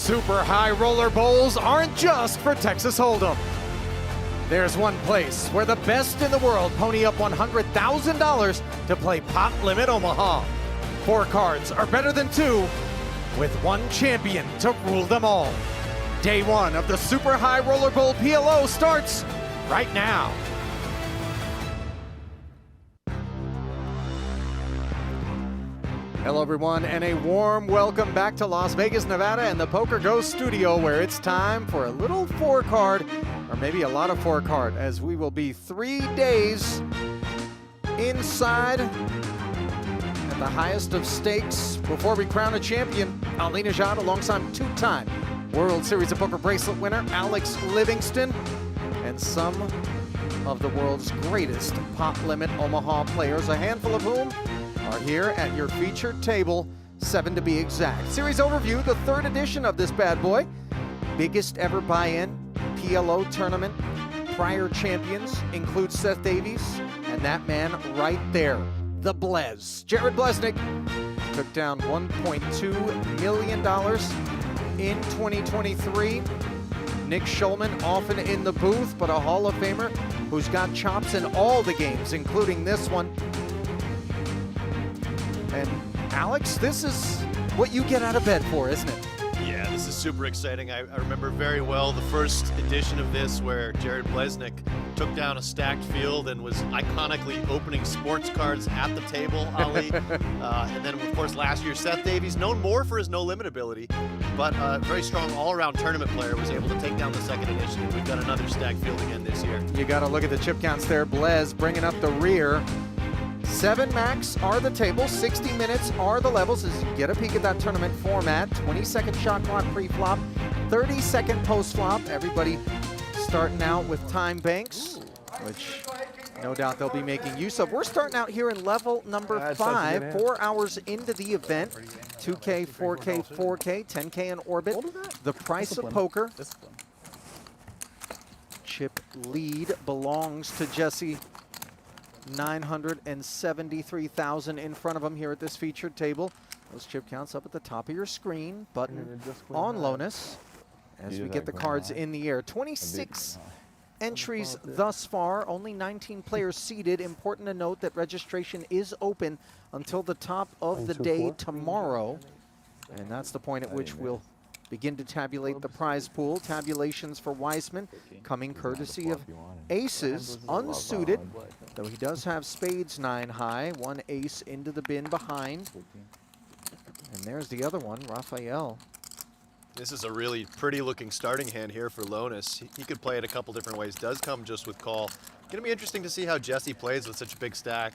Super high roller bowls aren't just for Texas Hold'em. There's one place where the best in the world pony up $100,000 to play Pot Limit Omaha. 4 cards are better than 2, with one champion to rule them all. Day 1 of the Super High Roller Bowl PLO starts right now. Hello everyone, and a warm welcome back to Las Vegas, Nevada and the PokerGO studio, where it's time for a little 4-card, or maybe a lot of 4-card, as we will be 3 days inside at the highest of stakes before we crown a champion. Eliminations alongside 2-time World Series of Poker bracelet winner Alex Livingston, and some of the world's greatest Pot Limit Omaha players, a handful of whom are here at your featured table, 7 to be exact. Series overview, the 3rd edition of this bad boy. Biggest ever buy-in PLO tournament. Prior champions include Seth Davies and that man right there, the Blez. Jared Blesnick took down $1.2 million in 2023. Nick Schulman often in the booth, but a Hall of Famer who's got chops in all the games, including this one. And Alex, this is what you get out of bed for, isn't it? Yeah, this is super exciting. I remember very well the first edition of this where Jared Blesnick took down a stacked field and was iconically opening sports cards at the table, Ali. And then, of course, last year, Seth Davies, known more for his no-limit ability, but a very strong all-around tournament player, was able to take down the 2nd edition. And we've got another stacked field again this year. You got to look at the chip counts there. Blez bringing up the rear. 7 max are the tables, 60 minutes are the levels as you get a peek at that tournament format. 20-second shot clock pre-flop, 30-second post-flop. Everybody starting out with time banks, which no doubt they'll be making use of. We're starting out here in level number 5, 4 hours into the event. 2K, 4K, 4K, 10K in orbit. The price of poker. Chip lead belongs to Jesse. 973,000 in front of him here at this featured table. Those chip counts up at the top of your screen. Button on Lonis as we get the cards in the air. 26 entries thus far, only 19 players seated. Important to note that registration is open until the top of the day tomorrow. And that's the point at which we'll begin to tabulate the prize pool. Tabulations for Weisman coming courtesy of aces, unsuited, though he does have spades 9 high, 1 ace into the bin behind. And there's the other one, Raphael. This is a really pretty looking starting hand here for Lonis. He could play it a couple different ways. Does come just with call. Gonna be interesting to see how Jesse plays with such a big stack.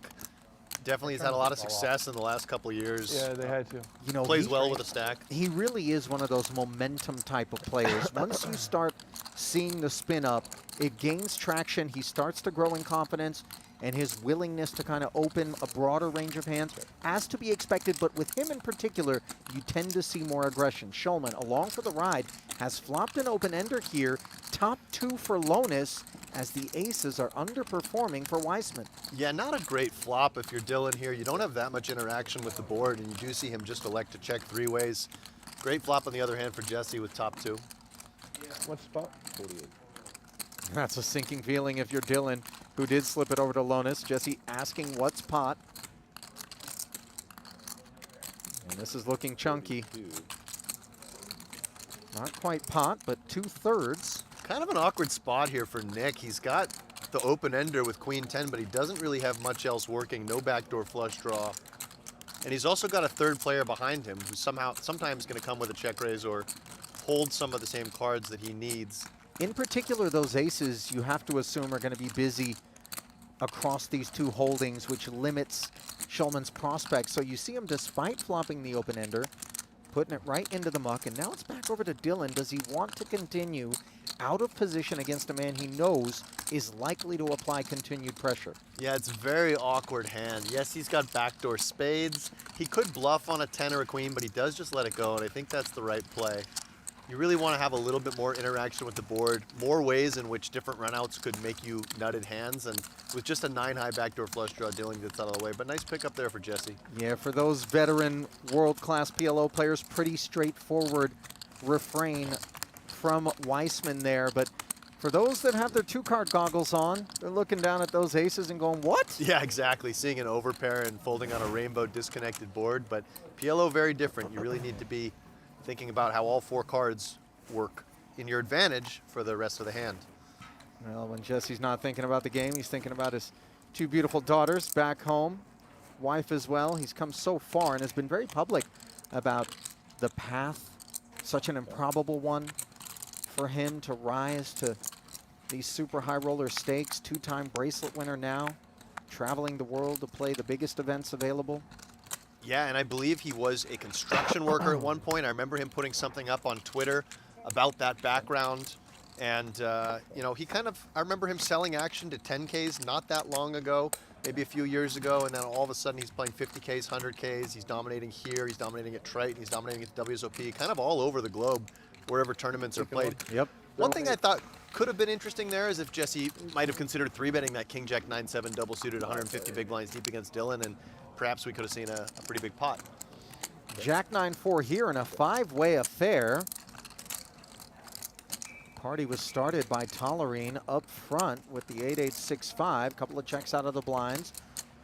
Definitely has had a lot of success in the last couple of years. Yeah, they had to. You know, plays well with a stack. He really is one of those momentum type of players. Once you start seeing the spin up, it gains traction. He starts to grow in confidence, and his willingness to kind of open a broader range of hands, as to be expected. But with him in particular, you tend to see more aggression. Schulman, along for the ride, has flopped an open-ender here. Top 2 for Lonis, as the aces are underperforming for Weisman. Yeah, not a great flop if you're Dylan here. You don't have that much interaction with the board, and you do see him just elect to check 3 ways. Great flop on the other hand for Jesse with top 2. What spot? 48. That's a sinking feeling if you're Dylan, who did slip it over to Lonis. Jesse asking what's pot. And this is looking chunky. Not quite pot, but 2/3. Kind of an awkward spot here for Nick. He's got the open ender with queen 10, but he doesn't really have much else working. No backdoor flush draw. And he's also got a 3rd player behind him who's sometimes going to come with a check raise or hold some of the same cards that he needs. In particular, those aces you have to assume are going to be busy across these 2 holdings, which limits Schulman's prospects. So you see him, despite flopping the open ender, putting it right into the muck, and now it's back over to Dylan. Does he want to continue out of position against a man he knows is likely to apply continued pressure? Yeah, it's a very awkward hand. Yes, he's got backdoor spades. He could bluff on a 10 or a queen, but he does just let it go, and I think that's the right play. You really want to have a little bit more interaction with the board, more ways in which different runouts could make you nutted hands, and with just a 9-high backdoor flush draw, Dylan gets out of the way. But nice pickup there for Jesse. Yeah, for those veteran world-class PLO players, pretty straightforward refrain from Weisman there. But for those that have their 2-card goggles on, they're looking down at those aces and going, what? Yeah, exactly. Seeing an overpair and folding on a rainbow disconnected board. But PLO, very different. You really need to be thinking about how all 4 cards work in your advantage for the rest of the hand. Well, when Jesse's not thinking about the game, he's thinking about his 2 beautiful daughters back home, wife as well. He's come so far and has been very public about the path, such an improbable one for him to rise to these super high roller stakes. 2-time bracelet winner now, traveling the world to play the biggest events available. Yeah, and I believe he was a construction worker at one point. I remember him putting something up on Twitter about that background. And, you know, I remember him selling action to 10Ks not that long ago, maybe a few years ago, and then all of a sudden he's playing 50Ks, 100Ks, he's dominating here, he's dominating at Triton, he's dominating at WSOP, kind of all over the globe, wherever tournaments are played. Yep. One thing I thought could have been interesting there is if Jesse might have considered 3-betting that King Jack 9-7 double suited 150 big blinds deep against Dylan, and perhaps we could have seen a pretty big pot. Jack 9-4 here in a 5-way affair. Party was started by Tollerene up front with the 8-8-6-5. Couple of checks out of the blinds.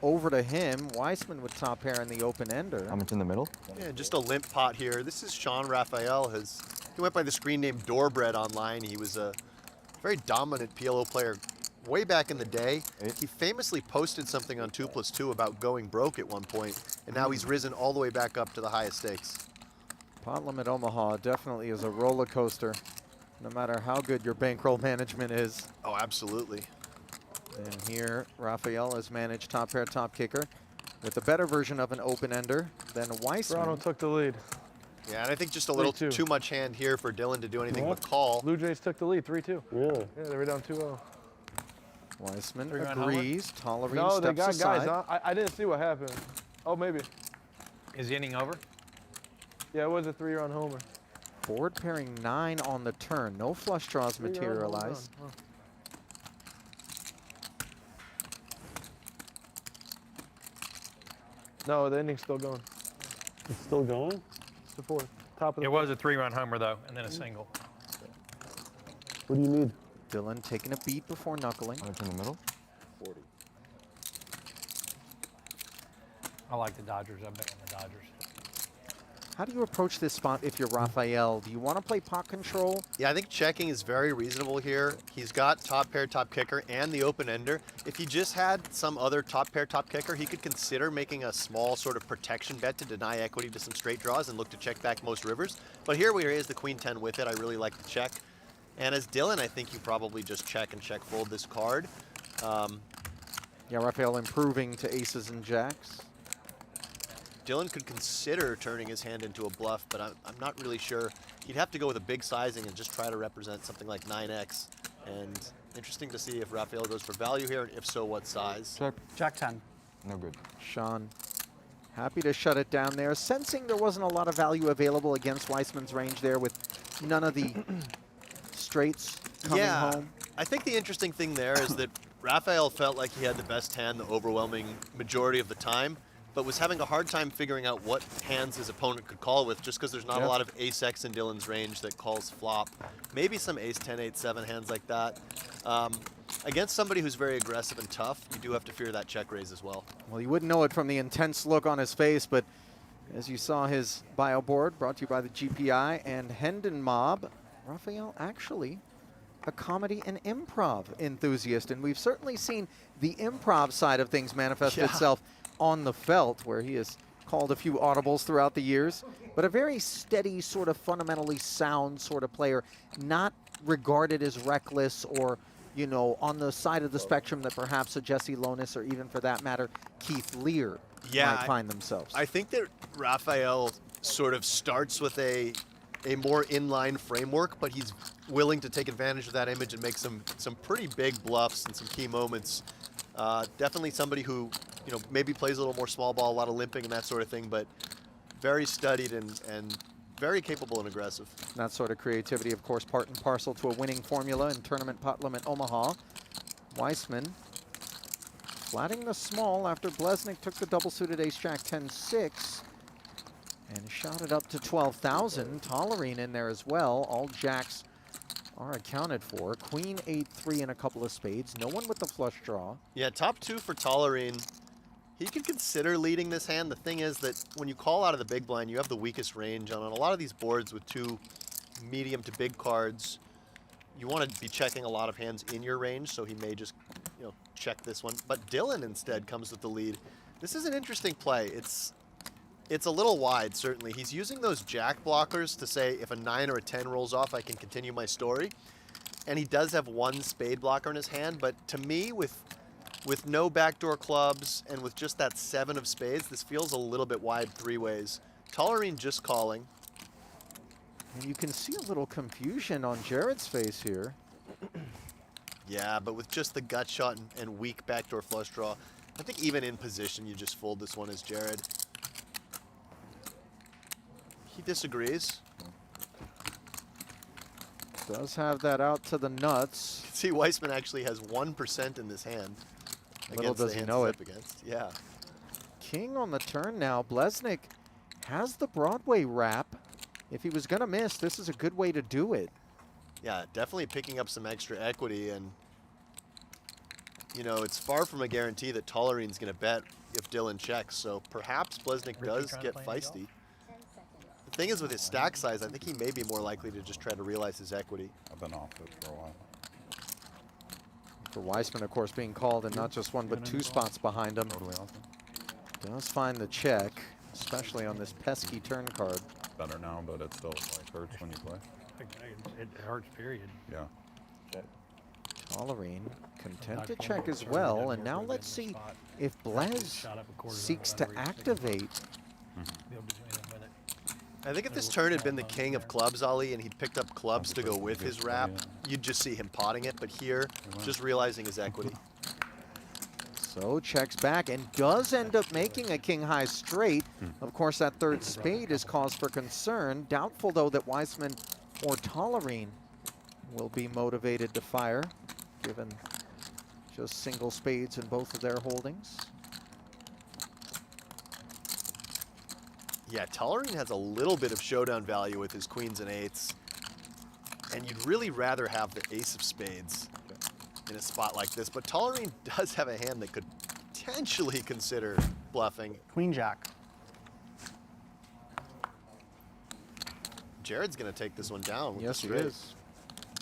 Over to him. Weisman with top pair in the open ender. How much in the middle? Yeah, just a limp pot here. This is Sean Raphael. He went by the screen name Doorbread online. He was a very dominant PLO player way back in the day. He famously posted something on 2+2 about going broke at one point, and now he's risen all the way back up to the highest stakes. Pot limit Omaha definitely is a roller coaster, no matter how good your bankroll management is. Oh, absolutely. And here, Raphael has managed top pair, top kicker with a better version of an open ender than Weisman. Toronto took the lead. Yeah, and I think just a little 3-2. too much hand here for Dylan to do anything but call. Blue Jays took the lead, 3-2. Really? Yeah, they were down 2-0. Weisman Three-run agrees. Tollerene No, they steps got aside. guys on. I didn't see what happened. Oh, maybe. Is the inning over? Yeah, it was a 3-run homer. Board pairing 9 on the turn. No flush draws 3-run home materialize. run. Huh. No, the inning's still going. It's still going? It's the 4th. Top of the It was a 3-run homer, though, and then a single. What do you need? Dylan taking a beat before knuckling. How much in the middle? 40. I like the Dodgers. I bet on the Dodgers. How do you approach this spot if you're Raphael? Do you want to play pot control? Yeah, I think checking is very reasonable here. He's got top pair, top kicker, and the open ender. If he just had some other top pair, top kicker, he could consider making a small sort of protection bet to deny equity to some straight draws and look to check back most rivers. But here we raise the queen 10 with it. I really like the check. And as Dylan, I think you probably just check and check fold this card. Yeah, Raphael improving to aces and jacks. Dylan could consider turning his hand into a bluff, but I'm not really sure. He'd have to go with a big sizing and just try to represent something like 9x. And interesting to see if Raphael goes for value here, and if so, what size. Check. Jack 10. No good. Sean happy to shut it down there, sensing there wasn't a lot of value available against Weisman's range there with none of the straights coming home. I think the interesting thing there is that Raphael felt like he had the best hand the overwhelming majority of the time, but was having a hard time figuring out what hands his opponent could call with, just because there's not a lot of ace-x in Dylan's range that calls flop. Maybe some ace-10, 8-7 hands like that. Against somebody who's very aggressive and tough, you do have to fear that check raise as well. Well, you wouldn't know it from the intense look on his face, but as you saw his bio board, brought to you by the GPI and Hendon Mob, Raphael actually a comedy and improv enthusiast, and we've certainly seen the improv side of things manifest itself on the felt, where he has called a few audibles throughout the years, but a very steady, sort of fundamentally sound sort of player, not regarded as reckless or, you know, on the side of the spectrum that perhaps a Jesse Lonis or even for that matter, Keith Lear might find themselves. I think that Raphael sort of starts with a more inline framework, but he's willing to take advantage of that image and make some pretty big bluffs and some key moments. Definitely somebody who, you know, maybe plays a little more small ball, a lot of limping and that sort of thing, but very studied and very capable and aggressive. That sort of creativity, of course, part and parcel to a winning formula in tournament pot limit Omaha. Weisman flatting the small after Blesnik took the double suited ace-jack 10-6. And shot it up to 12,000. Tollerene in there as well. All jacks are accounted for. Queen 8-3 and a couple of spades. No one with the flush draw. Yeah, top 2 for Tollerene. He could consider leading this hand. The thing is that when you call out of the big blind, you have the weakest range on a lot of these boards with 2 medium to big cards. You want to be checking a lot of hands in your range, so he may just, you know, check this one. But Dylan instead comes with the lead. This is an interesting play. It's a little wide, certainly. He's using those jack blockers to say if a 9 or a 10 rolls off, I can continue my story. And he does have 1 spade blocker in his hand, but to me, with no backdoor clubs and with just that 7 of spades, this feels a little bit wide 3 ways. Tollerene just calling. And you can see a little confusion on Jared's face here. Yeah, but with just the gut shot and weak backdoor flush draw, I think even in position, you just fold this one as Jared. He disagrees. Does have that out to the nuts. See, Weisman actually has 1% in this hand. Little Against the does he hands know he's it. up against. Yeah. King on the turn now. Blesnik has the Broadway wrap. If he was going to miss, this is a good way to do it. Yeah, definitely picking up some extra equity. And, you know, it's far from a guarantee that Tollerene's going to bet if Dylan checks. So perhaps Blesnik Ricky does trying to get play any feisty. The thing is, with his stack size, I think he may be more likely to just try to realize his equity. I've been off it for a while. For Weisman, of course, being called and not just 1 but 2 spots behind him. Totally off it. Does find the check, especially on this pesky turn card. Better now, but it still like hurts when you play. It hurts, period. Yeah. Tollerene content to check as well. And now let's see if Blez seeks to activate. I think if this turn had been the king of clubs, Ali, and he'd picked up clubs to go with his wrap, you'd just see him potting it. But here, just realizing his equity. So checks back and does end up making a king high straight. Of course, that 3rd spade is cause for concern. Doubtful, though, that Weisman or Tollerene will be motivated to fire, given just single spades in both of their holdings. Yeah, Tollerene has a little bit of showdown value with his queens and 8s. And you'd really rather have the ace of spades in a spot like this. But Tollerene does have a hand that could potentially consider bluffing. Queen Jack. Jared's going to take this one down with Yes, the he straight. is.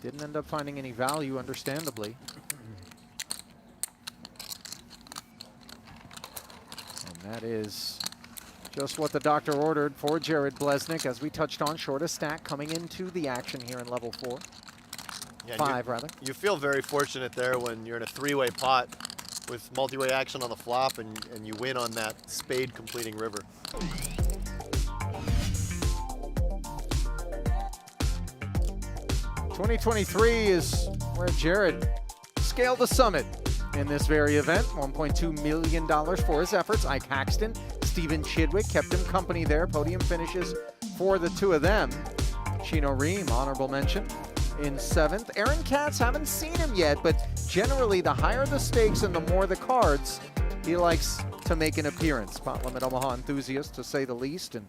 Didn't end up finding any value, understandably. And that is just what the doctor ordered for Jared Blesnik, as we touched on. Shortest stack coming into the action here in level 4. Yeah, 5, rather. You feel very fortunate there when you're in a 3-way pot with multi-way action on the flop and you win on that spade completing river. '23 is where Jared scaled the summit in this very event. $1.2 million for his efforts. Ike Haxton, Stephen Chidwick kept him company there. Podium finishes for the 2 of them. Chino Rheem, honorable mention, in 7th. Aaron Katz, haven't seen him yet, but generally the higher the stakes and the more the cards, he likes to make an appearance. Pot Limit Omaha enthusiast, to say the least, and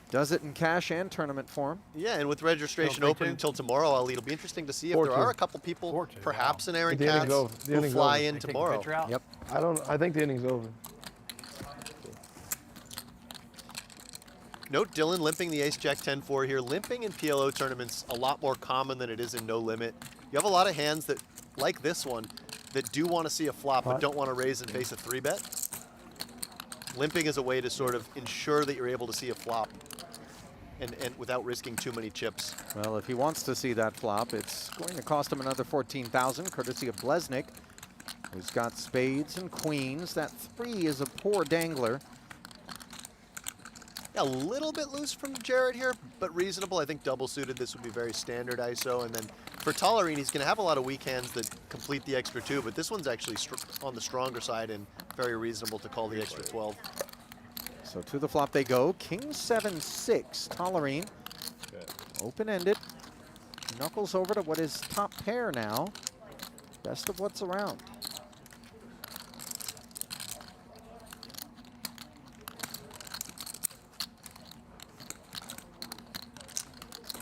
does it in cash and tournament form. Yeah, and with registration Still 3-2? open until tomorrow, Ali, it'll be interesting to see if there 4-2. are a couple people, 4-2, perhaps wow. in Aaron The inning's Katz, over. The who inning's fly over. in tomorrow. Yep. I think the inning's over. Note Dylan limping the ace-jack 10-4 here. Limping in PLO tournaments a lot more common than it is in no limit. You have a lot of hands that, like this one, that do want to see a flop but don't want to raise and face a 3-bet. Limping is a way to sort of ensure that you're able to see a flop and without risking too many chips. Well, if he wants to see that flop, it's going to cost him another $14,000, courtesy of Blesnik, who's got spades and queens. That 3 is a poor dangler. Yeah, a little bit loose from Jared here, but reasonable. I think double suited, this would be very standard ISO. And then for Tollerene, he's going to have a lot of weak hands that complete the extra 2, but this one's actually on the stronger side and very reasonable to call the extra 12. So to the flop they go. King 7-6, Tollerene. Open-ended. Knuckles over to what is top pair now. Best of what's around.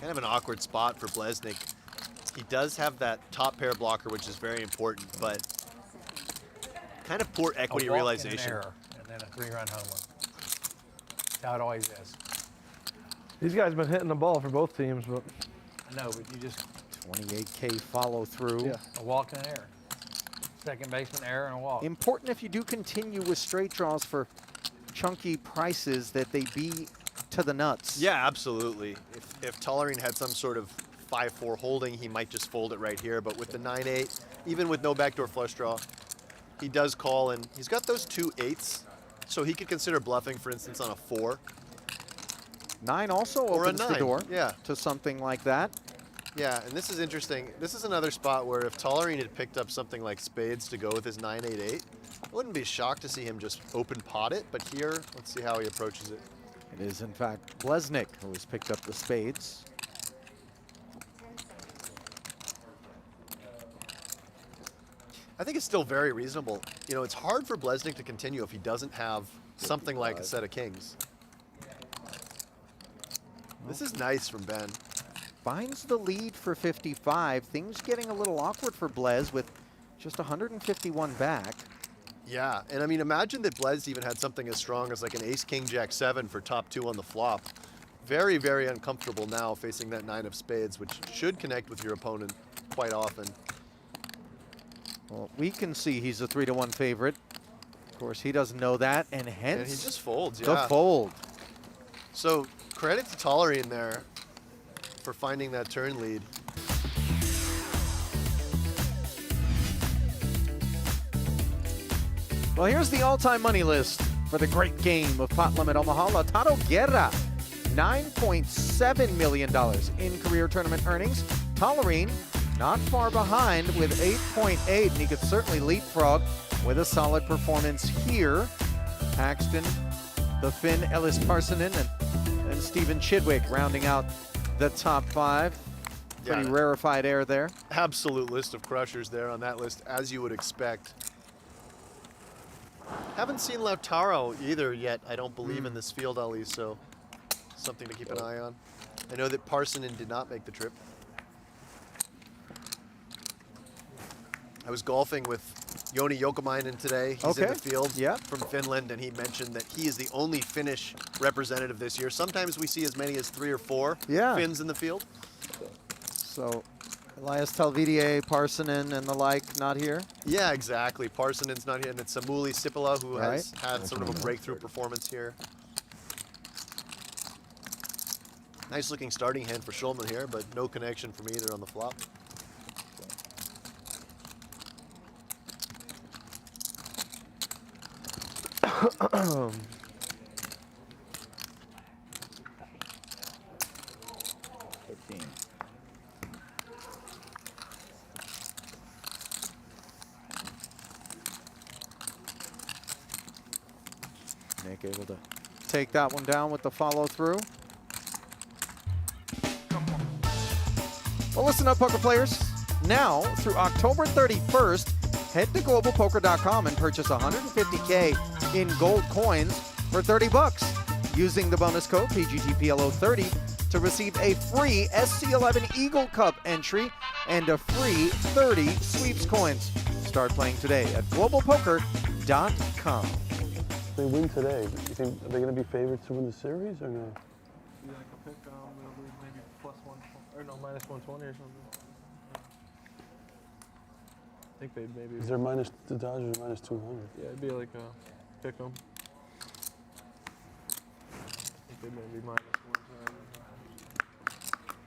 Kind of an awkward spot for Blesnik. He does have that top pair blocker, which is very important, but kind of poor equity A walk and realization. an error, and then a 3-run home run. That's how it always is. These guys been hitting the ball for both teams, but I know, but you just 28K follow through. yeah. a walk and an error. Second baseman error and a walk. Important if you do continue with straight draws for chunky prices that they be to the nuts. Yeah, absolutely. If Tollerene had some sort of 5-4 holding, he might just fold it right here. But with the 9-8, even with no backdoor flush draw, he does call, and he's got those 2 8s, so he could consider bluffing, for instance, on a 4. 9 also Or a opens the 9, door yeah. to something like that. Yeah, and this is interesting. This is another spot where if Tollerene had picked up something like spades to go with his 9-8-8, I wouldn't be shocked to see him just open pot it. But here, let's see how he approaches it. It is, in fact, Blesnik who has picked up the spades. I think it's still very reasonable. You know, it's hard for Blesnik to continue if he doesn't have something like a set of kings. This is nice from Ben. Finds the lead for 55. Things getting a little awkward for Blez with just 151 back. Yeah, and I mean, imagine that Blez even had something as strong as like an ace, king, jack, 7 for top 2 on the flop. Very, very uncomfortable now facing that 9 of spades, which should connect with your opponent quite often. Well, we can see he's a 3-1 favorite. Of course, he doesn't know that, and And hence he just folds, the yeah. fold. So credit to Tollerene there for finding that turn lead. Well, here's the all-time money list for the great game of Pot Limit Omaha. Lotado Guerra, $9.7 million in career tournament earnings. Tollerene, not far behind with 8.8, and he could certainly leapfrog with a solid performance here. Paxton, the Finn, Ellis Parsonen, and Stephen Chidwick rounding out the top 5. Pretty Yeah. rarefied air there. Absolute list of crushers there on that list, as you would expect. Haven't seen Lautaro either yet, I don't believe, in this field, Ali, so something to keep an eye on. I know that Parsonen did not make the trip. I was golfing with Joni Jokamainen today. He's in Okay. the field Yeah. from Finland, and he mentioned that he is the only Finnish representative this year. Sometimes we see as many as 3 or 4 Yeah. Finns in the field. So Elias Talvidier, Parsonen, and the like not here. Yeah, exactly. Parsonen's not here, and it's Samuli Sipila who has Right. had sort of a breakthrough performance here. Nice looking starting hand for Schulman here, but no connection from either on the flop. Nick able to take that one down with the follow through. Well, listen up, poker players. Now, through October 31st, head to globalpoker.com and purchase 150K in gold coins for 30 bucks using the bonus code PGTPLO30 to receive a free SC11 Eagle Cup entry and a free 30 sweeps coins. Start playing today at globalpoker.com. They win today. You think are they going to be favorites to win the series or no? Yeah, I could pick maybe +1 or no -120 or something. I think they'd maybe. Is there minus the Dodgers are -200? Yeah, it'd be like a pick 'em. I think they'd maybe -120.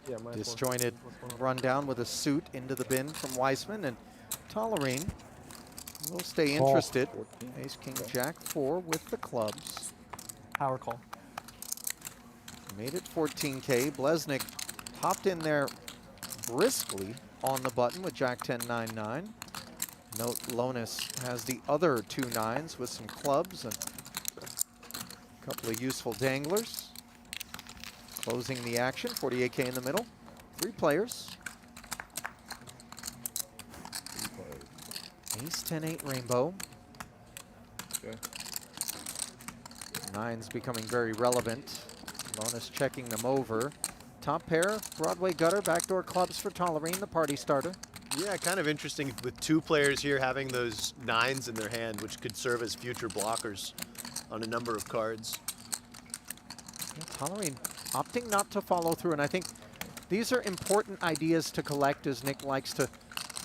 Yeah, -120 Disjointed +100. rundown with a suit into the bin from Weisman, and Tollerene will stay Call. interested. Ace, King, Jack, 4 with the clubs. Power call. Made it 14K. Blesnik hopped in there briskly on the button with Jack 10, 9, 9. Note Lonis has the other 2 9s with some clubs and a couple of useful danglers. Closing the action, 48K in the middle. 3 players. Ace 10, 8 rainbow. Okay. 9s becoming very relevant. Lonis checking them over. Top pair, Broadway gutter, backdoor clubs for Tollerene, the party starter. Yeah, kind of interesting with two players here having those 9s in their hand, which could serve as future blockers on a number of cards. Yeah, Tollerene opting not to follow through, and I think these are important ideas to collect, as Nick likes to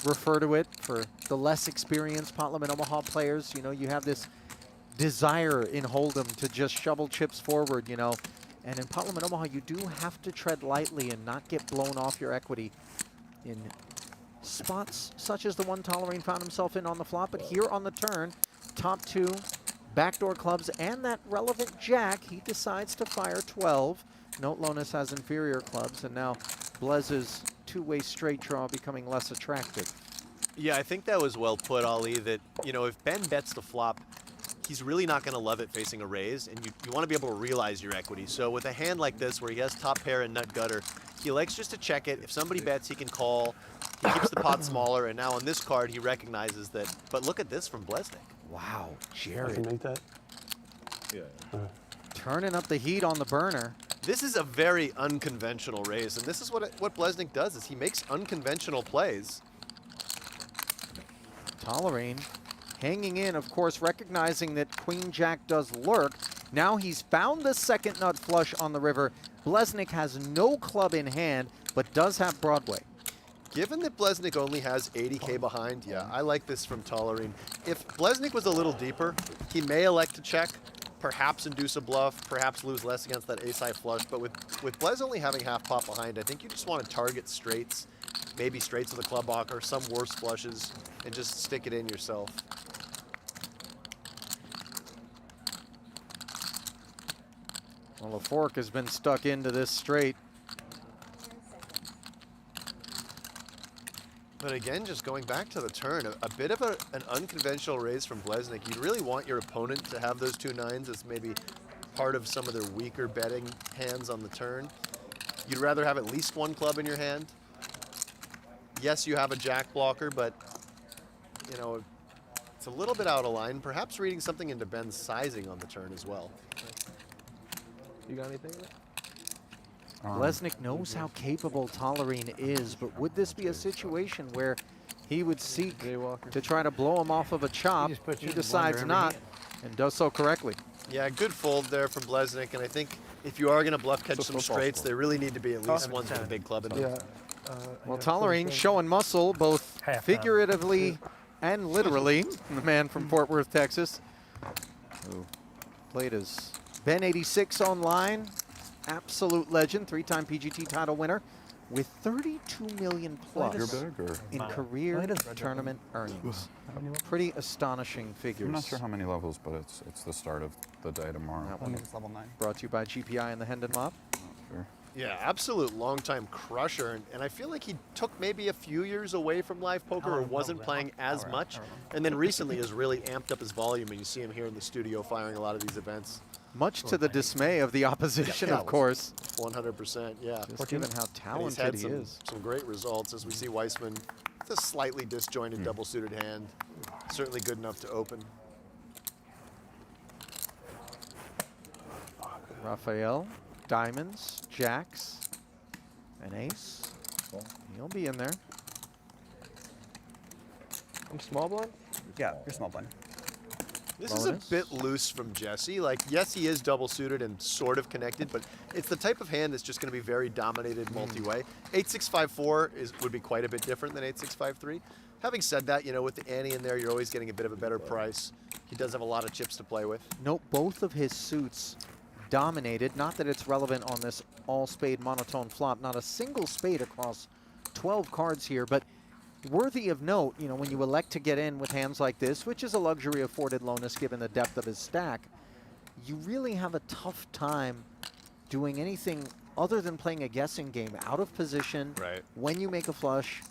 refer to it, for the less experienced pot limit Omaha players. You know, you have this desire in Hold'em to just shovel chips forward, you know. And in pot limit Omaha, you do have to tread lightly and not get blown off your equity in spots such as the one Tollerene found himself in on the flop. But here on the turn, top 2, backdoor clubs, and that relevant jack, he decides to fire 12. Note Lonis has inferior clubs, and now Blez's two-way straight draw becoming less attractive. Yeah, I think that was well put, Ali, that, you know, if Ben bets the flop, he's really not going to love it facing a raise, and you want to be able to realize your equity. So with a hand like this where he has top pair and nut gutter, he likes just to check it. If somebody bets, he can call. He keeps the pot smaller, and now on this card, he recognizes that. But look at this from Blesnik. Wow, I Jared can make that. Yeah. turning up the heat on the burner. This is a very unconventional raise, and this is what Blesnik does, is he makes unconventional plays. Tollerene hanging in, of course, recognizing that Queen Jack does lurk. Now he's found the second nut flush on the river. Blesnik has no club in hand, but does have Broadway. Given that Blesnik only has 80K behind, yeah, I like this from Tollerene. If Blesnik was a little deeper, he may elect to check, perhaps induce a bluff, perhaps lose less against that ace-high flush. But with Blez only having half pot behind, I think you just want to target straights, maybe straights with a club blocker, some worse flushes, and just stick it in yourself. Well, the fork has been stuck into this straight. But again, just going back to the turn, a bit of an unconventional raise from Blesnik. You really want your opponent to have those 2 9s as maybe part of some of their weaker betting hands on the turn. You'd rather have at least 1 club in your hand. Yes, you have a jack blocker, but you know, it's a little bit out of line. Perhaps reading something into Ben's sizing on the turn as well. You got anything? Blesnik knows how capable Tollerene is, but would this be a situation where he would seek to try to blow him off of a chop? just puts He you in the decides blender every not, hand. and does so correctly. Yeah, good fold there from Blesnik, and I think if you are going to bluff catch some straights, there really need to be at least ones with a big club in them. Well, Tollerene showing muscle, both Half figuratively and literally. The man from Fort Worth, Texas, who played as Ben 86 online. Absolute legend, 3-time PGT title winner with 32 million plus You're big, or in career tournament earnings. Pretty astonishing figures. I'm not sure how many levels, but it's the start of the day tomorrow. That one It's level 9. brought to you by GPI and the Hendon Mob. Sure. Yeah, absolute long-time crusher, and I feel like he took maybe a few years away from live poker or wasn't playing as much, and then recently has really amped up his volume, and you see him here in the studio firing a lot of these events. Much to the dismay of the opposition, Yeah, of course. 100%, yeah. Just given how And he's talented had he some, is. some great results as we see Weisman with a slightly disjointed double-suited hand. Certainly good enough to open. Raphael, diamonds, jacks, an ace. He'll be in there. I'm small blind? Yeah, you're small blind. This is a Bonus. bit loose from Jesse. Like, yes, he is double-suited and sort of connected, but it's the type of hand that's just going to be very dominated multi-way. 8-6-5-4 would be quite a bit different than 8-6-5-3. Having said that, you know, with the ante in there, you're always getting a bit of a better price. He does have a lot of chips to play with. Note both of his suits dominated. Not that it's relevant on this all-spade monotone flop. Not a single spade across 12 cards here, but worthy of note, you know, when you elect to get in with hands like this, which is a luxury afforded Lonis given the depth of his stack, you really have a tough time doing anything other than playing a guessing game out of position. Right. When you make a flush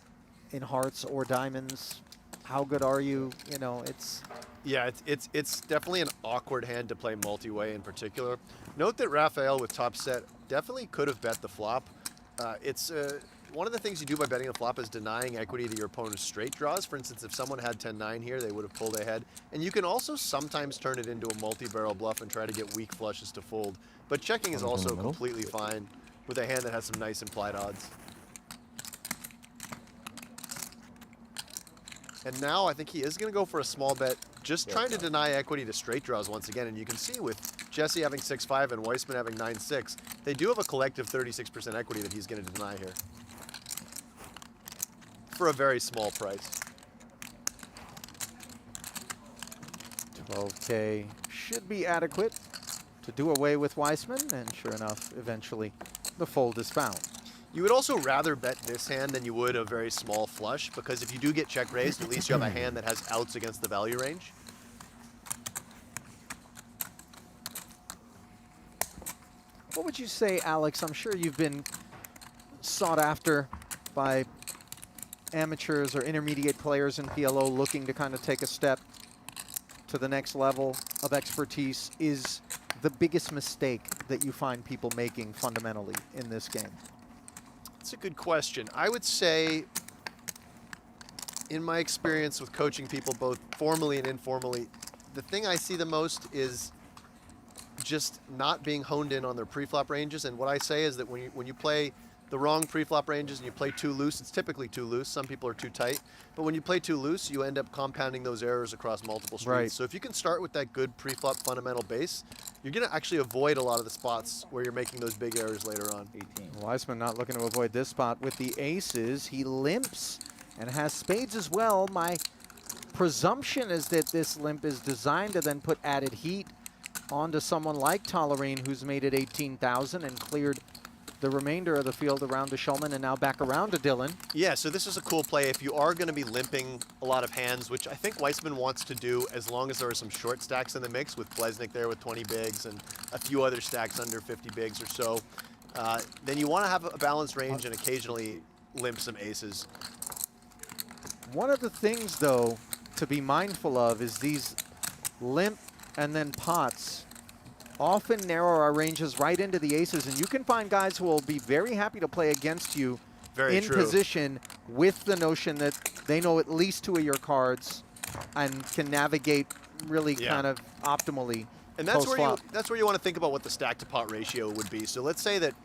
in hearts or diamonds, how good are you? You know, it's Yeah, it's definitely an awkward hand to play multi-way in particular. Note that Raphael with top set definitely could have bet the flop. One of the things you do by betting the flop is denying equity to your opponent's straight draws. For instance, if someone had 10-9 here, they would have pulled ahead. And you can also sometimes turn it into a multi-barrel bluff and try to get weak flushes to fold. But checking is also completely fine. with a hand that has some nice implied odds. And now I think he is going to go for a small bet, just trying to deny equity to straight draws once again. And you can see with Jesse having 6-5 and Weisman having 9-6, they do have a collective 36% equity that he's going to deny here. For a very small price. 12K should be adequate to do away with Weisman, and sure enough, eventually the fold is found. You would also rather bet this hand than you would a very small flush, because if you do get check raised, at least you have a hand that has outs against the value range. What would you say, Alex? I'm sure you've been sought after by amateurs or intermediate players in PLO looking to kind of take a step to the next level of expertise. Is the biggest mistake that you find people making fundamentally in this game? That's a good question. I would say, in my experience with coaching people both formally and informally, the thing I see the most is just not being honed in on their pre-flop ranges. And what I say is that when you play the wrong pre-flop ranges and you play too loose, it's typically too loose. Some people are too tight. But when you play too loose, you end up compounding those errors across multiple streets. Right. So if you can start with that good pre-flop fundamental base, you're going to actually avoid a lot of the spots where you're making those big errors later on. 18. Weisman not looking to avoid this spot with the aces. He limps and has spades as well. My presumption is that this limp is designed to then put added heat onto someone like Tollerene, who's made it 18,000 and cleared the remainder of the field around to Schulman and now back around to Dylan. Yeah, so this is a cool play. If you are going to be limping a lot of hands, which I think Weisman wants to do as long as there are some short stacks in the mix with Blesnik there with 20 bigs and a few other stacks under 50 bigs or so, then you want to have a balanced range and occasionally limp some aces. One of the things, though, to be mindful of is these limp and then pots often narrow our ranges right into the aces, and you can find guys who will be very happy to play against you in position with the notion that they know at least 2 of your cards and can navigate really kind of optimally. And that's where you want to think about what the stack to pot ratio would be. So let's say that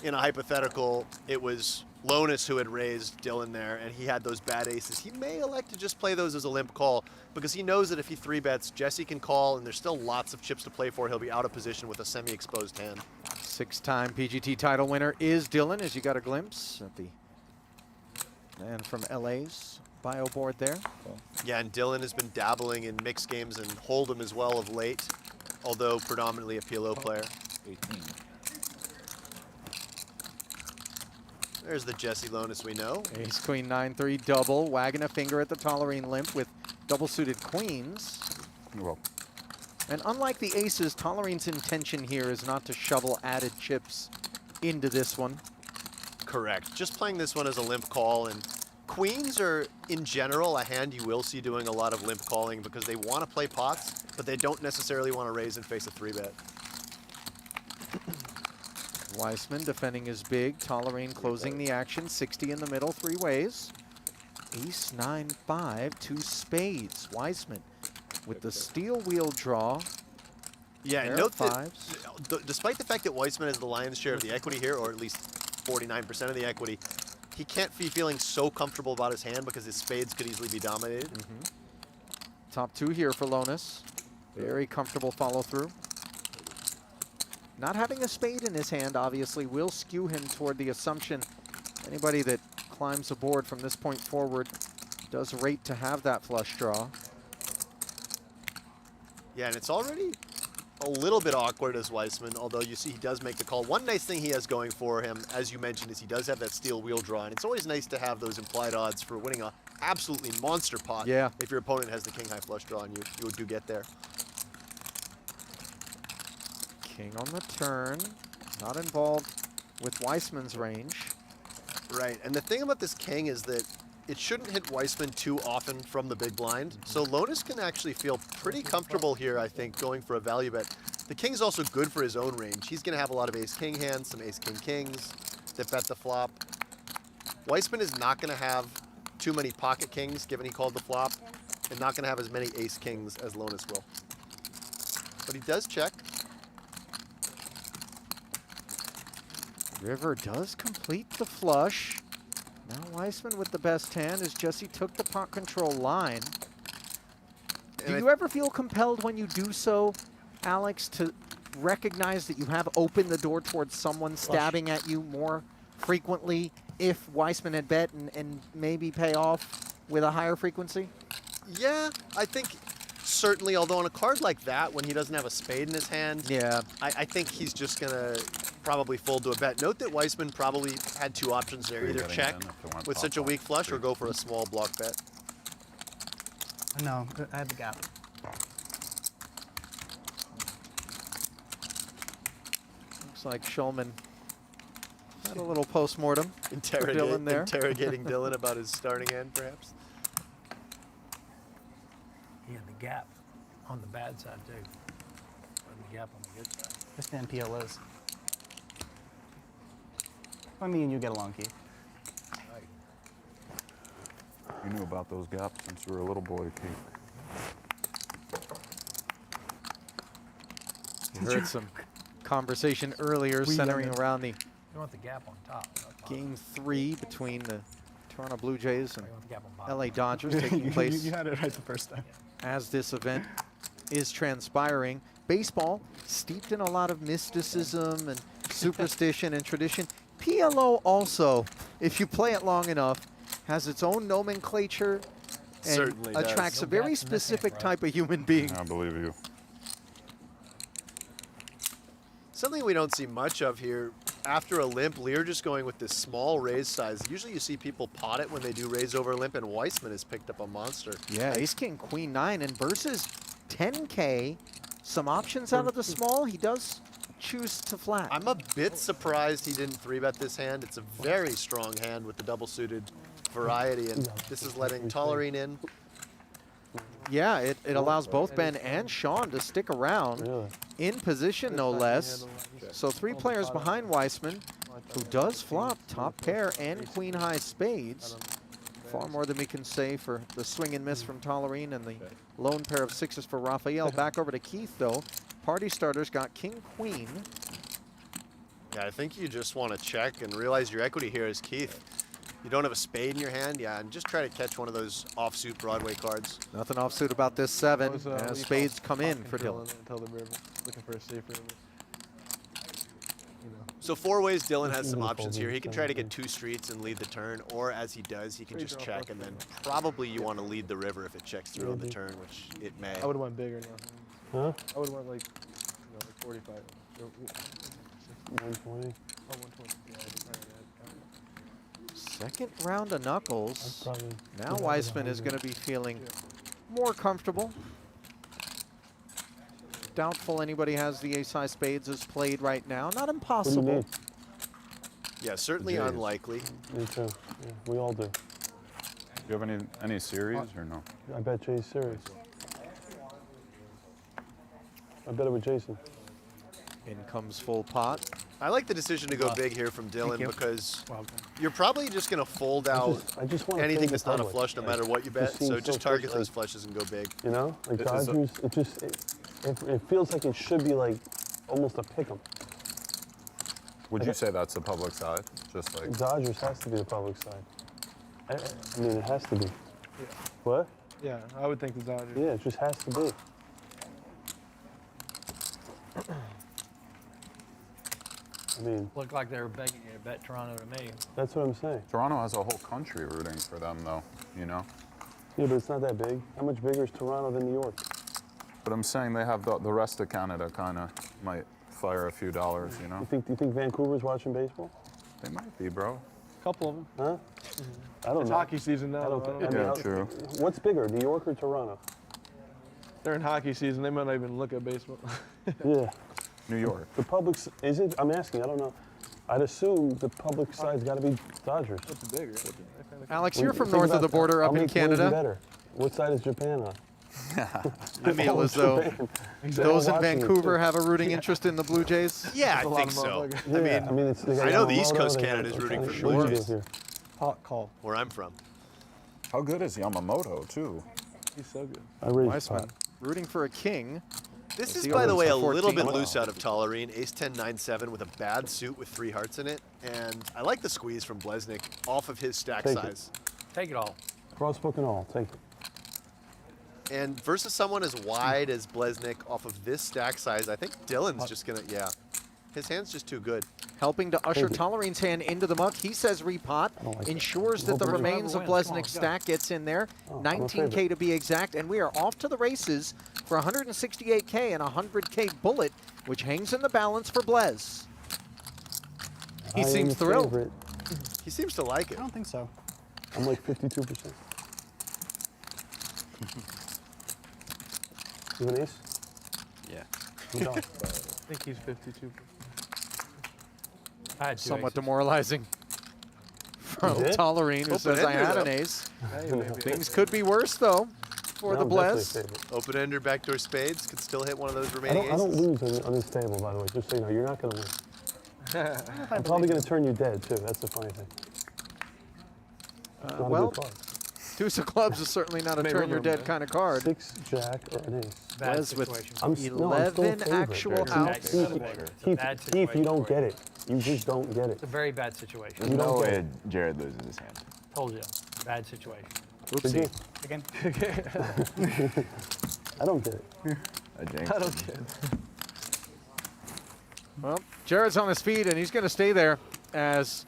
in a hypothetical, it was Lonis who had raised Dylan there, and he had those bad aces. He may elect to just play those as a limp call because he knows that if he 3-bets, Jesse can call, and there's still lots of chips to play for. He'll be out of position with a semi-exposed hand. 6-time PGT title winner is Dylan, as you got a glimpse at the man from LA's bio board there. Yeah, and Dylan has been dabbling in mixed games and Hold'em as well of late, although predominantly a PLO player. 18. There's the Jesse Lonis we know. Ace, queen, 9-3 double, wagging a finger at the Tollerene limp with double-suited queens. Well, And unlike the aces, Tollerene's intention here is not to shovel added chips into this one. Correct. Just playing this one as a limp call, and queens are, in general, a hand you will see doing a lot of limp calling because they want to play pots, but they don't necessarily want to raise and face a 3-bet. Weisman defending his big, Tollerene closing the action, 60 in the middle, 3 ways. Ace, 9-5, 2 spades. Weisman with the steel wheel draw. Yeah, Pair and note of that fives. despite the fact that Weisman has the lion's share of the equity here, or at least 49% of the equity, he can't be feeling so comfortable about his hand because his spades could easily be dominated. Top 2 here for Lonis. Very comfortable follow through. Not having a spade in his hand, obviously, will skew him toward the assumption anybody that climbs the board from this point forward does rate to have that flush draw. Yeah, and it's already a little bit awkward as Weisman, although you see he does make the call. One nice thing he has going for him, as you mentioned, is he does have that steel wheel draw, and it's always nice to have those implied odds for winning a absolutely monster pot. Yeah. If your opponent has the king high flush draw and you do get there. King on the turn, not involved with Weisman's range. Right, and the thing about this king is that it shouldn't hit Weisman too often from the big blind. So Lonis can actually feel pretty comfortable here, I think, going for a value bet. The king's also good for his own range. He's going to have a lot of ace-king hands, some ace-king-kings that bet the flop. Weisman is not going to have too many pocket kings, given he called the flop, and not going to have as many ace-kings as Lonis will. But he does check. River does complete the flush. Now Weisman with the best hand as Jesse took the pot control line. Do you ever feel compelled when you do so, Alex, to recognize that you have opened the door towards someone stabbing at you more frequently if Weisman had bet and maybe pay off with a higher frequency? Yeah, I think certainly, although on a card like that, when he doesn't have a spade in his hand, Yeah. I think he's just going to probably fold to a bet. Note that Weisman probably had two options there, either Getting check in if it went with pop such a off. weak flush or go for a small block bet. No, I had the gap. Looks like Schulman had a little post-mortem. Dylan there. Interrogating Dylan about his starting hand, perhaps. He had the gap on the bad side, too. And the gap on the good side. Just in PLOs. I mean, you get along, Keith. You knew about those gaps since you were a little boy, Pete. You heard some conversation earlier centering around the You want the gap on top. Game 3 between the Toronto Blue Jays and You want the gap on bottom. LA Dodgers taking place You had it right the first time. as this event is transpiring. Baseball steeped in a lot of mysticism and superstition and tradition. PLO also, if you play it long enough, has its own nomenclature and Certainly does. attracts No a very gaps in this hand, specific right? type of human being. I believe you. Something we don't see much of here. After a limp, Lear just going with this small raise size. Usually you see people pot it when they do raise over limp, and Weisman has picked up a monster. Yeah, ace, king, queen, 9, and versus 10K, some options out of the small. He does choose to flat. I'm a bit surprised he didn't 3-bet this hand. It's a very strong hand with the double-suited variety, and this is letting Tollerene in. Yeah, it allows both Ben and Sean to stick around Really? in position, no less. So 3 players behind Weisman, who does flop top pair and queen high spades. Far more than we can say for the swing and miss from Tollerene and the lone pair of 6s for Rafael. Back over to Keith, though. Party starters got king, queen. Yeah, I think you just want to check and realize your equity here is Keith. You don't have a spade in your hand, yeah, and just try to catch one of those offsuit Broadway cards. Nothing offsuit about this 7, What as do you spades call come in pot for control Dylan. Until the river, looking for a safer river. You know. So 4 ways Dylan has some Really options folding here. He can try to get something. 2 streets and lead the turn, or as he does, he can Straight just draw check, flush and then draw. probably you want to lead the river if it checks through on the Maybe. turn, which it may. I would have went bigger now. Huh? I would have went like, like 45. Or, 120. 120. Yeah, Second round of knuckles. Probably. Now Weisman is going to be feeling more comfortable. Doubtful anybody has the ace-high spades as played right now. Not What do you impossible. need? Yeah, certainly Jays. unlikely. Me too. Yeah, we all do. Do you have any series or no? I bet Jay's serious. I bet it with Jason. In comes full pot. I like the decision to go big here from Dylan you. because Welcome. you're probably just going to fold out I just want anything that's not a flush no matter what you bet. seems So so just target frustrating. those flushes and go big. You know, like Is it- Dodgers. It feels like it should be like almost a pick 'em. Would you say that's the public side? Just like Dodgers has to be the public side. I mean, it has to be. What? yeah, I would think the Dodgers. Yeah, it just has to be. I mean, Looked like they were begging you to bet Toronto to me. that's what I'm saying. Toronto has a whole country rooting for them, though. You know. Yeah, but it's not that big. How much bigger is Toronto than New York? But I'm saying they have the rest of Canada kind of might fire a few dollars. You know. You think Vancouver's watching baseball? They might be, bro. A couple of them. Huh? I don't It's know. hockey season now. I don't though. think. I mean, Yeah, true. What's bigger, New York or Toronto? They're in hockey season. They might not even look at baseball. Yeah. New York. The public's is it? I'm asking. I don't know. I'd assume the public side's got to be Dodgers. What's bigger? Alex, you're from Think north of about the border that. up How in many players are Canada. better? What side is Japan on? I feel as though those in watching it, Vancouver too. have a rooting interest in the Blue Jays. Yeah, There's a I lot think of so. motherfuckers. Yeah, I mean, it's. they got I know the Yamamoto, East Coast they got- Canada's rooting for what do you Blue do Jays. here? Hot call. Where I'm from. How good is Yamamoto too? He's so good. I raised Weisman pot. rooting for a king. This is, he by the opens way, to a little bit 14. loose out of Tollerene. Ace 10, 9, 7 with a bad suit with 3 hearts in it. And I like the squeeze from Blesnik off of his stack Take it. size. Take it all. Crossbook and all, take it. And versus someone as wide as Blesnik off of this stack size, I think Dylan's just going to, yeah. His hand's just too good. Helping to usher Thank you. Tollerene's hand into the muck. He says repot, don't like that. ensures that the Hope remains of whoever wins, come on, Blesnik's go. stack gets in there. Oh, I'm a 19K favorite. to be exact, and we are off to the races for 168K and 100K bullet, which hangs in the balance for Blez. He I am seems the thrilled. favorite. He seems to like I it. don't think so. I'm like 52%. You have an ace? Yeah. You don't. I think he's 52. I had 2 Somewhat aces. demoralizing from did? Tollerene, who says, I Open-ender, had an though. ace. Hey, maybe. Things could be worse, though, for No, the I'm definitely Blez. favorite. Open-ender, backdoor spades could still hit one of those I remaining don't aces. lose on this table, by the way, just so you know. You're not going to win. I'm probably going to turn you dead, too. That's the funny thing. It's not a well, good card. Deuce of clubs is certainly not a May turn your remember dead that. kind of card. 6, jack, or an ace. Bad Blez with situation. I'm still 11 favorite. actual Very outs. bad Keith, situation. It's a Keith, bad Keith, you situation don't for get it. You just don't get it. It's a very bad situation. You There's no don't get way it. Jared loses his hand. Told you. Bad situation. Good game. Again. I don't get it. A jinx. I don't get it. Well, Jared's on his feet, and he's going to stay there as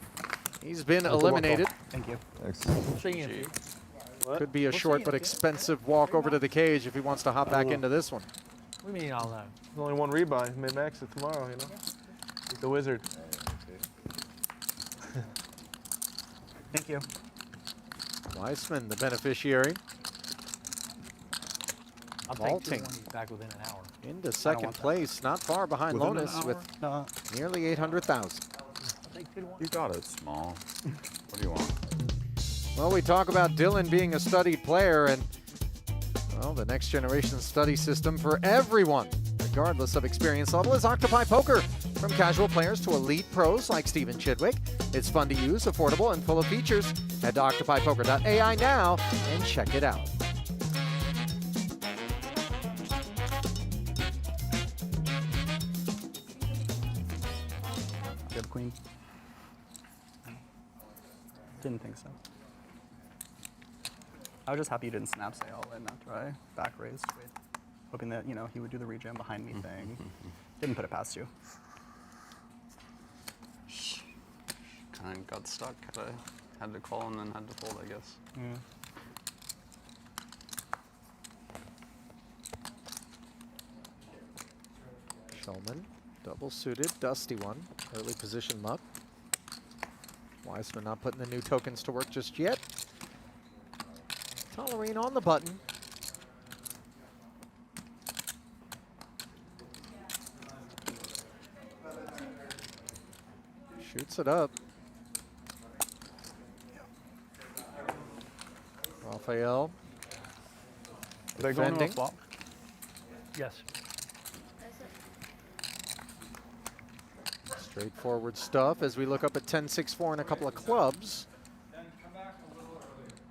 he's been eliminated. Thank you. See you. Could be a We'll short see but you. expensive walk over to the cage if he wants to hop back into this one. What do you mean all that? There's only one rebuy. He may max it tomorrow, you know? He's the wizard. Thank you. Weisman, the beneficiary, I'll take Vaulting. 2 when he's back within an hour. into second want that. place, not far behind Within an Lonis hour? with No. nearly 800,000. I'll take 2 to 1. You got it small. What do you want? Well, we talk about Dylan being a studied player, and well, the next generation study system for everyone, regardless of experience level, is Octopi Poker. From casual players to elite pros like Stephen Chidwick, it's fun to use, affordable, and full of features. Head to octopipoker.ai now and check it out. You have queen? Didn't think so. I was just happy you didn't snap say all in after I back raised, hoping that he would do the rejam behind me thing. Didn't put it past you. Kind of got stuck. Had to call and then had to fold, I guess. Schulman, double suited, dusty one, early position muck. Weisman not putting the new tokens to work just yet. Tollerene on the button. Shoots it up. Raphael. Did I go into a Defending. flop? Yes. Straightforward stuff as we look up at 10-6-4 and a couple of clubs.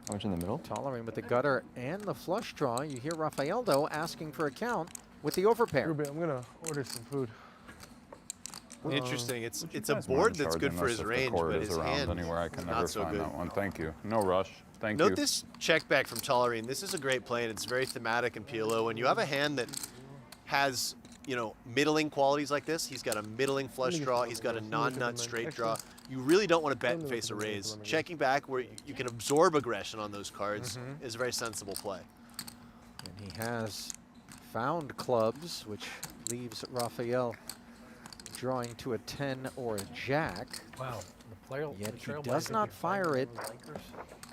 How much in the middle? Tollerene with the gutter and the flush draw. You hear Raphael, though, asking for a count with the overpair. Ruben, I'm gonna order some food. Interesting. It's a Guys board mind that's good charging for us his if the range, court but is his around hand anywhere. I can not never so find good. that one. Thank you. No rush. Thank Note you. this check back from Tollerene. This is a great play, and it's very thematic in PLO. When you have a hand that has, middling qualities like this, he's got a middling flush draw, he's got a non-nut straight draw. You really don't want to bet and face a raise. Checking back where you can absorb aggression on those cards is a very sensible play. And he has found clubs, which leaves Raphael drawing to a 10 or a jack. Wow. The player, Yet the he does not fire it.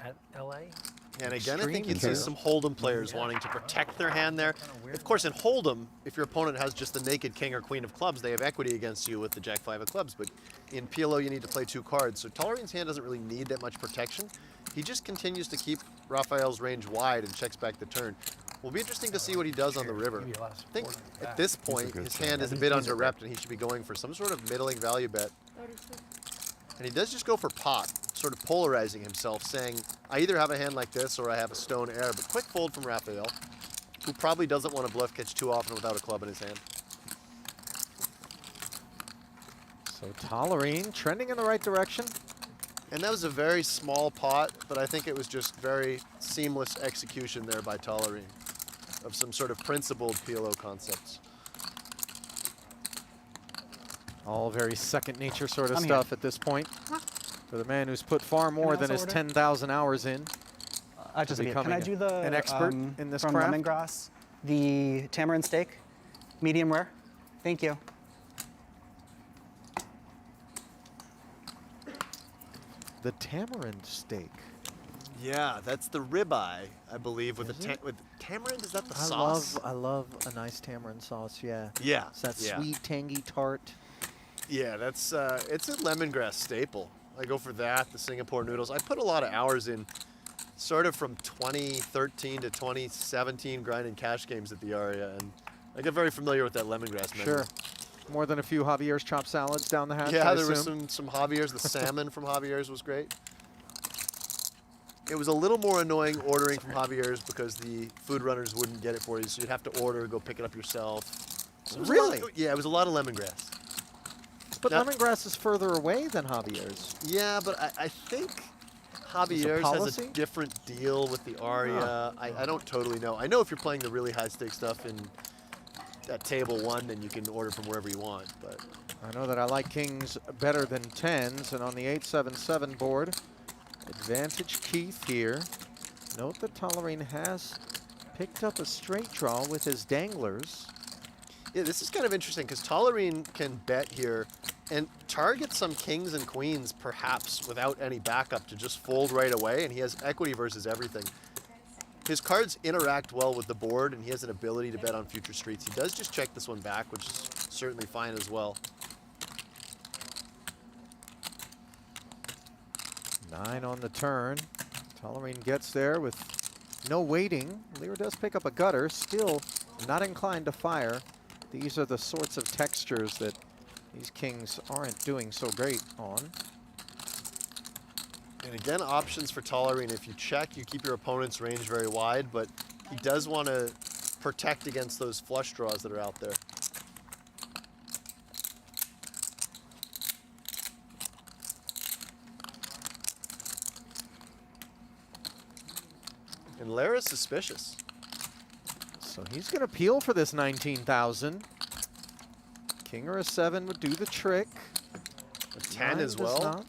At LA? And again, I think Extreme you'd see care. some Hold'em players wanting to protect their hand there. Of course, in Hold'em, if your opponent has just the naked king or queen of clubs, they have equity against you with the jack five of clubs. But in PLO, you need to play 2 cards. So Tollerene's hand doesn't really need that much protection. He just continues to keep Raphael's range wide and checks back the turn. Will be interesting to see what he does on the river. Give you a lot of I think support on the at back. this point, good his shot. hand is a bit under-repped, and he should be going for some sort of middling value bet. And he does just go for pot, sort of polarizing himself, saying, I either have a hand like this or I have a stone air. But quick fold from Raphael. who probably doesn't want to bluff catch too often without a club in his hand. So Tollerene trending in the right direction. And that was a very small pot, but I think it was just very seamless execution there by Tollerene of some sort of principled PLO concepts. All very second nature sort of I'm stuff here. at this point. For the man who's put far more than his also order? 10,000 hours in. Just a Can I becoming do the an expert in this from craft? lemongrass, the tamarind steak, medium rare? Thank you. The tamarind steak. Yeah, that's the ribeye, I believe, with with tamarind. Is that the sauce? I love a nice tamarind sauce. Yeah. Yeah, It's that yeah. sweet, tangy tart. Yeah, that's it's a lemongrass staple. I go for that. The Singapore noodles. I put a lot of hours in, sort of from 2013 to 2017, grinding cash games at the Aria, and I get very familiar with that lemongrass menu. Sure. More than a few Javier's chopped salads down the hatch. Yeah, I there was assume. some Javier's. The salmon from Javier's was great. It was a little more annoying ordering from Javier's because the food runners wouldn't get it for you, so you'd have to order, go pick it up yourself. So it was a lot Really? of- yeah, it was a lot of lemongrass. But Now- lemongrass is further away than Javier's. Yeah, but I think Javier's has a policy? different deal with the Aria. I don't totally know. I know if you're playing the really high stakes stuff in at table one, then you can order from wherever you want. But I know that I like kings better than tens, and on the 8-7-7 board, advantage Keith here. Note that Tollerene has picked up a straight draw with his danglers. yeah, this is kind of interesting because Tollerene can bet here and target some kings and queens perhaps without any backup to just fold right away, and he has equity versus everything. His cards interact well with the board, and he has an ability to bet on future streets. He does just check this one back, which is certainly fine as well. 9 on the turn. Tollerene gets there with no waiting. Lear does pick up a gutter, still not inclined to fire. These are the sorts of textures that these kings aren't doing so great on. And again, options for Tollerene. If you check, you keep your opponent's range very wide, but he does want to protect against those flush draws that are out there. And Lara's suspicious. So he's going to peel for this 19,000. King or a 7 would do the trick. A 10 Nine as does well. not.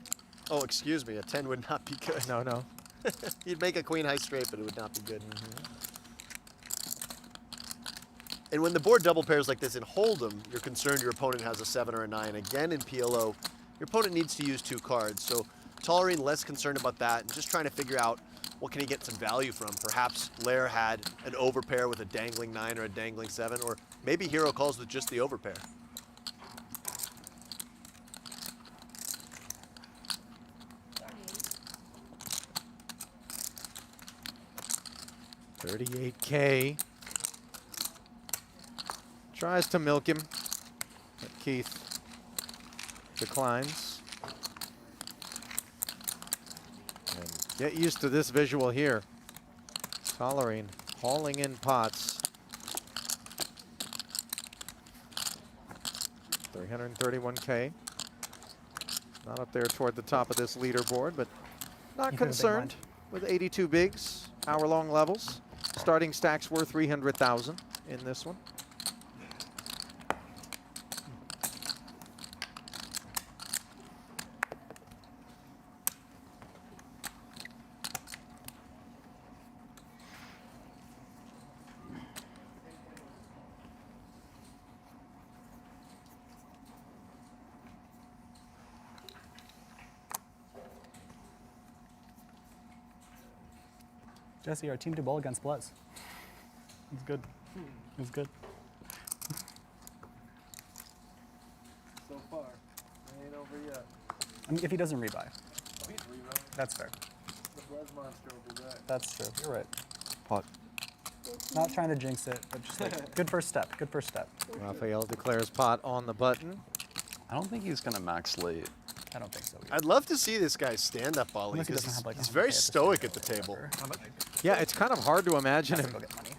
Oh, excuse me, a 10 would not be good. No, no. He'd make a queen high straight, but it would not be good. And when the board double pairs like this in Hold'em, you're concerned your opponent has a 7 or a 9. Again, in PLO, your opponent needs to use 2 cards. So Tollerene less concerned about that and just trying to figure out what can he get some value from. Perhaps Lair had an overpair with a dangling 9 or a dangling 7, or maybe Hero calls with just the overpair. $38K. Tries to milk him, but Keith declines. And get used to this visual here. Tollerene hauling in pots. 331K. Not up there toward the top of this leaderboard, but not You heard a big concerned with 82 bigs, hour-long levels. Starting stacks were 300,000 in this one. Jesse, our team did well against Blez. It's good. It's good. So far, it ain't over yet. I mean, if he doesn't rebuy, He's rerunning. that's fair. The blood monster will be back. That's true. You're right. Pot. Not trying to jinx it, but just like good first step. Good first step. Raphael declares pot on the button. I don't think he's gonna max late. I don't think so. Either. I'd love to see this guy stand up volley Unless he because doesn't have, like, he's 100K very at the stoic start at the or table. whatever. Yeah, it's kind of hard to imagine Has to him go get money.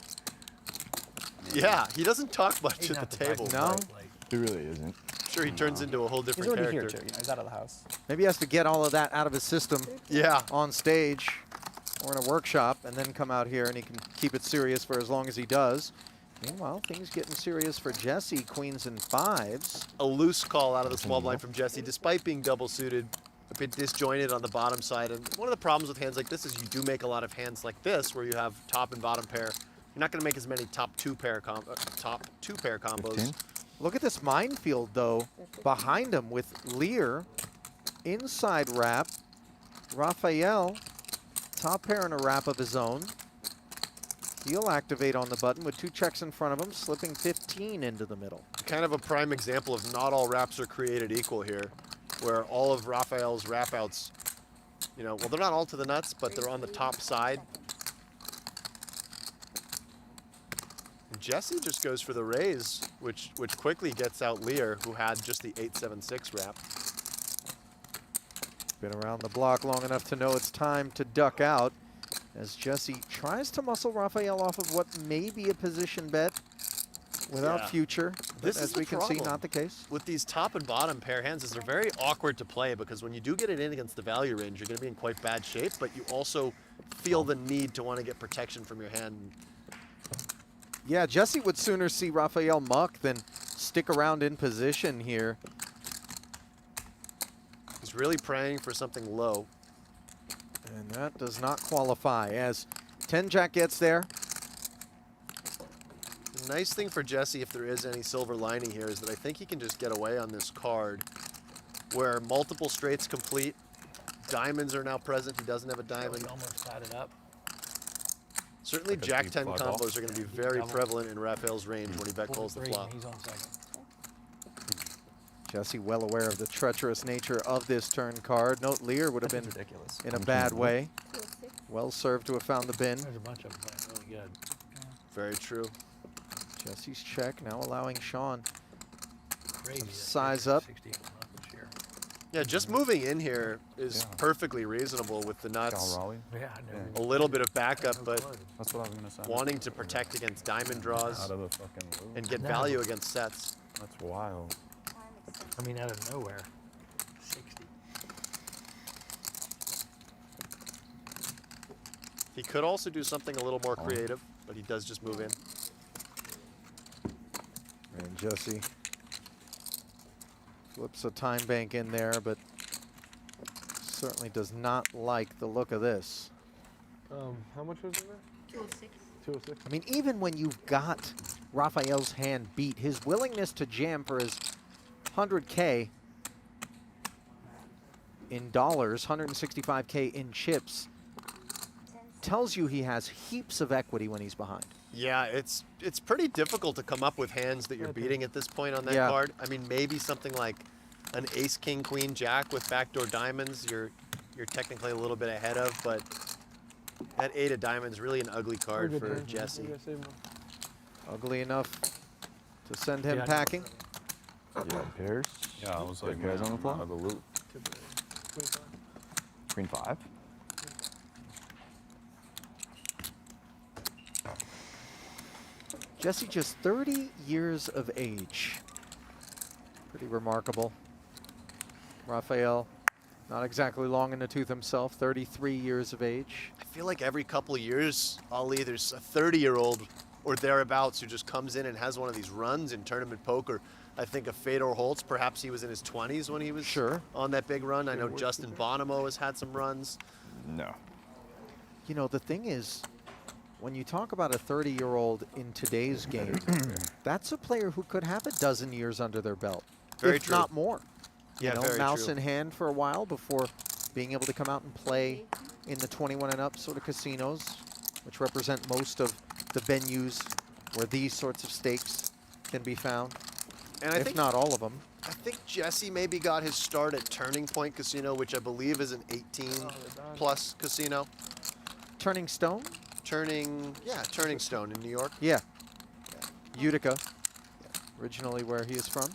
Yeah, he doesn't talk much He's at not the the table. type No. of guy, like, He really isn't. I'm sure he turns into a whole He's different already character. here too. You know, he's out of the house. Maybe he has to get all of that out of his system Yeah. on stage or in a workshop and then come out here and he can keep it serious for as long as he does. Meanwhile, things getting serious for Jesse, queens and fives. A loose call out of the small blind from Jesse, despite being double suited, a bit disjointed on the bottom side. And one of the problems with hands like this is you do make a lot of hands like this where you have top and bottom pair. You're not going to make as many top two pair combos. 15? Look at this minefield, though, behind him with Lear, inside wrap, Raphael, top pair in a wrap of his own. He'll activate on the button with 2 checks in front of him, slipping 15 into the middle. Kind of a prime example of not all wraps are created equal here, where all of Raphael's wrap outs, you know, well, they're not all to the nuts, but they're on the top side. And Jesse just goes for the raise, which quickly gets out Lear, who had just the 8-7-6 wrap. Been around the block long enough to know it's time to duck out as Jesse tries to muscle Raphael off of what may be a position bet without Yeah. future. This But is as the we can see, problem. not the case. With these top and bottom pair hands, is they're very awkward to play because when you do get it in against the value range, you're going to be in quite bad shape, but you also feel the need to want to get protection from your hand. Yeah, Jesse would sooner see Raphael muck than stick around in position here. He's really praying for something low. And that does not qualify as 10-jack gets there. The nice thing for Jesse, if there is any silver lining here, is that I think he can just get away on this card where multiple straights complete. Diamonds are now present. He doesn't have a diamond. he almost tied it up. Certainly Like a Jack deep 10 plug combos are going to be very double. prevalent in Raphael's range when he bet calls the 43, flop. and he's on second. Jesse well aware of the treacherous nature of this turn card. Note Lear would have been That's ridiculous. in a bad way. Well served to have found the bin. There's a bunch of them playing really good. Very true. Jesse's check now allowing Sean. Crazy. that Size 50, up. 60 went up this year. Yeah, just moving in here is Yeah. perfectly reasonable with the nuts. Cal Raleigh. Yeah, I never A little bit of backup, but That's what I was gonna say. wanting to protect against diamond draws Out of the fucking blue. and get No. value against sets. That's wild. I mean, out of nowhere. 60. He could also do something a little more creative, but he does just move in. And Jesse flips a time bank in there, but certainly does not like the look of this. How much was it there? 206. 206. I mean, even when you've got Raphael's hand beat, his willingness to jam for his 100K in dollars, 165K in chips, tells you he has heaps of equity when he's behind. Yeah, it's pretty difficult to come up with hands that you're beating at this point on that Yeah. card. I mean, maybe something like an ace, king, queen, jack with backdoor diamonds, you're technically a little bit ahead of, but that 8 of diamonds really an ugly card for Jesse. Ugly enough to send him Yeah, I know. packing. Yeah, pairs. Yeah, I was like, Guys man, on the flop? out of the loop. Queen 5. Jesse just 30 years of age. Pretty remarkable. Raphael, not exactly long in the tooth himself, 33 years of age. I feel like every couple of years, Ali, there's a 30-year-old or thereabouts who just comes in and has one of these runs in tournament poker. I think of Fedor Holtz, perhaps he was in his 20s when he was Sure. on that big run. I know Justin Bonomo has had some runs. No. You know, the thing is, when you talk about a 30-year-old in today's game, that's a player who could have a dozen years under their belt, Very if true. not more. Yeah, you know, very mouse true. in hand for a while before being able to come out and play in the 21 and up sort of casinos, which represent most of the venues where these sorts of stakes can be found, And I if think not all of them. I think Jesse maybe got his start at Turning Point Casino, which I believe is an 18-plus casino. Turning Stone? Turning Stone in New York. Yeah. Utica, originally where he is from.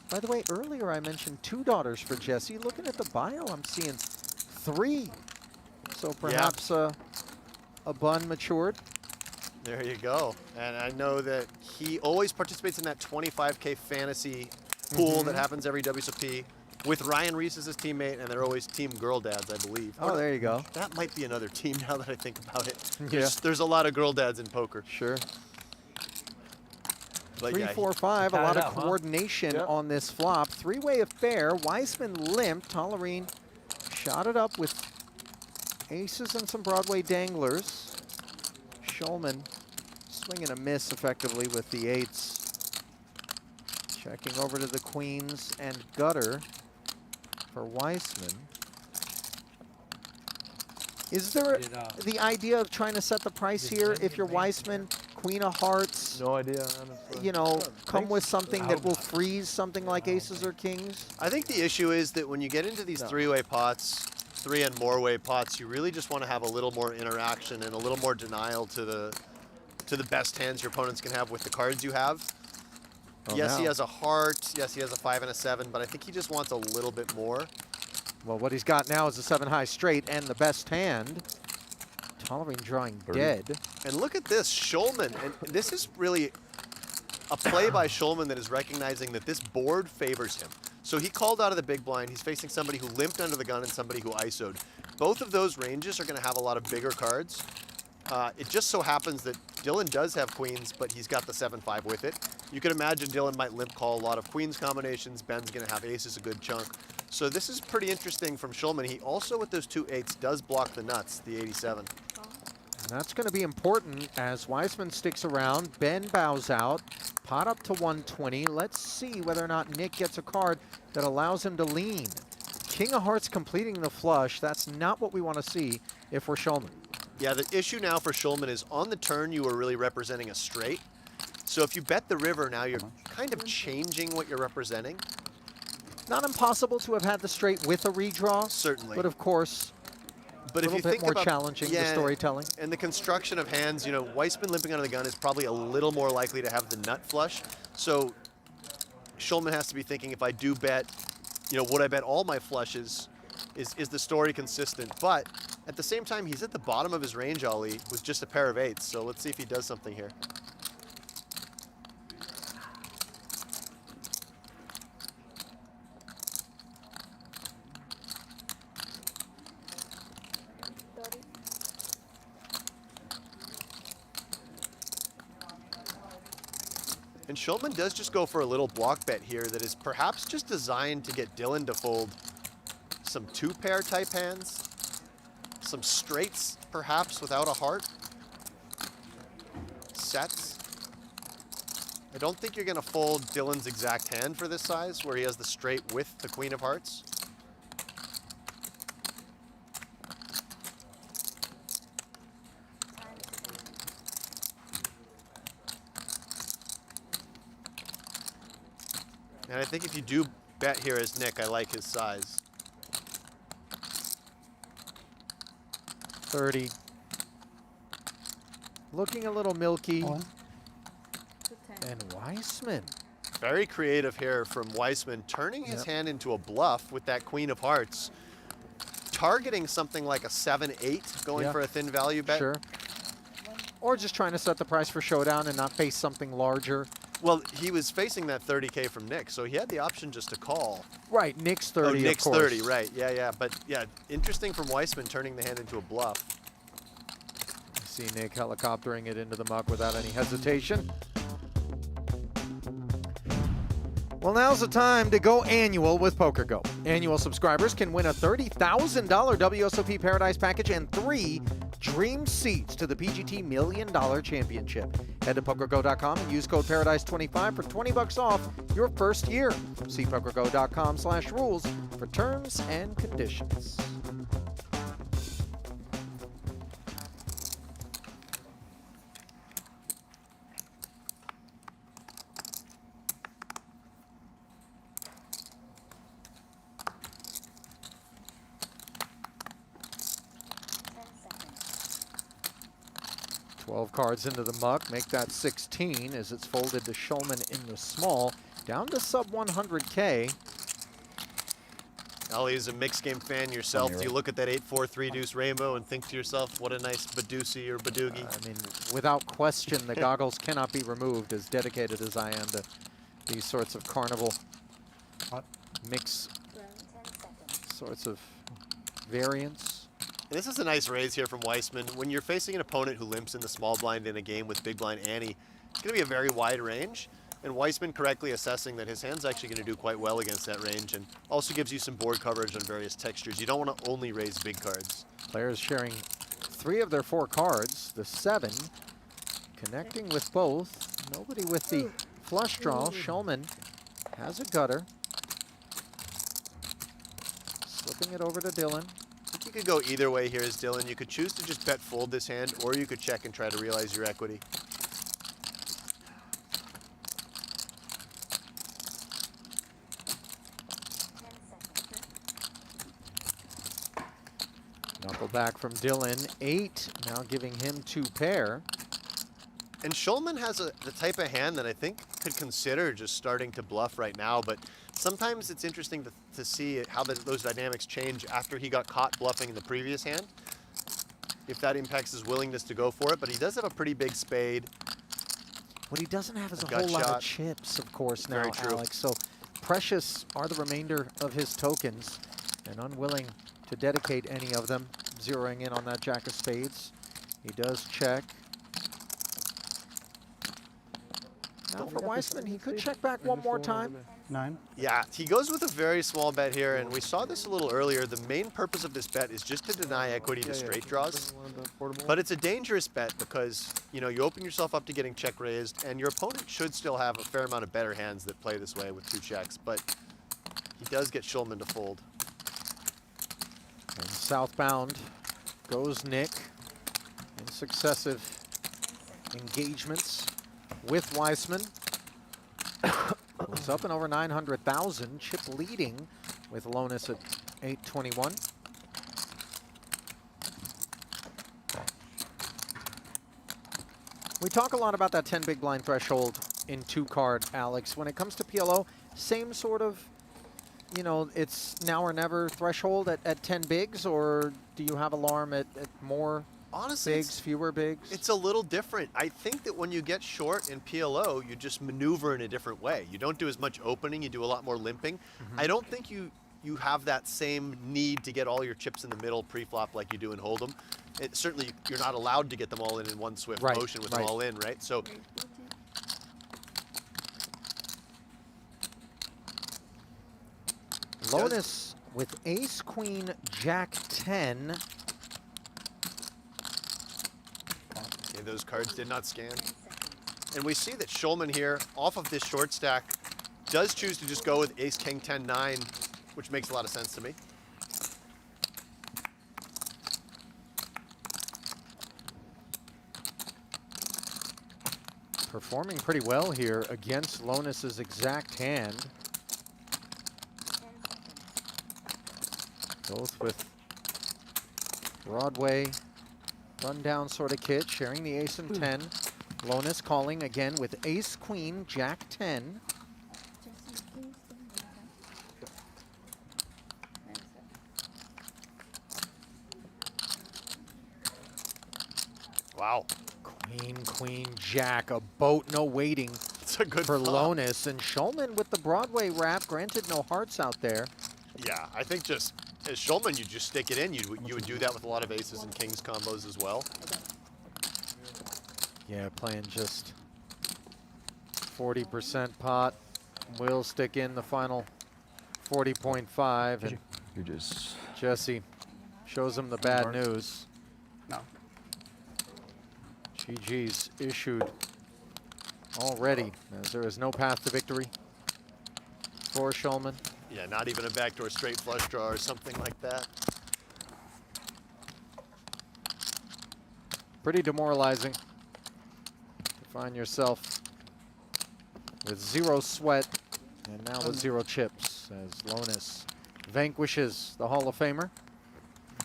By the way, earlier I mentioned 2 daughters for Jesse. Looking at the bio, I'm seeing 3. So perhaps a bun matured. There you go. And I know that he always participates in that 25K fantasy pool that happens every WSOP with Ryan Reese as his teammate, and they're always team girl dads, I believe. Oh, there you go. That might be another team now that I think about it. Yeah. There's a lot of girl dads in poker. Sure. But 3, yeah, 4, 5. A Got lot it of out, huh? coordination Yep. on this flop. Three-way affair. Weisman limped. Tollerene shot it up with aces and some Broadway danglers. Schulman swing and a miss effectively with the eights. Checking over to the queens and gutter for Weisman. Is there the idea of trying to set the price here if you're Weisman, queen of hearts, No idea, honestly. you know, come Thanks. with something that will freeze something like aces or kings? I think the issue is that when you get into these three-way pots, 3 and more way pots, you really just want to have a little more interaction and a little more denial to the best hands your opponents can have with the cards you have. Oh, Yes, he now. has a heart. Yes, he has a 5 and a 7, but I think he just wants a little bit more. Well, what he's got now is a 7-high straight and the best hand. Tollerene drawing dead. And look at this, Schulman. And this is really a play by Schulman that is recognizing that this board favors him. So he called out of the big blind. He's facing somebody who limped under the gun and somebody who ISO'd. Both of those ranges are going to have a lot of bigger cards. It just so happens that Dylan does have queens, but he's got the 7-5 with it. You can imagine Dylan might limp call a lot of queens combinations. Ben's going to have aces a good chunk. So this is pretty interesting from Schulman. He also, with those 2 8s, does block the nuts, the 87. And that's going to be important as Weisman sticks around. Ben bows out. Pot up to 120. Let's see whether or not Nick gets a card that allows him to lean. King of hearts completing the flush. That's not what we want to see if we're Schulman. Yeah, the issue now for Schulman is on the turn you were really representing a straight. So if you bet the river now, you're kind of changing what you're representing. Not impossible to have had the straight with a redraw. Certainly. But of course, But a if you little bit think more about, challenging, the storytelling. And the construction of hands, you know, Weisman limping under the gun is probably a little more likely to have the nut flush. So Schulman has to be thinking, if I do bet, you know, would I bet all my flushes? Is the story consistent? But at the same time, he's at the bottom of his range, Ollie, with just a pair of 8s. So let's see if he does something here. And Schulman does just go for a little block bet here that is perhaps just designed to get Dylan to fold some 2-pair type hands, some straights perhaps without a heart, sets. I don't think you're going to fold Dylan's exact hand for this size where he has the straight with the queen of hearts. And I think if you do bet here as Nick, I like his size. 30. Looking a little milky. And Weisman. Very creative here from Weisman, turning his hand into a bluff with that queen of hearts, targeting something like a 7-8, going for a thin value bet. Sure. Or just trying to set the price for showdown and not face something larger. Well, he was facing that 30K from Nick, so he had the option just to call. Right, Nick's 30, Oh, Nick's of course. 30, right. Yeah, yeah. But yeah, interesting from Weisman turning the hand into a bluff. You see Nick helicoptering it into the muck without any hesitation. Well, now's the time to go annual with PokerGo. Annual subscribers can win a $30,000 WSOP Paradise package and 3 dream seats to the PGT $1 Million Championship. Head to PokerGo.com and use code Paradise25 for $20 off your first year. See PokerGo.com/rules for terms and conditions. Cards into the muck, make that 16 as it's folded to Schulman in the small, down to sub 100K. Ali is a mixed game fan yourself. Do you look at that 8-4 3-deuce rainbow and think to yourself, what a nice Badusi or Badoogie? I mean, without question, the goggles cannot be removed, as dedicated as I am to these sorts of carnival mix sorts of variants. This is a nice raise here from Weisman. When you're facing an opponent who limps in the small blind in a game with big blind ante, it's going to be a very wide range. And Weisman correctly assessing that his hand's actually going to do quite well against that range, and also gives you some board coverage on various textures. You don't want to only raise big cards. Players sharing 3 of their 4 cards. The 7 connecting with both. Nobody with the flush draw. Schulman has a gutter. Slipping it over to Dylan. I think you could go either way here as Dylan. You could choose to just bet fold this hand, or you could check and try to realize your equity. Knuckle back from Dylan. 8, now giving him 2 pair. And Schulman has the type of hand that I think could consider just starting to bluff right now, but sometimes it's interesting to see how those dynamics change after he got caught bluffing in the previous hand, if that impacts his willingness to go for it. But he does have a pretty big spade. What he doesn't have is a gut whole lot shot. of chips, of course, now, Very true. Alex. So precious are the remainder of his tokens, and unwilling to dedicate any of them, zeroing in on that jack of spades. He does check. Now for Weisman, he could check back one more time. 9. Yeah, he goes with a very small bet here, and we saw this a little earlier. The main purpose of this bet is just to deny equity to straight draws. But it's a dangerous bet because, you know, you open yourself up to getting check raised, and your opponent should still have a fair amount of better hands that play this way with 2 checks, but he does get Schulman to fold. And southbound goes Nick in successive engagements with Weisman. Goes up and over 900,000. Chip leading with Lonis at 821. We talk a lot about that 10 big blind threshold in 2-card, Alex. When it comes to PLO, same sort of, you know, it's now or never threshold at 10 bigs, or do you have alarm at more Honestly, bigs, fewer bigs? it's a little different. I think that when you get short in PLO, you just maneuver in a different way. You don't do as much opening, you do a lot more limping. I don't think you have that same need to get all your chips in the middle pre-flop like you do in Hold'em. Certainly, you're not allowed to get them all in one swift Right, motion with right. them all in, right? So Lonis with ace, queen, jack 10. okay, those cards did not scan. And we see that Schulman here, off of this short stack, does choose to just go with ace, king, 10, 9, which makes a lot of sense to me. Performing pretty well here against Lonis's exact hand. Both with Broadway rundown sort of kit, sharing the ace and 10. Lonis calling again with ace, queen, jack 10. Wow, Queen, queen, jack, a boat, no waiting it's a good for flop. Lonis. And Schulman with the Broadway wrap, granted no hearts out there. Yeah, I think just as Schulman, you just stick it in. You would do that with a lot of aces and kings combos as well. Yeah, playing just 40% pot. Will stick in the final 40.5. And You're just. Jesse shows him the bad news. No. GG's issued already, as there is no path to victory for Schulman. Yeah, not even a backdoor straight flush draw or something like that. Pretty demoralizing to find yourself with 0 sweat and now with 0 chips as Lonis vanquishes the Hall of Famer.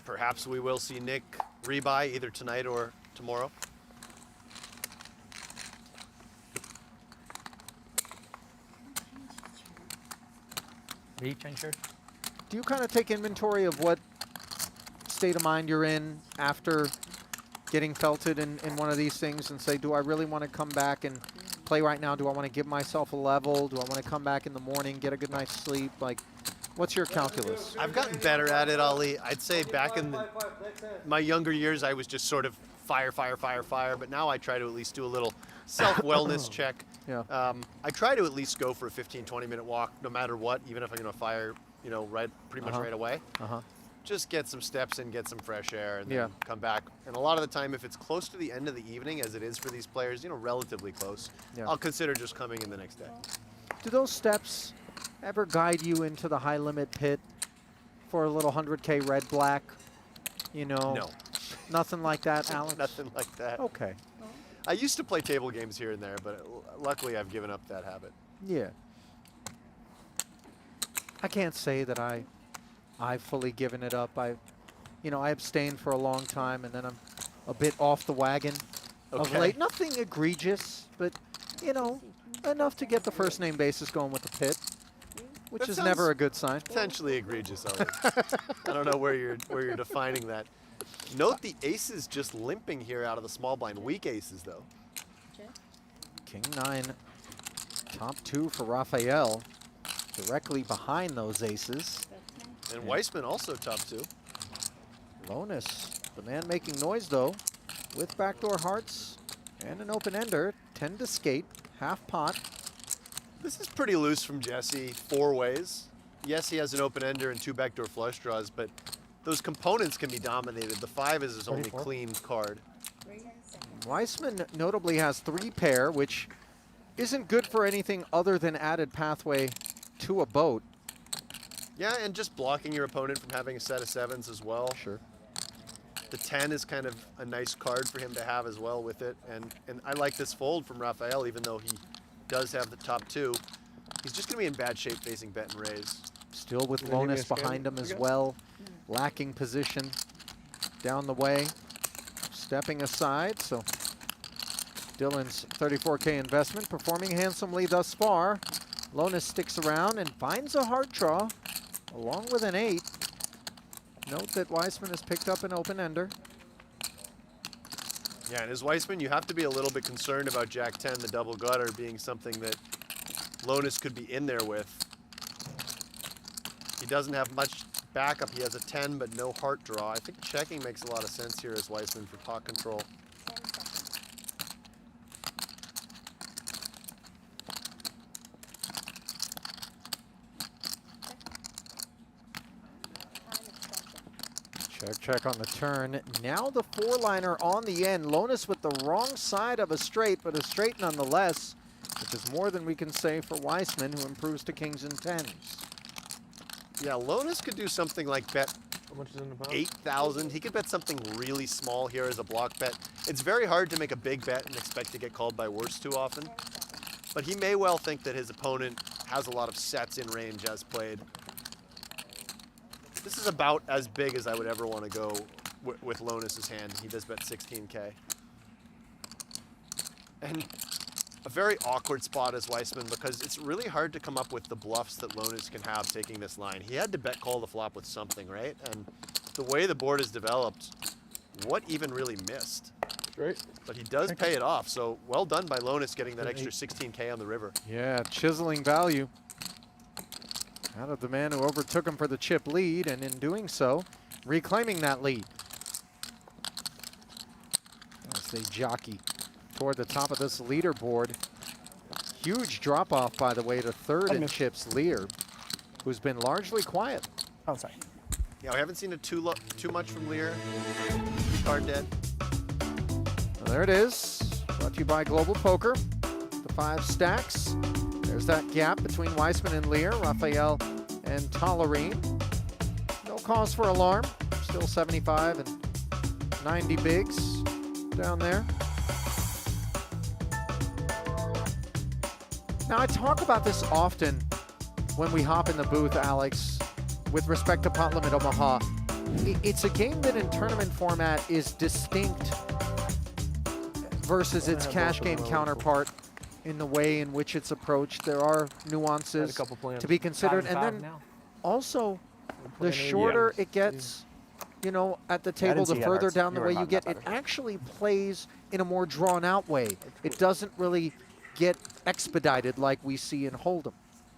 Perhaps we will see Nick rebuy either tonight or tomorrow. Reach, change shirt. do you kind of take inventory of what state of mind you're in after getting felted in one of these things and say, do I really want to come back and play right now? Do I want to give myself a level? Do I want to come back in the morning, get a good night's sleep? Like, what's your calculus? I've gotten better at it, Ali. I'd say back in my younger years, I was just sort of fire, fire, fire, fire. But now I try to at least do a little self-wellness check. Yeah. I try to at least go for a 15, 20-minute walk, no matter what, even if I'm going to fire, you know, pretty much right away. Just get some steps in, get some fresh air, and then come back. And a lot of the time, if it's close to the end of the evening, as it is for these players, you know, relatively close, I'll consider just coming in the next day. Do those steps ever guide you into the high limit pit for a little 100K red black? You know, No. Nothing like that, Alex? Nothing like that. Okay. I used to play table games here and there, but luckily I've given up that habit. Yeah. I can't say that I've fully given it up. I abstained for a long time, and then I'm a bit off the wagon of late. Nothing egregious, but, you know, enough to get the first name basis going with the pit, which is never a good sign. Potentially egregious, Ali. I don't know where you're defining that. Note the aces just limping here out of the small blind. Weak aces, though. King 9, top 2 for Raphael, directly behind those aces. And Weisman also top 2. Lonis, the man making noise, though, with backdoor hearts and an open-ender, 10 to skate, half pot. This is pretty loose from Jesse, 4 ways. Yes, he has an open-ender and 2 backdoor flush draws, but those components can be dominated. The 5 is his only clean card. Weisman notably has 3 pair, which isn't good for anything other than added pathway to a boat. Yeah, and just blocking your opponent from having a set of 7s as well. Sure. The 10 is kind of a nice card for him to have as well with it. And I like this fold from Raphael, even though he does have the top 2. He's just going to be in bad shape facing bet and raise. Still with Lonis behind him as well. Lacking position down the way. Stepping aside, so Dylan's 34K investment performing handsomely thus far. Lonis sticks around and finds a hard draw along with an 8. Note that Weisman has picked up an open-ender. Yeah, and as Weisman, you have to be a little bit concerned about Jack 10, the double gutter, being something that Lonis could be in there with. He doesn't have much backup. He has a 10, but no heart draw. I think checking makes a lot of sense here as Weisman for pot control. Check on the turn. Now the 4-liner on the end. Lonis with the wrong side of a straight, but a straight nonetheless, which is more than we can say for Weisman, who improves to kings and 10s. Yeah, Lonis could do something like bet 8,000. He could bet something really small here as a block bet. It's very hard to make a big bet and expect to get called by worse too often. But he may well think that his opponent has a lot of sets in range as played. This is about as big as I would ever want to go with Lonis's hand. He does bet 16K. And a very awkward spot as Weisman, because it's really hard to come up with the bluffs that Lonis can have taking this line. He had to bet call the flop with something, right? And the way the board is developed, what even really missed? Straight. But he does pay it off, so well done by Lonis getting that extra 16K on the river. Yeah, chiseling value out of the man who overtook him for the chip lead, and in doing so, reclaiming that lead. As they jockey toward the top of this leaderboard. Huge drop-off, by the way, to third in chips, Lear, who's been largely quiet. Oh, sorry. Yeah, we haven't seen it too much from Lear. Card dead. Well, there it is. Brought to you by Global Poker. The 5 stacks. There's that gap between Weisman and Lear, Raphael and Tollerene. No cause for alarm. Still 75 and 90 bigs down there. Now, I talk about this often when we hop in the booth, Alex, with respect to Pot Limit Omaha. It's a game that in tournament format is distinct versus its cash game counterpart in the way in which it's approached. There are nuances to be considered. And then also the shorter it gets, you know, at the table, didn't the see it, further Hearts. down the You were way you not get, that it better. actually plays in a more drawn out way. It doesn't really get expedited like we see in Hold'em.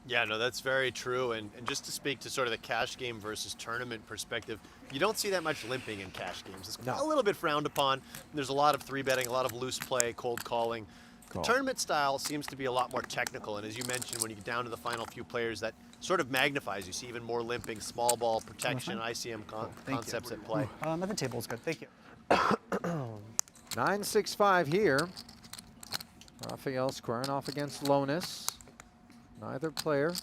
Yeah, no, that's very true. And just to speak to sort of the cash game versus tournament perspective, you don't see that much limping in cash games. It's a little bit frowned upon. There's a lot of 3-betting, a lot of loose play, cold calling. The tournament style seems to be a lot more technical. And as you mentioned, when you get down to the final few players, that sort of magnifies. You see even more limping, small ball protection, ICM concepts at play. At the table is good. Thank you. 9-6-5 here. Raphael squaring off against Lonis. Neither player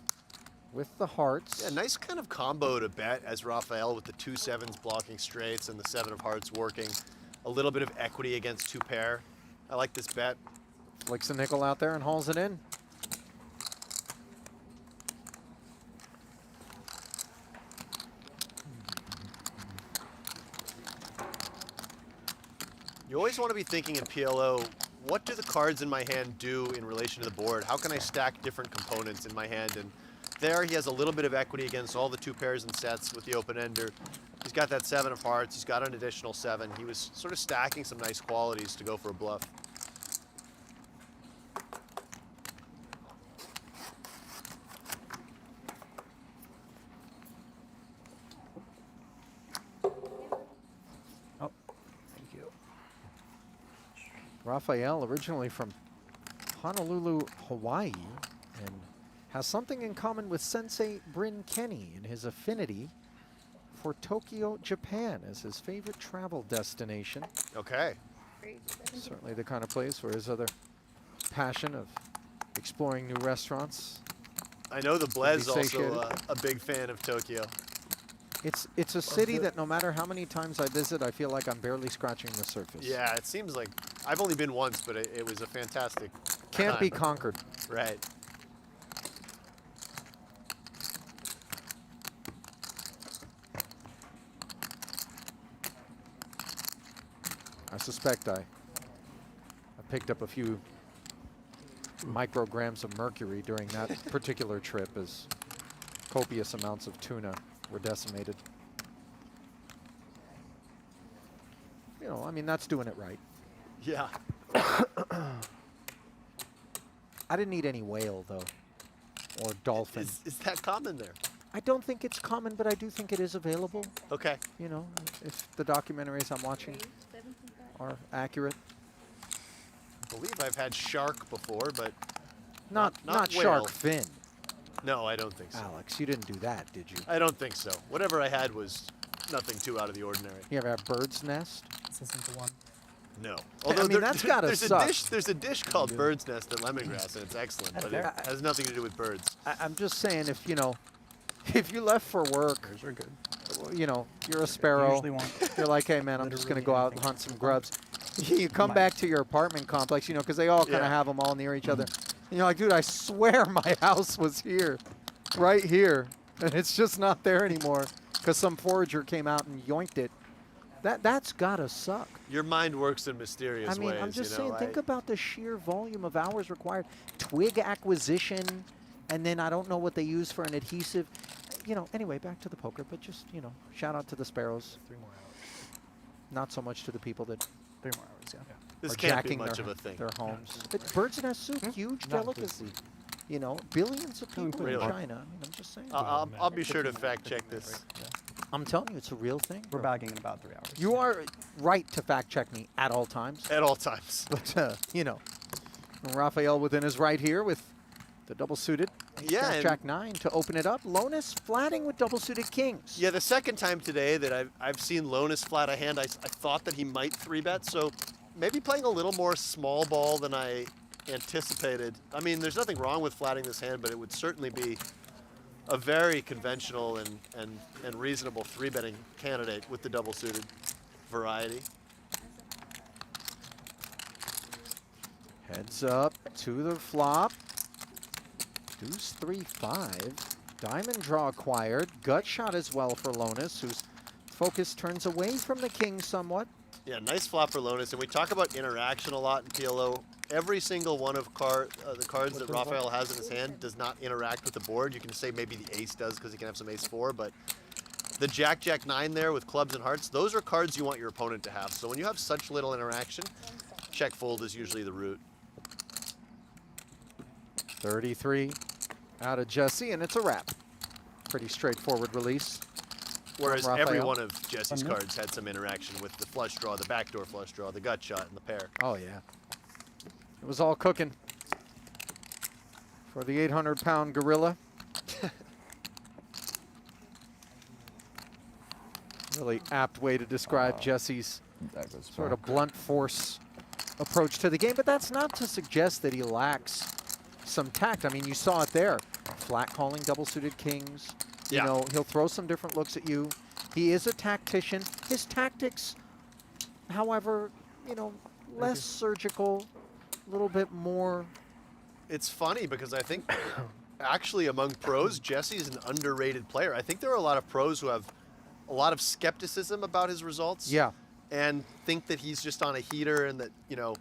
with the hearts. Yeah, nice kind of combo to bet as Raphael with the 2 sevens blocking straights and the 7 of hearts working. A little bit of equity against 2 pair. I like this bet. Flicks a nickel out there and hauls it in. You always want to be thinking in PLO, what do the cards in my hand do in relation to the board? How can I stack different components in my hand? And there he has a little bit of equity against all the 2 pairs and sets with the open ender. He's got that 7 of hearts. He's got an additional 7. He was sort of stacking some nice qualities to go for a bluff. Thank you. Raphael, originally from Honolulu, Hawaii, and has something in common with Sensei Bryn Kenny in his affinity for Tokyo, Japan as his favorite travel destination. Okay. Certainly the kind of place where his other passion of exploring new restaurants. I know the Blez also satiated. a big fan of Tokyo. It's a city that no matter how many times I visit, I feel like I'm barely scratching the surface. Yeah, it seems like I've only been once, but it was a fantastic Can't time. be conquered. Right. I suspect I picked up a few micrograms of mercury during that particular trip as copious amounts of tuna were decimated. You know, I mean, that's doing it right. Yeah. I didn't eat any whale, though, or dolphin. Is that common there? I don't think it's common, but I do think it is available. Okay. You know, if the documentaries I'm watching are accurate. I believe I've had shark before, but Not whale. shark fin. No, I don't think so. Alex, you didn't do that, did you? I don't think so. Whatever I had was nothing too out of the ordinary. You ever have bird's nest? This isn't the one. No. mean, that's gotta there's suck. There's a dish called bird's nest at Lemongrass, and it's excellent, but it has nothing to do with birds. I'm just saying, if you know, if you left for work, Those are good. you know, you're a sparrow. Usually want You're like, hey man, I'm just gonna go out and anything hunt some grubs. You come back to your apartment complex, you know, because they all kind of Yeah. have them all near each other. And you're like, dude, I swear my house was here, right here, and it's just not there anymore because some forager came out and yoinked it. That's gotta suck. Your mind works in mysterious I mean, ways. I'm just you saying, know, think about the sheer volume of hours required. Twig acquisition, and then I don't know what they use for an adhesive. You know, anyway, back to the poker, but just, you know, shout out to the sparrows. 3 more hours. Not so much to the people that 3 more hours, yeah. This are can't be jacking much their, of a thing. their homes. But bird's nest soup, huge delicacy. You know, billions of people Really? in China. I mean, I'm just saying. I'll be sure to fact check this. I'm telling you, it's a real thing. We're bagging in about 3 hours. You are right to fact check me at all times. At all times. But, you know, Raphael within his right here with the double suited. Yeah, and- Jack 9 to open it up. Lonis flatting with double suited kings. Yeah, the second time today that I've seen Lonis flat a hand, I thought that he might 3-bet, so maybe playing a little more small ball than I anticipated. I mean, there's nothing wrong with flatting this hand, but it would certainly be a very conventional and reasonable 3-betting candidate with the double suited variety. Heads up to the flop. Deuce 3-5. Diamond draw acquired. Gut shot as well for Lonis, whose focus turns away from the king somewhat. Yeah, nice flop for Lonis, and we talk about interaction a lot in PLO. Every single one of the cards that Raphael has in his hand does not interact with the board. You can say maybe the ace does because he can have some ace-4, but The Jack, Jack 9 there with clubs and hearts, those are cards you want your opponent to have. So when you have such little interaction, check fold is usually the route. 33 out of Jesse, and it's a wrap. Pretty straightforward release. Whereas from every Raphael. one of Jesse's cards had some interaction with the flush draw, the backdoor flush draw, the gut shot, and the pair. Oh, yeah. It was all cooking for the 800-pound gorilla. Really apt way to describe Jesse's That goes sort of back. blunt force approach to the game, but that's not to suggest that he lacks some tact. I mean, you saw it there. Flat calling double-suited kings. Yeah. You know, he'll throw some different looks at you. He is a tactician. His tactics, however, you know, less surgical, a little bit more. It's funny because I think actually among pros, Jesse's an underrated player. I think there are a lot of pros who have a lot of skepticism about his results. Yeah. And think that he's just on a heater and that, you know,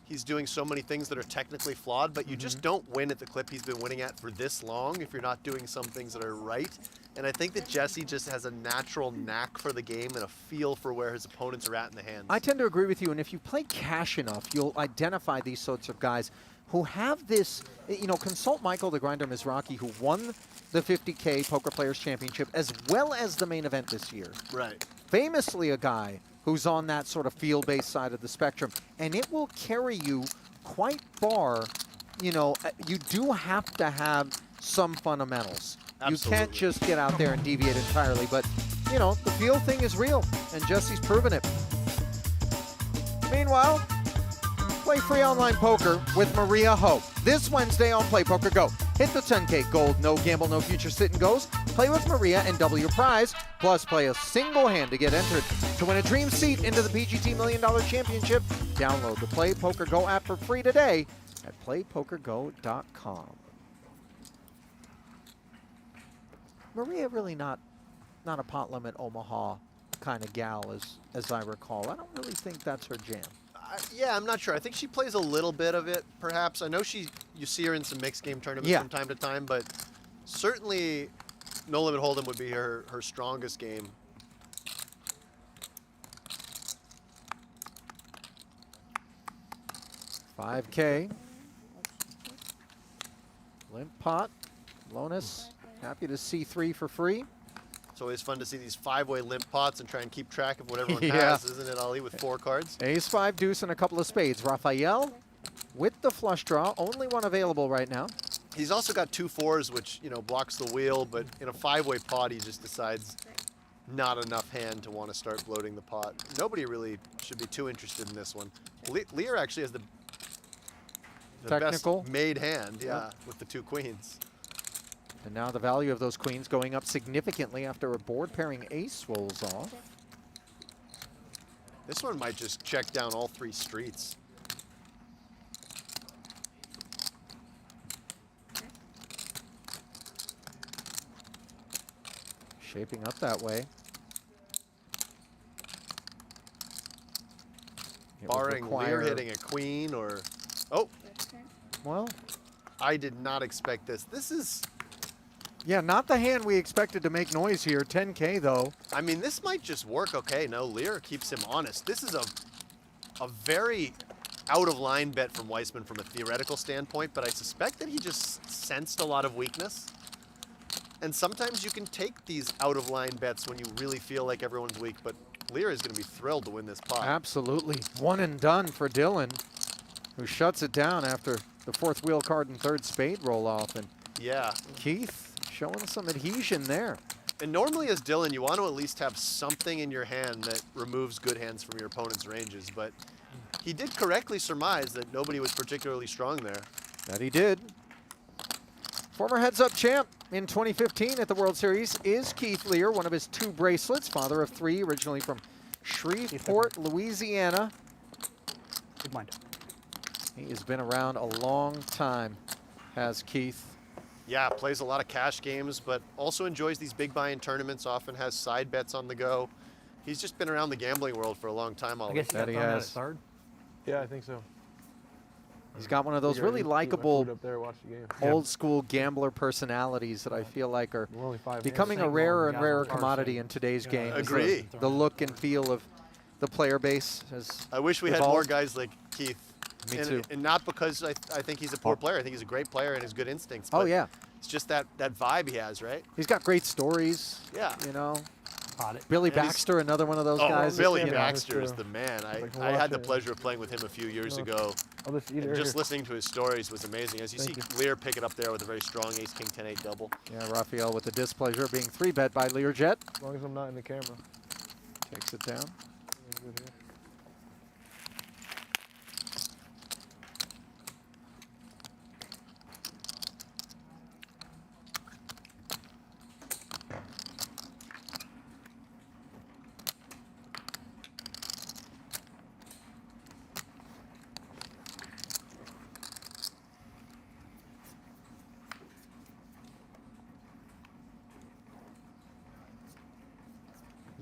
he's doing so many things that are technically flawed, but you just don't win at the clip he's been winning at for this long if you're not doing some things that are right. And I think that Jesse just has a natural knack for the game and a feel for where his opponents are at in the hands. I tend to agree with you, and if you play cash enough, you'll identify these sorts of guys who have this, you know, consult Michael the Grinder Mizrachi, who won the 50K Poker Players Championship as well as the main event this year. Right. Famously a guy who's on that sort of field-based side of the spectrum, and it will carry you quite far. You know, you do have to have some fundamentals. You can't Absolutely. just get out there and deviate entirely, but, you know, the field thing is real, and Jesse's proven it. Meanwhile, play free online poker with Maria Ho this Wednesday on Play Poker Go. Hit the 10K gold, no gamble, no future sit and goes. Play with Maria and double your prize. Plus, play a single hand to get entered to win a dream seat into the PGT $1 Million Championship. Download the Play Poker Go app for free today at playpokergo.com. Maria really not a pot limit Omaha kind of gal, as I recall. I don't really think that's her jam. Yeah, I'm not sure. I think she plays a little bit of it, perhaps. I know you see her in some mixed game tournaments from time to time, but certainly No Limit Hold'em would be her strongest game. $5K. Limp pot. Lonis, happy to see 3 for free. It's always fun to see these 5-way limp pots and try and keep track of what everyone Yeah. has, isn't it, Ali, with 4 cards? Ace, 5, deuce, and a couple of spades. Raphael with the flush draw, only one available right now. He's also got 2 4s, which, you know, blocks the wheel, but in a 5-way pot, he just decides not enough hand to want to start bloating the pot. Nobody really should be too interested in this one. Lear actually has the Technical. best made hand, yeah, with the 2 queens. And now the value of those queens going up significantly after a board pairing ace rolls off. This one might just check down all 3 streets. Shaping up that way. It would Barring Lear require- hitting a queen or... Oh, Well, I did not expect this. This is... yeah, not the hand we expected to make noise here. 10K though. I mean, this might just work okay. No, Lear keeps him honest. This is a very out-of-line bet from Weisman from a theoretical standpoint, but I suspect that he just sensed a lot of weakness. And sometimes you can take these out-of-line bets when you really feel like everyone's weak, but Lear is going to be thrilled to win this pot. Absolutely. One and done for Dylan, who shuts it down after the 4th wheel card and 3rd spade roll off. And Yeah. Keith showing some adhesion there. And normally as Dylan, you want to at least have something in your hand that removes good hands from your opponent's ranges, but he did correctly surmise that nobody was particularly strong there. That he did. Former heads-up champ in 2015 at the World Series is Keith Lear, one of his 2 bracelets, father of 3, originally from Shreveport, Louisiana. Good mind. He has been around a long time, has Keith. Yeah, plays a lot of cash games, but also enjoys these big buy-in tournaments, often has side bets on the go. He's just been around the gambling world for a long time I already. guess he got That he thrown out at has. third. Yeah, I think so. He's got one of those Figure I really just keep my likable food up there, watch the game. old school gambler personalities that I feel like are We're only 5 minutes. becoming a Single rarer and and rarer guys on commodity Tarzan. in today's Yeah, game. is Agree. The look and feel of the player base has I wish we had evolved. more guys like Keith. Me and, too. And not because I think he's a poor player. I think he's a great player and has good instincts. Oh but yeah, It's just that vibe he has, right? he's got great stories. Yeah. You know, Caught it. Billy And he's- Baxter, another one of those Oh, guys. that, Billy you know, Baxter is true. the man. Like, I had the watch it. pleasure of playing with him a few years ago. I'll just eat it And right just here. listening to his stories was amazing. As you Thank see Lear pick it up there with a very strong ace, king, 10-8 double. Yeah, Raphael with the displeasure of being 3-bet by Learjet. As long as I'm not in the camera. Takes it down. I'm good here.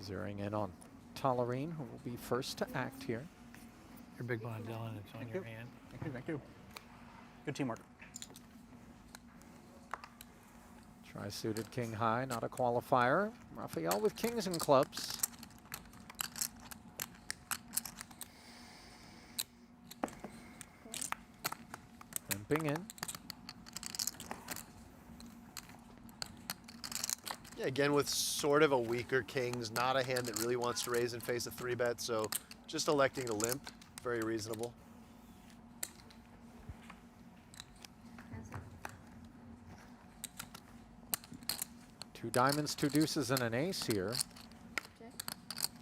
Zeroing in on Tollerene, who will be first to act here. You're big blind, Dylan. It's on your hand. Thank you, thank you. Good teamwork. Tri-suited king high, not a qualifier. Raphael with kings and clubs. Limping in. Yeah, again with sort of a weaker kings, not a hand that really wants to raise and face a 3-bet, so just electing to limp, very reasonable. Two diamonds, two deuces, and an ace here.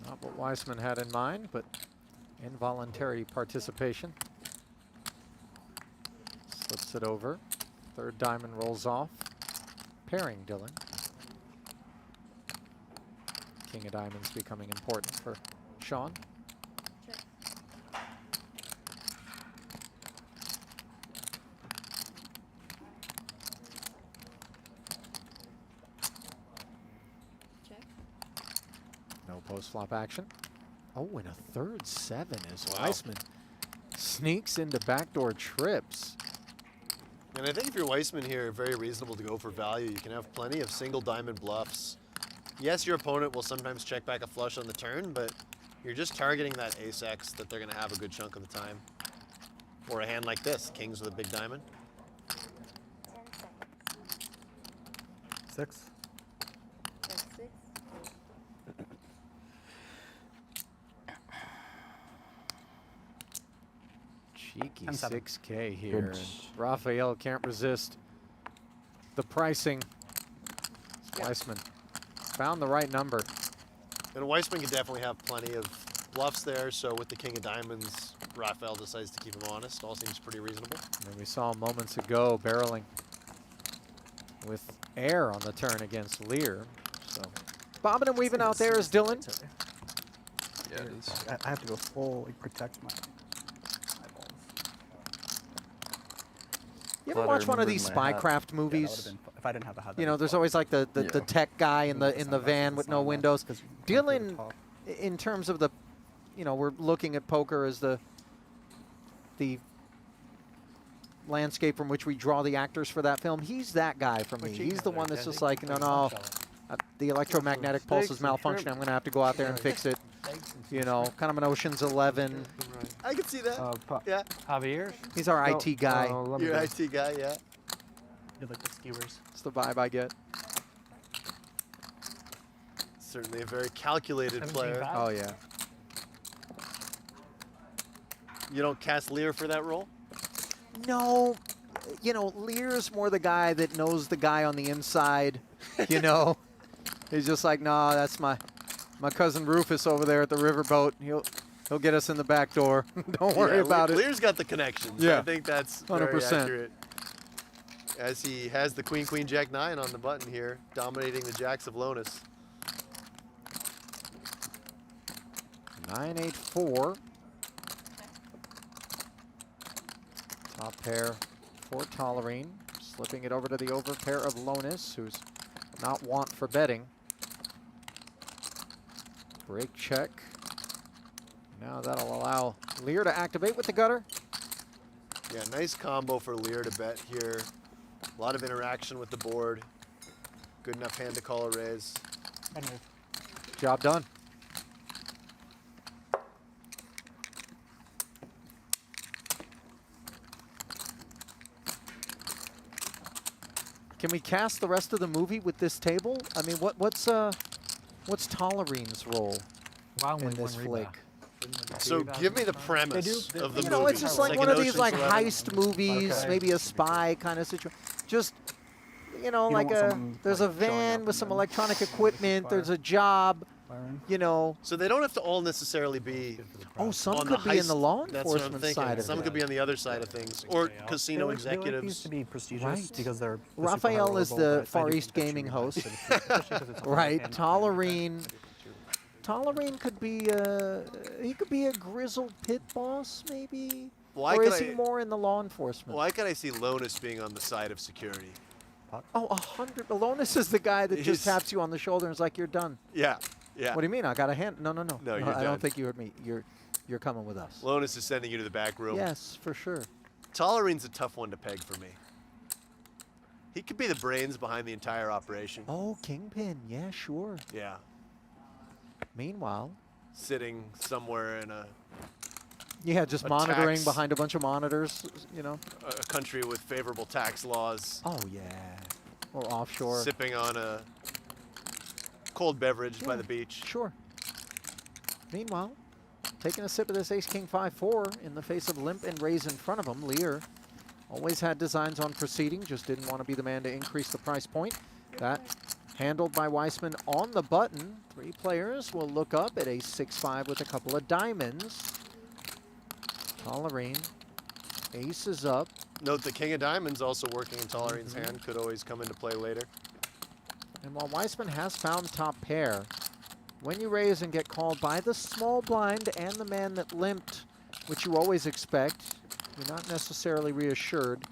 Not what Weisman had in mind, but involuntary participation. Slips it over. Third diamond rolls off. Pairing Dylan. King of diamonds becoming important for Sean. No post-flop action. Oh, and a third 7 as Wow. Weisman sneaks into backdoor trips. And I think if you're Weisman here, very reasonable to go for value. You can have plenty of single diamond bluffs. Yes, your opponent will sometimes check back a flush on the turn, but you're just targeting that ace-X that they're going to have a good chunk of the time. Or a hand like this, kings with a big diamond. 6. Cheeky 10-7. 6K here. Good. And Raphael can't resist the pricing. Weisman found the right number. And Weisman can definitely have plenty of bluffs there, so with the king of diamonds, Raphael decides to keep him honest. All seems pretty reasonable. And we saw moments ago barreling with air on the turn against Lear. So bobbing and weaving out there is Dylan. Yeah, it is. I have to go full, like, protect my eyeballs. You ever Glad I watch one of these remembered my hat. spycraft Yeah, that movies? would've been if I didn't have the hat. You know, there's always like the Yeah. tech guy in the van with no windows. Dylan, in terms of the, you know, we're looking at poker as the landscape from which we draw the actors for that film. He's that guy for me. He's the one that's just like, no, the electromagnetic pulse is steaks and malfunctioning. shrimp. I'm going to have to go out there and fix it. You know, kind of an Ocean's 11. I can see that. Yeah, Javier's? He's our IT guy. you're an IT guy, yeah. You like the skewers. That's the vibe I get. Certainly a very calculated 17-5. player. Oh, yeah. You don't cast Lear for that role? No, you know, Lear's more the guy that knows the guy on the inside, you know. He's just like, no, that's my cousin Rufus over there at the riverboat. He'll get us in the back door. Don't worry Yeah, about it. Lear's got the connections. Yeah. I think that's very 100%. accurate. As he has the queen, queen, jack, 9 on the button here, dominating the jacks of Lonis. 9-8-4. Top pair for Tollerene. Slipping it over to the over pair of Lonis, who's not want for betting. Break check. Now that'll allow Lear to activate with the gutter. Yeah, nice combo for Lear to bet here. A lot of interaction with the board. Good enough hand to call a raise. I'd move. Job done. Can we cast the rest of the movie with this table? I mean, what's Tollerene's role in this flick? So give me the premise of the You movie. know, it's just like one an of these like Ocean's 11. heist movies, Okay. maybe a spy kind of situation. Just, you know, You like don't want someone, there's a like, showing van up with some and then electronic equipment. fire. There's a job, Byron? you know. So they don't have to all necessarily be Oh, some on could the be in the heist- law That's what I'm enforcement thinking. side of Some it. could be on the other side of things, or casino They like these executives. to be prestigious Right. because they're the Raphael super is high the level, but I Far do East think that gaming should be host. especially 'cause it's a Right, hand. Tollerene. Tollerene could be he could be a grizzled pit boss, maybe. Why Or could is he I- more in the law enforcement? Why can I see Lonis being on the side of security? Oh, 100. Lonis is the guy that just He's- taps you on the shoulder and is like, "You're done." Yeah, yeah. What do you mean? I got a hand? No. No, you're I done. don't think you heard me. You're coming with us. Lonis is sending you to the back room. Yes, for sure. Tollerene's a tough one to peg for me. He could be the brains behind the entire operation. Oh, Kingpin. Yeah, sure. Yeah, Meanwhile, sitting somewhere in a yeah, just A monitoring tax- behind a bunch of monitors, you know. a country with favorable tax laws, Oh, yeah. Or offshore. sipping on a cold beverage by the beach. Sure. Meanwhile, taking a sip of this Ace-King-5-4 in the face of limp and raise in front of him, Lear always had designs on proceeding, just didn't want to be the man to increase the price point. That handled by Weisman on the button. 3 players will look up at Ace-6-5 with a couple of diamonds. Tollerene, ace is up. Note the king of diamonds also working in Tollerene's hand, could always come into play later. And while Weisman has found top pair, when you raise and get called by the small blind and the man that limped, which you always expect, you're not necessarily reassured.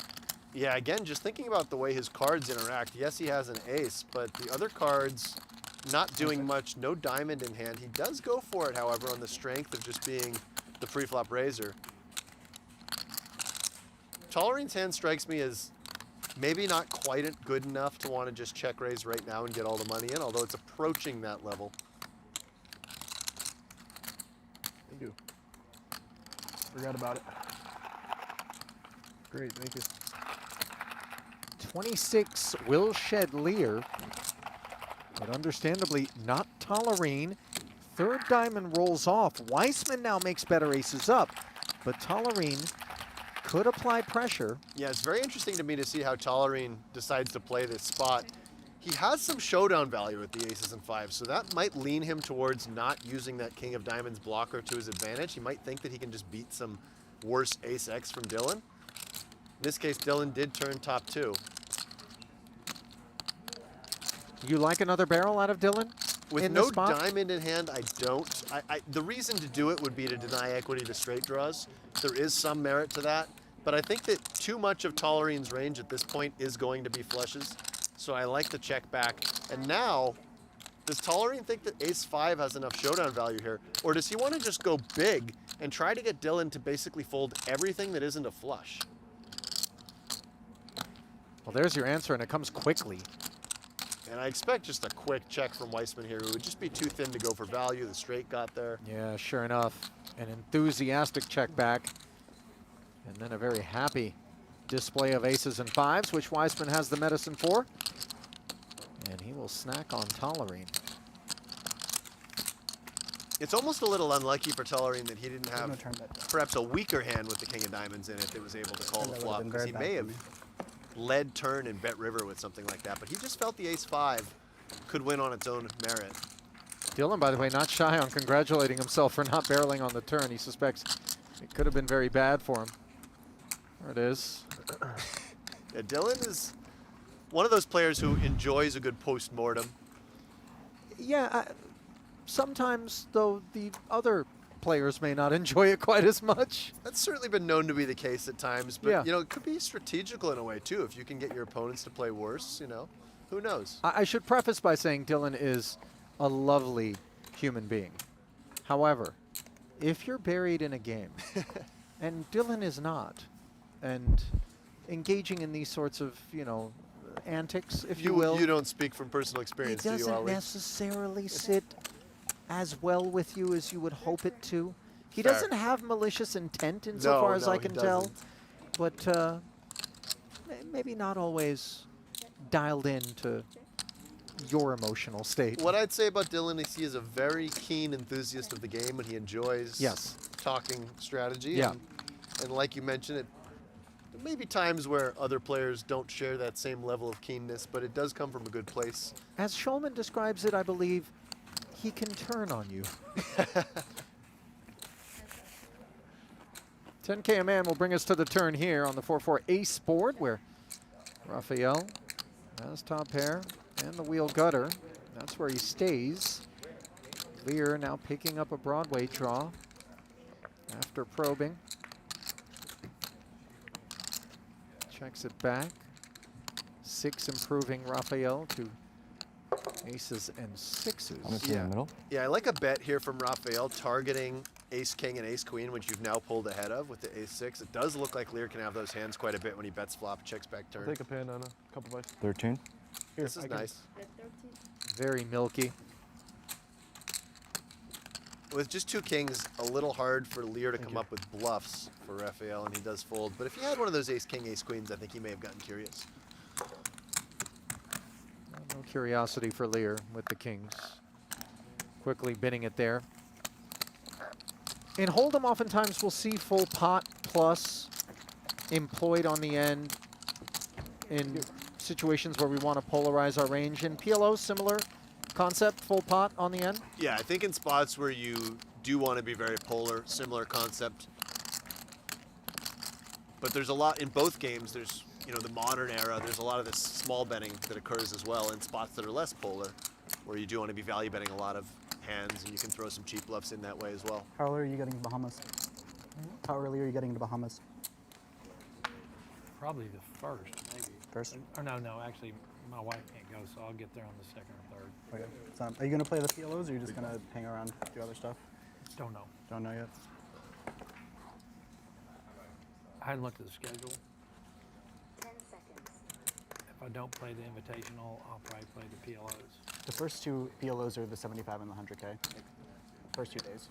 Yeah, again, just thinking about the way his cards interact. Yes, he has an ace, but the other cards not doing much, no diamond in hand. He does go for it, however, on the strength of just being the pre-flop raiser. Tollerene's hand strikes me as maybe not quite good enough to want to just check raise right now and get all the money in, although it's approaching that level. Thank you. Forgot about it. Great, thank you. 26 will shed Lear, but understandably not Tollerene. 3rd diamond rolls off. Weisman now makes better aces up, but Tollerene could apply pressure. Yeah, it's very interesting to me to see how Tollerene decides to play this spot. He has some showdown value with the aces and 5s, so that might lean him towards not using that king of diamonds blocker to his advantage. He might think that he can just beat some worse ace-x from Dylan. In this case, Dylan did turn top 2. You like another barrel out of Dylan? With in no this spot? diamond in hand, I don't. The reason to do it would be to deny equity to straight draws. There is some merit to that, but I think that too much of Tollerene's range at this point is going to be flushes, so I like the check back. And now, does Tollerene think that ace-5 has enough showdown value here, or does he want to just go big and try to get Dylan to basically fold everything that isn't a flush? Well, there's your answer, and it comes quickly. And I expect just a quick check from Weisman here. It would just be too thin to go for value. The straight got there. Yeah, sure enough. An enthusiastic check back. And then a very happy display of aces and 5s, which Weisman has the medicine for. And he will snack on Tollerene. It's almost a little unlucky for Tollerene that he didn't No have turn bet. perhaps a weaker hand with the king of diamonds in it that was able to call That the would've flop, been because very he bad may for have me. led turn and bet river with something like that, but he just felt the ace-5 could win on its own merit. Dylan, by the way, not shy on congratulating himself for not barreling on the turn. He suspects it could have been very bad for him. There it is. Yeah, Dylan is one of those players who enjoys a good post-mortem. Yeah, sometimes, though, the other players may not enjoy it quite as much. That's certainly been known to be the case at times, but Yeah. you know, it could be strategical in a way too. If you can get your opponents to play worse, you know, who knows? I should preface by saying Dylan is a lovely human being. However, if you're buried in a game, and Dylan is not, and engaging in these sorts of, you know, antics, if you will. You don't speak from personal It experience, do you, doesn't Ali? necessarily sit as well with you as you would hope it to. He Fair. doesn't have malicious intent insofar as I he can tell, doesn't. but maybe not always dialed in to your emotional state. What I'd say about Dylan is he is a very keen enthusiast of the game, and he enjoys talking strategy. Yeah. And like you mentioned, there may be times where other players don't share that same level of keenness, but it does come from a good place. As Schulman describes it, I believe, he can turn on you. 10K a man will bring us to the turn here on the 4-4 ace board, where Raphael has top pair and the wheel gutter. That's where he stays. Lear now picking up a Broadway draw after probing. Checks it back. 6 improving Raphael to aces and 6s. I'm gonna see in the middle. Yeah, I like a bet here from Raphael targeting ace-king and ace-queen, which you've now pulled ahead of with the ace-6. It does look like Lear can have those hands quite a bit when he bets flop, checks back turn. Take a pan on a couple bites. 13. This is nice. Very milky. With just 2 kings, a little hard for Lear to come up with bluffs for Raphael, and he does fold. But if he had one of those ace-king, ace-queens, I think he may have gotten curious. No curiosity for Lear with the kings. Quickly binning it there. In Hold'em, oftentimes we'll see full pot plus employed on the end in situations where we want to polarize our range. In PLO, similar concept, full pot on the end? Yeah, I think in spots where you do want to be very polar, similar concept. But there's a lot in both games. There's, you know, the modern era, there's a lot of this small betting that occurs as well in spots that are less polar, where you do want to be value betting a lot of hands, and you can throw some cheap bluffs in that way as well. How early are you getting to Bahamas? How early are you getting to Bahamas? Probably the first, maybe. First? Or no, actually, my wife can't go, so I'll get there on the second or third. Okay. So, are you going to play the PLOs, or are you just going to hang around, do other stuff? Don't know. Don't know yet. I hadn't looked at the schedule. 10 seconds. If I don't play the Invitational, I'll probably play the PLOs. The first 2 PLOs are the 75 and the 100K. First 2 days.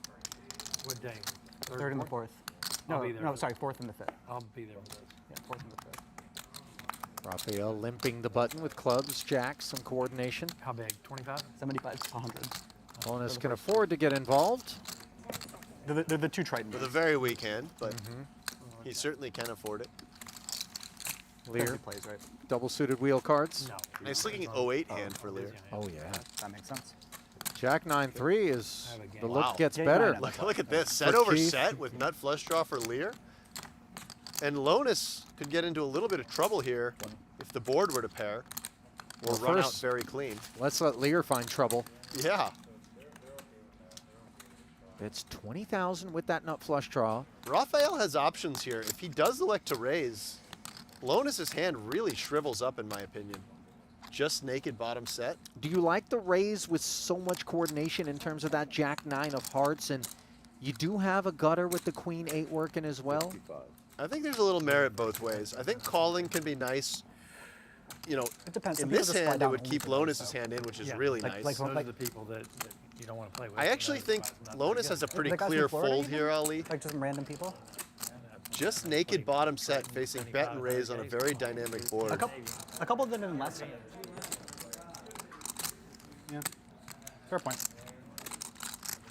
What day? Third and the fourth. I'll No, be there no, for sorry, 4th and the 5th. I'll be there with this. Yeah, 4th and the 5th. Raphael limping the button with clubs, jacks, some coordination. How big? 25? 75 to 100. Lonis can afford to get involved. They're the 2 Triton. With a very weak hand, but he certainly can afford it. Lear, He plays, right? double suited wheel cards. No. Nice looking 08 hand for Lear. Oh yeah. That makes sense. Jack 9-3 is, I have a game. the look Wow. gets Yeah, better. yeah, Look at this, set For over Keith. set with nut flush draw for Lear. And Lonis could get into a little bit of trouble here if the board were to pair or Well, run out first- very clean. Let's let Lear find trouble. Yeah, It's 20,000 with that nut flush draw. Raphael has options here. If he does elect to raise, Lonis's hand really shrivels up in my opinion. Just naked bottom set. Do you like the raise with so much coordination in terms of that Jack 9 of hearts, and you do have a gutter with the Queen 8 working as well? I think there's a little merit both ways. I think calling can be nice. You know, It depends. in Some people this just slide hand, it down would only keep for those, Lonis's though. hand in, which is Yeah, really like- nice. like Those Like- are the people that you don't want to play with. I actually think Lonis has a pretty clear fold here, Ali. Like just random people? Just naked bottom set facing bet and raise on a very dynamic board. A couple of them in less. Yeah. Fair point.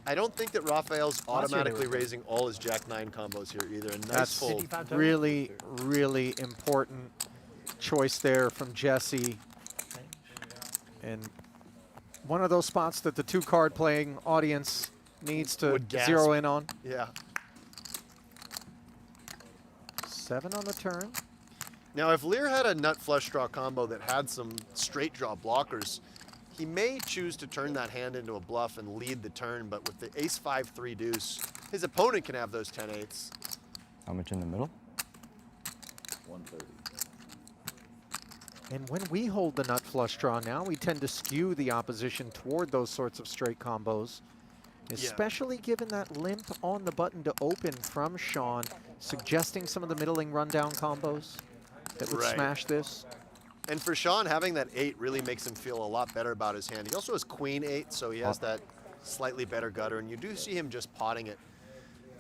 I don't think that Raphael's Last year they automatically were- raising all his Jack 9 combos here either. A nice That's fold. 55 total? really, really important choice there from Jesse. And one of those spots that the 2-card playing audience needs to Would gasp. zero in on. Yeah. 7 on the turn. Now, if Lear had a nut flush draw combo that had some straight draw blockers, he may choose to turn that hand into a bluff and lead the turn, but with the ace 5-3 deuce, his opponent can have those 10-8s. How much in the middle? 130. And when we hold the nut flush draw now, we tend to skew the opposition toward those sorts of straight combos. especially given that limp on the button to open from Sean, suggesting some of the middling rundown combos that would smash this. And for Sean, having that 8 really makes him feel a lot better about his hand. He also has queen 8, so he has that slightly better gutter, and you do see him just potting it.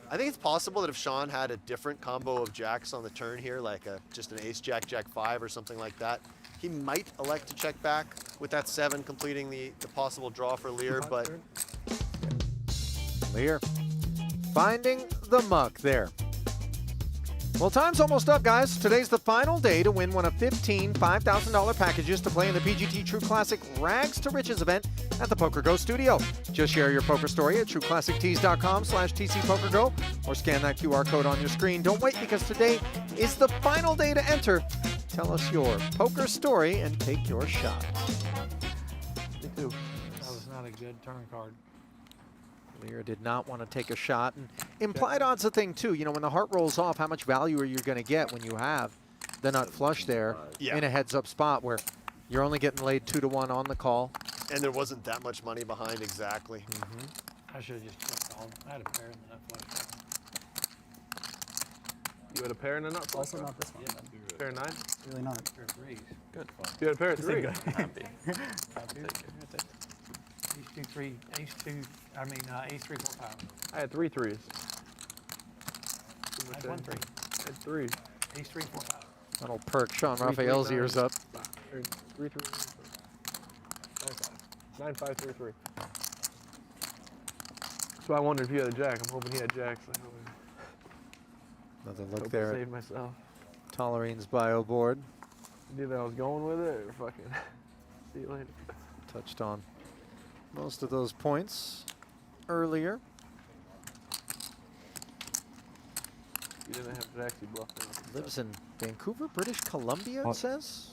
I think it's possible that if Sean had a different combo of jacks on the turn here, like just an ace jack, jack 5 or something like that, he might elect to check back with that 7, completing the possible draw for Lear, but... Lear finding the muck there. Well, time's almost up, guys. Today's the final day to win one of 15 $5,000 packages to play in the PGT True Classic Rags to Riches event at the PokerGO studio. Just share your poker story at trueclassictees.com/TCPokerGO or scan that QR code on your screen. Don't wait, because today is the final day to enter. Tell us your poker story and take your shot. Me too. That was not a good turn card. Lear did not want to take a shot. And implied odds a thing too. You know, when the heart rolls off, how much value are you going to get when you have the nut flush there in a heads-up spot where you're only getting laid 2 to 1 on the call? And there wasn't that much money behind, exactly. I should have just called. I had a pair in the nut flush. You had a pair and a nut flush? Also not this one. Yeah. Then. Pair of 9? Really not. Pair of threes. Good. You had a pair of 3? Happy. Ace 2, 3, ace 2, I mean, ace 3, 4, 5. I had 3 threes. I had 1 3. I had 3. Ace 3, 4, 5. That'll perk Sean 3, Raphael's 9, ears up. Or 3 3. 9 5 3 3. So I wondered if you had a jack. I'm hoping he had jacks. I Another hope look I there saved myself. at Tollerene's bio board. Either I was going with it or fucking see you later. Touched on most of those points earlier. You didn't have jacks, you bluffed him. Lives in Vancouver, British Columbia, it says.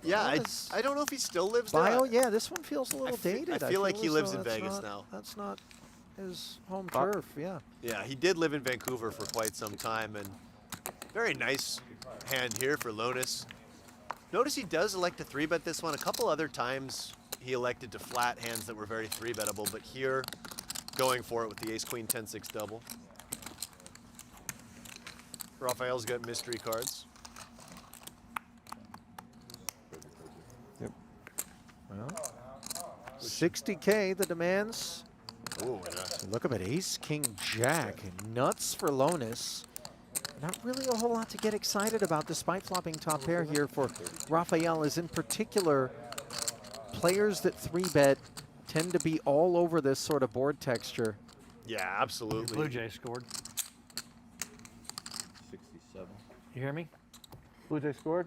Yeah, Well, I it's don't know if he still lives there. Bio, yeah, this one feels a little dated. I feel like he as lives though in that's Vegas not- now. That's not his home Fuck. turf, yeah. Yeah, he did live in Vancouver for quite some time, and very nice hand here for Lonis. Notice he does elect to 3-bet this one. A couple other times he elected to flat hands that were very 3-bettable, but here going for it with the ace-queen 10-6 double. Raphael's got mystery cards. Well, 60K the demands. Ooh, Look up at ace, king, jack. Nuts for Lonis. Not really a whole lot to get excited about despite flopping top pair here for Raphael, as in particular, players that 3-bet tend to be all over this sort of board texture. yeah, absolutely. Blue Jay scored. 67. You hear me? Blue Jay scored?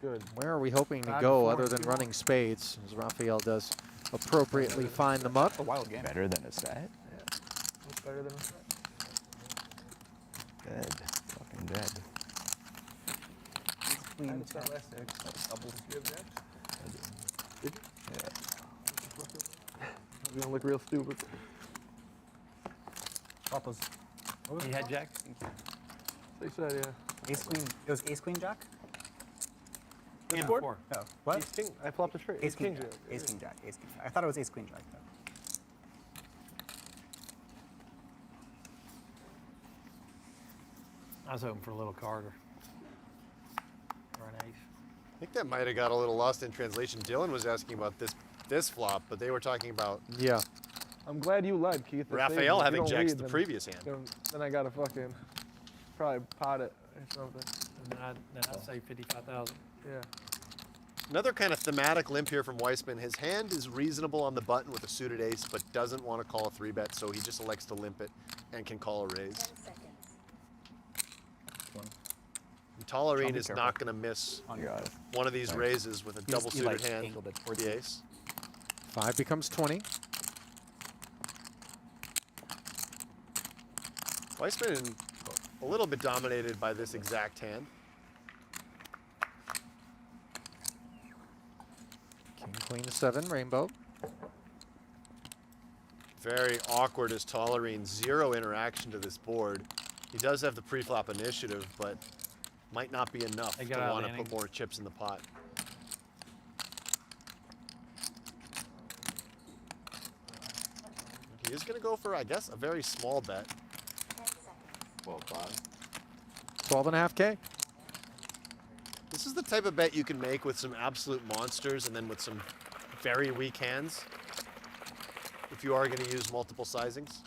Good. Where are we hoping to Five go to other four. than running spades, as Raphael does appropriately find the muck? A wild game. Better than a set? What's better than that? Dead. Fucking dead. Queen It's not 10. last next. Double. You have jacks? Did you? Yeah. You're gonna look real stupid. Flop was He had jack. They said, yeah. ace queen. It was ace queen jack? And scored? 4. No. What? Ace king. I flopped a straight. Ace king jack. jack. Ace king jack. Ace king jack. I thought it was ace queen jack though. I was hoping for a little card or an ace. I think that might have got a little lost in translation. Dylan was asking about this flop, but they were talking about Yeah. I'm glad you led, Keith. That saved me. Raphael If you having don't jacks lead, the then- previous hand. Then I gotta fucking probably pot it or something. And then I'd say 55,000. Yeah. Another kind of thematic limp here from Weisman. His hand is reasonable on the button with a suited ace, but doesn't want to call a 3-bet, so he just elects to limp it and can call a raise. 10 seconds. And Tollerene be is careful. not going to miss On You got it. one of these raises with a double he, suited like, hand angled it for towards the you. ace. 5 becomes 20. Weisman a little bit dominated by this exact hand. King, queen, 7, rainbow. Very awkward as Tollerene. 0 interaction to this board. He does have the pre-flop initiative, but might not be enough They to got out of want the to put inning. more chips in the pot. He is going to go for, I guess, a very small bet. 12.5. 12.5K. This is the type of bet you can make with some absolute monsters and then with some very weak hands. If you are going to use multiple sizings.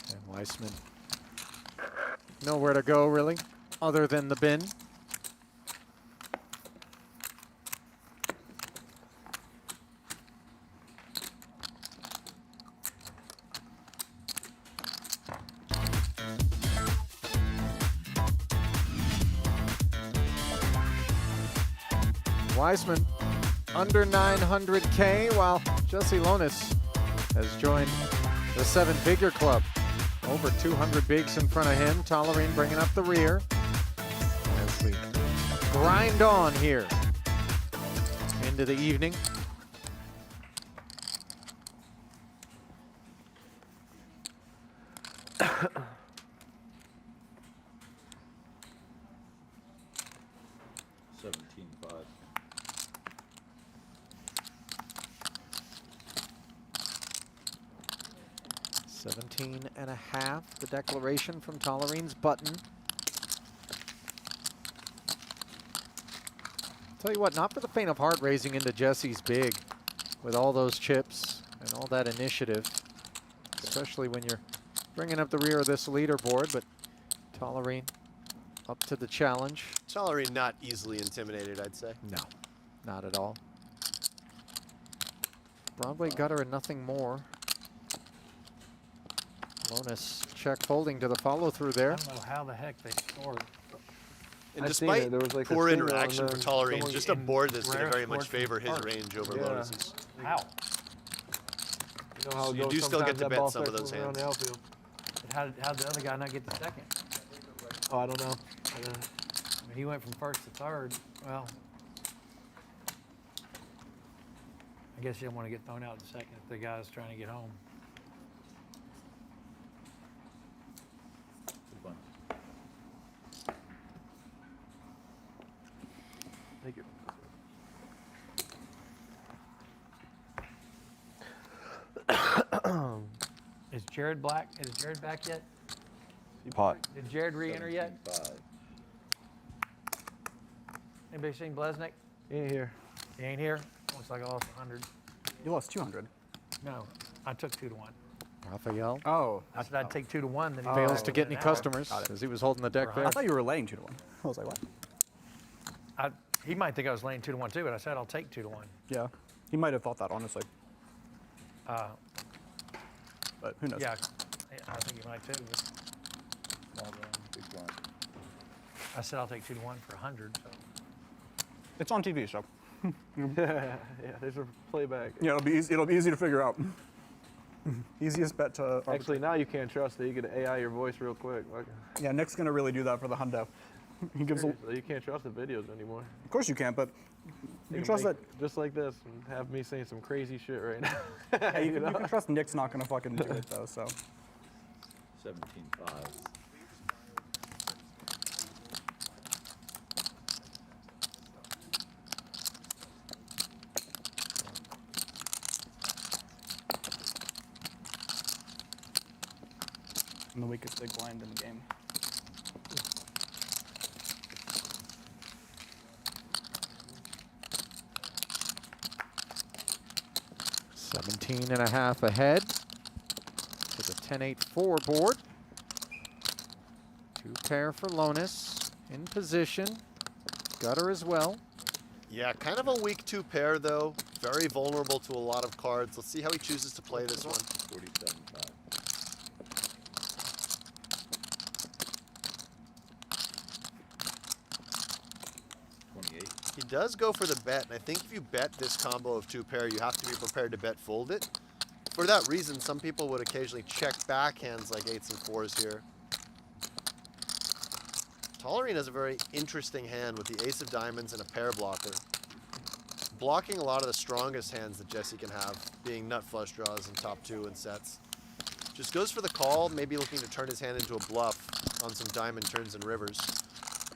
And Weisman, nowhere to go really, other than the bin. Weisman under 900K, while Jesse Lonis has joined the seven-figure club. Over 200 bigs in front of him. Tollerene bringing up the rear as we grind on here into the evening. $17.5. 17.5, the declaration from Tollerene's button. Tell you what, not for the faint of heart raising into Jesse's big with all those chips and all that initiative, especially when you're bringing up the rear of this leaderboard, but Tollerene up to the challenge. Tollerene not easily intimidated, I'd say. No, not at all. Broadway gutter and nothing more. Lonis check folding to the follow through there. I don't know how the heck they scored. And I seen despite it. There was like a poor stinger interaction on for the- Tollerene, someone just a in board that's going to rare very much sports from favor his park. range over Yeah. Lonis's. How? You know how So it you goes do still get sometimes to that bet ball some of starts those moving around the hands. outfield. How'd the other guy not get the second? Oh, I don't know. I mean, he went from first to third. Well, I guess you don't want to get thrown out in second if the guy's trying to get home. Thank you. Is Jared black? Is Jared back yet? Pot. Did Jared re-enter yet? 17.5. Anybody seen Blesnick? He ain't here. He ain't here. Looks like I lost 100. You lost 200. No, I took 2 to 1. Rafael Oh. I said I'd take 2 to 1. Then he fails backed to within get any an hour. customers as he was holding the deck there. I thought you were laying 2 to 1. I was like, what? He might think I was laying 2 to 1 too, but I said I'll take 2 to 1. Yeah. He might have thought that, honestly. Uh, But who knows? yeah, I think he might too. But Small blind, big blind. I said I'll take 2 to 1 for 100. So It's on TV, so. Yeah, there's a playback. Yeah, it'll be easy to figure out. Easiest bet to. Actually, now you can't trust it. You can AI your voice real quick. Like, Yeah, Nick's gonna really do that for the hundo. He gives. seriously, you can't trust the videos anymore. Of course you can't, but you can trust make that. just like this and have me saying some crazy shit right now. Yeah, you, You can, you know? can trust Nick's not gonna fucking do it though. So. 17.5. I'm the weakest big blind in the game. $17.5 ahead to the 10-8-4 board. 2 pair for Lonis in position. Gutter as well. Yeah, kind of a weak 2 pair though. Very vulnerable to a lot of cards. Let's see how he chooses to play this one. 47.5. He does go for the bet, and I think if you bet this combo of 2 pair, you have to be prepared to bet fold it. For that reason, some people would occasionally check back hands like 8s and 4s here. Tollerene has a very interesting hand with the ace of diamonds and a pair blocker. Blocking a lot of the strongest hands that Jesse can have, being nut flush draws and top 2 and sets. Just goes for the call, maybe looking to turn his hand into a bluff on some diamond turns and rivers.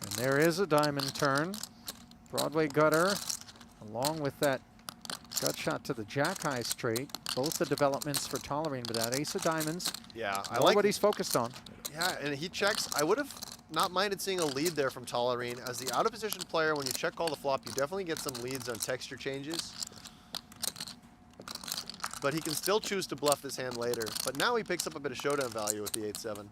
And there is a diamond turn. Broadway gutter along with that gut shot to the jack high straight. Both the developments for Tollerene, but that ace of diamonds. Yeah, I More like what he's focused on. Yeah, and he checks. I would have not minded seeing a lead there from Tollerene. As the out of position player, when you check call the flop, you definitely get some leads on texture changes. But he can still choose to bluff this hand later. But now he picks up a bit of showdown value with the 8-7.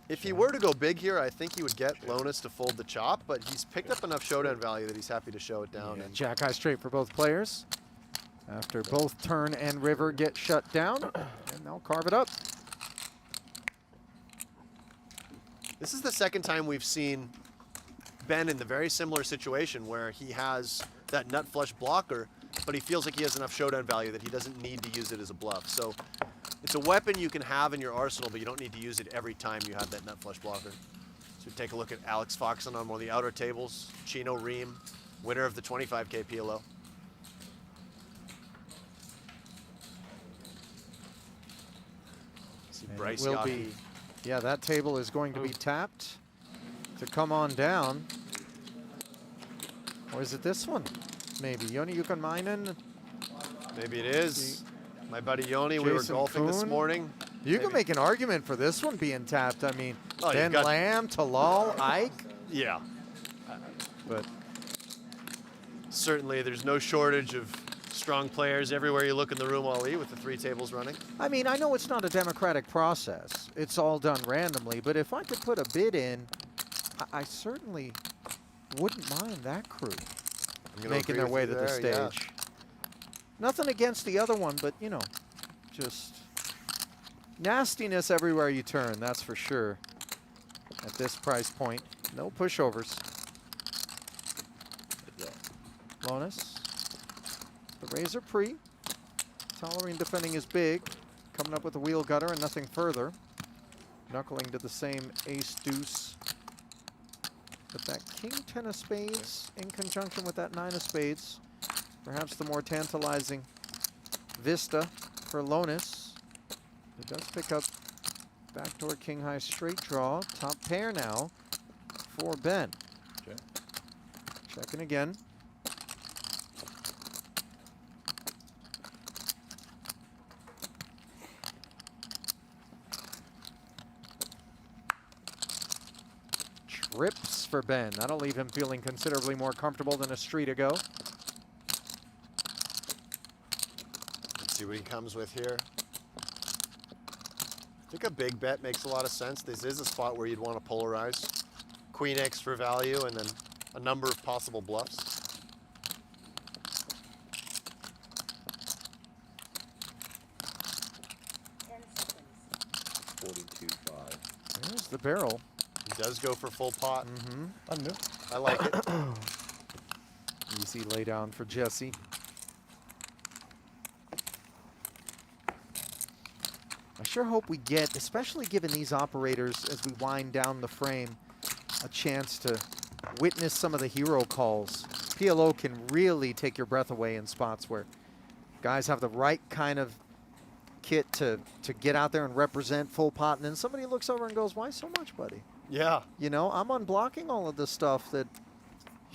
If he were to go big here, I think he would get Lonis to fold the chop, but he's picked up enough showdown value that he's happy to show it down. And Jack high straight for both players. After both turn and river get shut down, and they'll carve it up. this is the second time we've seen Ben in the very similar situation where he has that nut flush blocker, but he feels like he has enough showdown value that he doesn't need to use it as a bluff. So it's a weapon you can have in your arsenal, but you don't need to use it every time you have that nut flush blocker. So take a look at Alex Foxon on one of the outer tables. Chino Rheem, winner of the 25K PLO. See And Bryce it will Yockey. be, yeah, that table is going to be tapped to come on down. Or is it this one? Maybe. Yoni Yukonmainen. Maybe it is. My buddy Yoni, we were Jason golfing this Koon. morning. You can Maybe. make an argument for this one being tapped. I mean, Oh, you've Ben got- Lamb, Talal, Ike. Yeah. But Certainly, there's no shortage of strong players everywhere you look in the room, Ali, with the 3 tables running. I mean, I know it's not a democratic process. It's all done randomly. But if I could put a bid in, I certainly wouldn't mind that crew I'm gonna making agree their with way you to the there, stage. yeah. Nothing against the other one, but, you know, just nastiness everywhere you turn, that's for sure. At this price point, no pushovers. Lonis, the razor pre. Tollerene defending his big, coming up with a wheel gutter and nothing further. Knuckling to the same ace deuce. But that king 10 of spades in conjunction with that 9 of spades, perhaps the more tantalizing vista for Lonis. He does pick up backdoor king high straight draw. Top pair now for Ben. Checking again. Trips for Ben. That'll leave him feeling considerably more comfortable than a street ago. Let's see what he comes with here. I think a big bet makes a lot of sense. This is a spot where you'd want to polarize. Queen X for value and then a number of possible bluffs. There's the barrel. He does go for full pot. Mm-hmm. I like it. Easy lay down for Jesse. I sure hope we get, especially given these operators as we wind down the frame, a chance to witness some of the hero calls. PLO can really take your breath away in spots where guys have the right kind of kit to get out there and represent full pot, and then somebody looks over and goes, why so much, buddy? Yeah. You know, I'm unblocking all of the stuff that,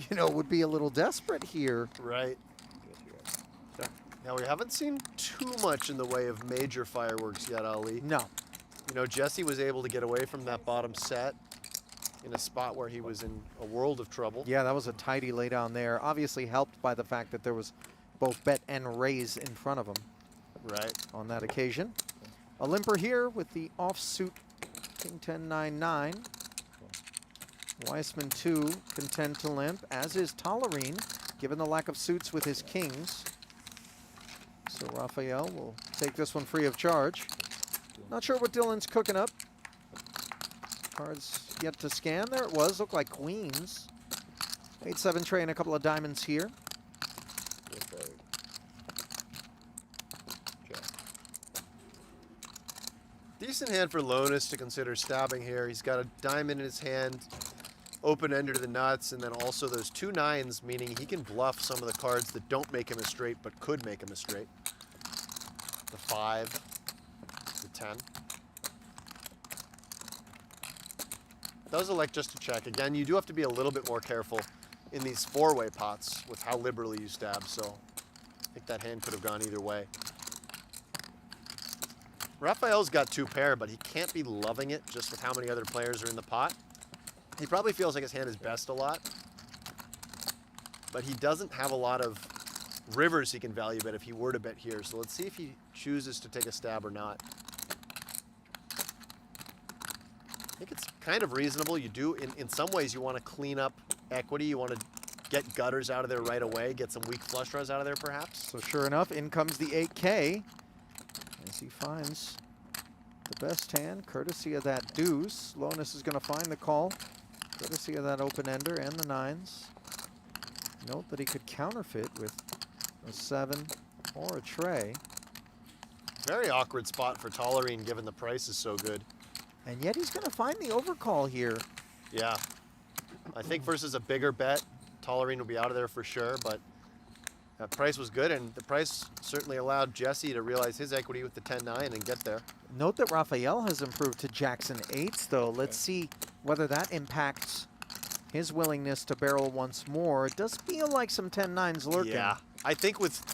you know, would be a little desperate here. Right. Now, we haven't seen too much in the way of major fireworks yet, Ali. No. You know, Jesse was able to get away from that bottom set in a spot where he was in a world of trouble. Yeah, that was a tidy lay down there. Obviously helped by the fact that there was both bet and raise in front of him. Right. On that occasion. A limper here with the offsuit king 10 9 9. Weisman 2 contend to limp, as is Tollerene, given the lack of suits with his kings. So Raphael will take this one free of charge. Not sure what Dylan's cooking up. Cards yet to scan. There it was. Looked like queens. 8-7 tray and a couple of diamonds here. Decent hand for Lonis to consider stabbing here. He's got a diamond in his hand, open-ender to the nuts, and then also those 2 9s, meaning he can bluff some of the cards that don't make him a straight but could make him a straight. The 5, the 10. Does elect just to check. Again, you do have to be a little bit more careful in these four-way pots with how liberally you stab, so I think that hand could have gone either way. Raphael's got 2 pair, but he can't be loving it just with how many other players are in the pot. He probably feels like his hand is best a lot, but he doesn't have a lot of rivers he can value bet if he were to bet here. So let's see if he chooses to take a stab or not. I think it's kind of reasonable. You do, in some ways, you want to clean up equity. You want to get gutters out of there right away, get some weak flush draws out of there perhaps. So sure enough, in comes the 8K as he finds the best hand, courtesy of that deuce. Lonis is going to find the call, courtesy of that open ender and the 9s. Note that he could counterfeit with a 7 or a tray. Very awkward spot for Tollerene given the price is so good. And yet he's going to find the overcall here. Yeah. I think versus a bigger bet, Tollerene will be out of there for sure, but that price was good, and the price certainly allowed Jesse to realize his equity with the 10-9 and get there. Note that Raphael has improved to Jackson 8s, though. Let's see whether that impacts his willingness to barrel once more. It does feel like some 10-9s lurking. Yeah. I think with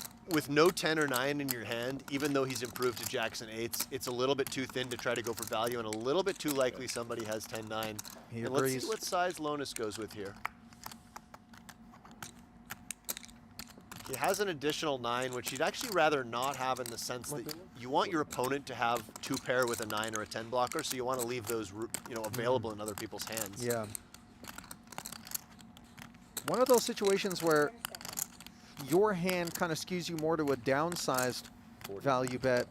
no 10 or 9 in your hand, even though he's improved to Jackson 8s, it's a little bit too thin to try to go for value and a little bit too likely somebody has 10-9. He And agrees. let's see what size Lonis goes with here. He has an additional 9, which he'd actually rather not have in the sense that you want your opponent to have 2 pair with a 9 or a 10 blocker, so you want to leave those available in other people's hands. Yeah. One of those situations where your hand kind of skews you more to a downsized value bet.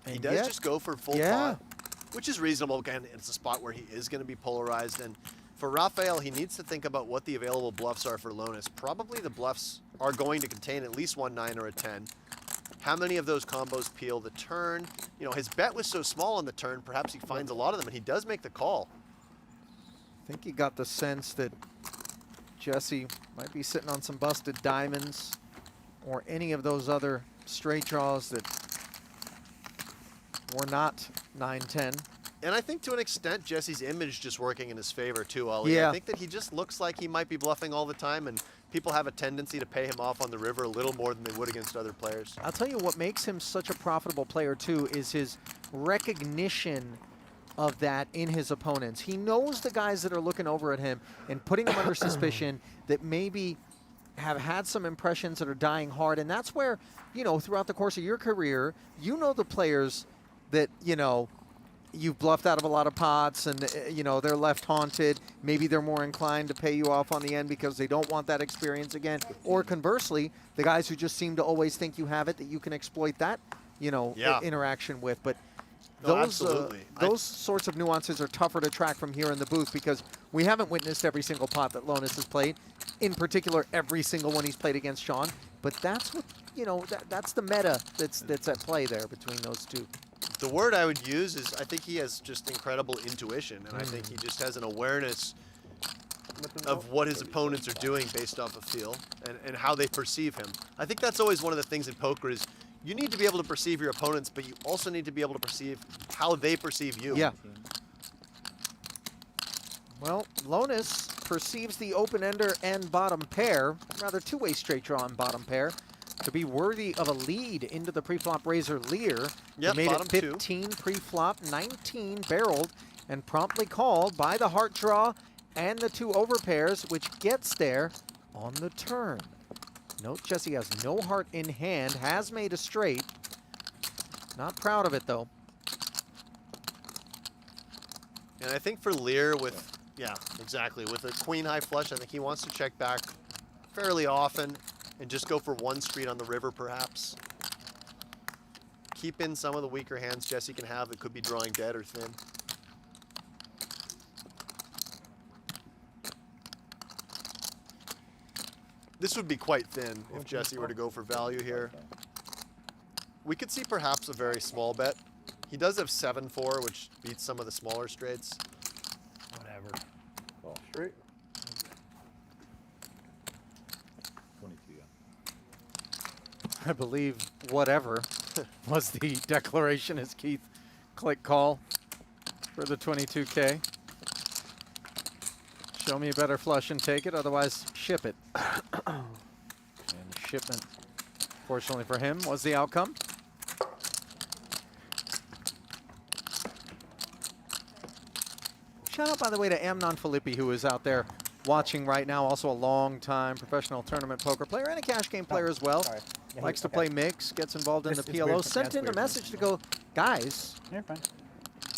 He And does yet- just go for full yeah. pot, which is reasonable. Again, it's a spot where he is going to be polarized. And for Raphael, he needs to think about what the available bluffs are for Lonis. Probably the bluffs are going to contain at least one 9 or a 10. How many of those combos peel the turn? You know, his bet was so small on the turn, perhaps he finds a lot of them, and he does make the call. I think he got the sense that Jesse might be sitting on some busted diamonds or any of those other straight draws that were not 9-10. And I think to an extent, Jesse's image just working in his favor too, Ollie. Yeah. I think that he just looks like he might be bluffing all the time, and people have a tendency to pay him off on the river a little more than they would against other players. I'll tell you what makes him such a profitable player too is his recognition of that in his opponents. He knows the guys that are looking over at him and putting them under suspicion that maybe have had some impressions that are dying hard. And that's where, you know, throughout the course of your career, you know the players that, you know, you've bluffed out of a lot of pots and, you know, they're left haunted. Maybe they're more inclined to pay you off on the end because they don't want that experience again. Or conversely, the guys who just seem to always think you have it, that you can exploit that, you know, interaction with. But No, those, absolutely. those sorts of nuances are tougher to track from here in the booth because we haven't witnessed every single pot that Lonis has played, in particular every single one he's played against Sean. But that's what, you know, that's the meta that's at play there between those two. The word I would use is I think he has just incredible intuition, and I think he just has an awareness of what his opponents are doing based off of feel and how they perceive him. I think that's always one of the things in poker is you need to be able to perceive your opponents, but you also need to be able to perceive how they perceive you. Yeah. Well, Lonis perceives the open ender and bottom pair, rather two-way straight draw and bottom pair, to be worthy of a lead into the pre-flop razor Lear. Yep, He made bottom it two. 15 pre-flop, 19 barreled, and promptly called by the heart draw and the 2 overpairs, which gets there on the turn. Note Jesse has no heart in hand, has made a straight. Not proud of it, though. And I think for Lear with, yeah, exactly, with a queen high flush, I think he wants to check back fairly often and just go for one street on the river perhaps. Keep in some of the weaker hands Jesse can have that could be drawing dead or thin. This would be quite thin if Jesse were to go for value here. We could see perhaps a very small bet. He does have 7-4, which beats some of the smaller straights. Whatever. Call straight. 22, I believe whatever was the declaration as Keith clicked call for the 22K. Show me a better flush and take it, otherwise ship it. And shipment, fortunately for him, was the outcome. Shout out, by the way, to Amnon Filippi, who is out there watching right now. Also a long-time professional tournament poker player and a cash game player as well. Sorry. Yeah, Likes to play mix, gets involved in the It's PLO. weird. Sent Yeah, in it's a weird. message to go, guys, You're fine.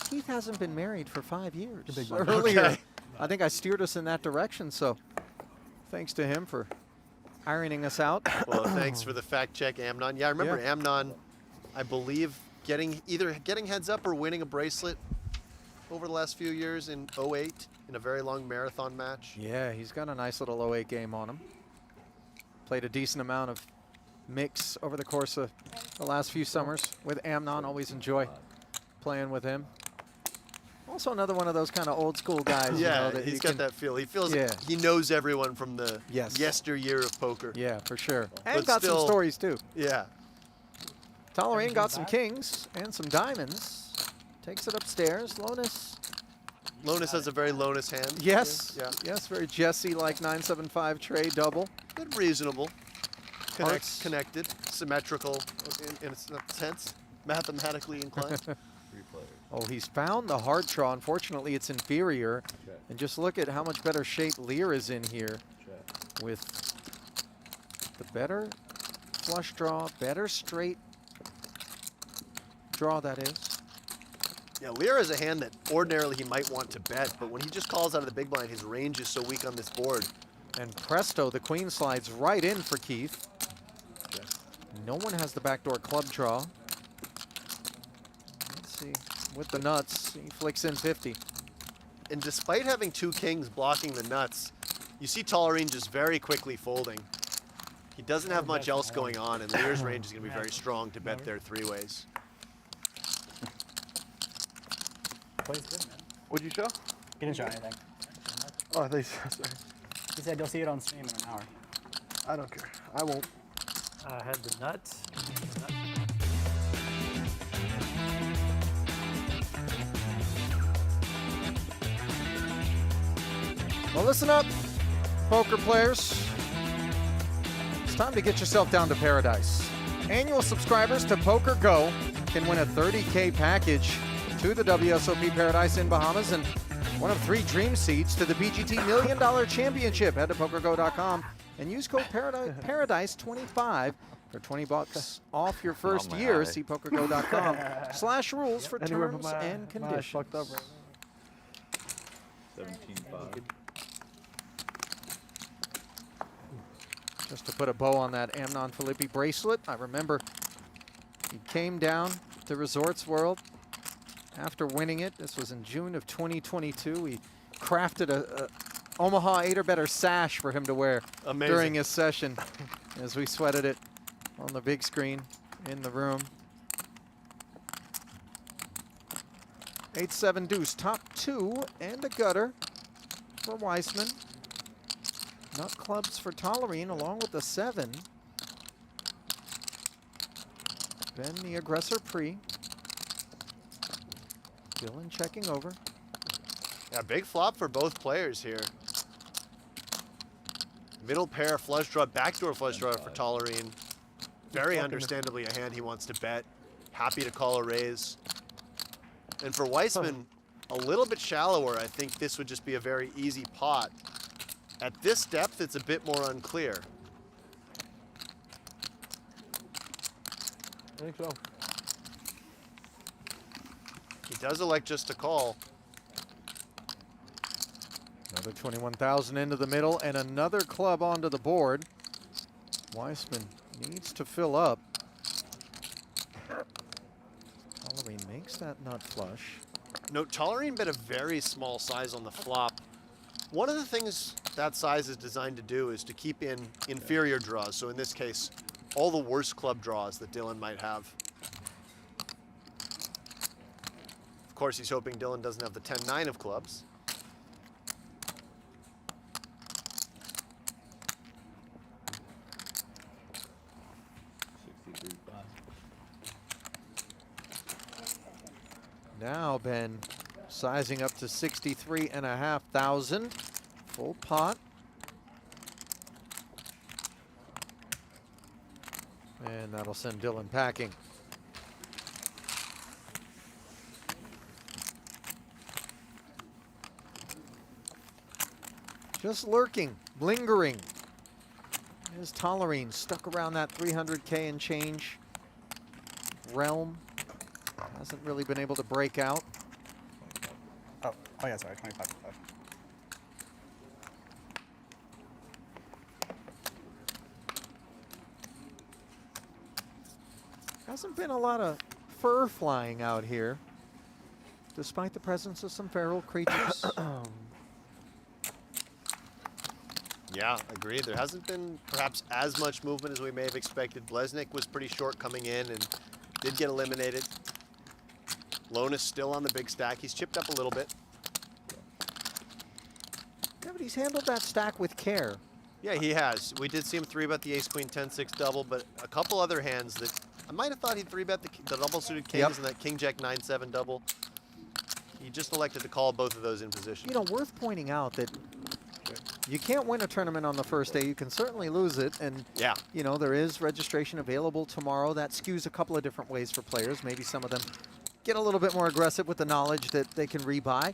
Keith hasn't been married for 5 years. big one. Earlier, Okay. I think I steered us in that direction, so thanks to him for ironing us out. Well, thanks for the fact check, Amnon. Yeah, I remember Yeah. Amnon, I believe, either getting heads up or winning a bracelet over the last few years in 08 in a very long marathon match. Yeah, he's got a nice little 08 game on him. Played a decent amount of mix over the course of the last few summers with Amnon. Always enjoy playing with him. Also another one of those kind of old school guys. you Yeah, know, that he's you got can- that feel. He feels Yeah. he knows everyone from the Yes. yesteryear of poker. Yeah, for sure. And But got some still- stories too. Yeah. Tollerene got some kings and some diamonds. Takes it upstairs. Lonis. Lonis has a very Lonis hand. Yes. Yeah. Yes, very Jesse like 975 trade double. But reasonable. Hearts. Connected. Symmetrical in a sense. Mathematically inclined. Oh, he's found the hard draw. Unfortunately, it's inferior. And just look at how much better shape Lear is in here with the better flush draw, better straight draw, that is. Yeah, Lear is a hand that ordinarily he might want to bet, but when he just calls out of the big blind, his range is so weak on this board. And presto, the queen slides right in for Keith. No one has the backdoor club draw. Let's see. With the nuts, he flicks in 50. And despite having two kings blocking the nuts, you see Tollerene just very quickly folding. He doesn't have much else going on, and Lear's range is going to be very strong to bet there three ways. Plays good, man. What'd you show? He didn't show anything. Oh, they sorry. He said you'll see it on stream in an hour. I don't care. I won't. I had the nuts. Well, listen up, poker players. It's time to get yourself down to paradise. Annual subscribers to PokerGo can win a $30K package to the WSOP Paradise in Bahamas and one of 3 dream seats to the PGT $1 Million Championship. Head to PokerGo.com and use code Paradise25 for $20 off your first my year. alley. See PokerGo.com/rules for Anywhere terms but and my eyes conditions. fucked up right 17.5. Just to put a bow on that Amnon Filippi bracelet, I remember he came down to Resorts World after winning it. This was in June of 2022. He crafted a Omaha 8 or better sash for him to wear Amazing. during his session as we sweated it on the big screen in the room. 8-7 deuce, top 2 and a gutter for Weisman. Nut clubs for Tollerene along with the 7. Then the aggressor pre. Dylan checking over. Yeah, big flop for both players here. Middle pair flush draw, backdoor flush draw for Tollerene. Very understandably a hand he wants to bet. Happy to call a raise. And for Weisman, a little bit shallower. I think this would just be a very easy pot. At this depth, it's a bit more unclear. I think so. He does elect just to call. Another 21,000 into the middle and another club onto the board. Weisman needs to fill up. Tollerene makes that nut flush. No, Tollerene bet a very small size on the flop. One of the things that size is designed to do is to keep in inferior draws. So in this case, all the worst club draws that Dylan might have. Of course, he's hoping Dylan doesn't have the 10-9 of clubs. Now Ben sizing up to 63,500 Full pot. And that'll send Dylan packing. Just lurking, lingering, is Tollerene, stuck around that 300K and change realm. Hasn't really been able to break out. Oh yeah, sorry, 25. Hasn't been a lot of fur flying out here, despite the presence of some feral creatures. Yeah, agreed. There hasn't been perhaps as much movement as we may have expected. Blesnik was pretty short coming in and did get eliminated. Lonis still on the big stack. He's chipped up a little bit. Yeah, but he's handled that stack with care. Yeah, he has. We did see him 3-bet the ace-queen 10-6 double, but a couple other hands that I might have thought he'd 3-bet the double-suited kings and that king-jack 9-7 double. He just elected to call both of those in position. You know, worth pointing out that you can't win a tournament on the first day. You can certainly lose it. And, yeah, you know, there is registration available tomorrow. That skews a couple of different ways for players. Maybe some of them get a little bit more aggressive with the knowledge that they can rebuy.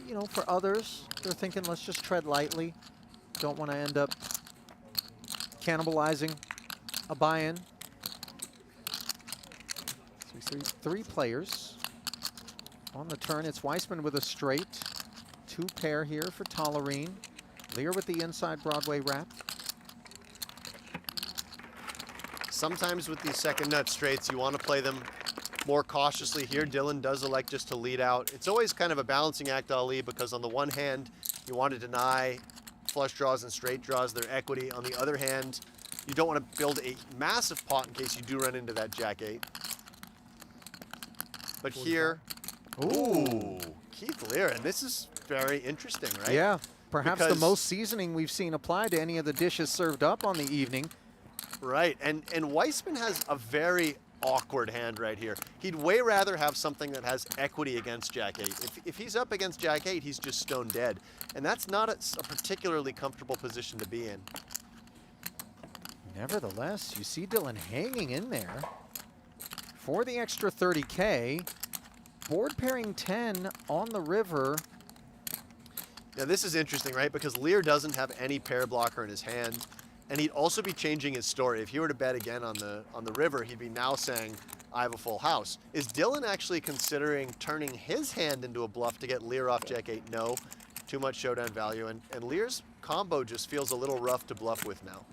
You know, for others, they're thinking, let's just tread lightly. Don't want to end up cannibalizing a buy-in. So we see three players on the turn. It's Weisman with a straight. Two pair here for Tollerene. Lear with the inside Broadway wrap. sometimes with these second nut straights, you want to play them more cautiously here. Dylan does elect just to lead out. It's always kind of a balancing act, Ali, because on the one hand, you want to deny flush draws and straight draws their equity. On the other hand, you don't want to build a massive pot in case you do run into that jack eight. But here, ooh, Keith Lear, and this is very interesting, right? Yeah, perhaps the Because- most seasoning we've seen applied to any of the dishes served up on the evening. Right, and Weisman has a very awkward hand right here. He'd way rather have something that has equity against jack eight. If he's up against jack eight, he's just stone dead. And that's not a particularly comfortable position to be in. Nevertheless, you see Dylan hanging in there for the extra 30K. Board pairing 10 on the river. Now this is interesting, right? Because Lear doesn't have any pair blocker in his hand, and he'd also be changing his story. If he were to bet again on the river, he'd be now saying, I have a full house. Is Dylan actually considering turning his hand into a bluff to get Lear off jack eight? No, too much showdown value, and Lear's combo just feels a little rough to bluff with now.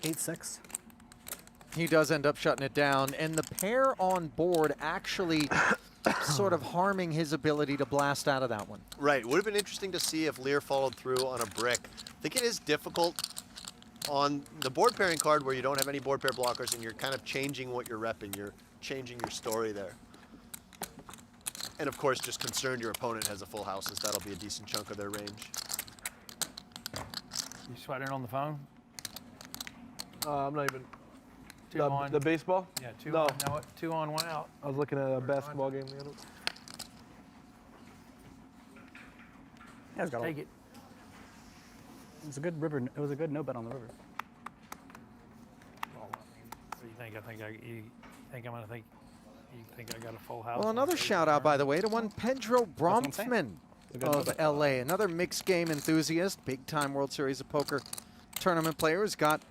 8-6. He does end up shutting it down, and the pair on board actually sort of harming his ability to blast out of that one. Right, would have been interesting to see if Lear followed through on a brick. I think it is difficult on the board pairing card where you don't have any board pair blockers and you're kind of changing what you're repping. You're changing your story there. And of course, just concerned your opponent has a full house, as that'll be a decent chunk of their range. You sweating on the phone? I'm not even. Two on. The baseball? Yeah, two No. on. No, 2 on, 1 out. I was looking at a basketball game the other. Yeah, it's got Take it. It was a good river. It was a good no bet on the river. Well, I mean, what do you think? You think I'm gonna think? You think I got a full house? Well, on another the shout out, by the way, to one Pedro what I'm saying. Bromfman A good no of bet. LA, another mixed game enthusiast, big time World Series of Poker tournament player, who's got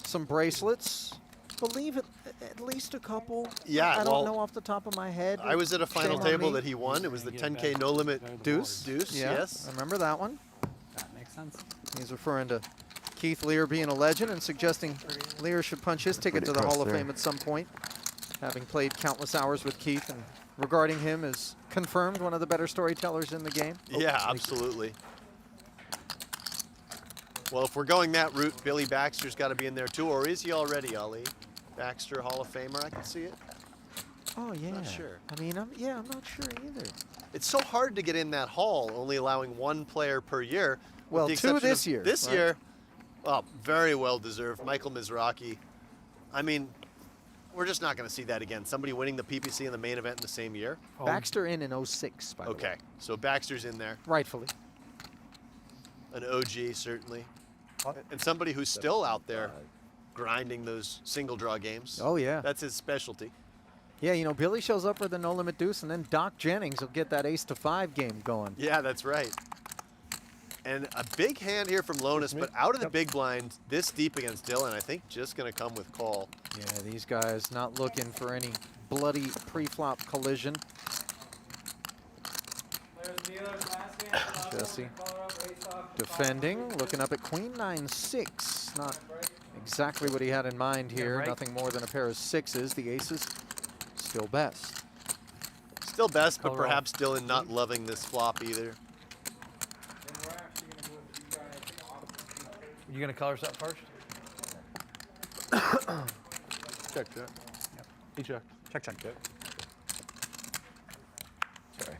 some bracelets. Believe it, at least a couple. Yeah, I don't well, know off the top of my head. I was at a final Shame on table me. that he won. It was the Yeah, 10K back. no limit Go to the Deuce. board. deuce, Yeah, yes. I remember that one. That makes sense. He's referring to Keith Lear being a legend and suggesting Lear should punch his ticket to the Pretty Hall of close Fame at some point, having played countless hours with Keith and regarding him as confirmed one of the better storytellers in the game. Yeah, absolutely. Well, if we're going that route, Billy Baxter's got to be in there too, or is he already, Ali? Baxter, Hall of Famer, I can see it. Oh yeah. Not sure. I mean, I'm not sure either. It's so hard to get in that hall, only allowing one player per year. with Well, the two exception this of year, This right? year, well, very well deserved. Michael Mizraki. I mean, we're just not going to see that again. Somebody winning the PPC in the main event in the same year. Oh, Baxter in 06, by the way. Okay, so Baxter's in there. Rightfully. an OG certainly, and somebody who's still out there grinding those single draw games. Oh, yeah. That's his specialty. Yeah, you know, Billy shows up for the no limit deuce, and then Doc Jennings will get that ace to 5 game going. Yeah, that's right. And a big hand here from Lonis, but out of the big blind, this deep against Dylan, I think just going to come with call. Yeah, these guys not looking for any bloody pre-flop collision. Jesse defending, looking up at queen 9-6. Not exactly what he had in mind here. Nothing more than a pair of 6s. The aces still best. Still best, but perhaps Dylan not loving this flop either. You gonna color us up first? Check. Yep. He checked. Check. Sorry.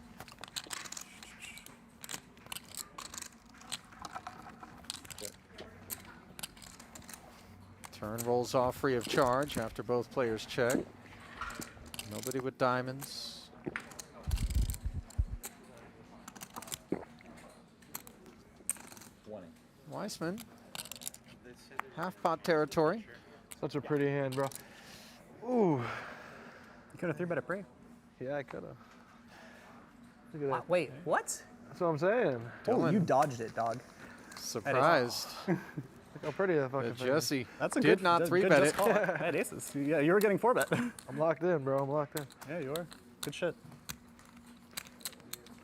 Turn rolls off free of charge after both players check. Nobody with diamonds. Weisman, half pot territory. Such a pretty hand, bro. Ooh. You could have 3-bet a pre. Yeah, I could have. Look at that. Wait, what? That's what I'm saying. Oh, you dodged it, dog. Surprised Look how pretty that fucking that thing is. Jesse That's a did good, not good 3-bet just it. call. I had aces. Yeah, you were getting 4-bet. I'm locked in, bro. I'm locked in. Yeah, you are. Good shit.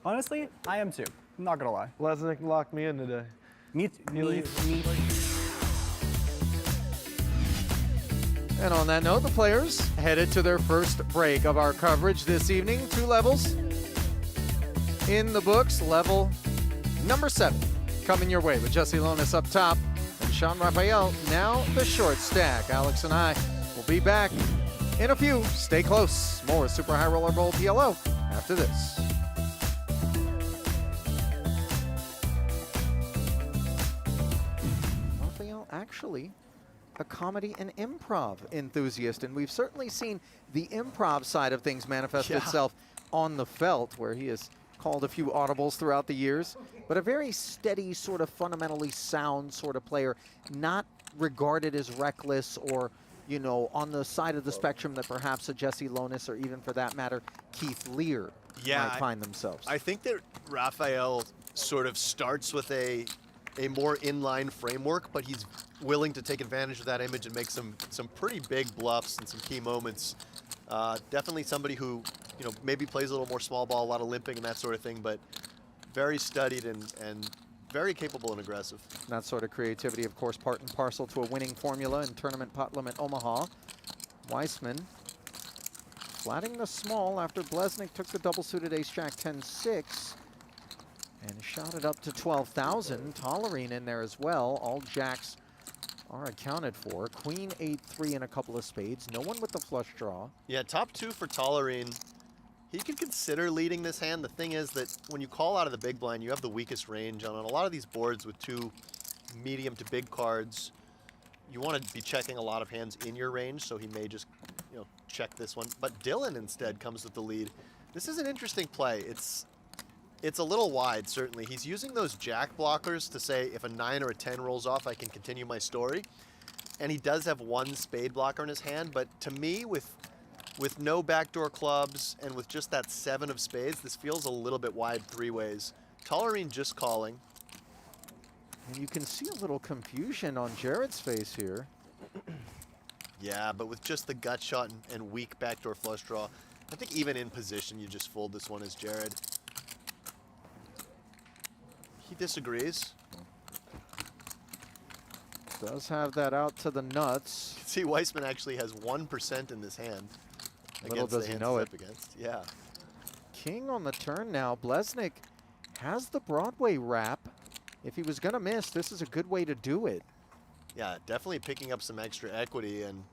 Honestly, I am too. I'm not gonna lie. Lesnick locked me in today. Me. And on that note, the players headed to their first break of our coverage this evening. 2 levels in the books. Level number 7 coming your way with Jesse Lonis up top and Sean Raphael now the short stack. Alex and I will be back in a few. Stay close. More Super High Roller Bowl PLO after this. Raphael actually a comedy and improv enthusiast, and we've certainly seen the improv side of things manifest itself on the felt, where he has called a few audibles throughout the years, but a very steady, sort of fundamentally sound sort of player, not regarded as reckless or, you know, on the side of the spectrum that perhaps a Jesse Lonis or even for that matter, Keith Lear might find themselves. I think that Raphael sort of starts with a more inline framework, but he's willing to take advantage of that image and make some pretty big bluffs and some key moments. Definitely somebody who, you know, maybe plays a little more small ball, a lot of limping and that sort of thing, but very studied and very capable and aggressive. That sort of creativity, of course, part and parcel to a winning formula in Tournament Pot Limit Omaha. Weisman flatting the small after Blesnik took the double-suited ace-jack 10-6 and shot it up to 12,000. Tollerene in there as well. All jacks are accounted for. Queen 8-3 and a couple of spades. No one with the flush draw. Yeah, top 2 for Tollerene. He could consider leading this hand. The thing is that when you call out of the big blind, you have the weakest range on a lot of these boards with 2 medium to big cards. You want to be checking a lot of hands in your range, so he may just, you know, check this one. But Dylan instead comes with the lead. This is an interesting play. It's a little wide, certainly. He's using those jack blockers to say if a 9 or a 10 rolls off, I can continue my story. And he does have 1 spade blocker in his hand, but to me, with no backdoor clubs and with just that 7 of spades, this feels a little bit wide 3 ways. Tollerene just calling. And you can see a little confusion on Jared's face here. Yeah, but with just the gut shot and weak backdoor flush draw, I think even in position, you just fold this one as Jared. He disagrees. Does have that out to the nuts. See, Weisman actually has 1% in this hand. Little does he know it. Against. Yeah. King on the turn now. Blesnik has the Broadway wrap. If he was going to miss, this is a good way to do it. Yeah, definitely picking up some extra equity. And,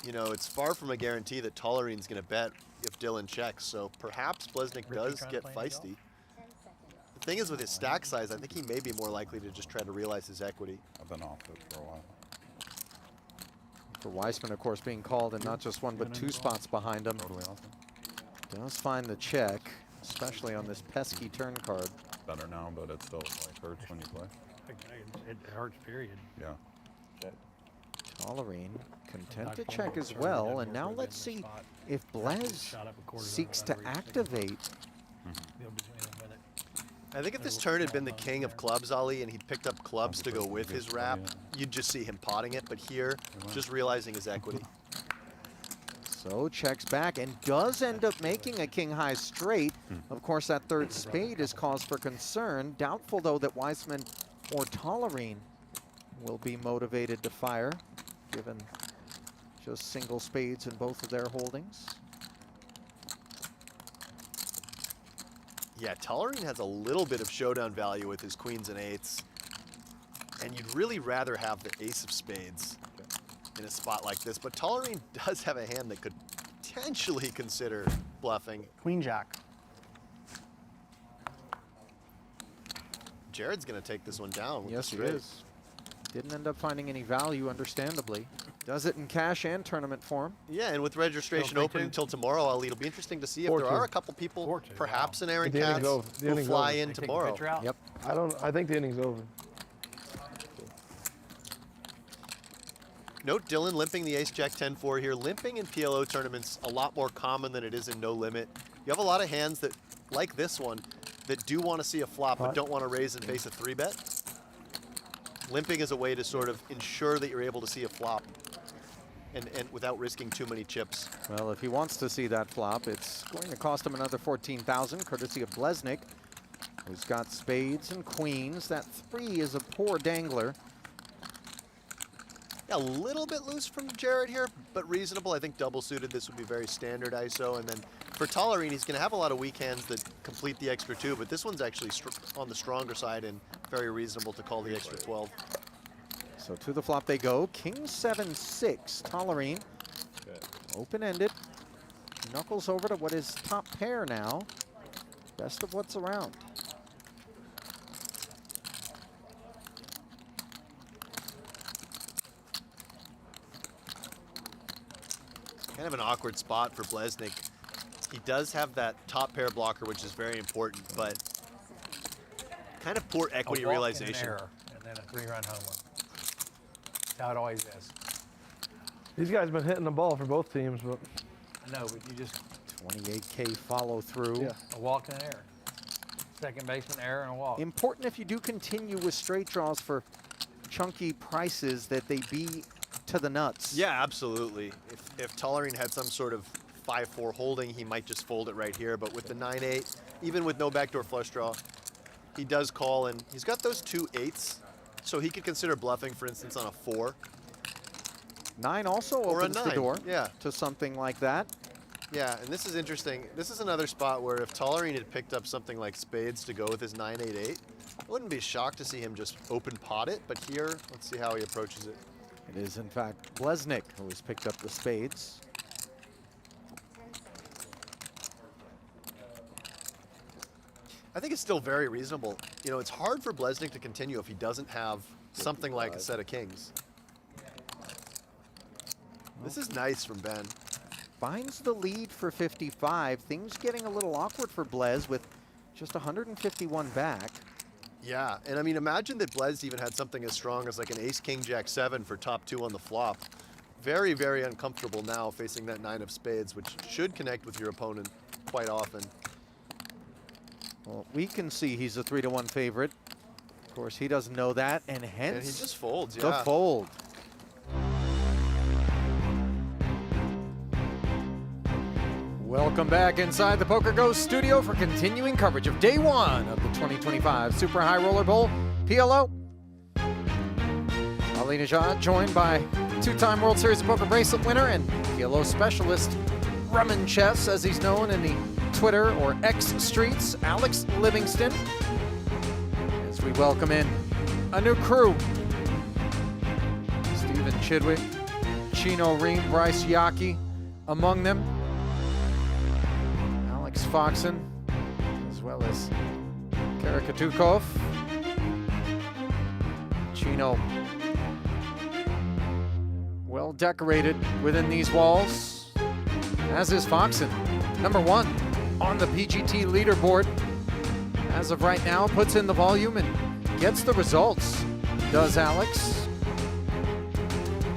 you know, it's far from a guarantee that Tollerene's going to bet if Dylan checks. So perhaps Blesnik does get feisty. The thing is, with his stack size, I think he may be more likely to just try to realize his equity. I've been off it for a while. For Weisman, of course, being called and not just 1 but 2 spots behind him. Totally off it. Does find the check. especially on this pesky turn card. Better now, but it still like hurts when you play. It hurts, period. Yeah. Tollerene content Not to calling check it as turn, well, doesn't and work now within let's the see spot. if Blez Shot up a quarter seeks zone to whenever he sticks activate. Deal between them with it. I think if this turn had been the king of clubs, Ali, and he'd picked up clubs to go with his wrap, you'd just see him potting it. But here, just realizing his equity. So checks back and does end up making a king high straight. Of course, that third spade is cause for concern. Doubtful, though, that Weisman or Tollerene will be motivated to fire, given just single spades in both of their holdings. Yeah, Tollerene has a little bit of showdown value with his queens and eights. And you'd really rather have the ace of spades in a spot like this. But Tollerene does have a hand that could potentially consider bluffing. Queen jack. Jared's going to take this one down with Yes, the he straight. is. Didn't end up finding any value, understandably. Does it in cash and tournament form. Yeah, and with registration Still open 3-2? until tomorrow, Ali, it'll be interesting to see if 4-2. there are a couple people, 4-2, perhaps wow. an Aaron The inning's Katz, over. The who inning's fly over. in They take the tomorrow. picture out? Yep. I think the inning's over. Note Dylan limping the ace-jack 10-4 here. Limping in PLO tournaments a lot more common than it is in no limit. You have a lot of hands that, like this one, that do want to see a flop but don't want to raise and face a 3-bet. Limping is a way to sort of ensure that you're able to see a flop and without risking too many chips. Well, if he wants to see that flop, it's going to cost him another 14,000, courtesy of Blesnik, who's got spades and queens. That 3 is a poor dangler. Yeah, a little bit loose from Jared here, but reasonable. I think double suited, this would be very standard ISO. And then for Tollerene, he's going to have a lot of weak hands that complete the extra 2, but this one's actually on the stronger side and very reasonable to call the extra 12. So to the flop they go. King 7-6. Tollerene. Open-ended. Knuckles over to what is top pair now. Best of what's around. Kind of an awkward spot for Blesnik. He does have that top pair blocker, which is very important, but kind of poor equity A walk and an realization. error, and then a 3-run homer. That's how it always is. These guys been hitting the ball for both teams, but I know, but you just 28K follow through. yeah. a walk and an error. Second baseman error and a walk. Important if you do continue with straight draws for chunky prices that they be to the nuts. Yeah, absolutely. If Tollerene had some sort of 5-4 holding, he might just fold it right here. But with the 9-8, even with no backdoor flush draw, he does call, and he's got those 2 8s, so he could consider bluffing, for instance, on a 4. 9 also Or a opens the 9, door yeah. to something like that. Yeah, and this is interesting. This is another spot where if Tollerene had picked up something like spades to go with his 9-8-8, I wouldn't be shocked to see him just open pot it. But here, let's see how he approaches it. It is, in fact, Blesnik who has picked up the spades. I think it's still very reasonable. You know, it's hard for Blesnik to continue if he doesn't have something like a set of kings. This is nice from Ben. Finds the lead for 55. Things getting a little awkward for Blez with just 151 back. Yeah, and I mean, imagine that Blez even had something as strong as like an ace, king, jack, 7 for top 2 on the flop. Very, very uncomfortable now facing that 9 of spades, which should connect with your opponent quite often. Well, we can see he's a 3-1 favorite. Of course, he doesn't know that, and hence And he just folds, the yeah. fold. Welcome back inside the PokerGo studio for continuing coverage of day 1 of the 2025 Super High Roller Bowl PLO. Ali Najad joined by 2-time World Series of Poker bracelet winner and PLO specialist, Rummin Chess, as he's known in the Twitter or X streets, Alex Livingston. As we welcome in a new crew. Stephen Chidwick, Chino, Rheem, Bryce Yaki among them. Alex Foxen, as well as Karakatukov. Chino, well decorated within these walls, as is Foxen. Number 1 on the PGT leaderboard. As of right now, puts in the volume and gets the results. Does Alex.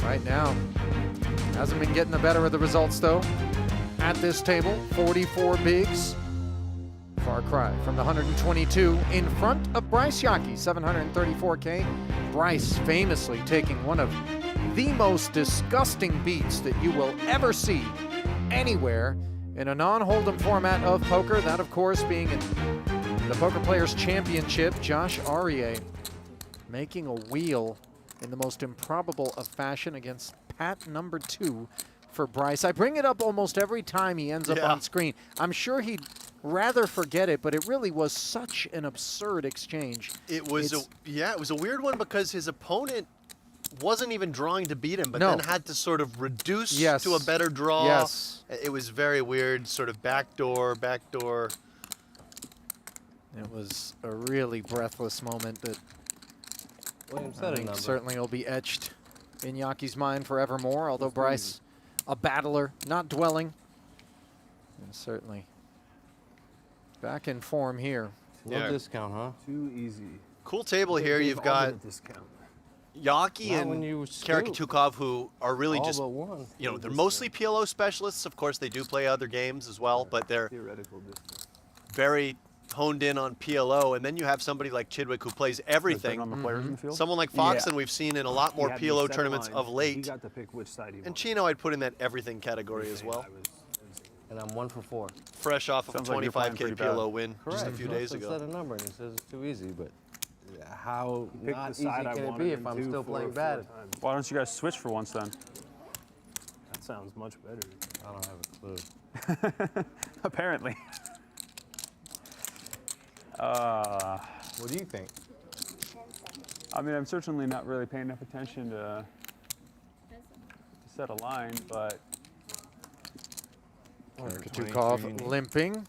Right now, hasn't been getting the better of the results though. At this table, 44 bigs. Far cry from the 122 in front of Bryce Yockey, 734K. Bryce famously taking one of the most disgusting beats that you will ever see anywhere in a non-hold'em format of poker. That, of course, being in the Poker Players Championship. Josh Aurier making a wheel in the most improbable of fashion against Pat number 2 for Bryce. I bring it up almost every time he ends up on screen. I'm sure he'd rather forget it, but it really was such an absurd exchange. It was it was a weird one because his opponent wasn't even drawing to beat him, but then had to sort of reduce to a better draw. Yes. It was very weird, sort of backdoor. It was a really breathless moment that I think certainly will be etched in Yockey's mind forevermore, although Bryce, a battler, not dwelling. And certainly back in form here. No discount, huh? Too easy. Cool table here. You've got Yockey and Karakatukov, who are really just, you know, they're mostly PLO specialists. Of course, they do play other games as well, but they're very honed in on PLO. And then you have somebody like Chidwick who plays everything. On the players in the field? Someone like Foxon we've seen in a lot more PLO tournaments of late. He got to pick which side he And Chino I'd put in that everything category as well. And I'm 1 for 4. Fresh off of a Sounds like you're playing 25K pretty PLO bad. win just a few days ago. Set a number and he says it's too easy, but how picked not the easy side I can it wanted be him if I'm to still for playing 4 bad? times. Why don't you guys switch for once then? That sounds much better. I don't have a clue. Apparently. What do you think? I mean, I'm certainly not really paying enough attention to set a line, but Karakatukov limping.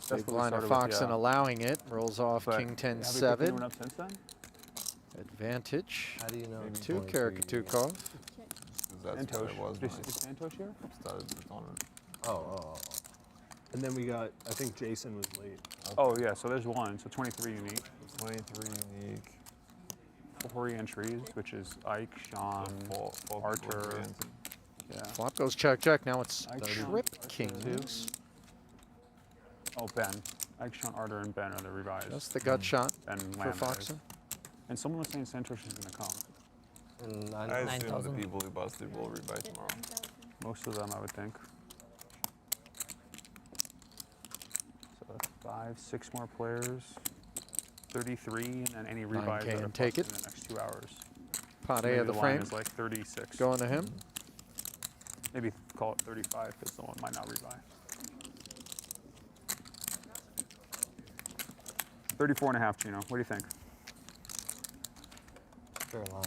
Big line of Foxon yeah. allowing it. Rolls off But King 10-7. have we picked anyone up since then? Advantage How do you know? it's to 23? Karakatukov. That's what it was when Is Santosh here? I started the tournament. Oh. And then we got, I think Jason was late. Oh yeah, so there's one, so 23 unique. 23 unique. 4 entries, which is Ike, Sean, Arthur. Yeah. Flop goes check. Now it's I Trip Kings. Oh, Ben. Ike, Sean, Arthur, and Ben are the revised. That's the gut shot And for Lamb Foxon. And someone was saying Santosh is going to come. And I assume the people who busted will rebuy tomorrow. Most of them, I would think. So that's 5, 6 more players. 33, and then any rebuys 9K that are and take plus it. in the next 2 hours. Pot Maybe A of the line frame. is like 36. Going to him. Maybe call it 35 because someone might not rebuy. 34.5, Chino. What do you think? Fair line.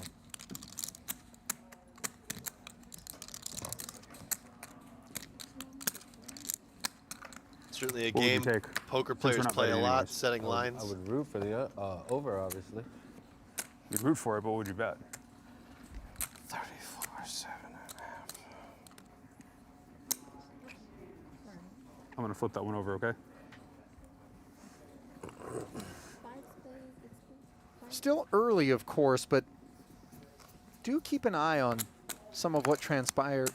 Certainly a What would you game take? poker Since players we're not play a ready lot, anyways. setting lines. I would root for the over, obviously. You'd root for it, but what would you bet? 34, 7.5. I'm going to flip that one over, okay? Still early, of course, but do keep an eye on some of what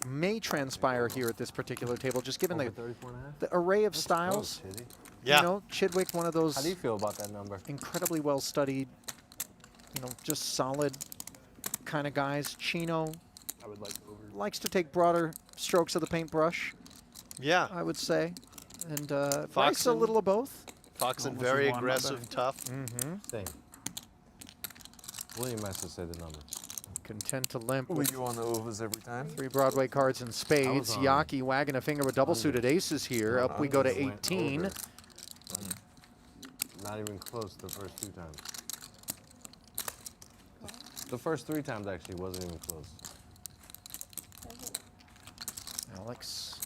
may transpire here at this particular table, just given Over the 34.5? array of styles. Close, Chitty. Yeah. You know, Chidwick, one of those How do you feel about that number? incredibly well studied, you know, just solid kind of guys. Chino I would like over. likes to take broader strokes of the paintbrush, Yeah. I would say. And Bryce a Foxon. little of both. Foxon Almost very as one, aggressive, but- tough. Mm-hmm. Same. William has to say the number. Content to limp We with do on the overs every time. 3 Broadway cards and spades. on Yockey wagging a finger with double suited aces here. Up we go to Unders went 18. over. Not even close the first 2 times. The first 3 times actually wasn't even close. Alex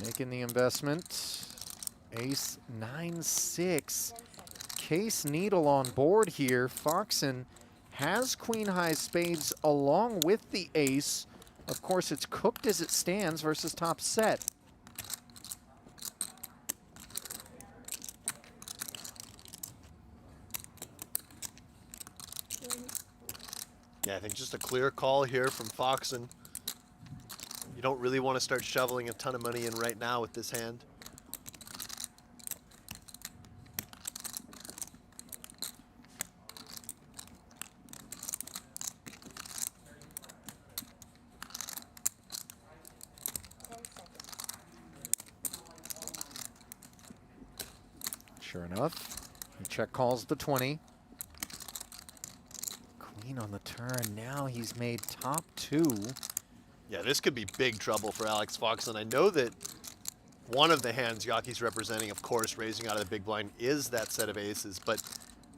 making the investment. Ace 9-6. Case Needle on board here. Foxon has queen high spades along with the ace. Of course, it's cooked as it stands versus top set. Yeah, I think just a clear call here from Foxen. You don't really want to start shoveling a ton of money in right now with this hand. Sure enough, he check calls the 20. Queen on the turn. Now he's made top 2. Yeah, this could be big trouble for Alex Foxen. I know that one of the hands Yaki's representing, of course, raising out of the big blind, is that set of aces. But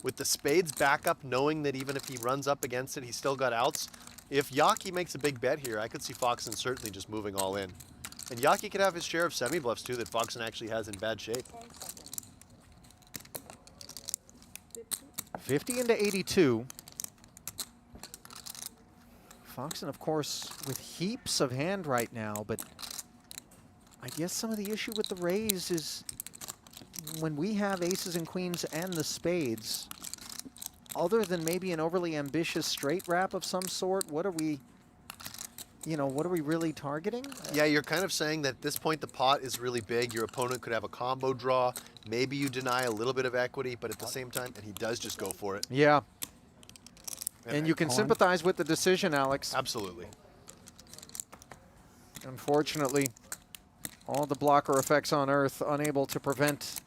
with the spades backup, knowing that even if he runs up against it, he's still got outs. If Yaki makes a big bet here, I could see Foxen certainly just moving all in. And Yaki could have his share of semi-bluffs, too, that Foxen actually has in bad shape. 50 into 82. Foxen, of course, with heaps of hand right now, but I guess some of the issue with the raise is when we have aces and queens and the spades, other than maybe an overly ambitious straight wrap of some sort, what are we, you know, what are we really targeting? Yeah, you're kind of saying that at this point the pot is really big. Your opponent could have a combo draw. Maybe you deny a little bit of equity, but at the same time, and he does just go for it. Yeah. And you can sympathize with the decision, Alex. Absolutely. Unfortunately, all the blocker effects on Earth unable to prevent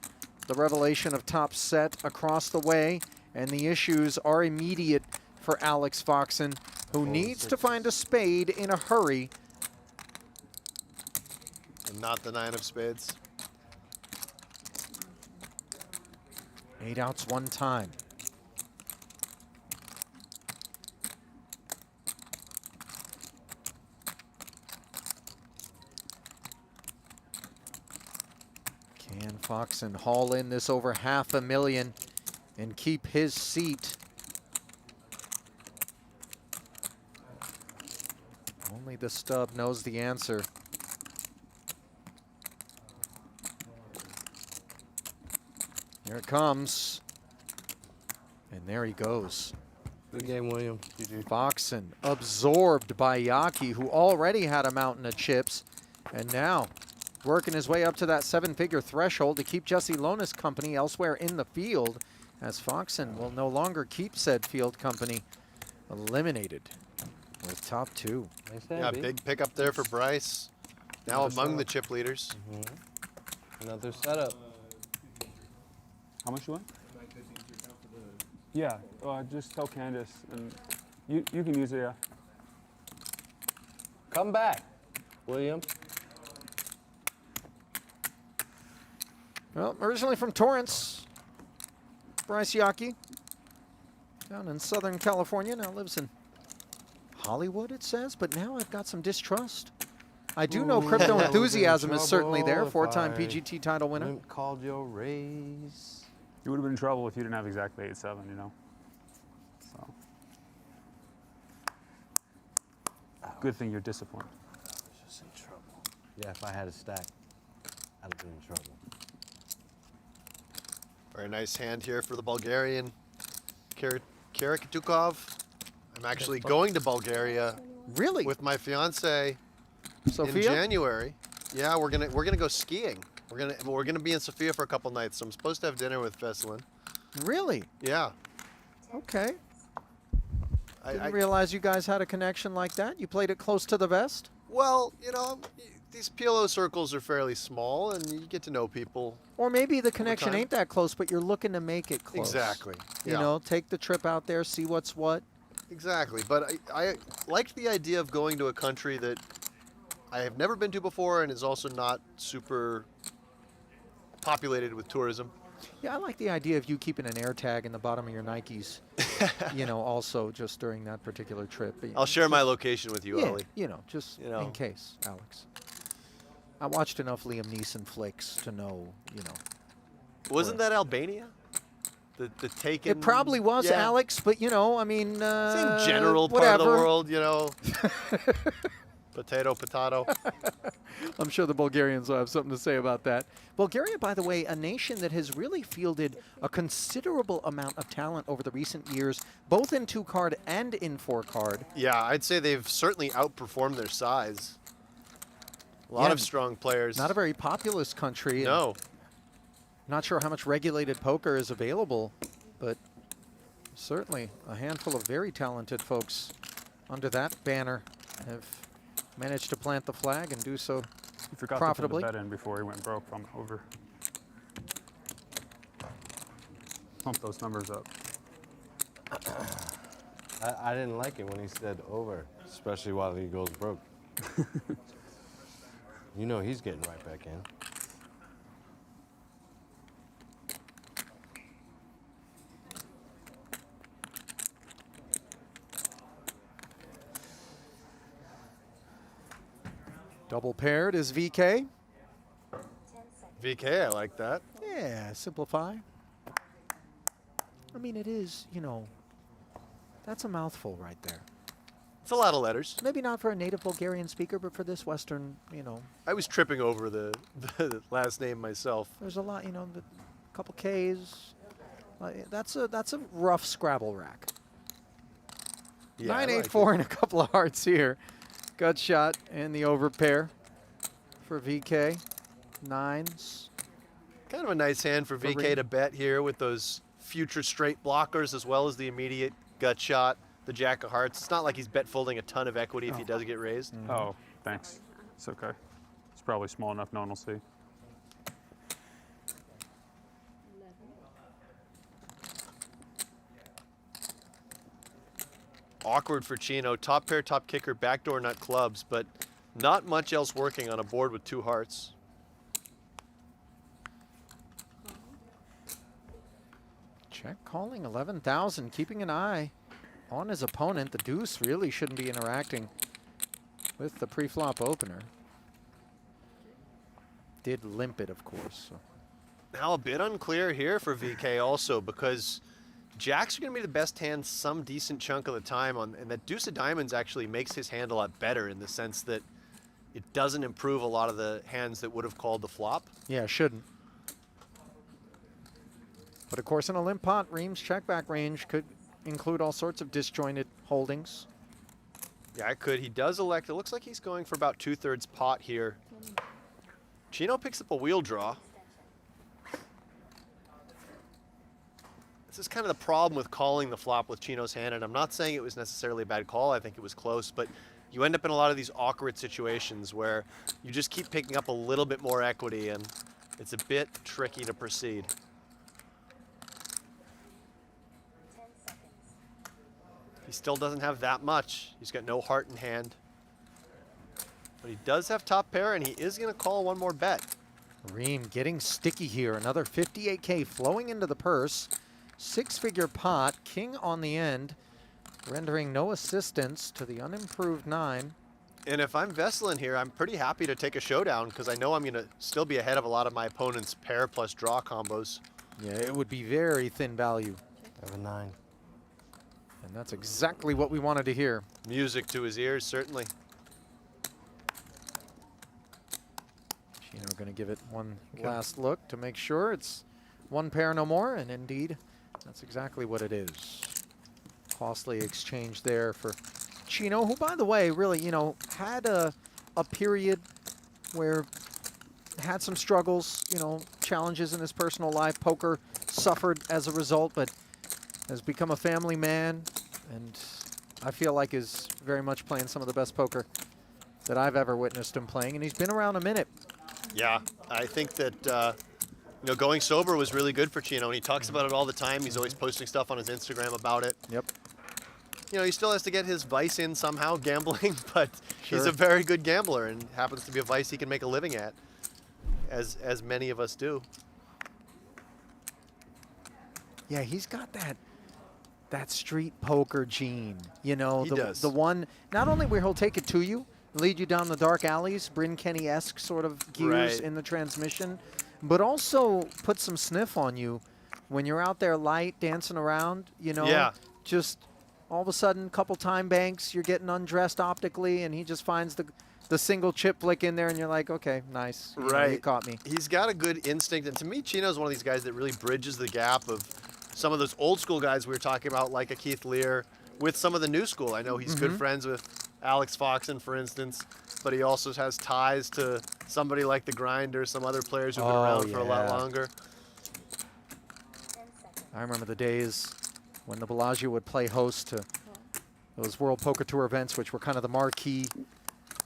the revelation of top set across the way, and the issues are immediate for Alex Foxen, who needs to find a spade in a hurry. And not the 9 of spades. 8 outs one time. Can Foxen haul in this over $500,000 and keep his seat? Only the stub knows the answer. Here it comes. And there he goes. Good game, William. Foxen absorbed by Yaki, who already had a mountain of chips, and now working his way up to that 7-figure threshold to keep Jesse Lonis company elsewhere in the field, as Foxen will no longer keep said field company eliminated with top 2. Nice hand, Yeah, B. big pickup there for Bryce. Now Another among the setup. chip leaders. Another setup. How much you want? Yeah, just tell Candace, and you can use it, yeah. Come back, William. Well, originally from Torrance, Bryce Yaki, down in Southern California, now lives in Hollywood, it says, but now I've got some distrust. I do know crypto enthusiasm is certainly there, 4-time PGT title winner. Limp called your raise. You would have been in trouble if you didn't have exactly 8-7, you know? So. Good thing you're disciplined. Just in trouble. Yeah, if I had a stack, I'd have been in trouble. Very nice hand here for the Bulgarian, Karakatukov. I'm actually going to Bulgaria Really? with my fiance Sophia? in January. Yeah, we're gonna go skiing. We're gonna be in Sofia for a couple nights. So I'm supposed to have dinner with Veselin. Really? Yeah. Okay. Didn't I realize you guys had a connection like that. You played it close to the vest? well, you know, these PLO circles are fairly small, and you get to know people. Or maybe the connection time. ain't that close, but you're looking to make it close. Exactly. You Yeah. know, take the trip out there, see what's what. Exactly. But I liked the idea of going to a country that I have never been to before and is also not super populated with tourism. Yeah, I like the idea of you keeping an air tag in the bottom of your Nikes, you know, also just during that particular trip. But, I'll share my location with you, yeah, Ollie. you know, just You know. in case, Alex. I watched enough Liam Neeson flicks to know, you know. Wasn't that Albania? The taken. It probably was, yeah. Alex, but, you know, I mean, Same general part whatever. of the world, you know. Potato, potato. I'm sure the Bulgarians will have something to say about that. Bulgaria, by the way, a nation that has really fielded a considerable amount of talent over the recent years, both in 2-card and in 4-card. Yeah, I'd say they've certainly outperformed their size. A lot of strong players. Not a very populous country. No. Not sure how much regulated poker is available, but certainly a handful of very talented folks under that banner have managed to plant the flag and do so He forgot profitably. to put the bet in before he went broke on over. Pump those numbers up. I didn't like it when he said over, especially while he goes broke. You know he's getting right back in. Double paired is VK. VK, I like that. Yeah, simplify. I mean, it is, you know, that's a mouthful right there. It's a lot of letters. Maybe not for a native Bulgarian speaker, but for this Western, you know. I was tripping over the last name myself. There's a lot, you know, a couple Ks. That's a rough Scrabble rack. Yeah, I 9-8-4 like and a couple of hearts here. Gut shot and the over pair for VK. Nines. Kind of a nice hand for VK Rheem. to bet here with those future straight blockers as well as the immediate gut shot, the jack of hearts. It's not like he's bet folding a ton of equity if he does get raised. Oh, thanks. It's okay. It's probably small enough no one will see. Awkward for Chino. Top pair, top kicker, backdoor nut clubs, but not much else working on a board with 2 hearts. Check calling 11,000, keeping an eye on his opponent. The deuce really shouldn't be interacting with the pre-flop opener. Did limp it, of course. So. Now a bit unclear here for VK also because jacks are going to be the best hand some decent chunk of the time, and that deuce of diamonds actually makes his hand a lot better in the sense that it doesn't improve a lot of the hands that would have called the flop. Yeah, shouldn't. But of course, in a limp pot, Rheem's check-back range could include all sorts of disjointed holdings. Yeah, I could. He does elect. It looks like he's going for about 2/3 pot here. Chino picks up a wheel draw. This is kind of the problem with calling the flop with Chino's hand, and I'm not saying it was necessarily a bad call. I think it was close, but you end up in a lot of these awkward situations where you just keep picking up a little bit more equity, and it's a bit tricky to proceed. He still doesn't have that much. He's got no heart in hand. But he does have top pair, and he is going to call one more bet. Rheem getting sticky here. Another 58K flowing into the purse. 6-figure pot, king on the end, rendering no assistance to the unimproved 9. And if I'm Vesselin here, I'm pretty happy to take a showdown because I know I'm going to still be ahead of a lot of my opponent's pair plus draw combos. Yeah, it would be very thin value. I have a 9. And that's exactly what we wanted to hear. Music to his ears, certainly. Chino going to give it one last look to make sure it's one pair no more, and indeed, that's exactly what it is. Costly exchange there for Chino, who, by the way, really, you know, had a period where had some struggles, you know, challenges in his personal life. Poker suffered as a result, but has become a family man, and I feel like is very much playing some of the best poker that I've ever witnessed him playing, and he's been around a minute. Yeah, I think that you know, going sober was really good for Chino, and he talks about it all the time. He's always posting stuff on his Instagram about it. Yep. You know, he still has to get his vice in somehow, gambling, but he's Sure. a very good gambler and happens to be a vice he can make a living at, as many of us do. Yeah, he's got that street poker gene, you know, He does. the one not only where he'll take it to you, lead you down the dark alleys, Bryn Kenny-esque sort of gears Right. in the transmission, but also put some sniff on you when you're out there light dancing around, you know, Yeah. just all of a sudden, couple time banks, you're getting undressed optically, and he just finds the single chip flick in there, and you're like, okay, nice. You know, you caught me. He's got a good instinct, and to me, Chino's one of these guys that really bridges the gap of some of those old school guys we were talking about, like a Keith Lear, with some of the new school. I know he's good friends with Alex Foxen, for instance, but he also has ties to somebody like the Grinder, some other players who've been around for a lot longer. I remember the days when the Bellagio would play host to those World Poker Tour events, which were kind of the marquee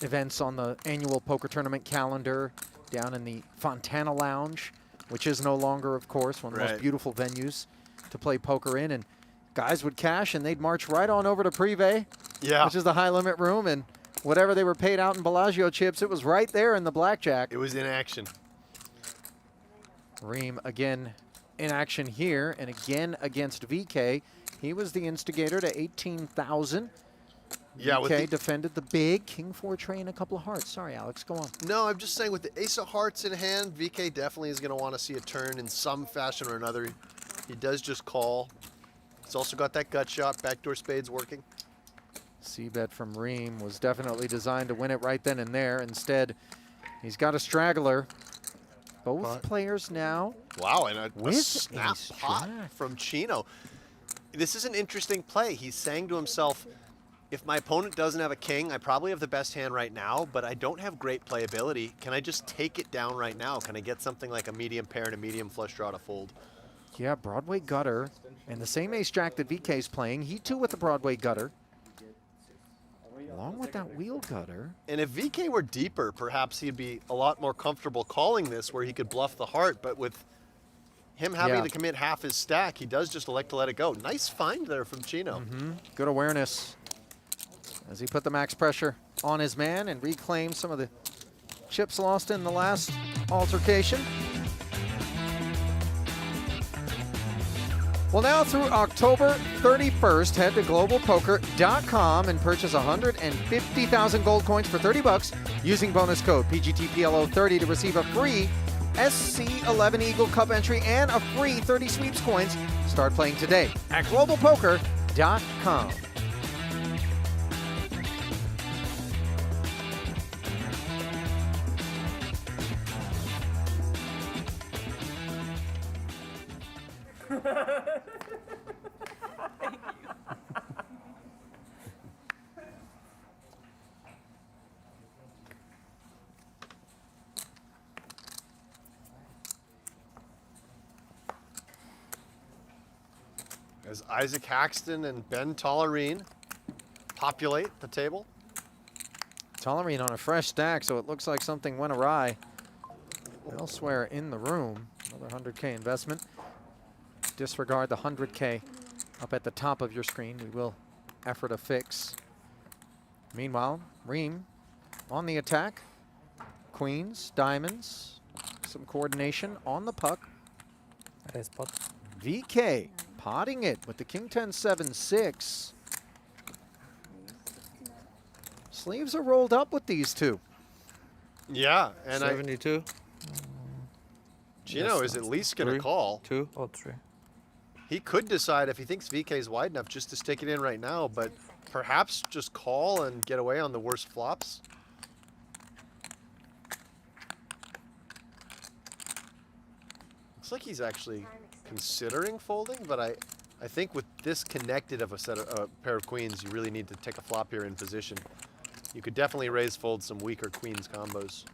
events on the annual poker tournament calendar down in the Fontana Lounge, which is no longer, of course, one of the most beautiful venues to play poker in. And guys would cash, and they'd march right on over to Privé, which is the high-limit room, and whatever they were paid out in Bellagio chips, it was right there in the blackjack. It was in action. Rheem again in action here, and again against VK. He was the instigator to 18,000. Yeah, VK defended the big King 4 tray and a couple of hearts. Sorry, Alex, go on. No, I'm just saying with the ace of hearts in hand, VK definitely is going to want to see a turn in some fashion or another. He does just call. He's also got that gut shot, backdoor spades working. C-bet from Rheem was definitely designed to win it right then and there. Instead, he's got a straggler. Both players now. Wow, and a with snap pot from Chino. This is an interesting play. He's saying to himself, if my opponent doesn't have a king, I probably have the best hand right now, but I don't have great playability. Can I just take it down right now? Can I get something like a medium pair and a medium flush draw to fold? Yeah, Broadway gutter. And the same ace-jack that VK's playing. He too with the Broadway gutter. Along with that wheel gutter. And if VK were deeper, perhaps he'd be a lot more comfortable calling this where he could bluff the heart, but with him having to commit half his stack, he does just elect to let it go. Nice find there from Chino. Good awareness as he put the max pressure on his man and reclaimed some of the chips lost in the last altercation. Well, now through October 31st, head to globalpoker.com and purchase 150,000 gold coins for $30 using bonus code PGTPLO30 to receive a free SC11 Eagle Cup entry and a free 30 sweeps coins. Start playing today at globalpoker.com. As Isaac Haxton and Ben Tollerene populate the table. Tollerene on a fresh stack, so it looks like something went awry elsewhere in the room. Another 100K investment. Disregard the 100K up at the top of your screen. We will effort a fix. Meanwhile, Rheem on the attack. Queens, diamonds, some coordination on the puck. VK potting it with the King 10-7-6. Sleeves are rolled up with these two. Yeah, and 72. Chino is at least going to call. 2 or 3. He could decide if he thinks VK is wide enough just to stick it in right now, but perhaps just call and get away on the worst flops. Looks like he's actually considering folding, but I think with this connected of a pair of queens, you really need to take a flop here in position. You could definitely raise fold some weaker queens combos.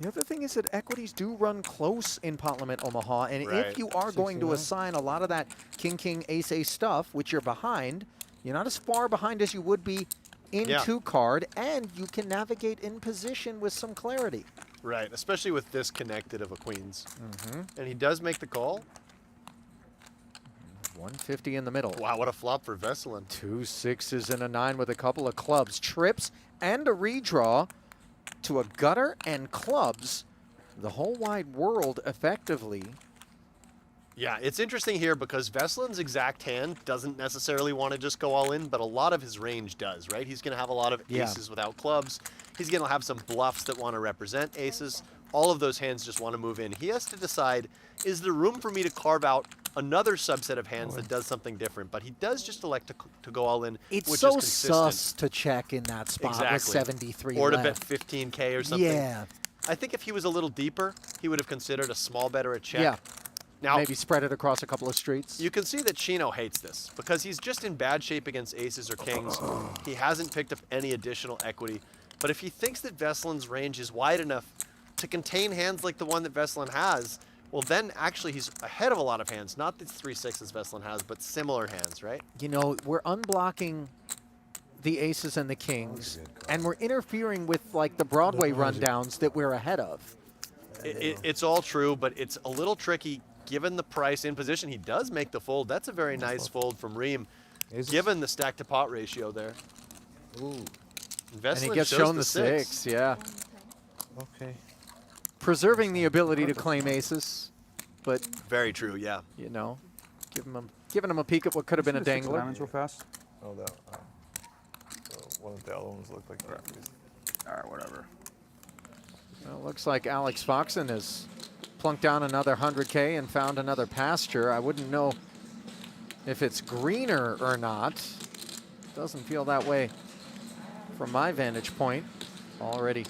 The other thing is that equities do run close in pot limit Omaha, and if you are going to assign a lot of that king, ace stuff, which you're behind, you're not as far behind as you would be in two card, and you can navigate in position with some clarity. Right, especially with this connected of a queens. And he does make the call. 150 in the middle. Wow, what a flop for Veselin. 2 6s and a 9 with a couple of clubs. Trips and a redraw to a gutter and clubs. The whole wide world effectively. Yeah, it's interesting here because Veselin's exact hand doesn't necessarily want to just go all in, but a lot of his range does, right? He's going to have a lot of aces without clubs. He's going to have some bluffs that want to represent aces. All of those hands just want to move in. He has to decide, is there room for me to carve out another subset of hands that does something different, but he does just elect to go all in, It's which so is consistent. sus to check in that spot with Exactly. 73 Or to left. bet 15K or something. Yeah. I think if he was a little deeper, he would have considered a small bet or a check. Yeah. Now, Maybe spread it across a couple of streets. you can see that Chino hates this because he's just in bad shape against aces or kings. He hasn't picked up any additional equity. But if he thinks that Vesselin's range is wide enough to contain hands like the one that Vesselin has, well, then actually he's ahead of a lot of hands. Not the 3-6s Vesselin has, but similar hands, right? You know, we're unblocking the aces and the kings, and we're interfering with like the Broadway rundowns that we're ahead of. It's all true, but it's a little tricky given the price in position. He does make the fold. That's a very nice fold from Rheem, given the stack to pot ratio there. Ooh. And he gets shown the 6, yeah. Okay. Preserving the ability to claim aces, but Very true, yeah. you know, giving him a peek at what could have been a dangler. Diamonds real fast. Oh, that. One of the other ones looked like that. All right, whatever. Well, it looks like Alex Foxen has plunked down another 100K and found another pasture. I wouldn't know if it's greener or not. Doesn't feel that way from my vantage point. Already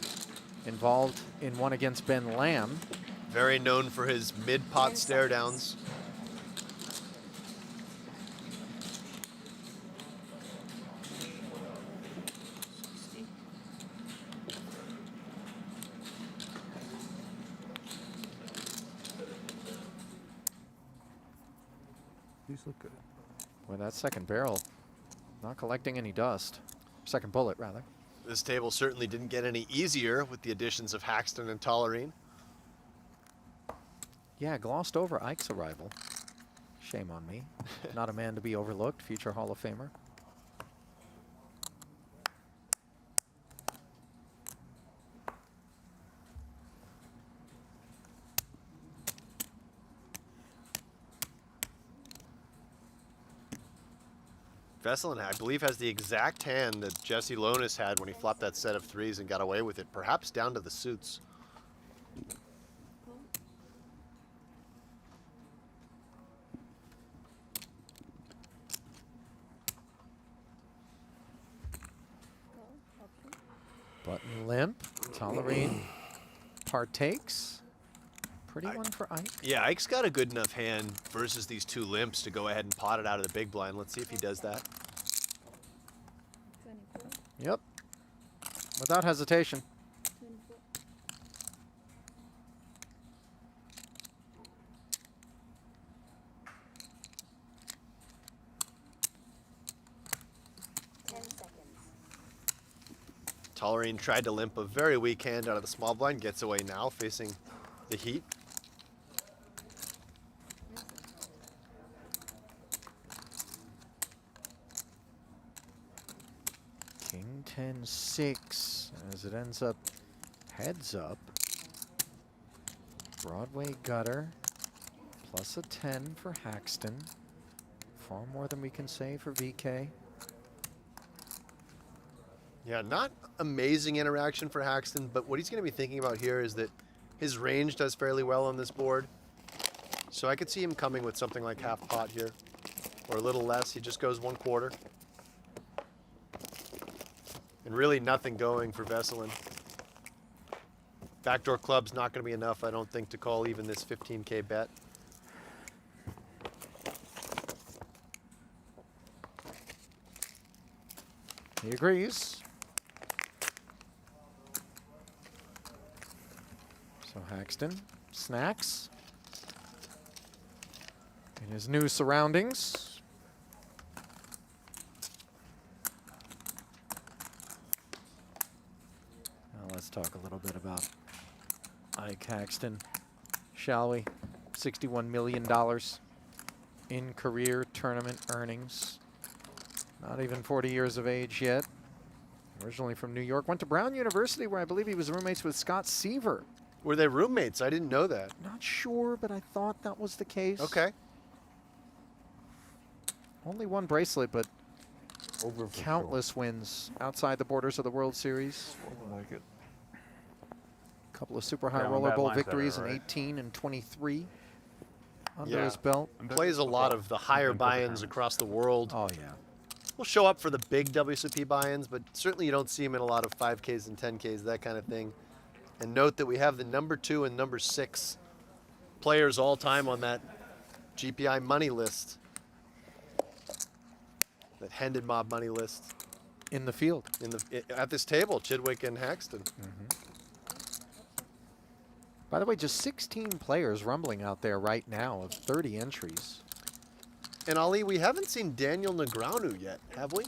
involved in one against Ben Lamb. Very known for his mid-pot stare downs. These look good. Well, that second barrel not collecting any dust. Second bullet, rather. This table certainly didn't get any easier with the additions of Haxton and Tollerene. Yeah, glossed over Ike's arrival. Shame on me. Not a man to be overlooked, future Hall of Famer. Vesselin, I believe, has the exact hand that Jesse Lonis had when he flopped that set of 3s and got away with it, perhaps down to the suits. Button limp. Tollerene partakes. Pretty one for Ike. Yeah, Ike's got a good enough hand versus these 2 limps to go ahead and pot it out of the big blind. Let's see if he does that. Yep. Without hesitation. Tollerene tried to limp a very weak hand out of the small blind, gets away now, facing the heat. King 10-6 as it ends up heads up. Broadway gutter plus a 10 for Haxton. Far more than we can say for VK. Yeah, not amazing interaction for Haxton, but what he's going to be thinking about here is that his range does fairly well on this board. So I could see him coming with something like half pot here, or a little less. He just goes 1/4. And really nothing going for Vesselin. Backdoor club's not going to be enough, I don't think, to call even this 15K bet. He agrees. So Haxton snacks in his new surroundings. Now let's talk a little bit about Ike Haxton, shall we? $61 million in career tournament earnings. Not even 40 years of age yet. Originally from New York. Went to Brown University, where I believe he was roommates with Scott Seaver. Were they roommates? I didn't know that. Not sure, but I thought that was the case. Okay. Only one bracelet, but Over for countless wins outside the borders of the World Series. sure. I like it. A couple of super high Yeah, I'm a roller bad bowl line setter, victories in right? 18 and 23. under his belt. Plays a lot of the higher buy-ins across the world. Oh, yeah. Will show up for the big WSOP buy-ins, but certainly you don't see him in a lot of 5Ks and 10Ks, that kind of thing. And note that we have the number 2 and number 6 players all time on that GPI money list. That Hendon Mob money list. In the field. At this table, Chidwick and Haxton. By the way, just 16 players rumbling out there right now of 30 entries. And Ali, we haven't seen Daniel Negreanu yet, have we?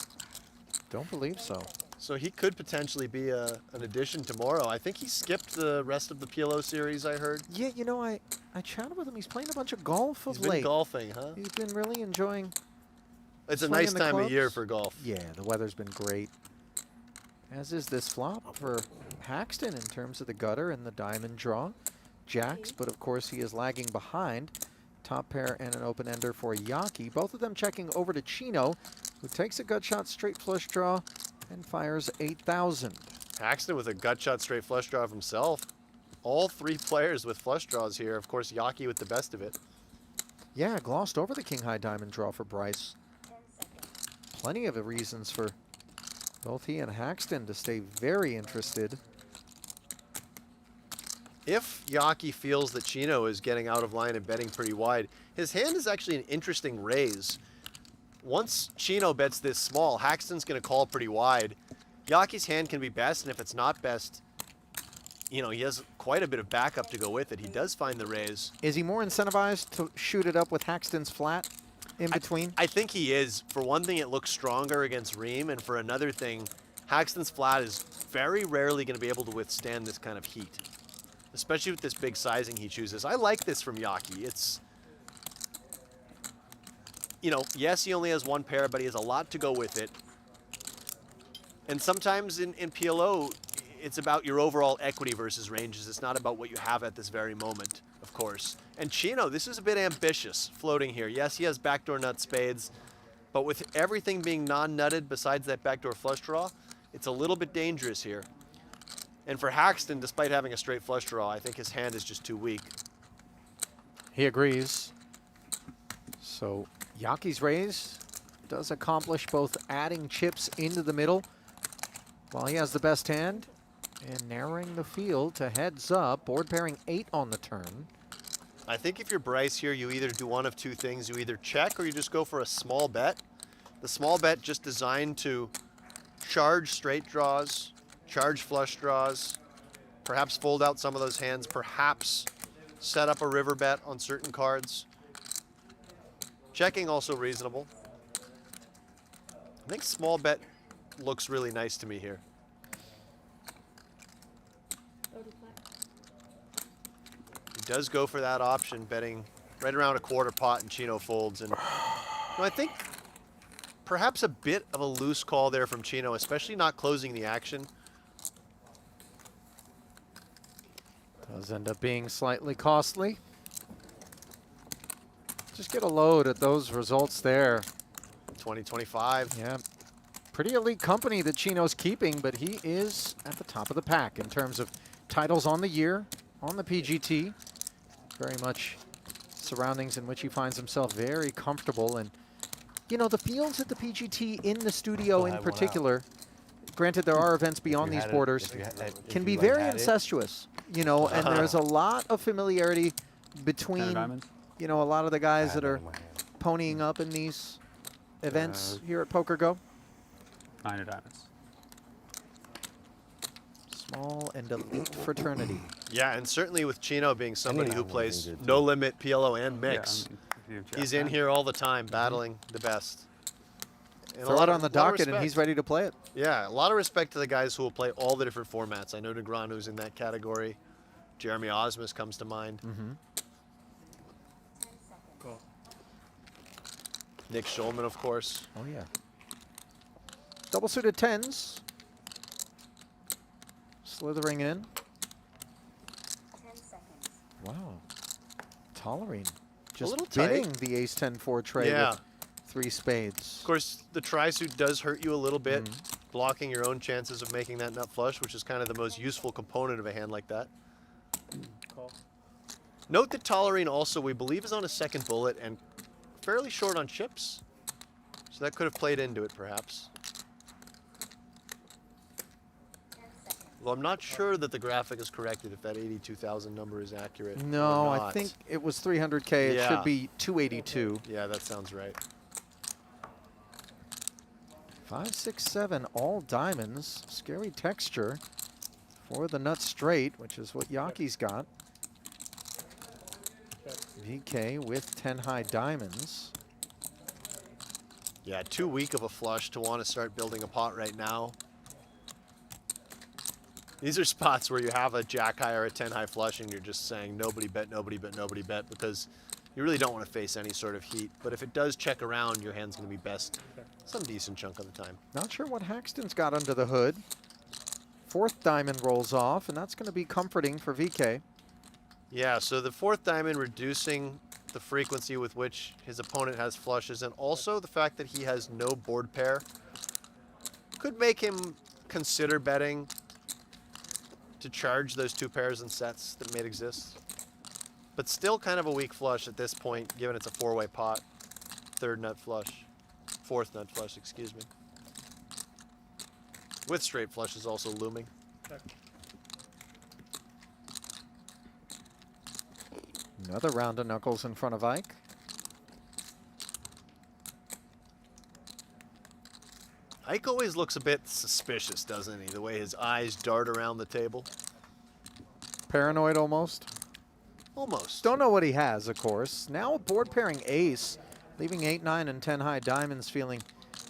Don't believe so. So he could potentially be an addition tomorrow. I think he skipped the rest of the PLO series, I heard. Yeah, you know, I chatted with him. He's playing a bunch of golf of He's been late. golfing, huh? He's been really enjoying. It's a swinging nice the time of year clubs. for golf. Yeah, the weather's been great. As is this flop for Haxton in terms of the gutter and the diamond draw. Jacks, but of course he is lagging behind. Top pair and an open ender for Yaki. Both of them checking over to Chino, who takes a gut shot straight flush draw and fires 8,000. Haxton with a gut shot straight flush draw of himself. All 3 players with flush draws here. Of course, Yaki with the best of it. Yeah, glossed over the king high diamond draw for Bryce. Plenty of reasons for both he and Haxton to stay very interested. If Yaki feels that Chino is getting out of line and betting pretty wide, his hand is actually an interesting raise. Once Chino bets this small, Haxton's going to call pretty wide. Yaki's hand can be best, and if it's not best, you know, he has quite a bit of backup to go with it. He does find the raise. Is he more incentivized to shoot it up with Haxton's flat in between? I think he is. For one thing, it looks stronger against Rheem, and for another thing, Haxton's flat is very rarely going to be able to withstand this kind of heat, especially with this big sizing he chooses. I like this from Yaki. It's, you know, yes, he only has 1 pair, but he has a lot to go with it. And sometimes in PLO, it's about your overall equity versus ranges. It's not about what you have at this very moment, of course. And Chino, this is a bit ambitious floating here. Yes, he has backdoor nut spades, but with everything being non-nutted besides that backdoor flush draw, it's a little bit dangerous here. And for Haxton, despite having a straight flush draw, I think his hand is just too weak. He agrees. So Yaki's raise does accomplish both adding chips into the middle while he has the best hand and narrowing the field to heads up. Board pairing 8 on the turn. I think if you're Bryce here, you either do one of 2 things. You either check or you just go for a small bet. The small bet just designed to charge straight draws, charge flush draws, perhaps fold out some of those hands, perhaps set up a river bet on certain cards. Checking also reasonable. I think small bet looks really nice to me here. He does go for that option, betting right around a quarter pot, and Chino folds. And you know, I think perhaps a bit of a loose call there from Chino, especially not closing the action. Does end up being slightly costly. Just get a load at those results there. 2025. Yeah. Pretty elite company that Chino's keeping, but he is at the top of the pack in terms of titles on the year, on the PGT. Very much surroundings in which he finds himself very comfortable. And, you know, the fields at the PGT in the studio in particular, granted there are events beyond these borders, can be very incestuous, you know, and there's a lot of familiarity between, you know, a lot of the guys that are ponying up in these events here at PokerGo. 9 of diamonds. Small and elite fraternity. Yeah, and certainly with Chino being somebody who plays no limit, PLO, and mix, he's in here all the time battling the best. And Throw it on the docket and he's ready to play it. Yeah, a lot of respect to the guys who will play all the different formats. I know Negreanu's in that category. Jeremy Osmus comes to mind. Nick Schulman, of course. Oh, yeah. Double suited 10s. Slithering in. 10 seconds. Wow. Tollerene. Just little tight. bidding the ace-10-4 tray Yeah. with 3 spades. Of course, the tri-suit does hurt you a little bit, blocking your own chances of making that nut flush, which is kind of the most useful component of a hand like that. Call. Note that Tollerene also, we believe, is on a second bullet and fairly short on chips. So that could have played into it, perhaps. 10 seconds. Well, I'm not sure that the graphic is corrected if that 82,000 number is accurate. No, or I not. think it was 300K. It Yeah. should be 282. Yeah, that sounds right. 5, 6, 7, all diamonds. Scary texture for the nut straight, which is what Yaki's got. VK with 10 high diamonds. Yeah, too weak of a flush to want to start building a pot right now. These are spots where you have a jack high or a 10 high flush and you're just saying nobody bet, nobody bet, nobody bet, because you really don't want to face any sort of heat. But if it does check around, your hand's going to be best some decent chunk of the time. Not sure what Haxton's got under the hood. 4th diamond rolls off, and that's going to be comforting for VK. Yeah, so the 4th diamond reducing the frequency with which his opponent has flushes, and also the fact that he has no board pair could make him consider betting to charge those 2 pairs and sets that may exist. But still kind of a weak flush at this point, given it's a 4-way pot. 3rd nut flush. 4th nut flush, excuse me. With straight flushes also looming. Another round of knuckles in front of Ike. Ike always looks a bit suspicious, doesn't he? The way his eyes dart around the table. Paranoid almost. Almost. Don't know what he has, of course. Now a board pairing ace, leaving 8, 9, and 10 high diamonds feeling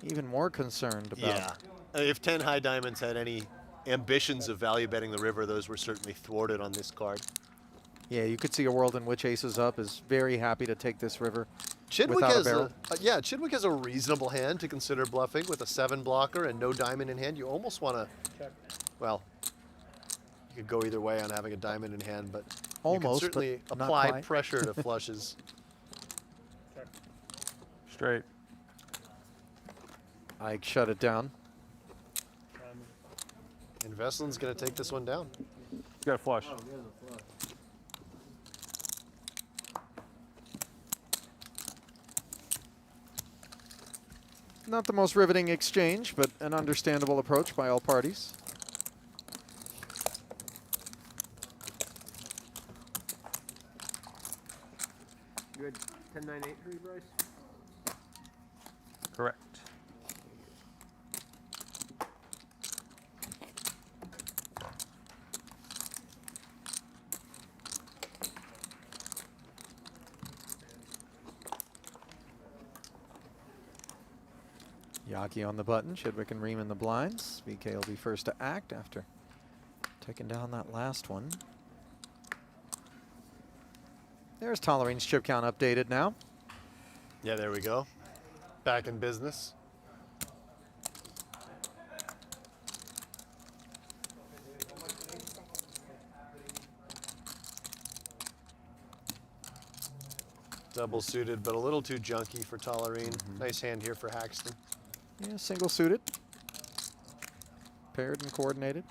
even more concerned about. Yeah. If 10 high diamonds had any ambitions of value betting the river, those were certainly thwarted on this card. Yeah, you could see a world in which ace is up is very happy to take this river Chidwick without a has barrel. Chidwick has a reasonable hand to consider bluffing with a 7 blocker and no diamond in hand. You almost want to, well, you could go either way on having a diamond in hand, but Almost, you can certainly but not apply quite. pressure to flushes. Straight. Ike shut it down. And Veslin's going to take this one down. He's got a flush. Not the most riveting exchange, but an understandable approach by all parties. Good. 10, 9, 8 for you, Bryce. Correct. Yaki on the button, Chidwick and Rheem in the blinds. VK will be first to act after taking down that last one. There's Tollerene's chip count updated now. Yeah, there we go. Back in business. Double suited, but a little too junky for Tollerene. Nice hand here for Haxton. Yeah, single suited. Paired and coordinated.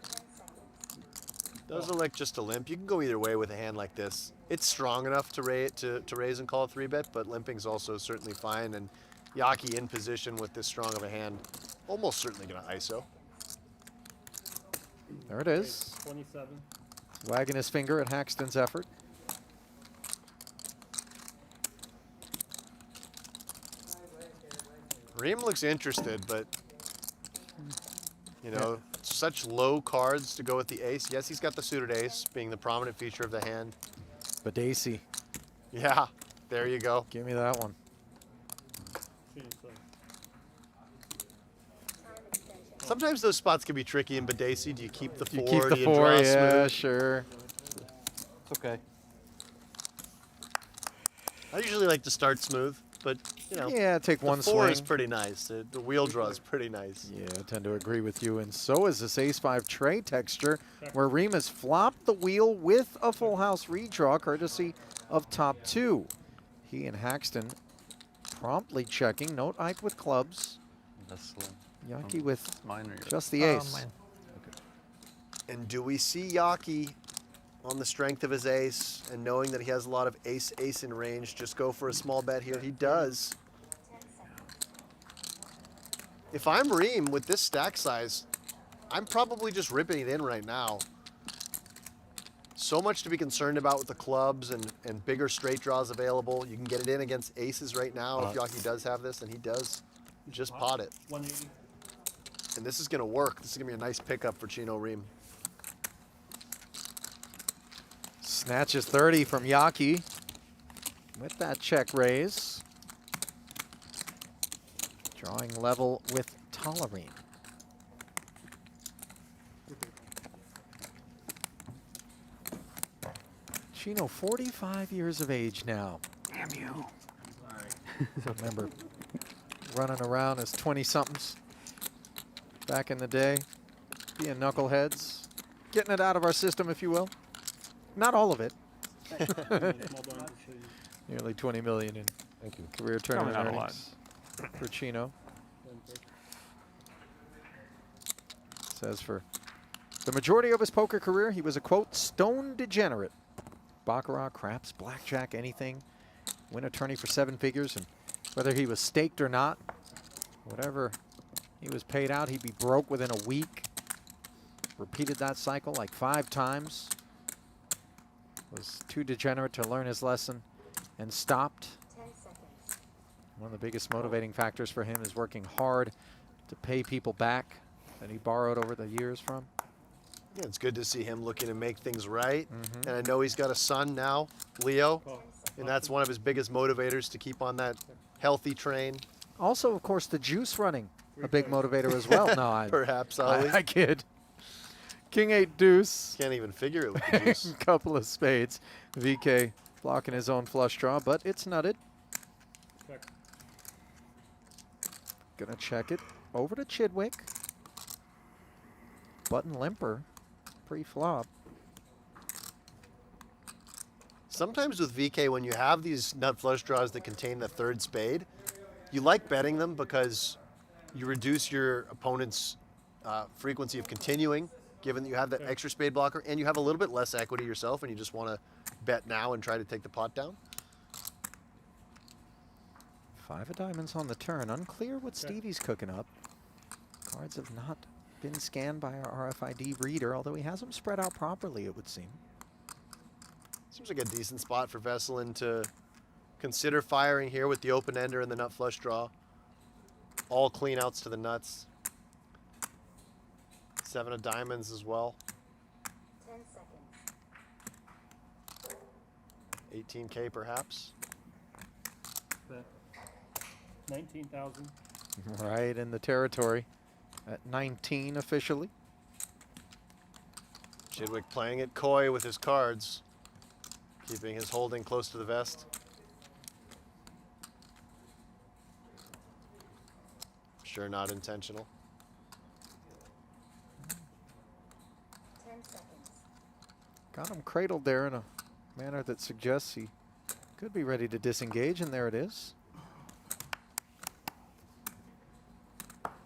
10 seconds. Does look like just a limp. You can go either way with a hand like this. It's strong enough to raise and call a 3-bet, but limping's also certainly fine. And Yaki in position with this strong of a hand, almost certainly going to ISO. There it is. 27. Wagging his finger at Haxton's effort. Rheem looks interested, but you know, such low cards to go with the ace. Yes, he's got the suited ace being the prominent feature of the hand. Badesi. Yeah, there you go. Give me that one. Time extension. Sometimes those spots can be tricky in Badesi. Do you keep the 4? You keep the Do you 4, draw yeah, smooth? sure. It's okay. I usually like to start smooth, but you know, Yeah, take the one 4 swing. is pretty nice. The wheel draw is pretty nice. Yeah, I tend to agree with you. And so is this ace-5 tray texture, where Rheem has flopped the wheel with a full house redraw, courtesy of top 2. He and Haxton promptly checking. Note Ike with clubs. That's Yaki with mine or yours? just the ace. Mine. And do we see Yaki on the strength of his ace and knowing that he has a lot of ace in range just go for a small bet here? He does. If I'm Rheem with this stack size, I'm probably just ripping it in right now. So much to be concerned about with the clubs and bigger straight draws available. You can get it in against aces right now if Yaki does have this, and he does. Just pot it. 180. And this is going to work. This is going to be a nice pickup for Chino Rheem. Snatches 30 from Yaki with that check raise. Drawing level with Tollerene. Chino, 45 years of age now. Damn you. Remember running around as 20-somethings back in the day, being knuckleheads, getting it out of our system, if you will. Not all of it. Nearly 20 million in career tournament Not a lot. earnings for Chino. Says for the majority of his poker career, he was a, quote, stone degenerate. Baccarat, craps, blackjack, anything. Win a tourney for 7 figures, and whether he was staked or not, whatever he was paid out, he'd be broke within a week. Repeated that cycle like 5 times. Was too degenerate to learn his lesson and stopped. 10 seconds. One of the biggest motivating factors for him is working hard to pay people back that he borrowed over the years from. Yeah, it's good to see him looking to make things right. And I know he's got a son now, Leo, and that's one of his biggest motivators to keep on that healthy train. Also, of course, the juice running, a big motivator as well. No, I Perhaps, Ollie. I kid. King 8 deuce. Can't even figure it with the juice. Couple of spades. VK blocking his own flush draw, but it's nutted. Check. Gonna check it over to Chidwick. Button limper pre-flop. Sometimes with VK, when you have these nut flush draws that contain the 3rd spade, you like betting them because you reduce your opponent's frequency of continuing, given that you have that extra spade blocker, and you have a little bit less equity yourself, and you just want to bet now and try to take the pot down. 5 of diamonds on the turn. Unclear what Stevie's cooking up. Cards have not been scanned by our RFID reader, although he has them spread out properly, it would seem. Seems like a decent spot for Vesselin to consider firing here with the open ender and the nut flush draw. All clean outs to the nuts. 7 of diamonds as well. 10 seconds. 18K perhaps. 19,000. Right in the territory at 19 officially. Chidwick playing it coy with his cards, keeping his holding close to the vest. Sure not intentional. 10 seconds. Got him cradled there in a manner that suggests he could be ready to disengage, and there it is.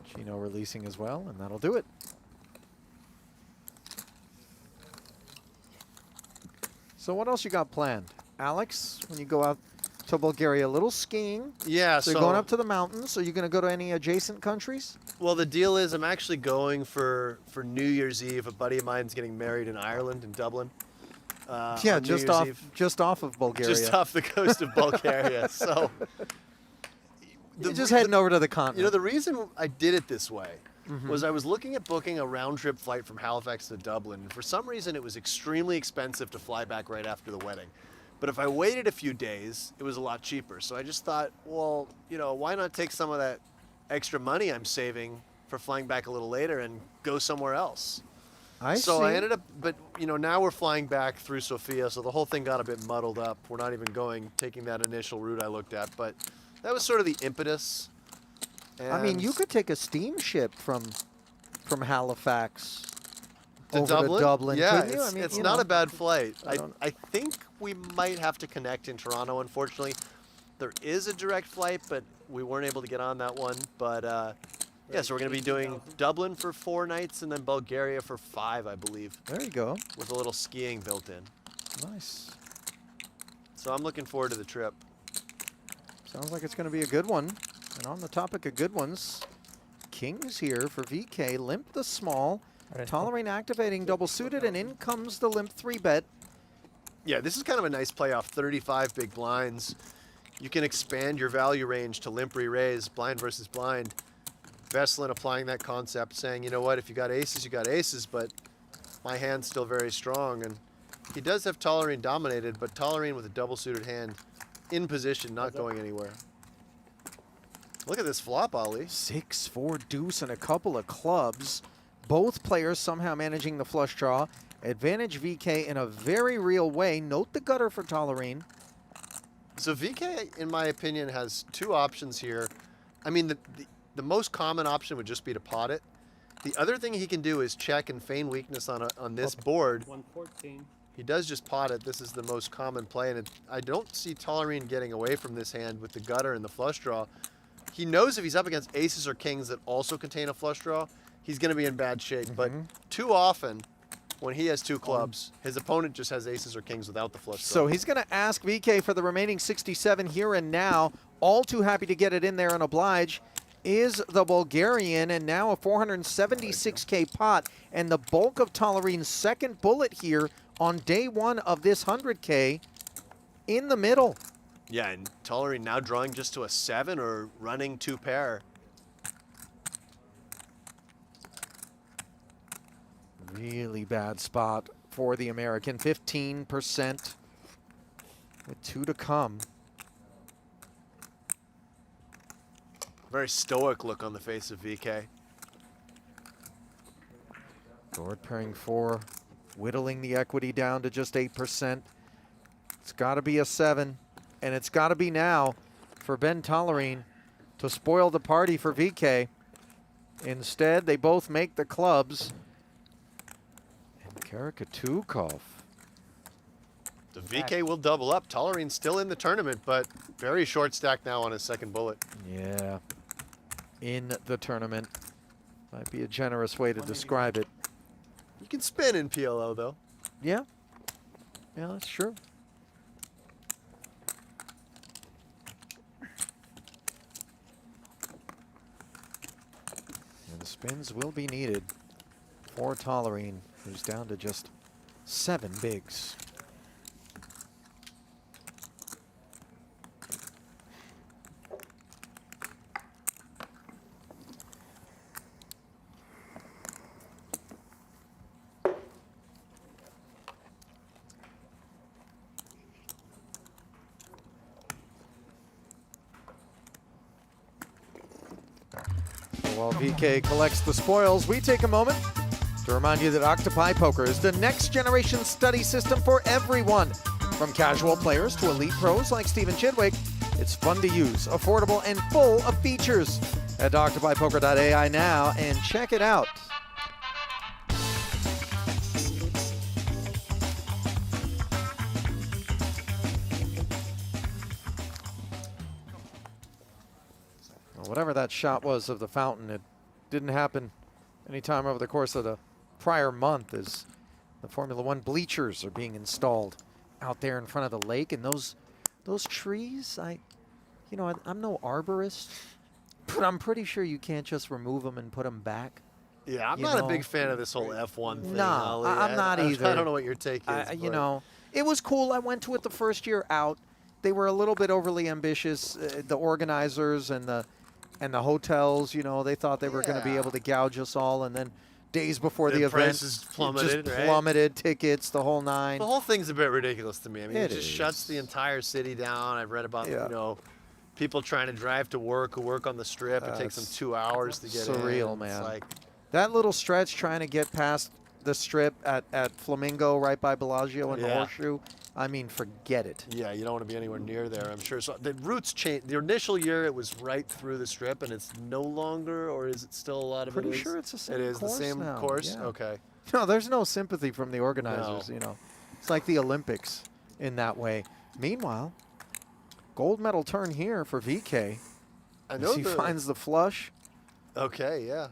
Chino releasing as well, and that'll do it. So what else you got planned? Alex, when you go out to Bulgaria, a little skiing. Yeah, So you're going up to the mountains. Are you going to go to any adjacent countries? Well, the deal is I'm actually going for New Year's Eve. A buddy of mine's getting married in Ireland, in Dublin. Yeah, on New just Year's off Eve. just off of Bulgaria. Just off the coast of Bulgaria. So You're just heading over to the continent. You know, the reason I did it this way was I was looking at booking a round-trip flight from Halifax to Dublin, and for some reason it was extremely expensive to fly back right after the wedding. But if I waited a few days, it was a lot cheaper. So I just thought, well, you know, why not take some of that extra money I'm saving for flying back a little later and go somewhere else? I So see. I ended up, but you know, now we're flying back through Sofia, so the whole thing got a bit muddled up. We're not even taking that initial route I looked at, but that was sort of the impetus. I mean, And you could take a steamship from Halifax to over Dublin? to Dublin. Yeah, couldn't you? it's, I mean, it's you not know. a bad flight. I don't- I think we might have to connect in Toronto, unfortunately. There is a direct flight, but we weren't able to get on that one. But Yeah, so we're going to be doing Dublin for 4 nights and then Bulgaria for 5, I believe, There you go. with a little skiing built in. Nice. So I'm looking forward to the trip. Sounds like it's going to be a good one. And on the topic of good ones, kings here for VK. Limp the small. Tollerene activating double suited, and in comes the limp 3-bet. Yeah, this is kind of a nice play off 35 big blinds. You can expand your value range to limp re-raise, blind versus blind. Veslin applying that concept, saying, you know what, if you got aces, but my hand's still very strong. And he does have Tollerene dominated, but Tollerene with a double suited hand in position, not going anywhere. Look at this flop, Ollie. 6-4 deuce and a couple of clubs. Both players somehow managing the flush draw. Advantage VK in a very real way. Note the gutter for Tollerene. So VK, in my opinion, has 2 options here. I mean, the most common option would just be to pot it. The other thing he can do is check and feign weakness on this board. 114. He does just pot it. This is the most common play, and I don't see Tollerene getting away from this hand with the gutter and the flush draw. He knows if he's up against aces or kings that also contain a flush draw, he's going to be in bad shape. But too often, when he has 2 clubs, his opponent just has aces or kings without the flush draw. So he's going to ask VK for the remaining 67 here and now. All too happy to get it in there and oblige is the Bulgarian, and now a 476K pot. And the bulk of Tollerene's second bullet here on day 1 of this 100K in the middle. Yeah, and Tollerene now drawing just to a 7 or running 2 pair. Really bad spot for the American. 15% with 2 to come. Very stoic look on the face of VK. Board pairing 4, whittling the equity down to just 8%. It's got to be a 7, and it's got to be now for Ben Tollerene to spoil the party for VK. Instead, they both make the clubs. And Karakatukov. The VK will double up. Tollerene's still in the tournament, but very short stack now on his second bullet. Yeah, in the tournament. Might be a generous way to describe it. You can spin in PLO, though. Yeah. Yeah, that's true. And the spins will be needed for Tollerene, who's down to just 7 bigs. While VK collects the spoils, we take a moment to remind you that Octopi Poker is the next generation study system for everyone. From casual players to elite pros like Stephen Chidwick, it's fun to use, affordable, and full of features. Head to octopipoker.ai now and check it out. Whatever that shot was of the fountain, it didn't happen anytime over the course of the prior month, as the Formula One bleachers are being installed out there in front of the lake. And those trees, I'm no arborist, but I'm pretty sure you can't just remove them and put them back. Yeah, I'm not a big fan of this whole F1 thing. Nah, Ollie. I'm not either. I don't know what your take is. It was cool. I went to it the first year out. They were a little bit overly ambitious. The organizers and the hotels, they thought they were going to be able to gouge us all, and then days before the event, prices plummeted, just right? plummeted, tickets, the whole 9. The whole thing's a bit ridiculous to me. I mean, it just is. shuts the entire city down. I've read about, people trying to drive to work who work on the strip. It takes them 2 hours to get in. Surreal, man. It's like, that little stretch trying to get past the strip at Flamingo right by Bellagio and the Horseshoe, I mean, forget it. yeah, you don't want to be anywhere near there, I'm sure. So the routes changed. The initial year, it was right through the strip, and it's no longer, or is it still a lot of Pretty it is? sure it's the same It is course the same now, course? yeah. Okay. No, there's no sympathy from the organizers, No. It's like the Olympics in that way. Meanwhile, gold medal turn here for VK. I know As he finds the flush. Okay, yeah.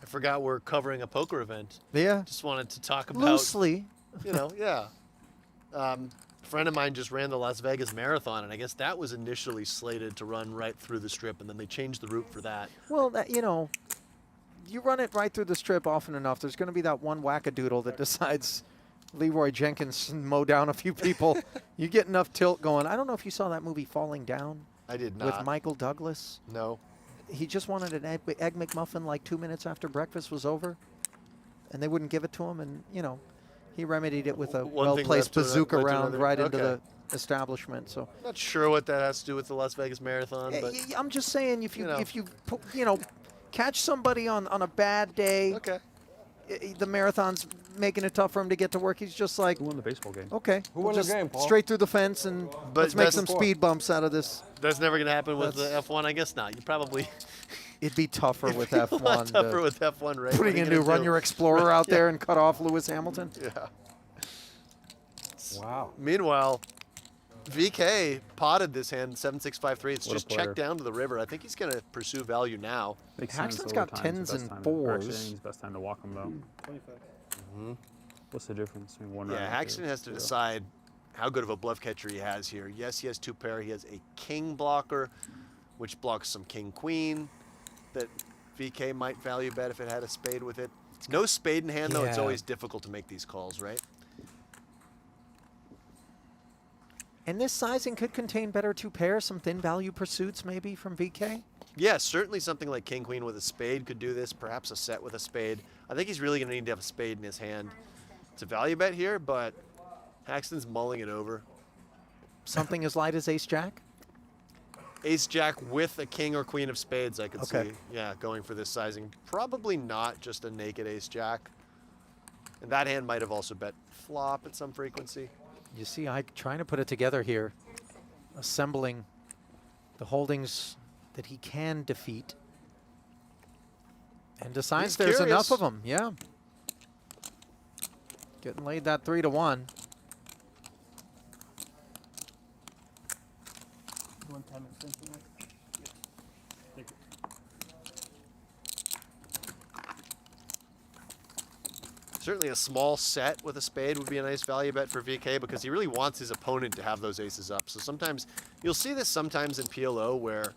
I forgot we're covering a poker event. Yeah. Just wanted to talk about, Loosely. you know, yeah. A friend of mine just ran the Las Vegas Marathon, and I guess that was initially slated to run right through the Strip, and then they changed the route for that. Well, that, you know, you run it right through the Strip often enough, there's going to be that one wackadoodle that decides Leroy Jenkins mow down a few people. You get enough tilt going. I don't know if you saw that movie Falling Down I did not. with Michael Douglas. No. He just wanted an egg McMuffin like 2 minutes after breakfast was over, and they wouldn't give it to him. And, you know, he remedied it with a One thing well-placed led to bazooka led to round another. right into Okay. the establishment. So Not sure what that has to do with the Las Vegas Marathon, but I'm just saying, if you know. if you catch somebody on a bad day, okay. The marathon's making it tough for him to get to work. He's just like, Who won the baseball game? okay, Who we'll won the just game, Paul? straight through the fence, and But let's make that's- some speed bumps out of this. That's never going to happen with the That's- F1, I guess not. You probably It'd be tougher with a lot F1. tougher with F1, right? What are Putting you a gonna new Run do? Your Explorer out Yeah. there and cut off Lewis Hamilton. Yeah. Wow. Meanwhile, VK potted this hand 7-6-5-3. It's What a just player. checked down to the river. I think he's going to pursue value now. Makes Haxton's sense. got Overtime's the tens best and time. fours. Actually, I think it's best time to walk him though. What's the difference between one Yeah, round? Haxton has to decide how good of a bluff catcher he has here. Yes, he has two pair. He has a king blocker, which blocks some king-queen that VK might value bet if it had a spade with it. No spade in hand, though. It's Yeah. always difficult to make these calls, right? And this sizing could contain better two pairs, some thin value pursuits maybe from VK. Yeah, certainly something like king-queen with a spade could do this, perhaps a set with a spade. I think he's really going to need to have a spade in his hand to value bet here, but Haxton's mulling it over. Something as light as ace-jack? Ace-jack with a king or queen of spades, I could Okay. see. Yeah, going for this sizing. Probably not just a naked ace-jack. And that hand might have also bet flop at some frequency. You see, I'm trying to put it together here, assembling the holdings that he can defeat, and decides He's there's curious. enough of them. Yeah. Getting laid that 3-1. Certainly a small set with a spade would be a nice value bet for VK because he really wants his opponent to have those aces up. So sometimes, you'll see this sometimes in PLO where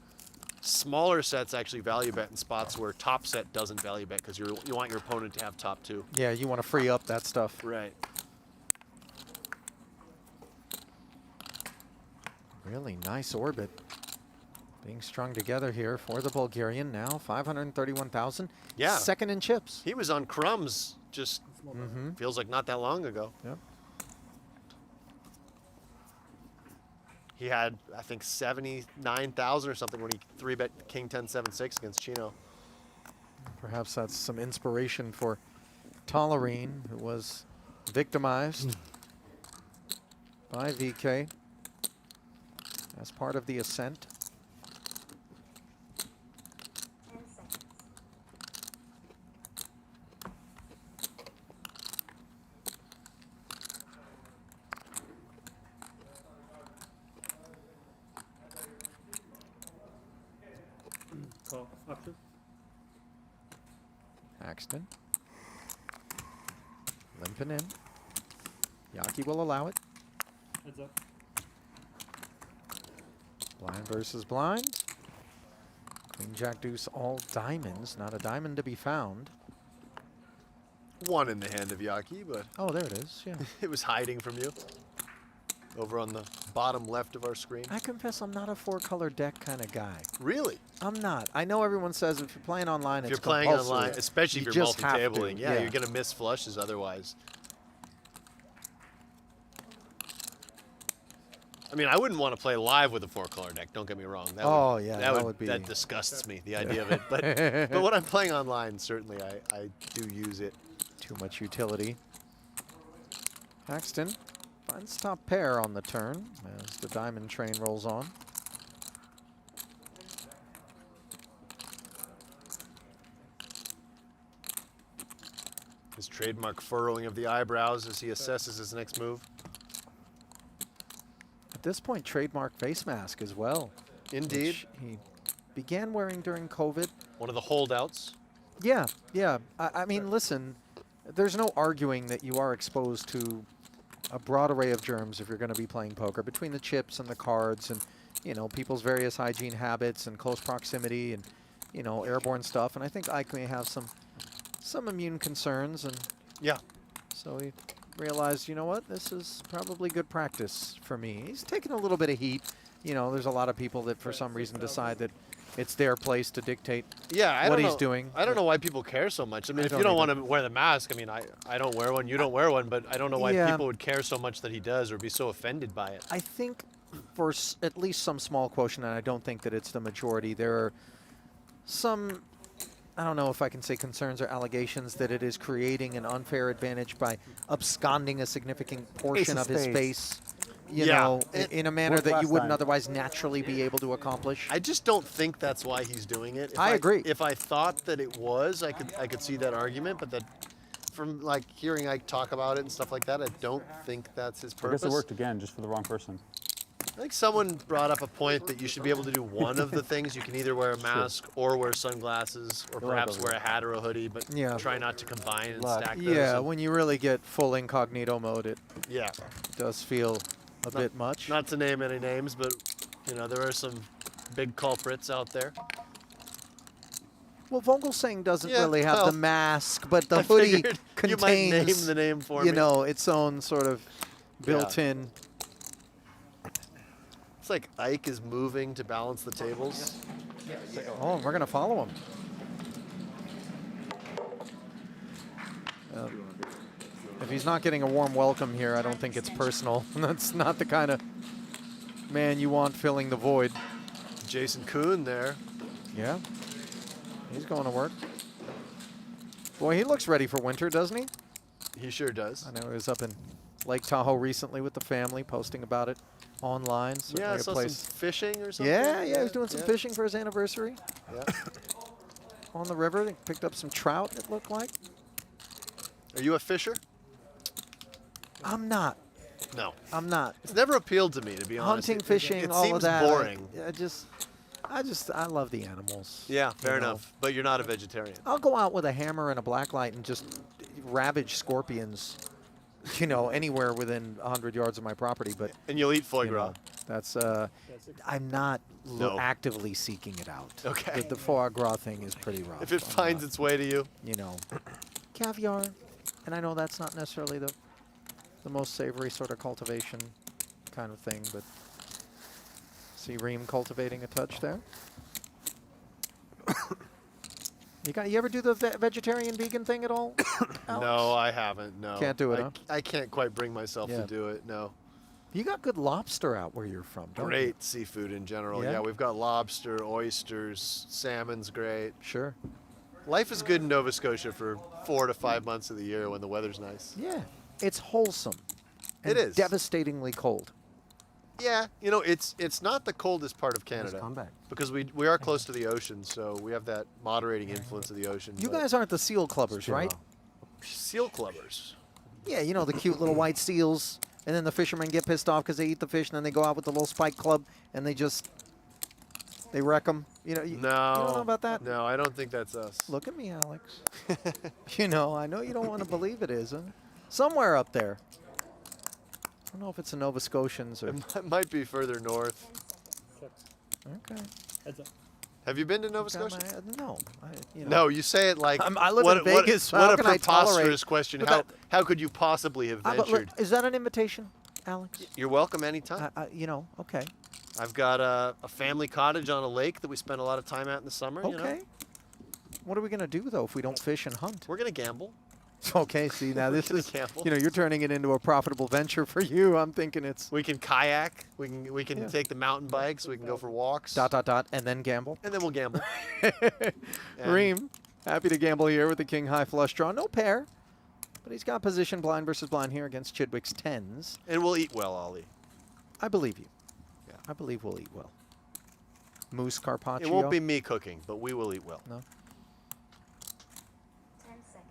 smaller sets actually value bet in spots where top set doesn't value bet because you want your opponent to have top two. Yeah, you want to free up that stuff. Right. Really nice orbit being strung together here for the Bulgarian. Now 531,000. Yeah. Second in chips. He was on crumbs just feels like not that long ago. Yep. He had, I think, 79,000 or something when he 3-bet King 10-7-6 against Chino. Perhaps that's some inspiration for Tollerene, who was victimized by VK as part of the ascent. 10 seconds. Call option. Axton. Limping in. Yaki will allow it. Heads up. Blind versus blind. Queen, jack, deuce, all diamonds. Not a diamond to be found. One in the hand of Yaki, but Oh, there it is. Yeah. it was hiding from you. Over on the bottom left of our screen. I confess I'm not a four-color deck kind of guy. Really? I'm not. I know everyone says if you're playing online, If it's you're playing compulsory. online, especially You if you're just have to, multi-tabling, yeah, yeah. you're going to miss flushes otherwise. I mean, I wouldn't want to play live with a four-color deck. Don't get me wrong. That Oh, would, yeah, that that would would be- that disgusts me. The idea of it, but when I'm playing online, certainly I do use it. Too much utility. Paxton finds top pair on the turn as the diamond train rolls on. His trademark furrowing of the eyebrows as he assesses his next move. At this point, trademark face mask as well. Indeed. Which he began wearing during COVID. one of the holdouts. Yeah, yeah. I mean, listen, there's no arguing that you are exposed to a broad array of germs if you're going to be playing poker, between the chips and the cards and, you know, people's various hygiene habits and close proximity and, you know, airborne stuff. And I think Ike may have some immune concerns. And Yeah. so he realized, you know what, this is probably good practice for me. He's taking a little bit of heat. You know, there's a lot of people that for some reason decide that it's their place to dictate Yeah, what he's doing. I don't know why people care so much. I mean, if you don't don't want to wear the mask, I mean, I don't wear one, you don't wear one, but I don't know why Yeah. people would care so much that he does or be so offended by it. I think for at least some small quotient, and I don't think that it's the majority, there are some, I don't know if I can say concerns or allegations that it is creating an unfair advantage by absconding a significant portion of his space, you Yeah, know, in a manner that you wouldn't time. otherwise naturally be able to accomplish. I just don't think that's why he's doing it. If I agree. If I thought that it was, I could see that argument, but that from like hearing Ike talk about it and stuff like that, I don't think that's his I purpose. guess it worked again, just for the wrong person. I think someone brought up a point that you should be able to do one of the things. You can either wear a mask or wear sunglasses or perhaps wear a hat or a hoodie, but Yeah. try not to combine and Look. stack those. Yeah, And- when you really get full incognito mode, it yeah. does feel a bit much. Not to name any names, but you know there are some big culprits out there. Well, Vogelsang doesn't Yeah, really have well, the mask, but the I hoodie figured contains, you might name the name for you me. know, its own sort of built-in. It's like Ike is moving to balance the tables. Oh, we're going to follow him. If he's not getting a warm welcome here, I don't think it's personal. That's not the kind of man you want filling the void. Jason Koon there. Yeah, he's going to work. Boy, he looks ready for winter, doesn't he? He sure does. I know he was up in Lake Tahoe recently with the family, posting about it online. Yeah, I Certainly a saw place. some fishing or something. Yeah, he was doing some fishing for his anniversary Yeah. on the river. They picked up some trout, it looked like. Are you a fisher? I'm not. No. I'm not. It's never appealed to me, to be honest. Hunting, fishing, it all seems of that. boring. I love the animals. Yeah, fair you know. enough. But you're not a vegetarian. I'll go out with a hammer and a black light and just ravage scorpions, you know, anywhere within 100 yards of my property. But And you'll eat foie you gras. know, that's I'm not No. actively seeking it out. Okay. The foie gras thing is pretty rough. If it I'm finds not, its way to you. you know, caviar, and I know that's not necessarily the most savory sort of cultivation kind of thing, but see Rheem cultivating a touch there. You ever do the vegetarian vegan thing at all? Alex? No, I haven't. No. Can't do it, I, huh? I can't quite bring myself Yeah. to do it. No. You got good lobster out where you're from, don't you? Great seafood in general. Yeah? Yeah, we've got lobster, oysters, salmon's great. Sure. Life is good in Nova Scotia for 4 to 5 months of the year when the weather's nice. Yeah. It's wholesome. It and is. devastatingly cold. Yeah, you know, it's not the coldest part of Canada Come back. because we are close to the ocean, so we have that moderating influence of the ocean. You but guys aren't the seal clubbers, right? seal clubbers. Yeah, you know, the cute little white seals, and then the fishermen get pissed off because they eat the fish, and then they go out with the little spike club, and they wreck them. You know, you don't know about that? No, I don't think that's us. Look at me, Alex. You know, I know you don't want to believe it is. Huh? Somewhere up there. I don't know if it's the Nova Scotians or... It might be further north. Okay. Have you been to Nova Got Scotia? No. You know. No, you say it like I live in Vegas. What How a can I preposterous tolerate- question. But How could you possibly have But ventured? is that an invitation, Alex? You're welcome anytime. You know, okay. I've got a family cottage on a lake that we spend a lot of time at in the summer. Okay. You know? What are we going to do, though, if we don't fish and hunt? We're going to gamble. Okay, see, now this gonna is, gamble. you know, you're turning it into a profitable venture for you. I'm thinking it's We can kayak. We can Yeah. take the ... bikes. We can go for walks. ... and then gamble. And then we'll gamble. Rheem, happy to gamble here with the king high flush draw. No pair, but he's got position blind versus blind here against Chidwick's tens. And we'll eat well, Ollie. I believe you. Yeah. I believe we'll eat well. Moose carpaccio. It won't be me cooking, but we will eat well. No. 10 seconds.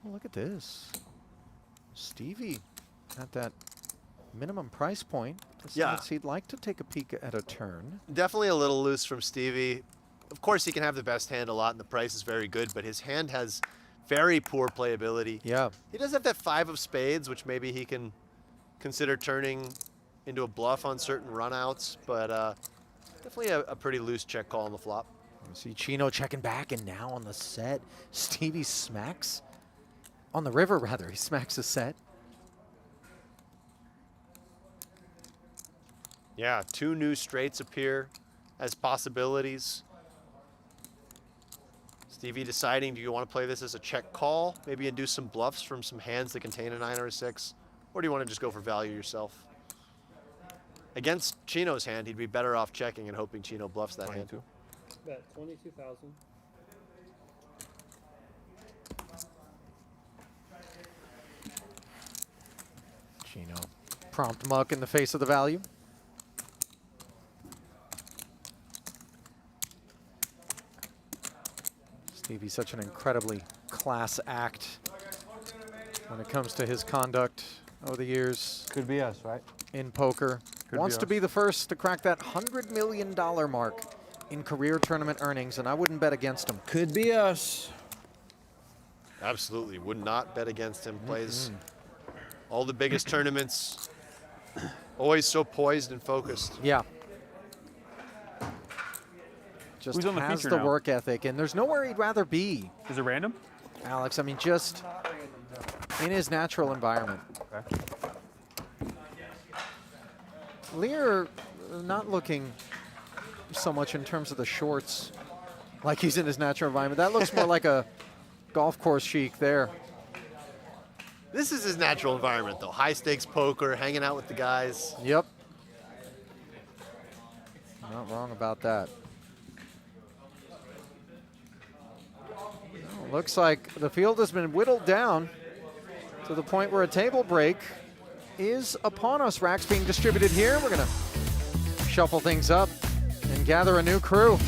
Oh, look at this. Stevie at that minimum price point. decides he'd like to take a peek at a turn. Definitely a little loose from Stevie. Of course, he can have the best hand a lot, and the price is very good, but his hand has very poor playability. Yeah. He does have that 5 of spades, which maybe he can consider turning into a bluff on certain runouts, but definitely a pretty loose check call on the flop. You see Chino checking back, and now on the set, Stevie smacks. On the river, rather, he smacks a set. Yeah, 2 new straights appear as possibilities. Stevie deciding, do you want to play this as a check call, maybe induce some bluffs from some hands that contain a 9 or a 6, or do you want to just go for value yourself? Against Chino's hand, he'd be better off checking and hoping Chino bluffs that hand. Bet 22,000. Chino, prompt muck in the face of the value. Stevie's such an incredibly class act when it comes to his conduct over the years. Could be us, right? In poker. Wants to be the first to crack that $100 million mark in career tournament earnings, and I wouldn't bet against him. Could be us. Absolutely, would not bet against him. Plays all the biggest tournaments, always so poised and focused. Yeah. Just Who's on the has feature the now? work ethic, and there's nowhere he'd rather be, Is it random? Alex. I mean, just in his natural environment. Okay. Lear not looking so much in terms of the shorts like he's in his natural environment. That looks more like a golf course chic there. This is his natural environment, though. High stakes poker, hanging out with the guys. Yep. Not wrong about that. Well, looks like the field has been whittled down to the point where a table break is upon us. Racks being distributed here. We're going to shuffle things up and gather a new crew.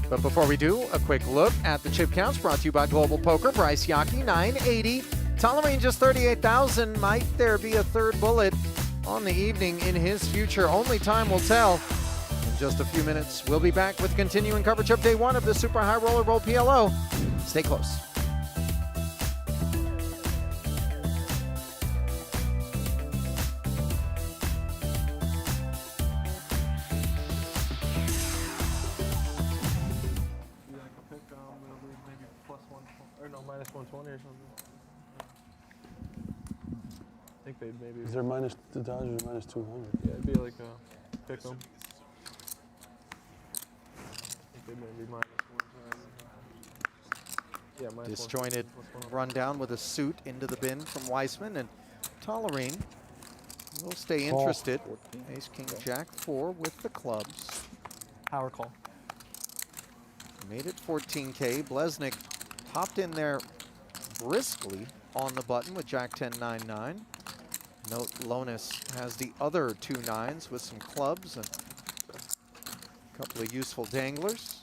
But before we do, a quick look at the chip counts brought to you by Global Poker. Bryce Yockey, 980. Tollerene just 38,000. Might there be a third bullet on the evening in his future? Only time will tell. In just a few minutes, we'll be back with continuing coverage of day 1 of the Super High Roller Roll PLO. Stay close. Minus 120 or something. I think they'd maybe. Is there minus the Dodgers minus 200? Yeah, it'd be like a pick 'em. I think they'd maybe minus 120. Yeah, minus Disjointed 120. rundown with a suit into the bin from Weisman, and Tollerene will stay interested. Ace, King, Jack, 4 with the clubs. Power call. Made it 14K. Blesnik hopped in there briskly on the button with Jack 10, 9, 9. Note Lonis has the other 2 9s with some clubs and a couple of useful danglers.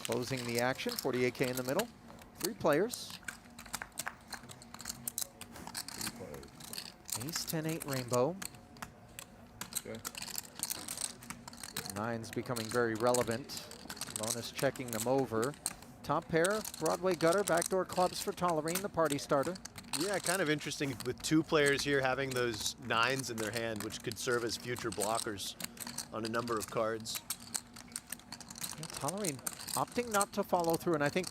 Closing the action, 48K in the middle. 3 players. Ace 10, 8 rainbow. Okay. 9s becoming very relevant. Lonis checking them over. Top pair, Broadway gutter, backdoor clubs for Tollerene, the party starter. Yeah, kind of interesting with 2 players here having those 9s in their hand, which could serve as future blockers on a number of cards. Yeah, Tollerene opting not to follow through, and I think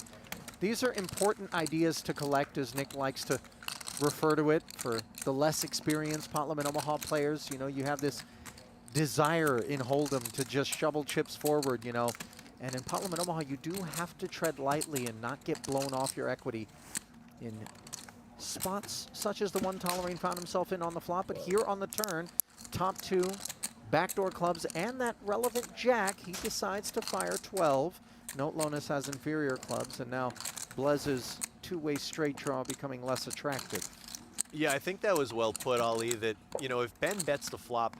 these are important ideas to collect, as Nick likes to refer to it, for the less experienced Pot Limit Omaha players. You know, you have this desire in Hold'em to just shovel chips forward, you know. And in Pot Limit Omaha, you do have to tread lightly and not get blown off your equity in spots such as the one Tollerene found himself in on the flop. But here on the turn, top 2, backdoor clubs, and that relevant jack, he decides to fire 12. Note Lonis has inferior clubs, and now Blez's 2-way straight draw becoming less attractive. Yeah, I think that was well put, Ali, that, you know, if Ben bets the flop,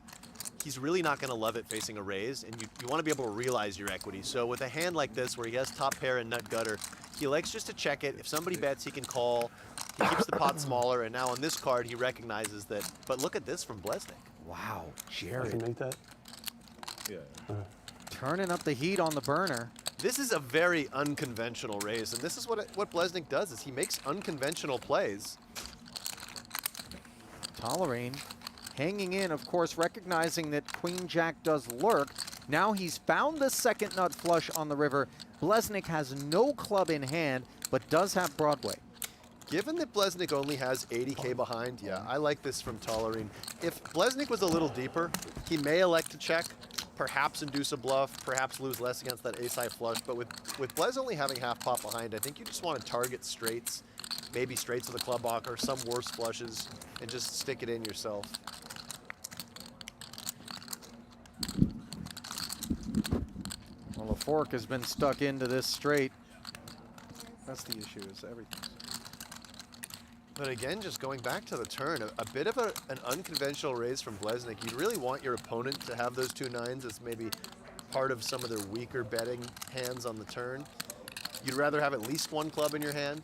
he's really not going to love it facing a raise, and you want to be able to realize your equity. So with a hand like this where he has top pair and nut gutter, he likes just to check it. If somebody bets, he can call. He keeps the pot smaller, and now on this card, he recognizes that. But look at this from Blesnik. Wow, I Jared can make that. Yeah. turning up the heat on the burner. This is a very unconventional raise, and this is what Blesnik does, is he makes unconventional plays. Tollerene hanging in, of course, recognizing that Queen Jack does lurk. Now he's found the second nut flush on the river. Blesnik has no club in hand, but does have Broadway. Given that Blesnik only has 80K behind, yeah, I like this from Tollerene. If Blesnik was a little deeper, he may elect to check, perhaps induce a bluff, perhaps lose less against that ace-high flush, but with Blez only having half pot behind, I think you just want to target straights, maybe straights with a club blocker, some worse flushes, and just stick it in yourself. Well, the fork has been stuck into this straight. That's the issue, is everything. But again, just going back to the turn, a bit of an unconventional raise from Blesnik. You'd really want your opponent to have those 2 nines as maybe part of some of their weaker betting hands on the turn. You'd rather have at least 1 club in your hand.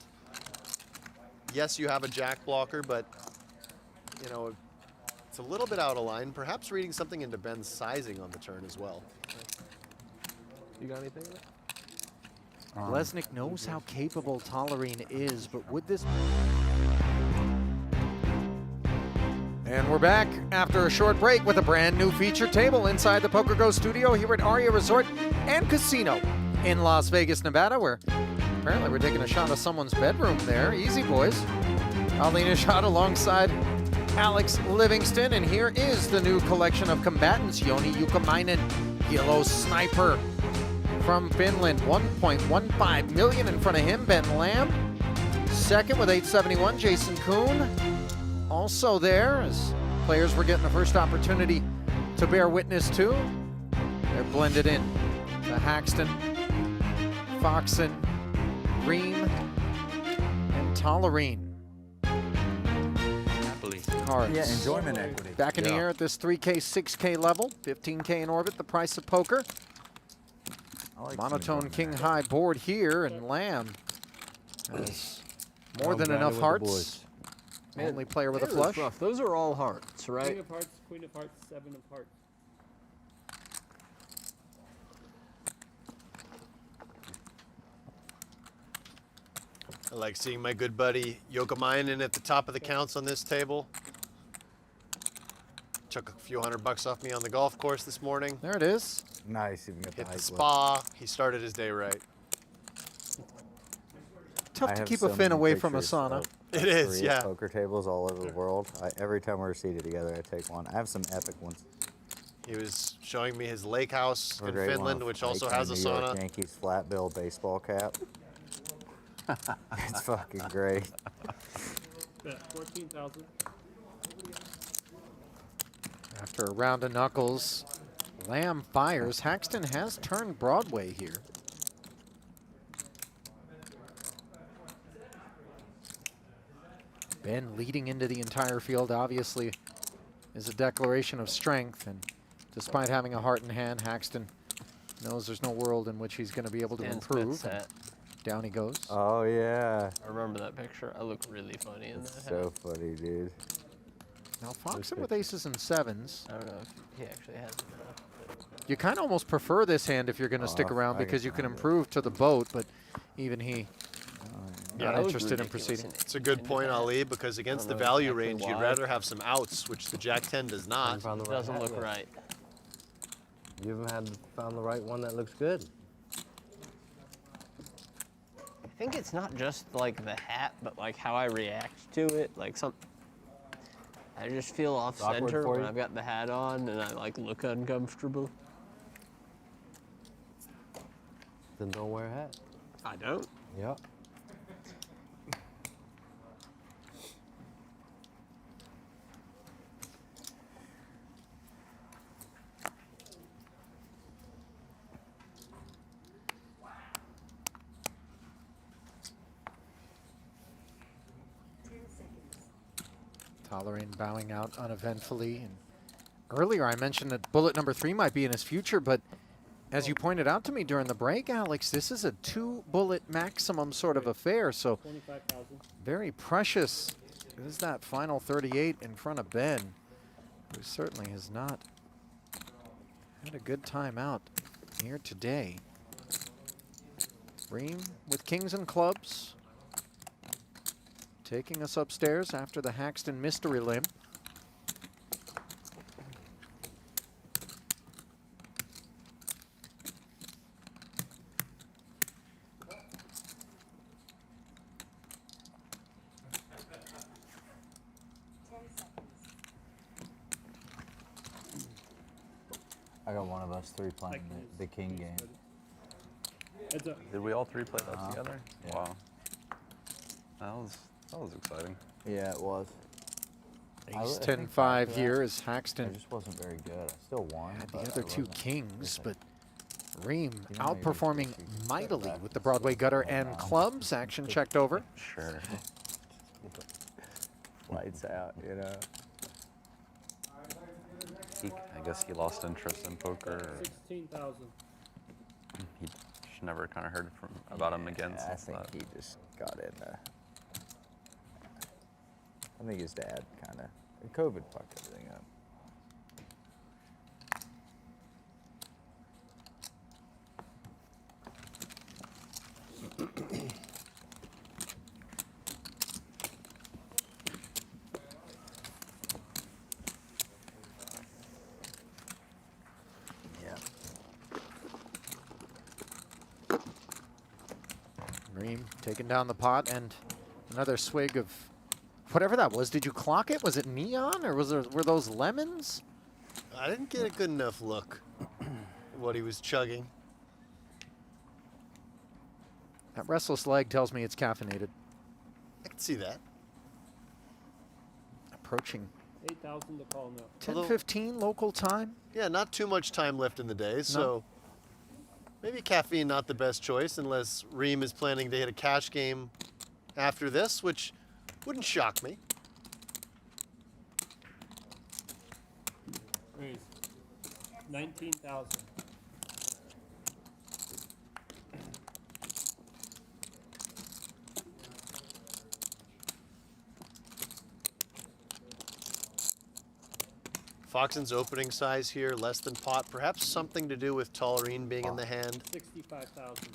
Yes, you have a jack blocker, but you know, it's a little bit out of line. Perhaps reading something into Ben's sizing on the turn as well. You got anything? Blesnik knows how capable Tollerene is, but would this... And we're back after a short break with a brand new feature table inside the PokerGO studio here at Aria Resort and Casino in Las Vegas, Nevada, where apparently we're taking a shot of someone's bedroom there. Easy, boys. Alina shot alongside Alex Livingston, and here is the new collection of combatants. Joni Jukamainen, Hilo Sniper from Finland, 1.15 million in front of him. Ben Lamb, second with 871. Jason Koon also there, as players were getting the first opportunity to bear witness to. They're blended in to Haxton, Foxen, Rheem, and Tollerene. Cards. Yeah, enjoyment equity. Back in the air at this 3K, 6K level, 15K in orbit, the price of poker. I like Monotone king high board here, and Lamb has more than enough hearts. Only player with a flush. Rough. Those are all hearts, right? King of hearts, queen of hearts, 7 of hearts. I like seeing my good buddy Jokamainen at the top of the counts on this table. Took a few $100 off me on the golf course this morning. There it is. Nice, even got the Hit high the club. spa. He started his day right. Tough I to have keep so a fin many away from a pictures sauna. of It is, Korean yeah. Poker tables all over the world. Every time we're seated together, I take one. I have some epic ones. He was showing me his lake house A in great one Finland, of which also Ike has a New York sauna. Yankees flat bill baseball cap. It's fucking great. Bet 14,000. After a round of knuckles, Lamb fires. Haxton has turned Broadway here. Ben leading into the entire field obviously is a declaration of strength, and despite having a heart in hand, Haxton knows there's no world in which he's going to be able to improve. Set. Down he goes. Oh yeah. I remember that picture. I look really funny in It's that. so funny, dude. Now Foxen with aces and sevens. I don't know if he actually has enough. You kind of almost prefer this hand if you're going to stick around, because you can improve to the boat, but even he not interested in proceeding. It's a good point, Ali, because against the value range, you'd rather have some outs, which the Jack-10 does not. It doesn't look right. You haven't found the right one that looks good. I think it's not just like the hat, but like how I react to it. Like I just feel off center when I've got the hat on, and I like look uncomfortable. Then don't wear a hat. I don't. Yep. Tollerene bowing out uneventfully. And earlier I mentioned that bullet number 3 might be in his future, but as you pointed out to me during the break, Alex, this is a 2-bullet maximum sort of affair, so 25,000. very precious. This is that final 38 in front of Ben. who certainly has not had a good time out here today. Rheem with kings and clubs, taking us upstairs after the Haxton mystery limb. I got one of us three playing the king game. Did we all three play that together? Yeah. Wow. That was exciting. Yeah, it was. Ace I 10 think 5 after here that, as Haxton I just wasn't very good. I still won. had the but other I two wasn't- kings, okay. but Rheem You know, maybe outperforming if you step mightily back with the and Broadway slow gutter down. and clubs. Action checked over. Sure. Lights out, you know. I guess he lost interest in poker. Or 16,000. he just never kind of heard about him again Yeah, I since think that. he just got in. I think his dad kind of. COVID fucked everything up. Yeah. Rheem taking down the pot and another swig of whatever that was. Did you clock it? Was it neon or were those lemons? I didn't get a good enough look at what he was chugging. That restless leg tells me it's caffeinated. I can see that. Approaching 8,000 to call now. 10:15 local time. Yeah, not too much time left in the day, so maybe caffeine not the best choice unless Rheem is planning to hit a cash game after this, which wouldn't shock me. Raise. 19,000. Foxen's opening size here, less than pot. Perhaps something to do with Tollerene being in the hand, 65,000.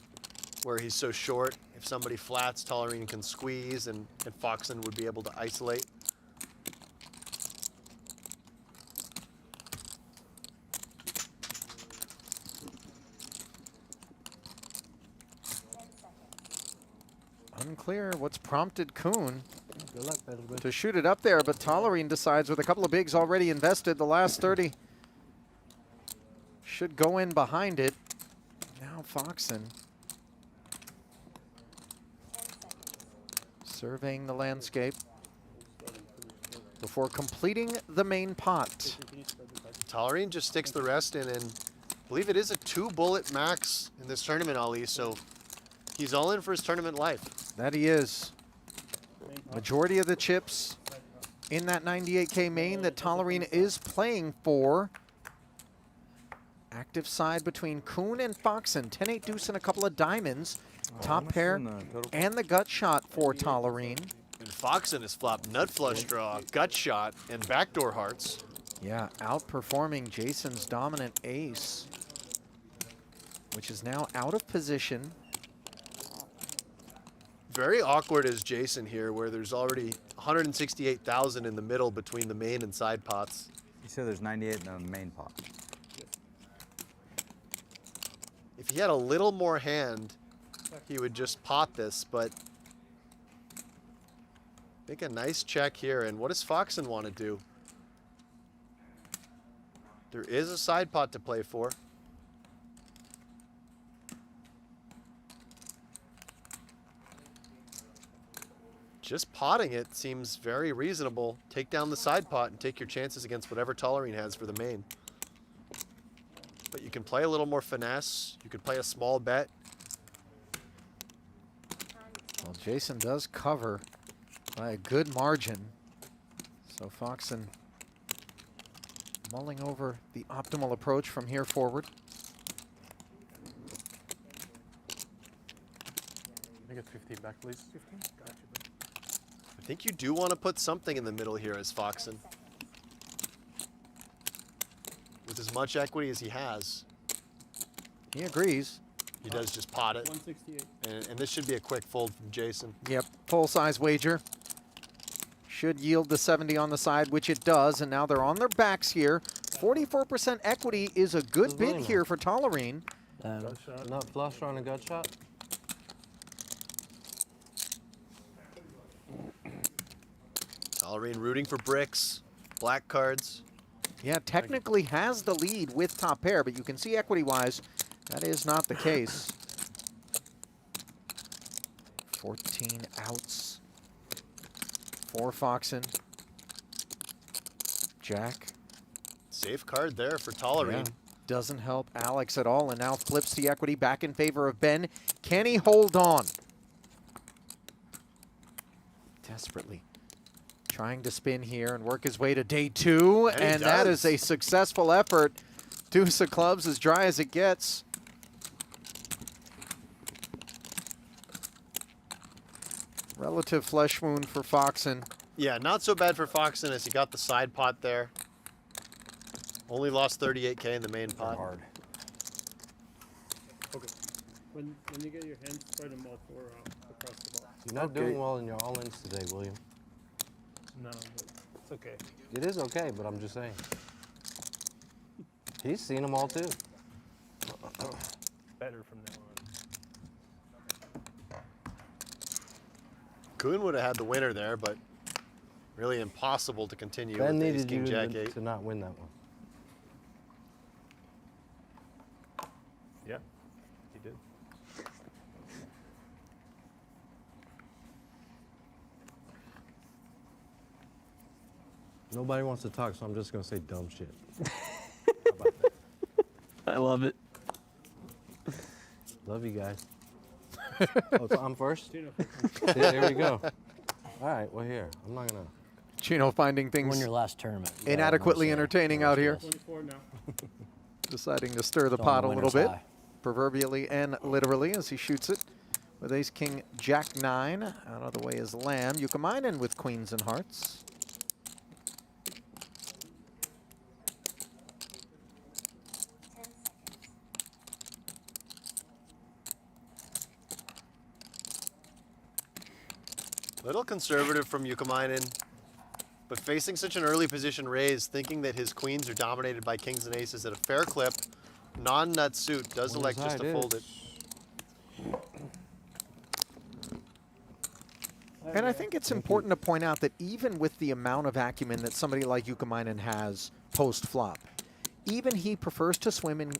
where he's so short. If somebody flats, Tollerene can squeeze, and Foxen would be able to isolate. Unclear what's prompted Koon Good luck, Pedalwood. to shoot it up there, but Tollerene decides with a couple of bigs already invested, the last 30 should go in behind it. Now Foxen surveying the landscape before completing the main pot. Tollerene just sticks the rest in, and I believe it is a 2-bullet max in this tournament, Ali, so he's all in for his tournament life. That he is. Majority of the chips in that 98K main that Tollerene is playing for. Active side between Koon and Foxen. 10-8 deuce and a couple of diamonds. Top pair and the gut shot for Tollerene. And Foxen has flopped nut flush draw, gut shot, and backdoor hearts. Yeah, outperforming Jason's dominant ace, which is now out of position. Very awkward as Jason here, where there's already 168,000 in the middle between the main and side pots. You said there's 98 in the main pot. If he had a little more hand, he would just pot this, but make a nice check here. And what does Foxen want to do? There is a side pot to play for. Just potting it seems very reasonable. Take down the side pot and take your chances against whatever Tollerene has for the main. But you can play a little more finesse. You could play a small bet. Well, Jason does cover by a good margin. So Foxen mulling over the optimal approach from here forward. Can I get 15 back, please? 15? Gotcha. I think you do want to put something in the middle here as Foxen. with as much equity as he has, He agrees. he does just pot it. 168. And this should be a quick fold from Jason. Yep, full-size wager. Should yield the 70 on the side, which it does, and now they're on their backs here. 44% equity is a good bid here for Tollerene. Not flush on a gut shot. Tollerene rooting for bricks, black cards. Yeah, technically has the lead with top pair, but you can see equity-wise, that is not the case. 14 outs for Foxen. Jack. Safe card there for Tollerene. Yeah, doesn't help Alex at all, and now flips the equity back in favor of Ben. Can he hold on? Desperately trying to spin here and work his way to day 2, and that is a successful effort. Deuce of clubs, as dry as it gets. Relative flesh wound for Foxen. Yeah, not so bad for Foxen as he got the side pot there. Only lost 38K in the main pot. Hard. Okay. When you get your hands, spread them all four across the ball. You're not doing well in your all-ins today, William. No, but it's okay. It is okay, but I'm just saying. He's seen them all too. Better from now on. Koon would have had the winner there, but really impossible to continue Ben with the needed ace, king, you jack, 8. to not win that one. Yeah, he did. Nobody wants to talk, so I'm just gonna say dumb shit. I love it. Love you guys. Oh, so I'm first? Chino, Yeah, here we go. All right, well here. I'm not gonna. Chino finding Won things your last tournament. inadequately entertaining out here. 24 now. Deciding to stir the It's on pot the a little winner's bit, high. proverbially and literally, as he shoots it with ace, king, jack 9. Out of the way is lamb. Ukamainen with queens and hearts. Little conservative from Ukamainen, but facing such an early position raise, thinking that his queens are dominated by kings and aces at a fair clip, non-nut suit, does elect just to fold it. And I think it's important to point out that even with the amount of acumen that somebody like Ukamainen has post-flop, even he prefers to swim in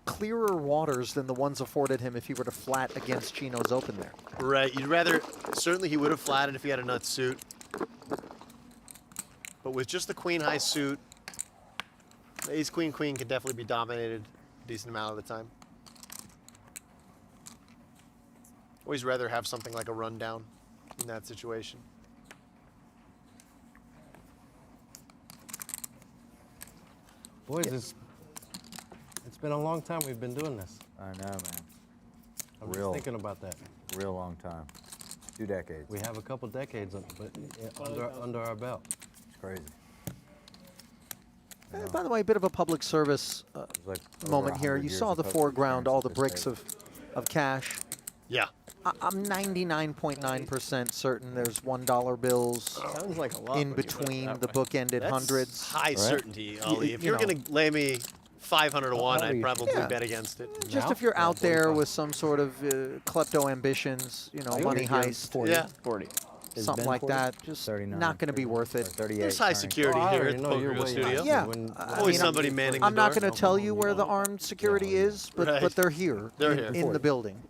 clearer waters than the ones afforded him if he were to flat against Chino's open there. Right, you'd rather, certainly he would have flatted if he had a nut suit. But with just the queen high suit, the ace queen queen can definitely be dominated a decent amount of the time. Always rather have something like a rundown in that situation. Boys, it's been a long time we've been doing this. I know, man. I'm just thinking about that. Real long time. 2 decades. We have a couple decades under our belt. It's crazy. By the way, a bit of a public service Like moment here. You saw the foreground, all the bricks of cash. Yeah. I'm 99.9% certain there's $1 bills Sounds like a lot. in between the bookended That's hundreds. high certainty, Ollie. If you you're know. going to lay me 500 to 1, I'd probably Yeah. bet against it. Just Now? if you're out there 45. with some sort of klepto ambitions, you know, money heist, 40. Yeah. 40. something like that, just 39, not going to be worth it. 38. There's high sorry. security Oh, I here already at know the you're PokerGO way studio. out. Yeah. When- Always mean, somebody manning I'm the not door. going to tell you where the armed security is, but Right. they're here. They're in, here. in the building.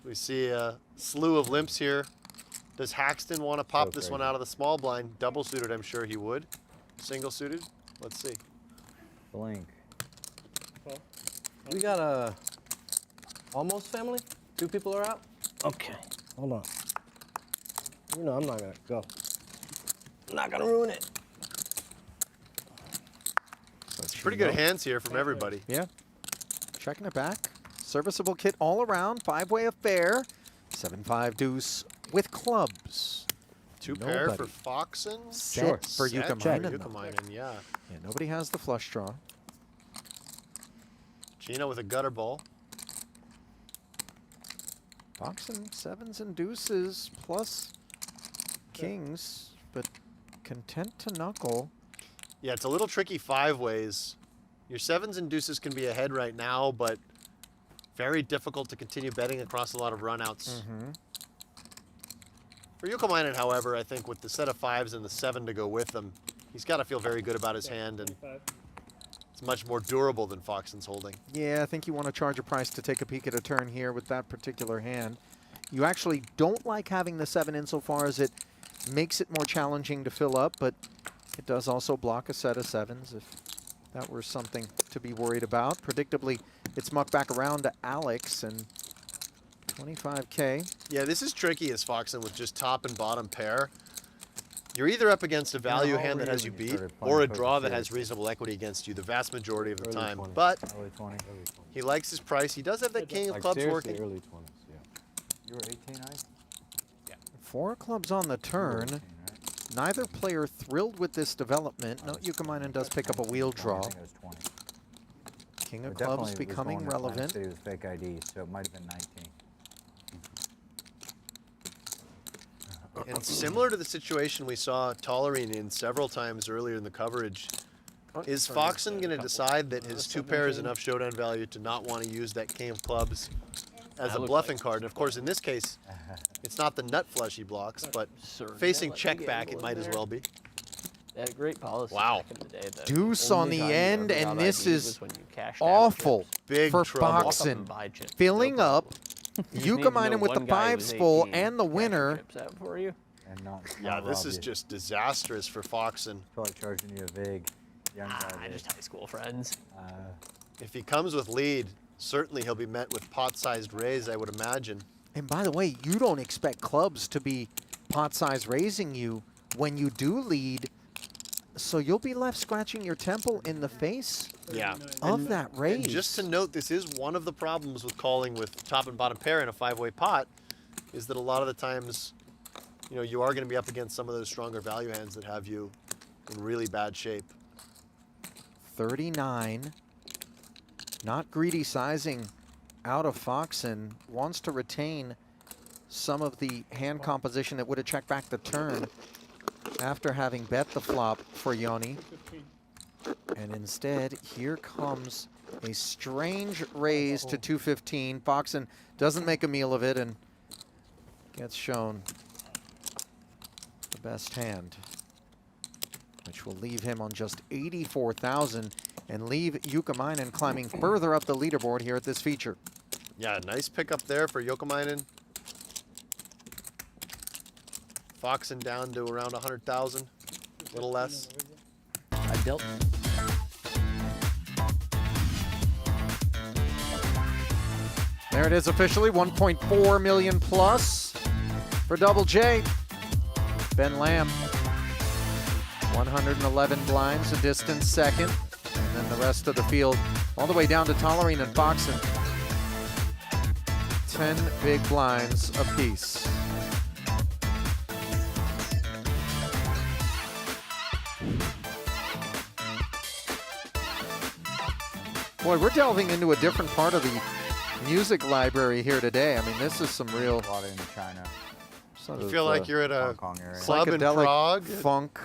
We see a slew of limps here. Does Haxton want to pop this one crazy. out of the small blind? Double suited, I'm sure he would. Single suited? Let's see. Blink. We got a almost family. 2 people are out. Okay. Hold on. You know I'm not gonna go. I'm not gonna ruin it. Pretty good hands here from everybody. Yeah. Checking it back. Serviceable kit all around. 5-way affair. 7-5 deuce with clubs. Two pair for Nobody. Foxen. Set for Set Yuka-Minen, for though. Yuka-Minen, yeah. Yeah, nobody has the flush draw. Chino with a gutter ball. Foxen, sevens and deuces plus kings, but content to knuckle. Yeah, it's a little tricky 5-ways. Your sevens and deuces can be ahead right now, but very difficult to continue betting across a lot of runouts. For Yuka-Minen, however, I think with the set of 5s and the 7 to go with them, he's got to feel very good about his hand, and it's much more durable than Foxen's holding. Yeah, I think you want to charge a price to take a peek at a turn here with that particular hand. You actually don't like having the 7 insofar as it makes it more challenging to fill up, but it does also block a set of 7s if that were something to be worried about. Predictably, it's mucked back around to Alex and 25K. Yeah, this is tricky as Foxen with just top and bottom pair. You're either up against a value hand that has you beat or a draw that has reasonable equity against you the vast majority of the time. But Early 20. he likes his price. He does have that king of clubs working. Early 20s, yeah. You were 18, right? 4 clubs on the turn. 18, right? Neither player thrilled with this development. No, Yuka-Minen does pick up a wheel draw. I think it was 20. King of But clubs definitely it was becoming going to Atlantic relevant. City with fake ID, so it might have been 19. And similar to the situation we saw Tollerene in several times earlier in the coverage, is Foxen going to decide that his 2 pair is enough showdown value to not want to use that king of clubs as a bluffing card? And of course, in this case, it's not the nut flush he blocks, but facing check back, it might as well be. They had a great policy Wow. back in the day. Though. Deuce The on only the time you end, ever and got this IDs is was when you cashed out awful chips. Big for trouble. Walk up and Foxen. buy chips, Filling no up, problem. You need to know Yuka-Minen with the one guy who was 5s full 18 and the cashing winner. chips out for you. And not Yeah, this rob is you. just disastrous for Foxen. I feel like charging you a vig. Young guy Just high school friends. If he comes with lead, certainly he'll be met with pot-sized raise, I would imagine. And by the way, you don't expect clubs to be pot size raising you when you do lead. So you'll be left scratching your temple in the face Yeah. of that raise. And just to note, this is one of the problems with calling with top and bottom pair in a 5-way pot, is that a lot of the times, you know, you are going to be up against some of those stronger value hands that have you in really bad shape. 39. Not greedy sizing out of Foxen. Wants to retain some of the hand composition that would have checked back the turn after having bet the flop for Yoni. And instead, here comes a strange raise to 215. Foxen doesn't make a meal of it and gets shown the best hand, which will leave him on just 84,000 and leave Yuka-Minen climbing further up the leaderboard here at this feature. Yeah, nice pickup there for Yuka-Minen. Foxen down to around 100,000, a little less. I dealt. There it is officially, 1.4 million plus for Double J. Ben Lamb, 111 blinds, a distant second. And then the rest of the field all the way down to Tollerene and Foxen. 10 big blinds apiece. Boy, we're delving into a different part of the music library here today. I mean, this is some real... A lot in China. You feel like you're at a Hong Kong area. club in psychedelic Prague, funk.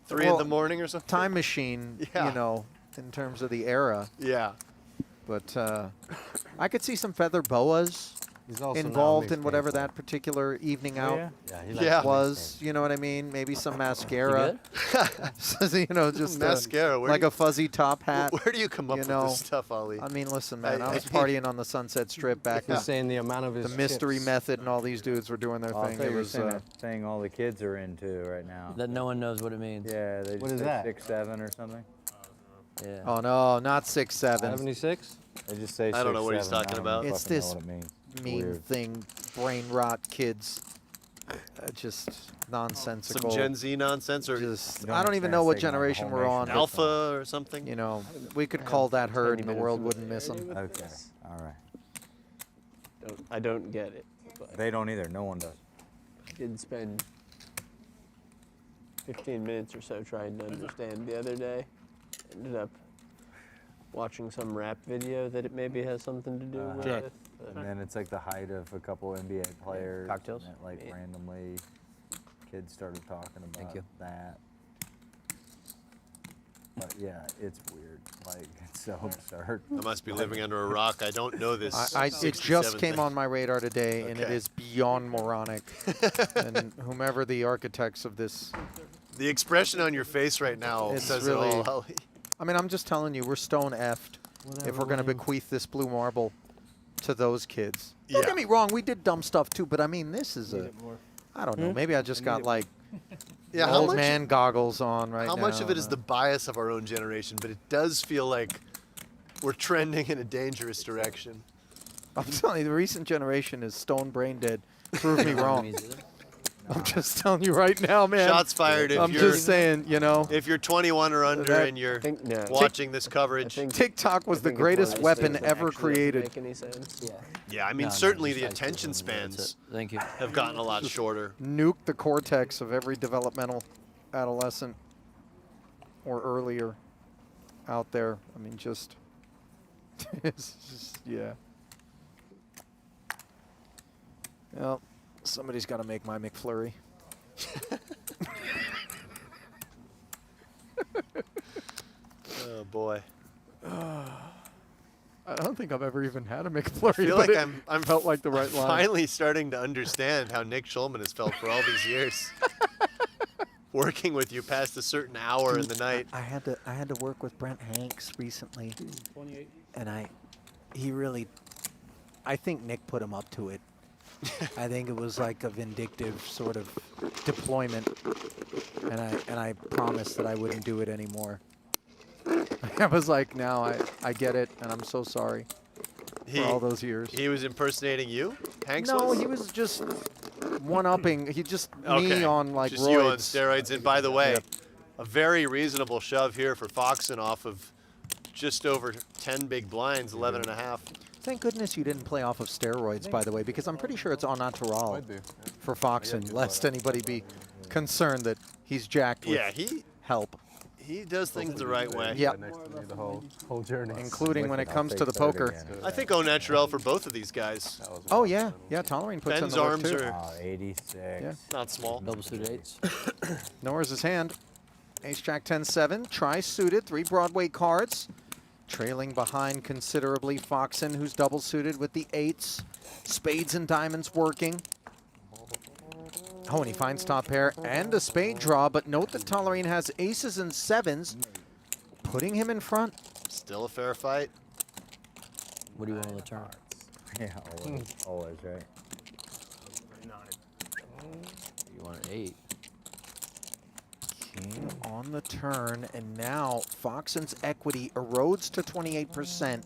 3 in the morning or something? Time machine, Yeah. you know, in terms of the era. Yeah. But I could see some feather boas He's also now involved mixed in whatever painful. that particular evening out Yeah, he Yeah. was. You know what I mean? Maybe some mascara. So, you know, just Mascara, where like do a fuzzy top hat. Where do you come up you with know, this stuff, Ali? I mean, listen, man, I I- was partying on the Sunset Strip back He's then. saying the amount of his The Mystery chips Method and all these dudes were doing their I thing. thought It you were was saying that thing all the kids are into right now. That no one knows what it means. Yeah, they What just is say that? 6, 7 or something. Yeah. oh no, not 6, 7. 76. They just say 6, I don't know what he's 7. talking I don't about. It's fucking know this what it means. It's Mean weird. thing, brain rot kids. Just nonsensical. Some Gen Z nonsense or Just, You don't I don't even know understand what saying, like, the generation whole we're on. nation but, Alpha or something? you know, we could call that herd and the 20 world minutes wouldn't miss them. Okay, all right. I don't get it. But They don't either. No one does. I did spend 15 minutes or so trying to understand the other day. Ended up watching some rap video that it maybe has something to do with. And then it's like the height of a couple NBA players. Cocktails? And it, like randomly, kids started talking about that. But yeah, it's weird. Like, it's so absurd. I must be living under a rock. I don't know this. It just came on my radar today, and it Okay. is beyond moronic. And whomever the architects of this, The expression on your face right now It's says really- it all. I mean, I'm just telling you, we're stone effed if we're going to bequeath this blue marble to those kids. Don't Yeah. get me wrong, we did dumb stuff too, but I mean, this is a, I don't know, maybe I just got like Yeah, how old much, man goggles on right now. how much of it is the bias of our own generation? But it does feel like we're trending in a dangerous direction. I'm telling you, the recent generation is stone brain dead. Prove me wrong. I'm just telling you right now, man. Shots fired if I'm you're just saying, you know. if you're 21 or under That- and you're no. watching this coverage. TikTok was the greatest weapon ever created. Make any sense? Yeah. Yeah, I mean, certainly the attention spans Thank you. have gotten a lot shorter. Nuke the cortex of every developmental adolescent or earlier out there. I mean, just, it's just, yeah. Well, somebody's got to make my McFlurry. Oh boy. I don't think I've ever even had a McFlurry. I feel but like it I'm felt like the right line. finally starting to understand how Nick Schulman has felt for all these years. Working with you past a certain hour in the night. I had to work with Brent Hanks recently, 28. and he really, I think Nick put him up to it. I think it was like a vindictive sort of deployment, and I promised that I wouldn't do it anymore. I was like, now I get it, and I'm so sorry for all those years. He was impersonating you? Hanks No, was? he was just one-upping. He just Okay. me on like Just you on roids. steroids. And by the way, Yep. a very reasonable shove here for Foxen off of just over 10 big blinds, 11 and a half. Thank goodness you didn't play off of steroids, by the way, because I'm pretty sure it's au naturel Might be. for Foxen, lest anybody be concerned that he's jacked with Yeah, help, he does things the right way. Yep. Next to me the whole journey. including when it comes to the poker. I think au naturel for both of these guys. Oh, yeah. Yeah, Tollerene puts in Ben's the work, arms too. are Oh, 86. Yeah. not small. Double suit eights. Nor is his hand. Ace-Jack 10-7, tri-suited, 3 Broadway cards. Trailing behind considerably Foxen, who's double-suited with the 8s. Spades and diamonds working. Oh, and he finds top pair and a spade draw, but note that Tollerene has aces and 7s, putting him in front. Still a fair fight. What do you want on the turn? Yeah, always, right? You want an 8. King on the turn, and now Foxen's equity erodes to 28%.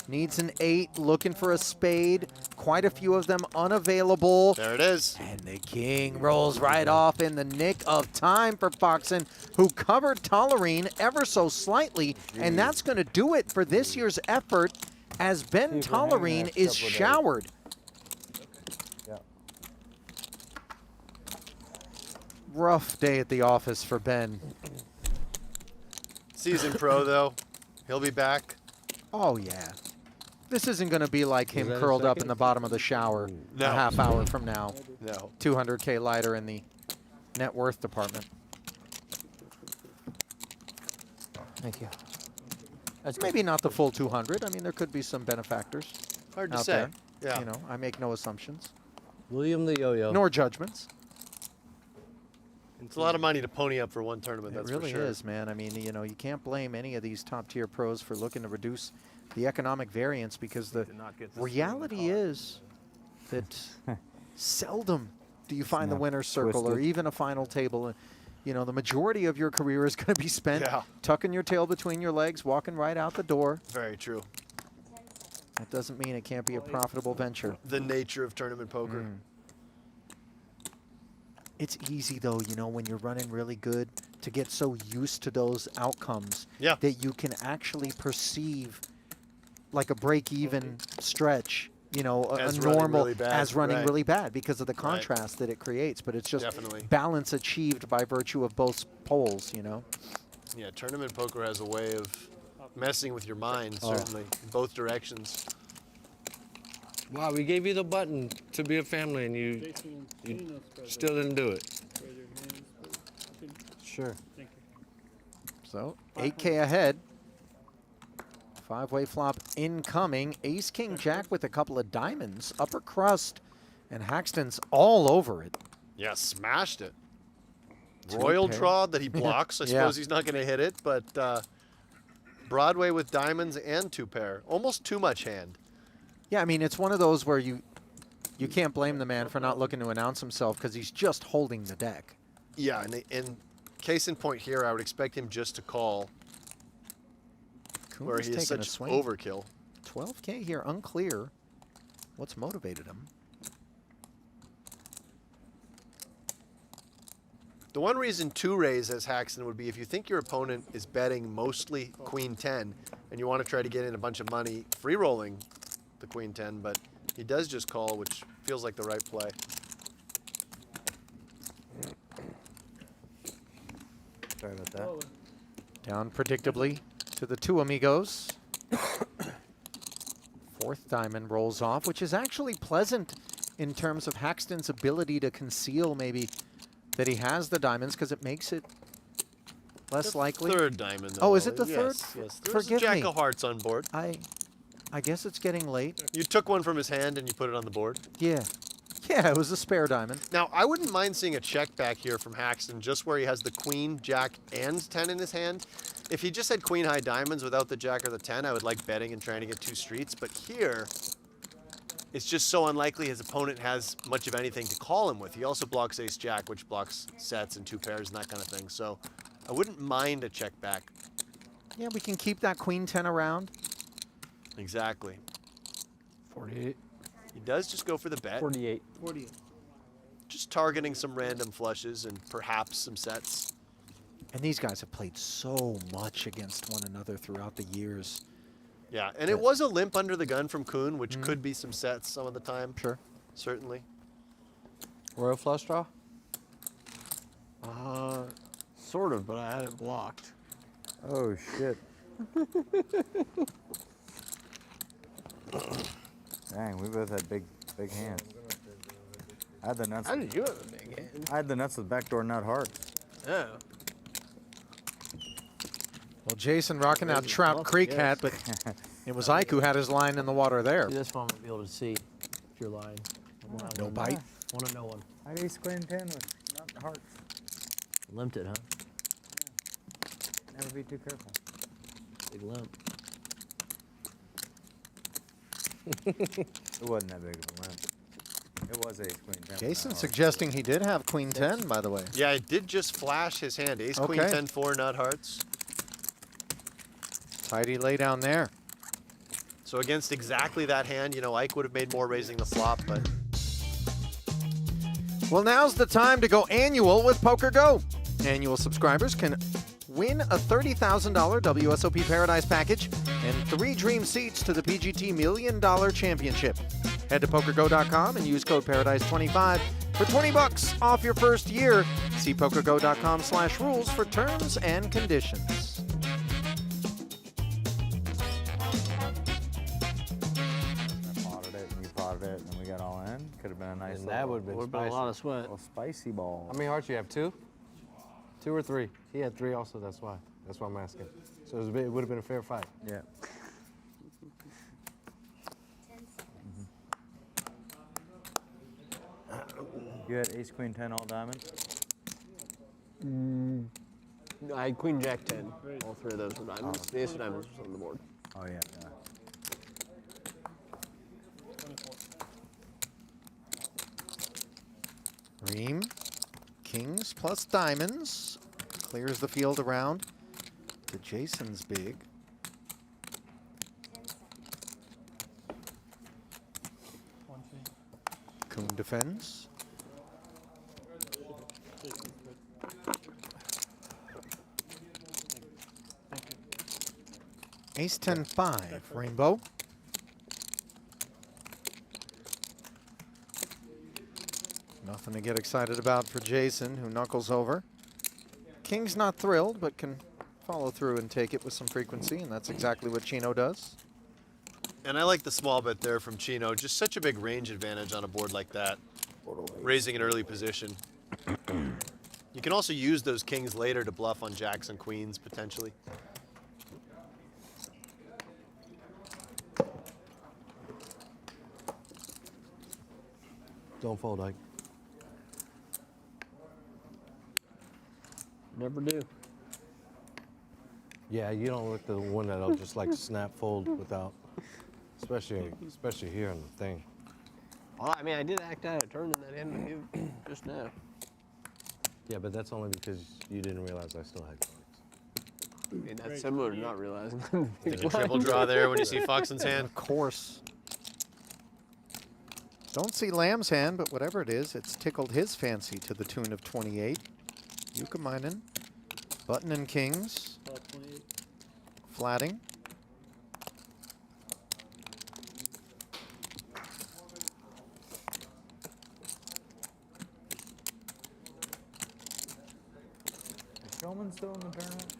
Needs an 8, looking for a spade. Quite a few of them unavailable. There it is. And the king rolls right off in the nick of time for Foxen, who covered Tollerene ever so slightly. And that's going to do it for this year's effort, as Ben Tollerene is showered. Rough day at the office for Ben. Seasoned pro, though. He'll be back. Oh, yeah. This isn't going to be like him that a curled up second? in the bottom of the shower No. a half hour from now. No. 200K lighter in the net worth department. Thank you. That's good. Maybe not the full 200. I mean, there could be some benefactors Hard to out say. there. Yeah. You know, I make no assumptions, William the Yo-Yo. nor judgments. It's a lot of money to pony up for one tournament, It that's really for sure. is, man. I mean, you know, you can't blame any of these top-tier pros for looking to reduce the economic variance, because the reality is that seldom do you find the winner's circle or even a final table. You know, the majority of your career is going to be spent tucking your tail between your legs, walking right out the door. Very true. That doesn't mean it can't be a profitable venture. The nature of tournament poker. It's easy, though, you know, when you're running really good, to get so used to those outcomes that you can actually perceive like a break-even stretch you know, a As running normal really bad, as running right. really bad because of the contrast that it creates. But it's just Definitely. balance achieved by virtue of both poles, you know. Yeah, tournament poker has a way of messing with your mind, certainly, in both directions. Wow, we gave you the button to be a family, and you still didn't do it. Sure. So 8K ahead. 5-way flop incoming. Ace, king, jack with a couple of diamonds. Upper crust, and Haxton's all over it. Yeah, smashed it. Two Royal pair. draw that he blocks. I Yeah. suppose he's not going to hit it, but Broadway with diamonds and 2-pair. Almost too much hand. Yeah, I mean, it's one of those where you can't blame the man for not looking to announce himself because he's just holding the deck. Yeah, and case in point here, I would expect him just to call, Koon where is he is taking a such swing. overkill. 12K here, unclear what's motivated him. The one reason to raise as Haxton would be if you think your opponent is betting mostly queen 10 and you want to try to get in a bunch of money free rolling the queen 10, but he does just call, which feels like the right play. Sorry about that. Down predictably to the two amigos. Fourth diamond rolls off, which is actually pleasant in terms of Haxton's ability to conceal maybe that he has the diamonds because it makes it less likely. Third diamond. Though, Oh, is it the Ollie. third? Yes, yes. There's Forgive a jack me. of hearts on board. I guess it's getting late. You took one from his hand and you put it on the board. Yeah. Yeah, it was a spare diamond. Now, I wouldn't mind seeing a check back here from Haxton, just where he has the queen, jack, and 10 in his hand. If he just had queen high diamonds without the jack or the 10, I would like betting and trying to get 2 streets. But here, it's just so unlikely his opponent has much of anything to call him with. He also blocks ace jack, which blocks sets and 2 pairs and that kind of thing. So I wouldn't mind a check back. Yeah, we can keep that queen 10 around. Exactly. 48. He does just go for the bet. 48. 48. Just targeting some random flushes and perhaps some sets. And these guys have played so much against one another throughout the years. Yeah, and it was a limp under the gun from Koon, which could be some sets some of the time. Sure. Certainly. Royal flush draw? Sort of, but I had it blocked. Oh, shit. Dang, we both had big hands. I had the nuts. How did you have a big hand? I had the nuts with backdoor nut hearts. Oh. Well, Jason rocking out Trap Creek hat, but it was Ike who had his line in the water there. See, this one might be able to see if you're lying. No bite. One to no one. I had ace queen 10 with nut hearts. Limped it, huh? Never be too careful. Big limp. It wasn't that big of a limp. It was ace queen 10. Jason suggesting he did have queen 10, by the way. Yeah, it did just flash his hand. Ace, queen, Okay. 10, 4, nut hearts. Tidy lay down there. So against exactly that hand, you know, Ike would have made more raising the flop, but Well, now's the time to go annual with PokerGo. Annual subscribers can win a $30,000 WSOP Paradise package and 3 dream seats to the PGT $1 Million Championship. Head to PokerGo.com and use code Paradise25 for $20 off your first year. See PokerGo.com/rules for terms and conditions. I potted it and you potted it and then we got all in. Could have been a nice And that would have Would been have been a spicy. lot of sweat. little spicy ball. How many hearts you have? 2? 2 or 3? He had 3 also. That's why. That's why I'm asking. So it would have been a fair fight. Yeah. You had ace queen 10 all diamond? I had queen jack 10. All 3 of those were diamonds. The ace of diamonds was on the board. Oh, yeah. Rheem, kings plus diamonds. Clears the field around to Jason's big. Koon defends. Ace 10 5, Rainbow. Nothing to get excited about for Jason, who knuckles over. King's not thrilled, but can follow through and take it with some frequency, and that's exactly what Chino does. And I like the small bet there from Chino. Just such a big range advantage on a board like that. Raising an early position. You can also use those kings later to bluff on jacks and queens, potentially. Don't fold, Ike. Never do. Yeah, you don't look the one that'll just like snap fold without, especially here on the thing. Well, I mean, I did act out a turn in that hand with you just now. Yeah, but that's only because you didn't realize I still had cards. I mean, that's similar to not realizing. There's a triple draw there when you see Foxen's hand. Of course. Don't see Lamb's hand, but whatever it is, it's tickled his fancy to the tune of 28. Yukaminen, button and kings, flatting. Is Schulman still in the tournament?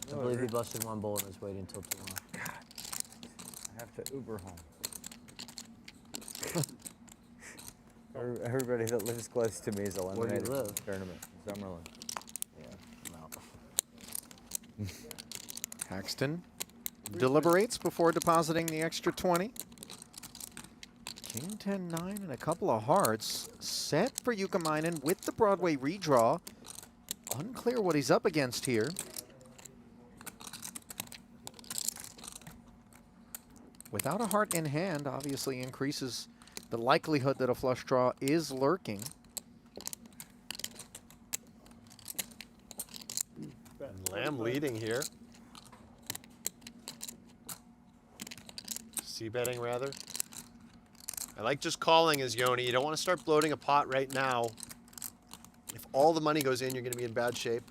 I believe he busted one bullet and is waiting until tomorrow. I have to Uber home. Everybody that lives close to me is eliminated live? from the tournament. Summerlin. Yeah, Paxton deliberates before depositing the extra 20. King 10-9 and a couple of hearts set for Yukaminen with the Broadway redraw. Unclear what he's up against here. Without a heart in hand, obviously increases the likelihood that a flush draw is lurking. Lamb leading here. C-betting, rather. I like just calling as Yoni. You don't want to start bloating a pot right now. If all the money goes in, you're going to be in bad shape.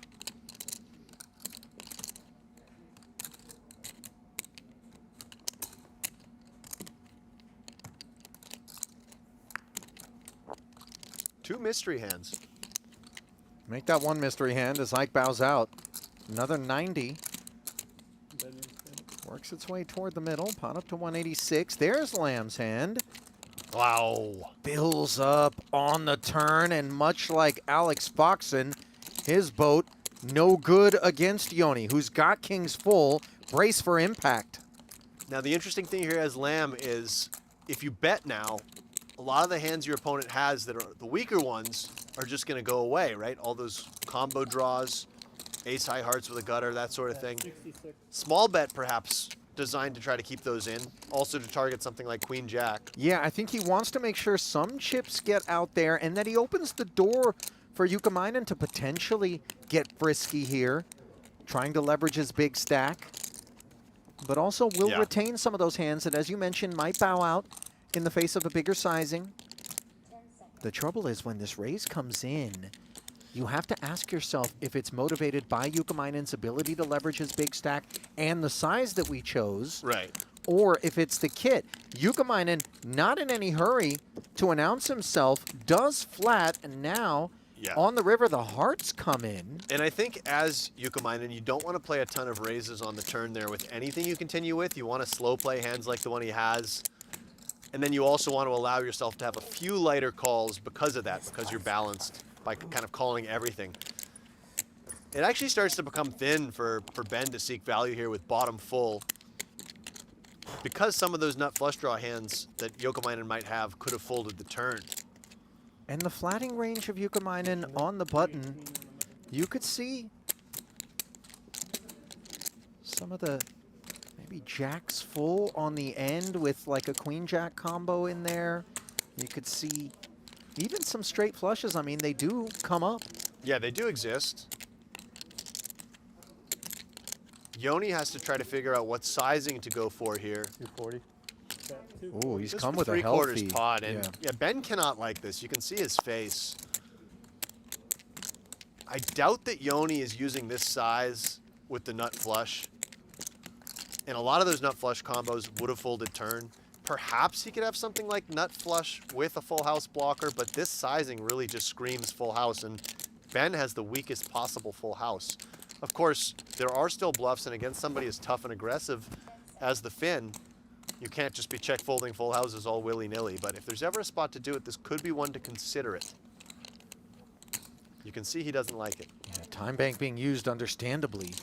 Two mystery hands. Make that one mystery hand as Ike bows out. Another 90. Works its way toward the middle. Pot up to 186. There's Lamb's hand. Wow. Bills up on the turn, and much like Alex Foxen, his boat no good against Yoni, who's got kings full. Brace for impact. Now, the interesting thing here as Lamb is if you bet now, a lot of the hands your opponent has that are the weaker ones are just going to go away, right? All those combo draws, ace high hearts with a gutter, that sort of thing. Small bet, perhaps, designed to try to keep those in. Also to target something like Queen Jack. Yeah, I think he wants to make sure some chips get out there and that he opens the door for Yukaminen to potentially get frisky here, trying to leverage his big stack, but also will retain some of those hands that, as you mentioned, might bow out in the face of a bigger sizing. The trouble is when this raise comes in, you have to ask yourself if it's motivated by Yukaminen's ability to leverage his big stack and the size that we chose. Right. Or if it's the kit. Yukaminen, not in any hurry to announce himself, does flat, and now on the river, the hearts come in. And I think as Yukaminen, you don't want to play a ton of raises on the turn there with anything you continue with. You want to slow play hands like the one he has. And then you also want to allow yourself to have a few lighter calls because of that, because you're balanced by kind of calling everything. It actually starts to become thin for Ben to seek value here with bottom full, because some of those nut flush draw hands that Yukaminen might have could have folded the turn. And the flatting range of Yukaminen on the button, you could see some of the maybe jacks full on the end with like a queen jack combo in there. You could see even some straight flushes. I mean, they do come up. Yeah, they do exist. Yoni has to try to figure out what sizing to go for here. 240. Oh, he's Just come for with a healthy 3/4 pot, and yeah, Ben cannot like this. You can see his face. I doubt that Yoni is using this size with the nut flush. And a lot of those nut flush combos would have folded turn. Perhaps he could have something like nut flush with a full house blocker, but this sizing really just screams full house, and Ben has the weakest possible full house. Of course, there are still bluffs, and against somebody as tough and aggressive as the Finn, you can't just be check folding full houses all willy-nilly, but if there's ever a spot to do it, this could be one to consider it. You can see he doesn't like it. Yeah, time bank being used understandably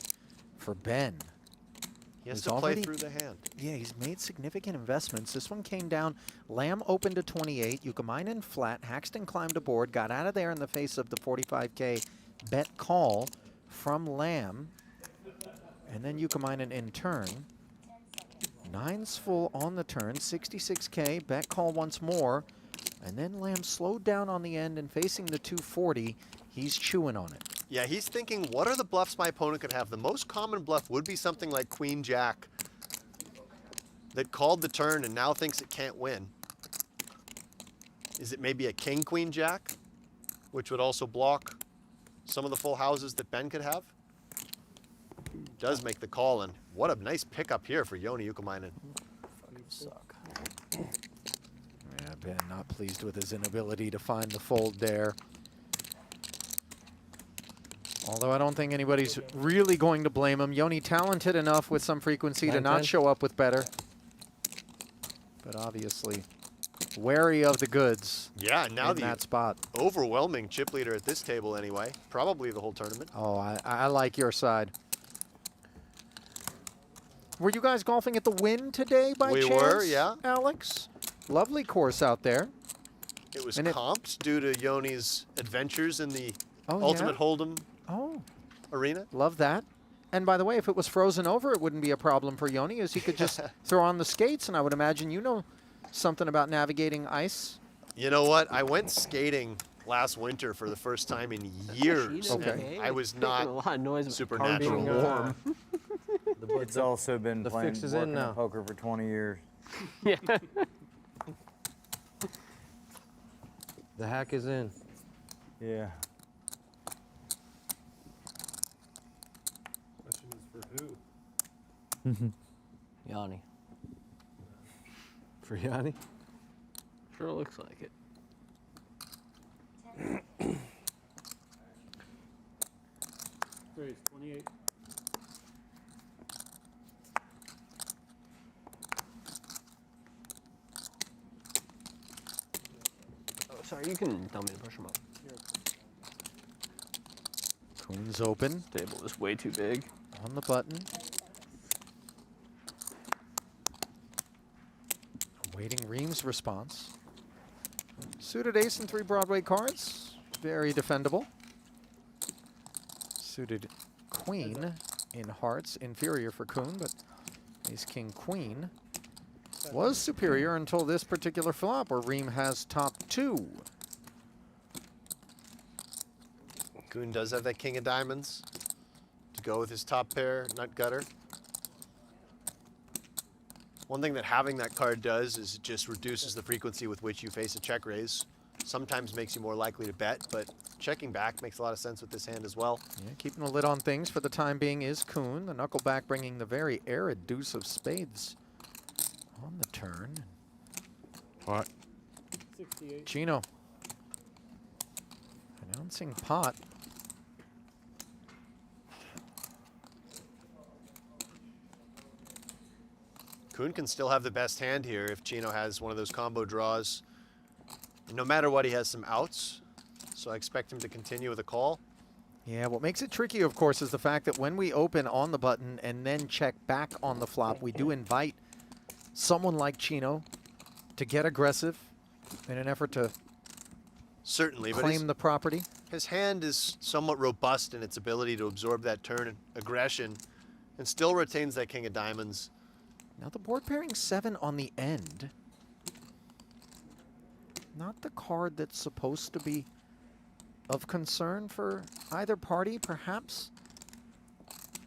for Ben. He has He's to play already, through the hand. Yeah, he's made significant investments. This one came down. Lamb opened to 28. Yucamainen flat. Haxton climbed aboard. Got out of there in the face of the 45K bet call from Lamb. And then Yucamainen in turn. Nine's full on the turn. 66K. Bet call once more. And then Lamb slowed down on the end and facing the 240. He's chewing on it. Yeah, he's thinking, what are the bluffs my opponent could have? The most common bluff would be something like Queen Jack that called the turn and now thinks it can't win. Is it maybe a King Queen Jack, which would also block some of the full houses that Ben could have? Does make the call, and what a nice pickup here for Joni Yucamainen. Suck. Yeah, Ben not pleased with his inability to find the fold there. Although I don't think anybody's really going to blame him. Joni talented enough with some frequency to not show up with better. But obviously wary of the goods. Yeah, now in that spot. Overwhelming chip leader at this table anyway. Probably the whole tournament. Oh, I like your side. Were you guys golfing at the Wynn today by chance? We were, yeah. Alex? Lovely course out there. It was comped due to Joni's adventures in the Ultimate yeah? Hold'em arena. Love that. And by the way, if it was frozen over, it wouldn't be a problem for Joni, as he could just throw on the skates, and I would imagine you know something about navigating ice. You know what? I went skating last winter for the first time in years. Okay. I was not a lot of noise with supernatural being, warm. It's also been the playing fix is in working now. at poker for 20 years. Yeah. The hack is in. Yeah. Question is for who? Yanni. For Yanni? Sure looks like it. Raise 28. Oh, sorry, you can tell me to push him up. Koon's open. Table is way too big. On the button. Awaiting Rheem's response. Suited ace and 3 Broadway cards. Very defendable. Suited queen in hearts. Inferior for Koon, but ace, king, queen was superior until this particular flop where Rheem has top 2. Koon does have that king of diamonds to go with his top pair, nut gutter. One thing that having that card does is it just reduces the frequency with which you face a check raise. Sometimes makes you more likely to bet, but checking back makes a lot of sense with this hand as well. Yeah, keeping a lid on things for the time being is Koon. The knuckleback bringing the very arid deuce of spades on the turn. Pot. 68. Chino announcing pot. Koon can still have the best hand here if Chino has one of those combo draws. No matter what, he has some outs, so I expect him to continue with a call. Yeah, what makes it tricky, of course, is the fact that when we open on the button and then check back on the flop, we do invite someone like Chino to get aggressive in an effort to Certainly, but claim the property. his hand is somewhat robust in its ability to absorb that turn aggression and still retains that king of diamonds. Now the board pairing 7 on the end. Not the card that's supposed to be of concern for either party, perhaps.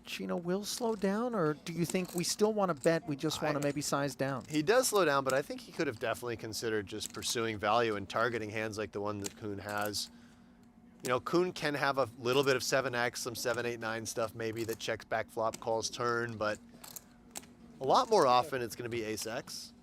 Chino will slow down, or do you think we still want to bet, we just want to maybe size down? He does slow down, but I think he could have definitely considered just pursuing value and targeting hands like the one that Koon has. You know, Koon can have a little bit of 7x, some 7, 8, 9 stuff maybe that checks back flop, calls turn, but a lot more often it's going to be ace-x.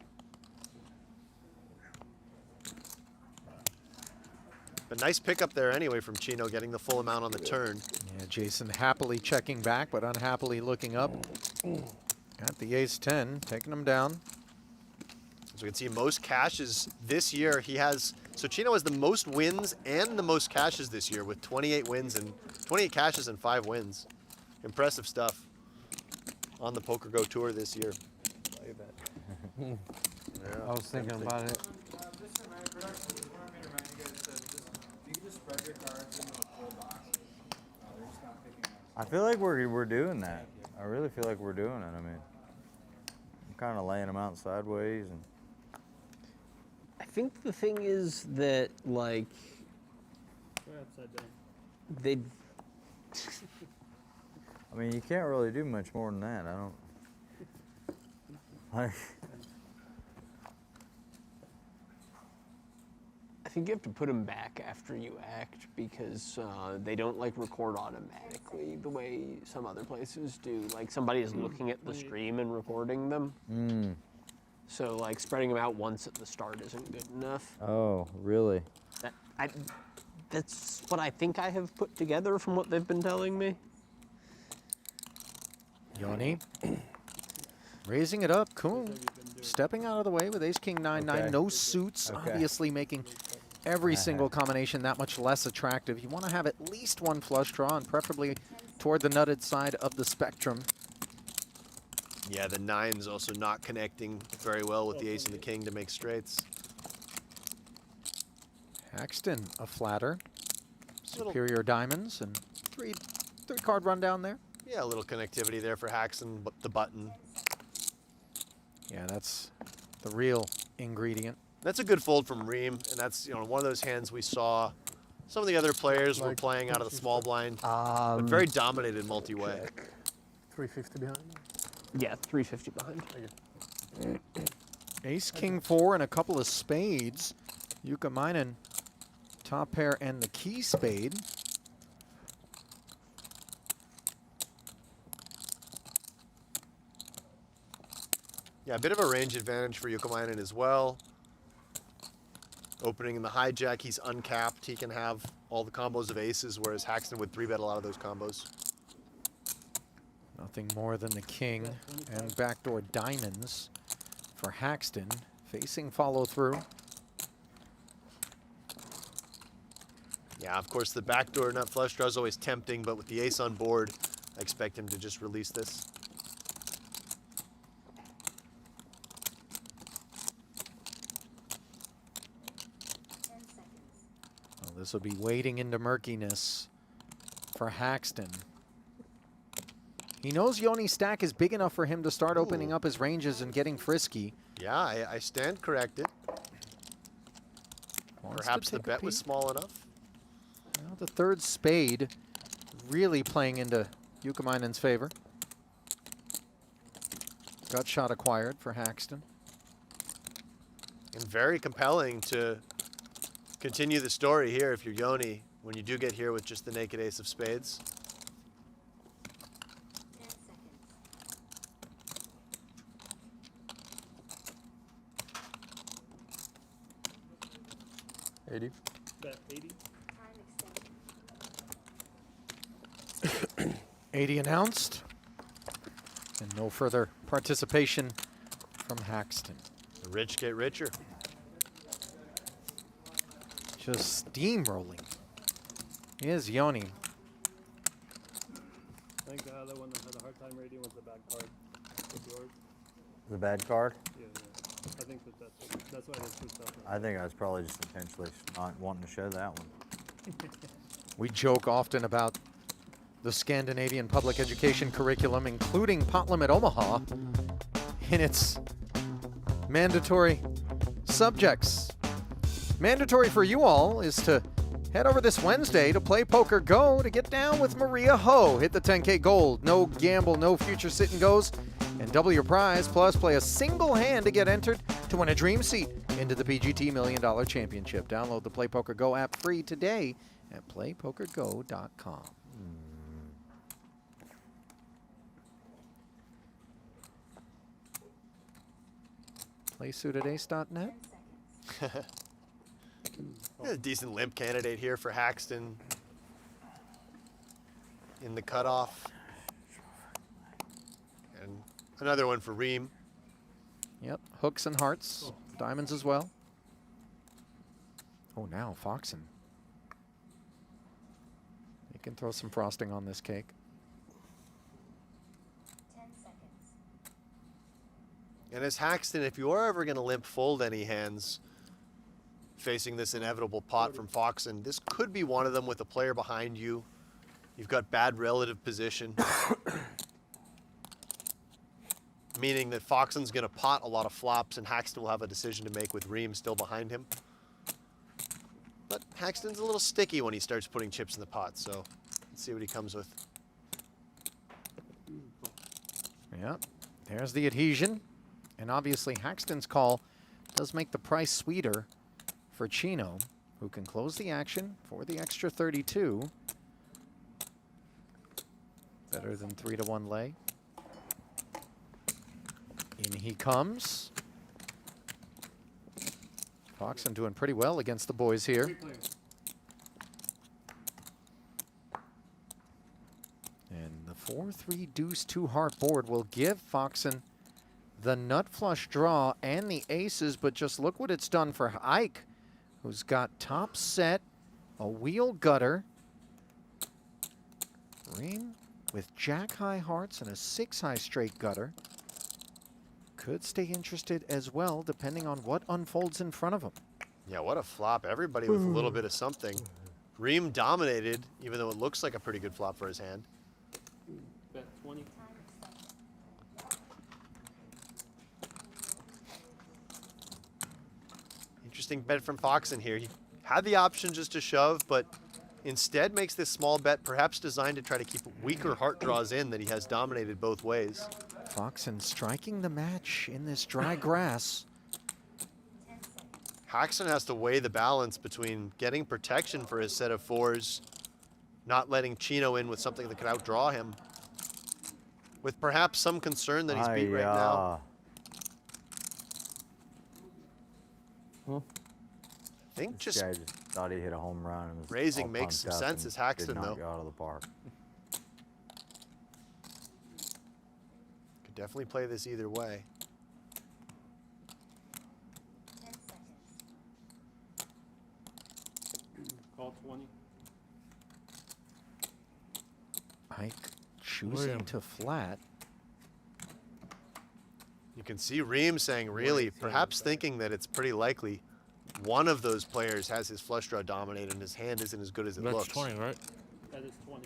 But nice pickup there anyway from Chino, getting the full amount on the turn. Yeah, Jason happily checking back, but unhappily looking up. Got the ace-10, taking him down. As we can see, most cashes this year he has. So Chino has the most wins and the most cashes this year with 28 wins and 28 cashes and 5 wins. Impressive stuff on the PokerGO tour this year. I was thinking about it. I feel like we're doing that. I really feel like we're doing it. I mean, I'm kind of laying them out sideways and. I think the thing is that, like, they. I mean, you can't really do much more than that. I don't. Like. I think you have to put them back after you act because they don't like record automatically the way some other places do. Like somebody is looking at the stream and recording them. So like spreading them out once at the start isn't good enough. Oh, really? That's what I think I have put together from what they've been telling me. Yoni raising it up. Koon stepping out of the way with ace king 9-9. Okay. No suits, obviously making every single combination that much less attractive. You want to have at least one flush draw, and preferably toward the nutted side of the spectrum. Yeah, the 9's also not connecting very well with the ace and the king to make straights. Haxton a flatter. Superior diamonds and three card rundown there. Yeah, a little connectivity there for Haxton, but the button. Yeah, that's the real ingredient. That's a good fold from Rheem, and that's one of those hands we saw. Some of the other players were playing out of the small blind, but very dominated multi-way. 350 behind. Yeah, 350 behind. Ace king 4 and a couple of spades. Yuka top pair and the key spade. Yeah, a bit of a range advantage for Yuka as well. Opening in the hijack, he's uncapped. He can have all the combos of aces, whereas Haxton would 3-bet a lot of those combos. Nothing more than the king and backdoor diamonds for Haxton. Facing follow through. Yeah, of course, the backdoor nut flush draw is always tempting, but with the ace on board, I expect him to just release this. This will be wading into murkiness for Haxton. He knows Yoni's stack is big enough for him to start opening up his ranges and getting frisky. Yeah, I stand corrected. Perhaps the bet was small enough. Well, the third spade really playing into Yuka favor. Gut shot acquired for Haxton. And very compelling to continue the story here if you're Yoni, when you do get here with just the naked ace of spades. $80. Bet 80. 80 announced. And no further participation from Haxton. The rich get richer. Just steamrolling. Is Yoni. I think the one that had a hard time rating was the bad card. With yours. The bad card? Yeah. I think that's why they switched up. I think I was probably just intentionally not wanting to show that one. We joke often about the Scandinavian public education curriculum, including Potlam at Omaha, in its mandatory subjects. Mandatory for you all is to head over this Wednesday to play PokerGO to get down with Maria Ho. Hit the 10K gold, no gamble, no future sit and goes, and double your prize, plus play a single hand to get entered to win a dream seat into the PGT $1 Million Championship. Download the Play Poker Go app free today at playpokergo.com. PlaySuitedAce.net. A decent limp candidate here for Haxton in the cutoff. And another one for Rheem. Yep, hooks and hearts, diamonds as well. Oh, now Foxen. You can throw some frosting on this cake. 10 seconds. And as Haxton, if you are ever going to limp fold any hands facing this inevitable pot from Foxen, this could be one of them with a player behind you. You've got bad relative position. Meaning that Foxen's going to pot a lot of flops and Haxton will have a decision to make with Rheem still behind him. But Haxton's a little sticky when he starts putting chips in the pot, so let's see what he comes with. Yeah, there's the adhesion. And obviously Haxton's call does make the price sweeter for Chino, who can close the action for the extra 32. Better than 3-1 lay. In he comes. Foxen doing pretty well against the boys here. And the 4-3 deuce 2 heart board will give Foxen the nut flush draw and the aces, but just look what it's done for Ike, who's got top set, a wheel gutter. Rheem with jack high hearts and a 6 high straight gutter. Could stay interested as well, depending on what unfolds in front of him. Yeah, what a flop. Everybody with a little bit of something. Rheem dominated, even though it looks like a pretty good flop for his hand. Bet 20. Interesting bet from Foxen here. He had the option just to shove, but instead makes this small bet, perhaps designed to try to keep weaker heart draws in that he has dominated both ways. Foxen striking the match in this dry grass. Haxton has to weigh the balance between getting protection for his set of fours, not letting Chino in with something that could outdraw him, with perhaps some concern that he's beat right now. Huh? I think This guy just thought he hit a home run. And was raising all makes some pumped up sense and as Haxton, did not though. go out of the park. Could definitely play this either way. 10 seconds. Call 20. Ike choosing to flat. You can see Rheem saying, really, perhaps thinking that it's pretty likely one of those players has his flush draw dominated and his hand isn't as good as it That's looks. 20, right? That is 20.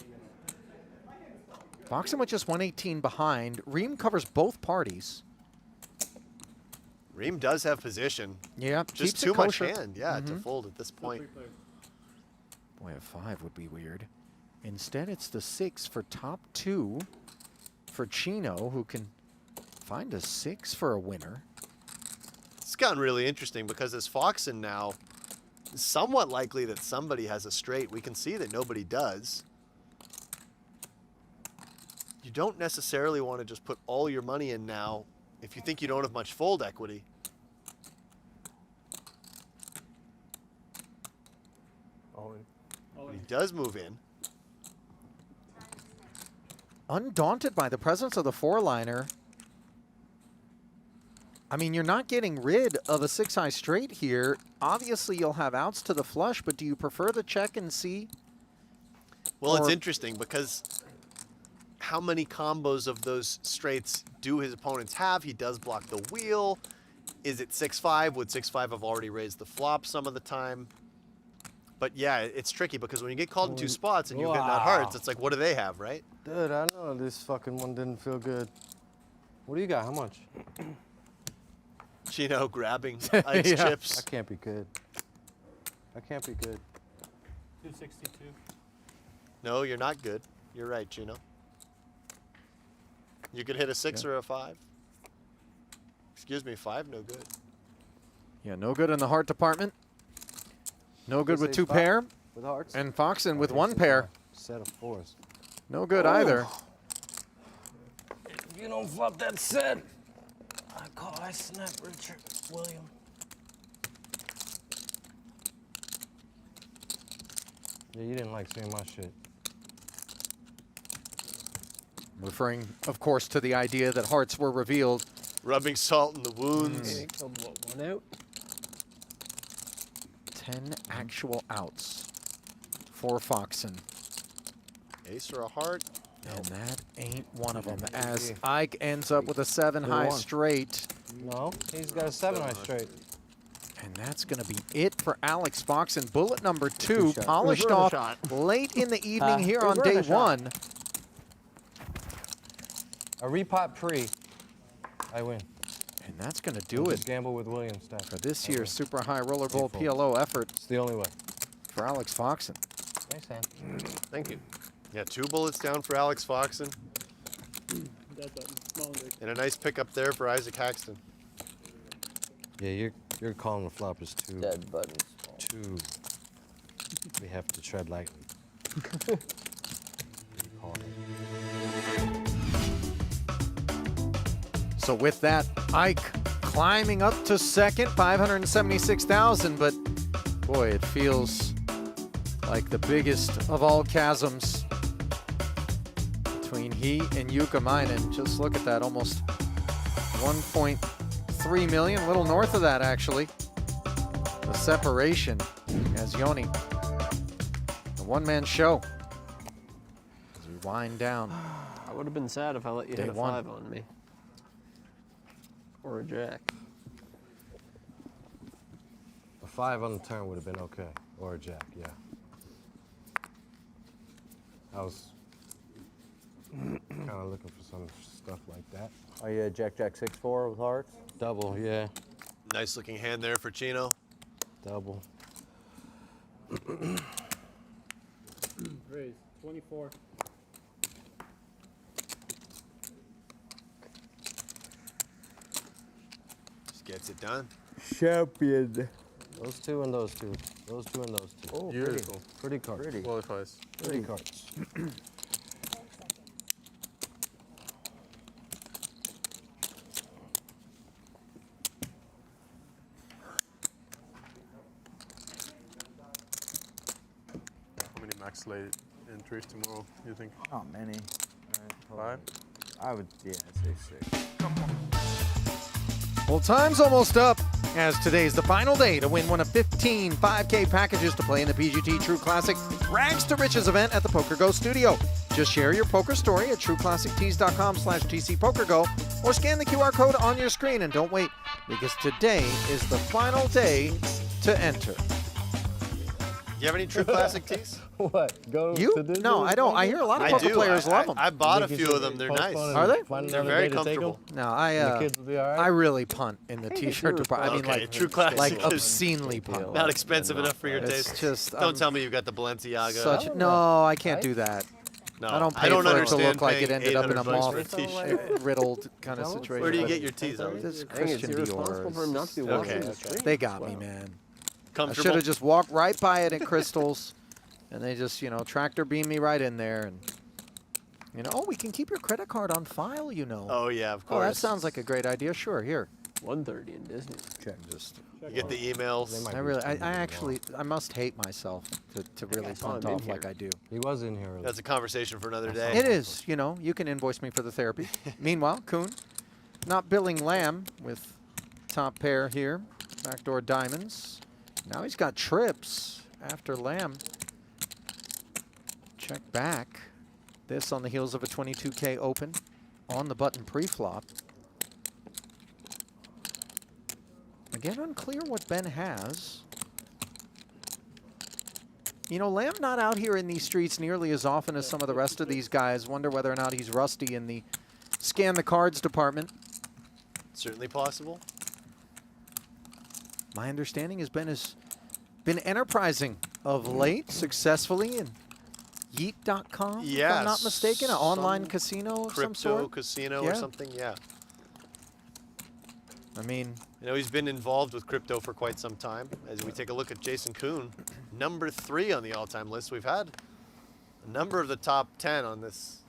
Foxen with just 118 behind. Rheem covers both parties. Rheem does have position. Yeah, Just keeps it too much kosher. hand, yeah, to fold at this point. Boy, a 5 would be weird. Instead, it's the 6 for top 2 for Chino, who can find a 6 for a winner. It's gotten really interesting because as Foxen now, it's somewhat likely that somebody has a straight. We can see that nobody does. You don't necessarily want to just put all your money in now if you think you don't have much fold equity. All in. But he does move in. Undaunted by the presence of the 4-liner. I mean, you're not getting rid of a 6 high straight here. Obviously, you'll have outs to the flush, but do you prefer the check and see? Well, it's Or- interesting because how many combos of those straights do his opponents have? He does block the wheel. Is it 6-5? Would 6-5 have already raised the flop some of the time? But yeah, it's tricky because when you get called in 2 spots and you're getting out hearts, it's like, what do they have, right? Dude, I know this fucking one didn't feel good. What do you got? How much? Chino grabbing Ike's Yeah. chips. That can't be good. That can't be good. 262. No, you're not good. You're right, Chino. You could hit a 6 or a 5. Excuse me, 5, no good. Yeah, no good in the heart department. No good with Say 2 5 pair. With hearts? And Foxen with Okay, 1 so pair. Set of 4s. No good either. If you don't flop that set, I snap Richard William. Yeah, you didn't like seeing my shit. Referring, of course, to the idea that hearts were revealed. Rubbing salt in the wounds. Okay, killed what, 1 out? 10 actual outs for Foxen. Ace or a heart? And that ain't one of them, as Ike ends up with a 7 high straight. No, he's got a 7 high straight. And that's going to be it for Alex Foxen. Bullet number 2, shot. polished It was worth a off shot. late in the evening here it was on worth day a shot. 1. A repot pre. I win. And that's going to do Just it gamble with Williams stuff. for this year's Super High Roller Bowl PLO effort It's the only way. for Alex Foxen. Thanks, Sam. Thank you. Yeah, 2 bullets down for Alex Foxen. And a nice pickup there for Isaac Haxton. Yeah, you're calling the floppers too. Dead buttons. Too. We have to tread lightly. So with that, Ike climbing up to second, 576,000, but boy, it feels like the biggest of all chasms between he and Yuka Mainen. Just look at that, almost 1.3 million, a little north of that actually. The separation as Yoni, the one-man show as we wind down. I would have been sad if I let you Day hit a 1. 5 on me. Or a jack. A 5 on the turn would have been okay. Or a jack, yeah. I was kind of looking for some stuff like that. Are you a Jack 6-4 with hearts? Double, yeah. Nice looking hand there for Chino. Double. Raise 24. Just gets it done. Champion. Those 2 and those 2. Those 2 and those 2. Oh, Beautiful. Pretty cards. Pretty. Qualifies. Pretty cards. How many max lay entries tomorrow, you think? Not many. 5? I would, yeah, I'd say 6. Well, time's almost up, as today's the final day to win one of 15 5K packages to play in the PGT True Classic Rags to Riches event at the PokerGO studio. Just share your poker story at trueclassictees.com/TCPokerGo or scan the QR code on your screen, and don't wait, because today is the final day to enter. You have any True Classic tees? What? Go You? to Disney? No, I don't. I hear a lot of I poker do. players love them. I bought a Think you few of should them. They're postpone nice. and Are they? find They're another very day to take 'em? comfortable. No, The kids will be all right. I really punt in the T-shirt department. I mean, Okay, like, True Classic like is obscenely punt. Not expensive enough for your It's taste. just Don't tell me you've got the Balenciaga. such. No, I can't do that. No, I don't pay I don't for it to understand look like it paying ended up in a 800 bucks moth for a t-shirt. riddled kind of situation. Where do you get your tees, Ellie? This I think Christian it's irresponsible for him not to be Dior. watching the stream. They got me, man. I should Comfortable. have just walked right by it at Crystal's, and they just, tractor beam me right in there, and oh, we can keep your credit card on file, Oh yeah, of Oh, course. that sounds like a great idea. Sure, here. 1:30 in Disney. Check just. You get the emails. I must hate myself to really saw punt him in off like here. I do. He was in here earlier. That's a conversation for another day. It is, you can invoice me for the therapy. Meanwhile, Koon, not billing Lamb with top pair here. Backdoor diamonds. Now he's got trips after Lamb. Check back. This on the heels of a 22K open on the button pre-flop. Again, unclear what Ben has. Lamb not out here in these streets nearly as often as some of the rest of these guys. Wonder whether or not he's rusty in the scan the cards department. Certainly possible. My understanding is Ben has been enterprising of late successfully in Yeet.com, if I'm not mistaken, an online casino of some Crypto sort. casino Yeah. or something, yeah. I mean, he's been involved with crypto for quite some time. As we take a look at Jason Koon, number 3 on the all-time list. We've had a number of the top 10 on this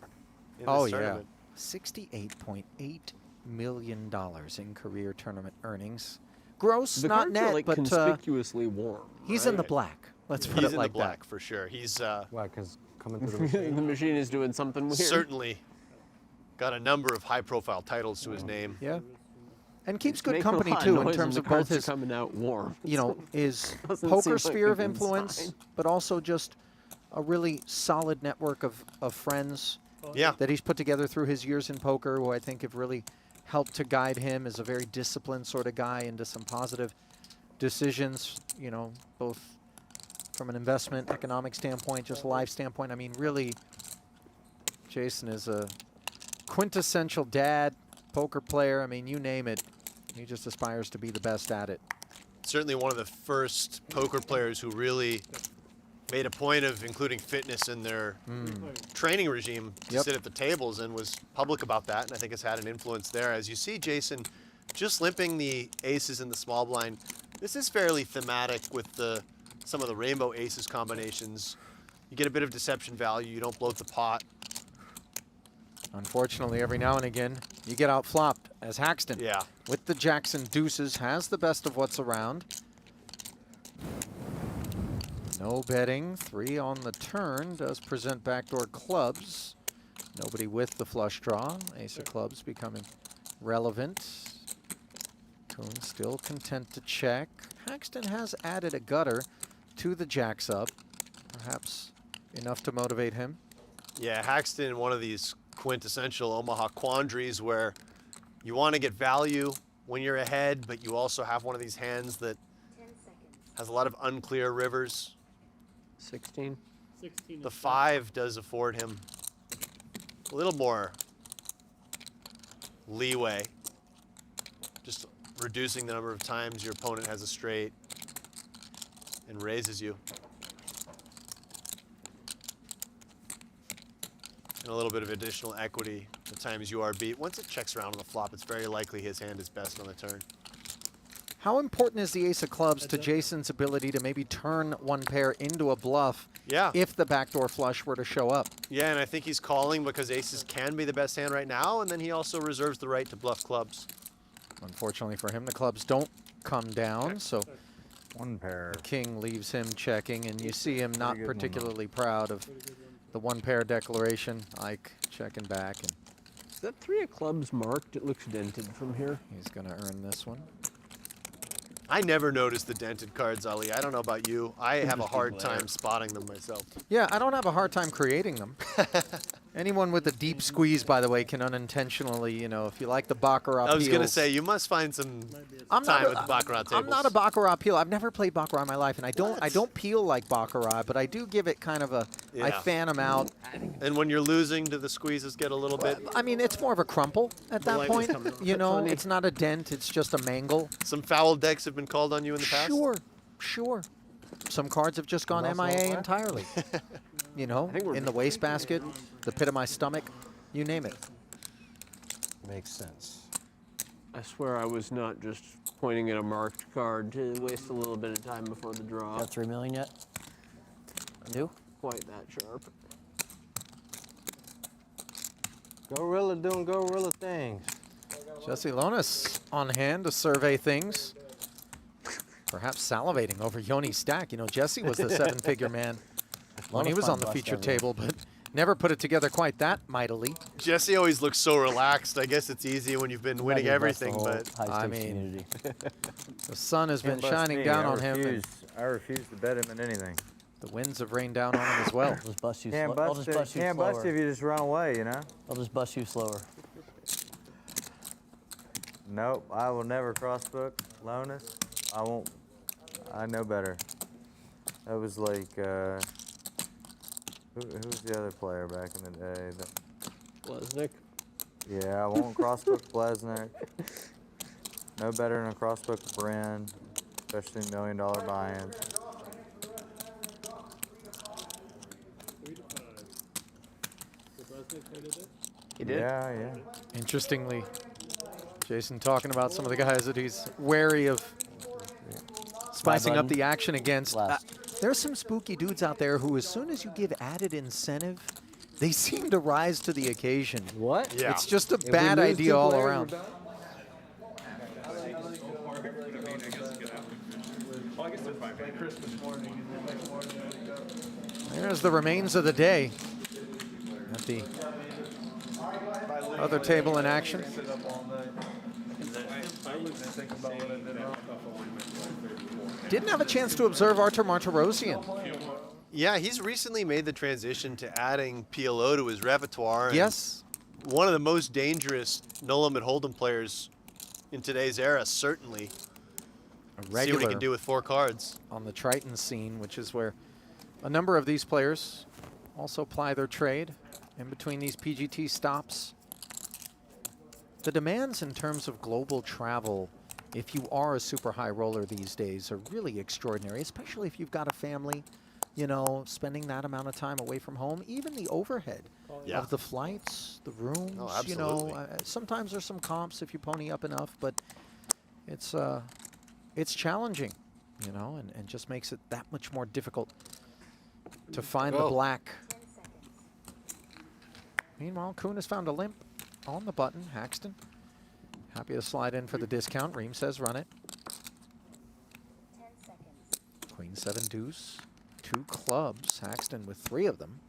in this tournament. $68.8 million in career tournament earnings. Gross, The not cards net, are like but conspicuously warm. he's right? in the black. Let's put He's it in like the black for sure. He's Why? Because coming through the machine. The machine is doing something weird. certainly got a number of high-profile titles to his name. that. Yeah. And keeps good Making a company lot of too noise in when terms the of both cards are his, coming out warm. you know, his Doesn't poker seem like sphere a of good influence, sign. but also just a really solid network of friends Yeah. that he's put together through his years in poker, who I think have really helped to guide him as a very disciplined sort of guy into some positive decisions, you know, both from an investment, economic standpoint, just life standpoint. I mean, really, Jason is a quintessential dad, poker player. I mean, you name it. He just aspires to be the best at it. Certainly one of the first poker players who really made a point of including fitness in their training regime to Yep. sit at the tables, and was public about that, and I think it's had an influence there. As you see, Jason, just limping the aces in the small blind, this is fairly thematic with some of the rainbow aces combinations. You get a bit of deception value, you don't bloat the pot. Unfortunately, every now and again, you get outflopped as Haxton. Yeah. With the Jackson deuces, has the best of what's around. No betting, 3 on the turn, does present backdoor clubs. Nobody with the flush draw. Ace of clubs becoming relevant. Koon still content to check. Haxton has added a gutter to the jacks up. Perhaps enough to motivate him. Yeah, Haxton, one of these quintessential Omaha quandaries where you want to get value when you're ahead, but you also have one of these hands that has a lot of unclear rivers. 16. The 5 does afford him a little more leeway, just reducing the number of times your opponent has a straight and raises you. And a little bit of additional equity the times you are beat. Once it checks around on the flop, it's very likely his hand is best on the turn. How important is the ace of clubs to Jason's ability to maybe turn one pair into a bluff if the backdoor flush were to show up? Yeah, and I think he's calling because aces can be the best hand right now, and then he also reserves the right to bluff clubs. Unfortunately for him, the clubs don't come down, so one pair. King leaves him checking, and you see him not particularly proud of the one pair declaration. Ike checking back, and Is that 3 of clubs marked? It looks dented from here. he's going to earn this one. I never noticed the dented cards, Ali. I don't know about you. I have a hard time spotting them myself. Yeah, I don't have a hard time creating them. Anyone with a deep squeeze, by the way, can unintentionally, you know, if you like the Baccarat I was going to peels- say, you must find some I'm time not with the Baccarat tables. I'm not a Baccarat peel. I've never played Baccarat in my life, and I don't peel like Baccarat, but I do give it kind of a, I Yeah. fan them out. And when you're losing, do the squeezes get a little bit? I mean, it's more of a crumple at that light was point. coming on. You know, Funny. it's not a dent, it's just a mangle. Some foul decks have been called on you in the past? Sure, sure. Some cards have just gone MIA entirely. You know, in the wastebasket, the pit of my stomach, you name it. Makes sense. I swear I was not just pointing at a marked card to waste a little bit of time before the draw. Got 3 million yet? You? Quite that sharp. Gorilla doing gorilla things. Jesse Lonis on hand to survey things. Perhaps salivating over Yoni's stack. You know, Jesse was the 7-figure man when he was on the feature table, but never put it together quite that mightily. Jesse always looks so relaxed. I guess it's easy when you've been winning everything, but I mean, the sun has been Can't bust shining me. down I on him, and refuse- I refuse to bet him in anything. the winds have rained down on him as well. I'll just bust you Can't slow. I'll bust, just it, bust you can't slower. bust if you just run away, you know? I'll just bust you slower. Nope, I will never crossbook Lonis. I won't. I know better. That was like, who was the other player back in the day? Blesnik. Yeah, I won't crossbook Blesnik. No better than a crossbook Bren, especially $1 million buy-ins. He did? Yeah, yeah. Interestingly, Jason talking about some of the guys that he's wary of spicing up button. the action against. Last. There's some spooky dudes out there who, as soon as you give added incentive, they seem to rise to the occasion. What? yeah. It's just a If we bad lose idea 2 all players, around. we're done? Well, I guess they're 5 There's the remains of the day at the other table in action. Didn't have a chance to observe Artur Martirosyan. Yeah, he's recently made the transition to adding PLO to his repertoire. And Yes. one of the most dangerous no-limit hold'em players in today's era, certainly. See what he Regular can do with 4 cards. on the Triton scene, which is where a number of these players also ply their trade in between these PGT stops. The demands in terms of global travel, if you are a super high roller these days, are really extraordinary, especially if you've got a family, you know, spending that amount of time away from home. Even the overhead of the flights, the rooms, you know, sometimes there's some comps if you pony up enough, but it's challenging, you know, and just makes it that much more difficult to find the black. Meanwhile, Koon has found a limp on the button. Haxton happy to slide in for the discount. Rheem says run it. 10 seconds. Queen 7 deuce. 2 clubs. Haxton with 3 of them.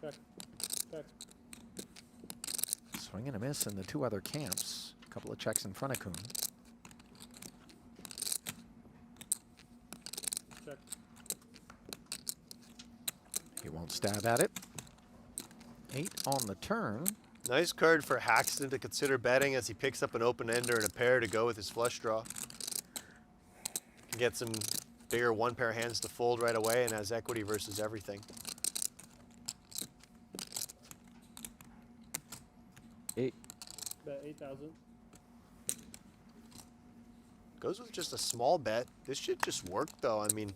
Check. Check. Swing and a miss in the 2 other camps. A couple of checks in front of Koon. Check. He won't stab at it. 8 on the turn. Nice card for Haxton to consider betting as he picks up an open-ender and a pair to go with his flush draw. Can get some bigger 1-pair hands to fold right away and has equity versus everything. 8. Bet 8,000. Goes with just a small bet. This should just work, though. I mean,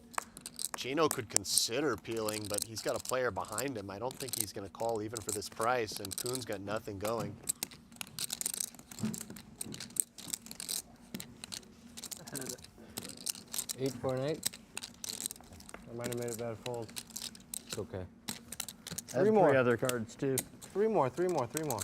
Chino could consider peeling, but he's got a player behind him. I don't think he's going to call even for this price, and Koon's got nothing going. Eight for an 8. I might have made a bad fold. It's okay. Three more. 3 other cards, too. 3 more, 3 more, 3 more.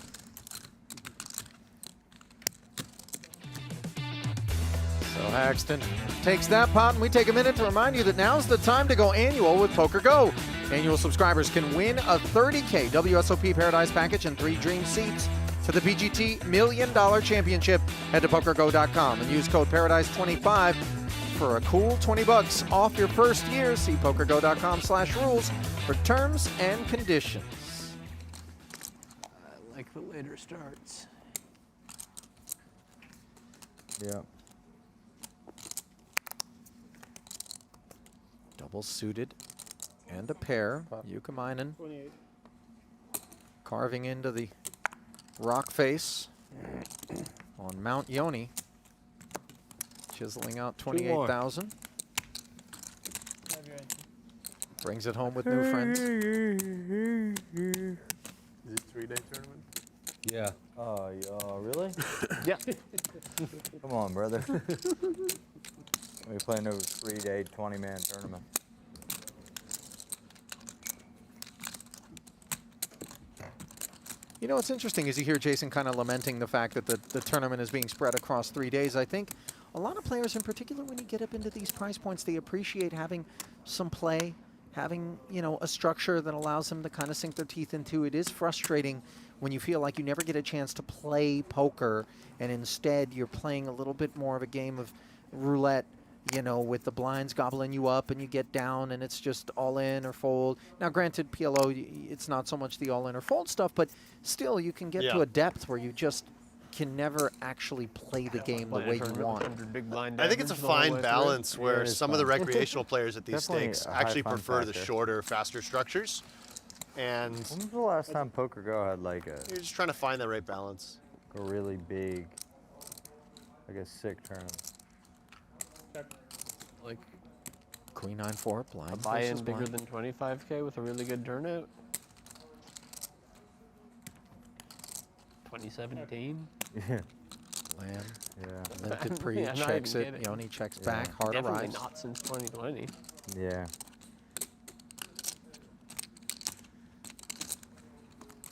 So Haxton takes that pot, and we take a minute to remind you that now's the time to go annual with PokerGO. Annual subscribers can win a $30K WSOP Paradise package and 3 dream seats to the PGT $1 Million Championship. Head to PokerGo.com and use code Paradise25 for a cool $20 off your first year. See PokerGo.com/rules for terms and conditions. I like the later starts. Yeah. Double suited and a pair. Yukaminen 28. carving into the rock face on Mount Yoni. Chiseling out 28,000. Brings it home with new friends. Is it 3-day tournament? Yeah. Oh, really? Yeah. Come on, brother. We play no 3-day, 20-man tournament. You know, what's interesting is you hear Jason kind of lamenting the fact that the tournament is being spread across 3 days. I think a lot of players, in particular, when you get up into these price points, they appreciate having some play, having, you know, a structure that allows them to kind of sink their teeth into. It is frustrating when you feel like you never get a chance to play poker, and instead you're playing a little bit more of a game of roulette, you know, with the blinds gobbling you up and you get down and it's just all in or fold. Now, granted, PLO, it's not so much the all in or fold stuff, but still you can get to a depth where you just can never actually play the game the way you want. I think it's a fine balance where some of the recreational players at these Definitely stakes a high actually fun prefer the factor. shorter, faster structures. And When was the last time PokerGo had like you're just trying to find the right balance. a really big, like a sick tournament? Like Queen 9-4 blind. a buy-in bigger than 25K with a really good turnout. 2017. Yeah. Lamb. Yeah. Limped pre, Yeah, not checks even it. kidding. Yoni checks Yeah. back. Hard Definitely arrives. not since 2020. Yeah.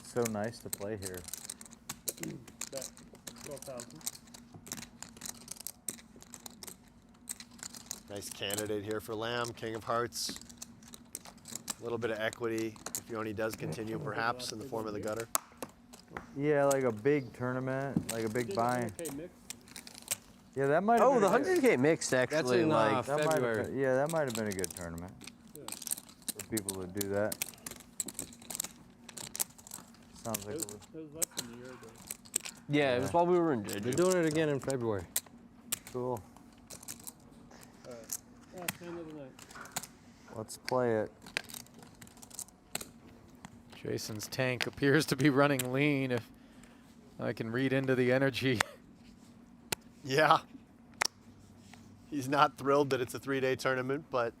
So nice to play here. Bet 12,000. Nice candidate here for Lamb, King of Hearts. A little bit of equity if Yoni does continue, perhaps, in the form of the gutter. Yeah, like a big tournament, like a big buy. Yeah, that might have Oh, been the 100K mixed actually. in, like that might have February. been, yeah, that might have been a good tournament. For people to do that. Sounds like it was. It was less than a year ago. yeah, it was while we were in They're Jeju. doing it again in February. Cool. Last hand of the night. Let's play it. Jason's tank appears to be running lean, if I can read into the energy. Yeah. He's not thrilled that it's a 3-day tournament, but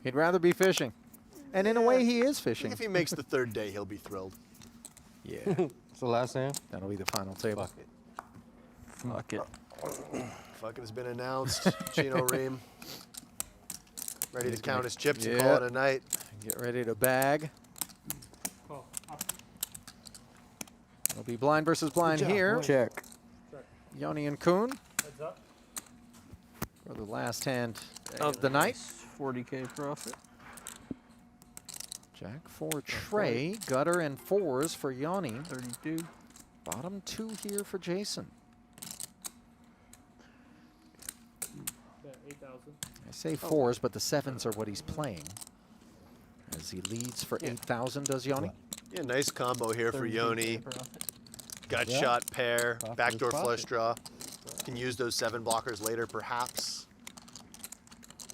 He'd rather be fishing. And in a way, he is I fishing. think if he makes the 3rd day, he'll be thrilled. Yeah, It's the last hand. that'll be the final table. Fuck it. Fuck it has been announced. Chino Rheem. Ready to count his chips and Yeah. call it a night. Get ready to bag. It'll be blind versus blind here. Check. Yoni and Koon Heads up. for the last hand of the night. 40K profit. Jack 4 Trey, gutter and 4s for Yoni. 32. Bottom 2 here for Jason. Yeah, 8,000. I say 4s, but the 7s are what he's playing. As he leads for 8,000, does Yoni? Yeah, nice combo here for 32K Yoni. profit. Gut Yeah. shot pair, Profit backdoor is flush profit. draw. Can use those 7 blockers later, perhaps,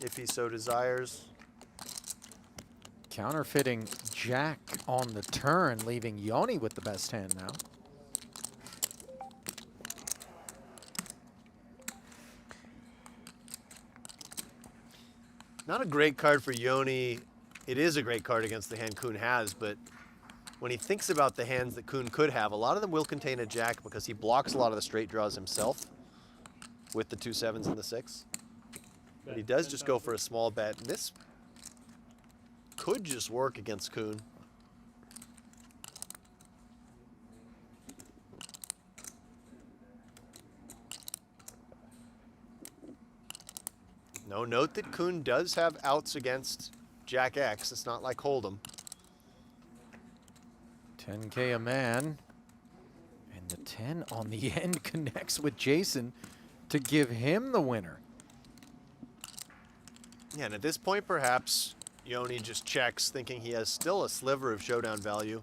if he so desires. Counterfeiting Jack on the turn, leaving Yoni with the best hand now. Not a great card for Yoni. It is a great card against the hand Koon has, but when he thinks about the hands that Koon could have, a lot of them will contain a jack because he blocks a lot of the straight draws himself with the 2 7s and the 6. But he does just go for a small bet, and this could just work against Koon. No, note that Koon does have outs against Jack X. It's not like Hold'em. 10K a man. And the 10 on the end connects with Jason to give him the winner. Yeah, and at this point, perhaps Yoni just checks, thinking he has still a sliver of showdown value.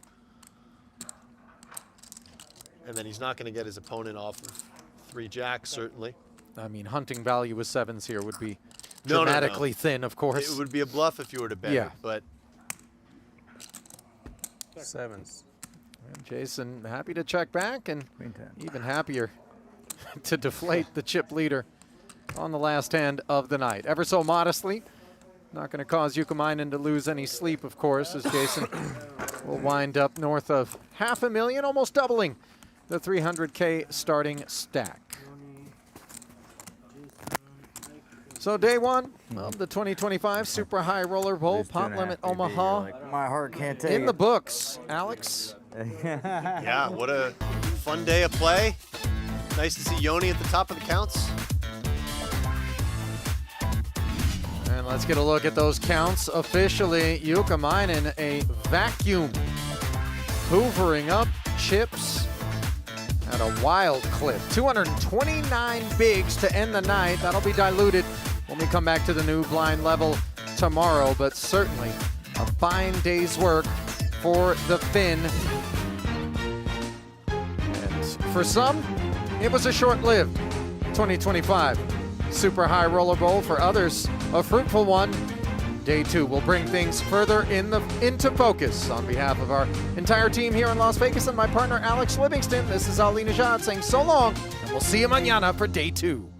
And then he's not going to get his opponent off of 3 jacks, certainly. I mean, hunting value with 7s here would be No, no, no. dramatically thin, of course. It would be a bluff if you were to bet Yeah. it, but 7s. And Jason happy to check back, and Queen 10. even happier to deflate the chip leader on the last hand of the night. Ever so modestly. Not going to cause Yucamainen to lose any sleep, of course, as Jason will wind up north of $500,000, almost doubling the 300K starting stack. So day 1 of the 2025 Super High Roller Bowl, These Pot 2.5 Limit BB, you're Omaha. like, my heart can't take In it. the books, Alex. yeah, what a fun day of play. Nice to see Yoni at the top of the counts. And let's get a look at those counts officially. Yucamainen, a vacuum, hoovering up chips at a wild clip. 229 bigs to end the night. That'll be diluted when we come back to the new blind level tomorrow, but certainly a fine day's work for the Finn. And for some, it was a short-lived 2025 Super High Roller Bowl. For others, a fruitful one. Day 2 will bring things further into focus. On behalf of our entire team here in Las Vegas and my partner Alex Livingston, this is Ali Najad saying so long, and we'll see you mañana for day 2.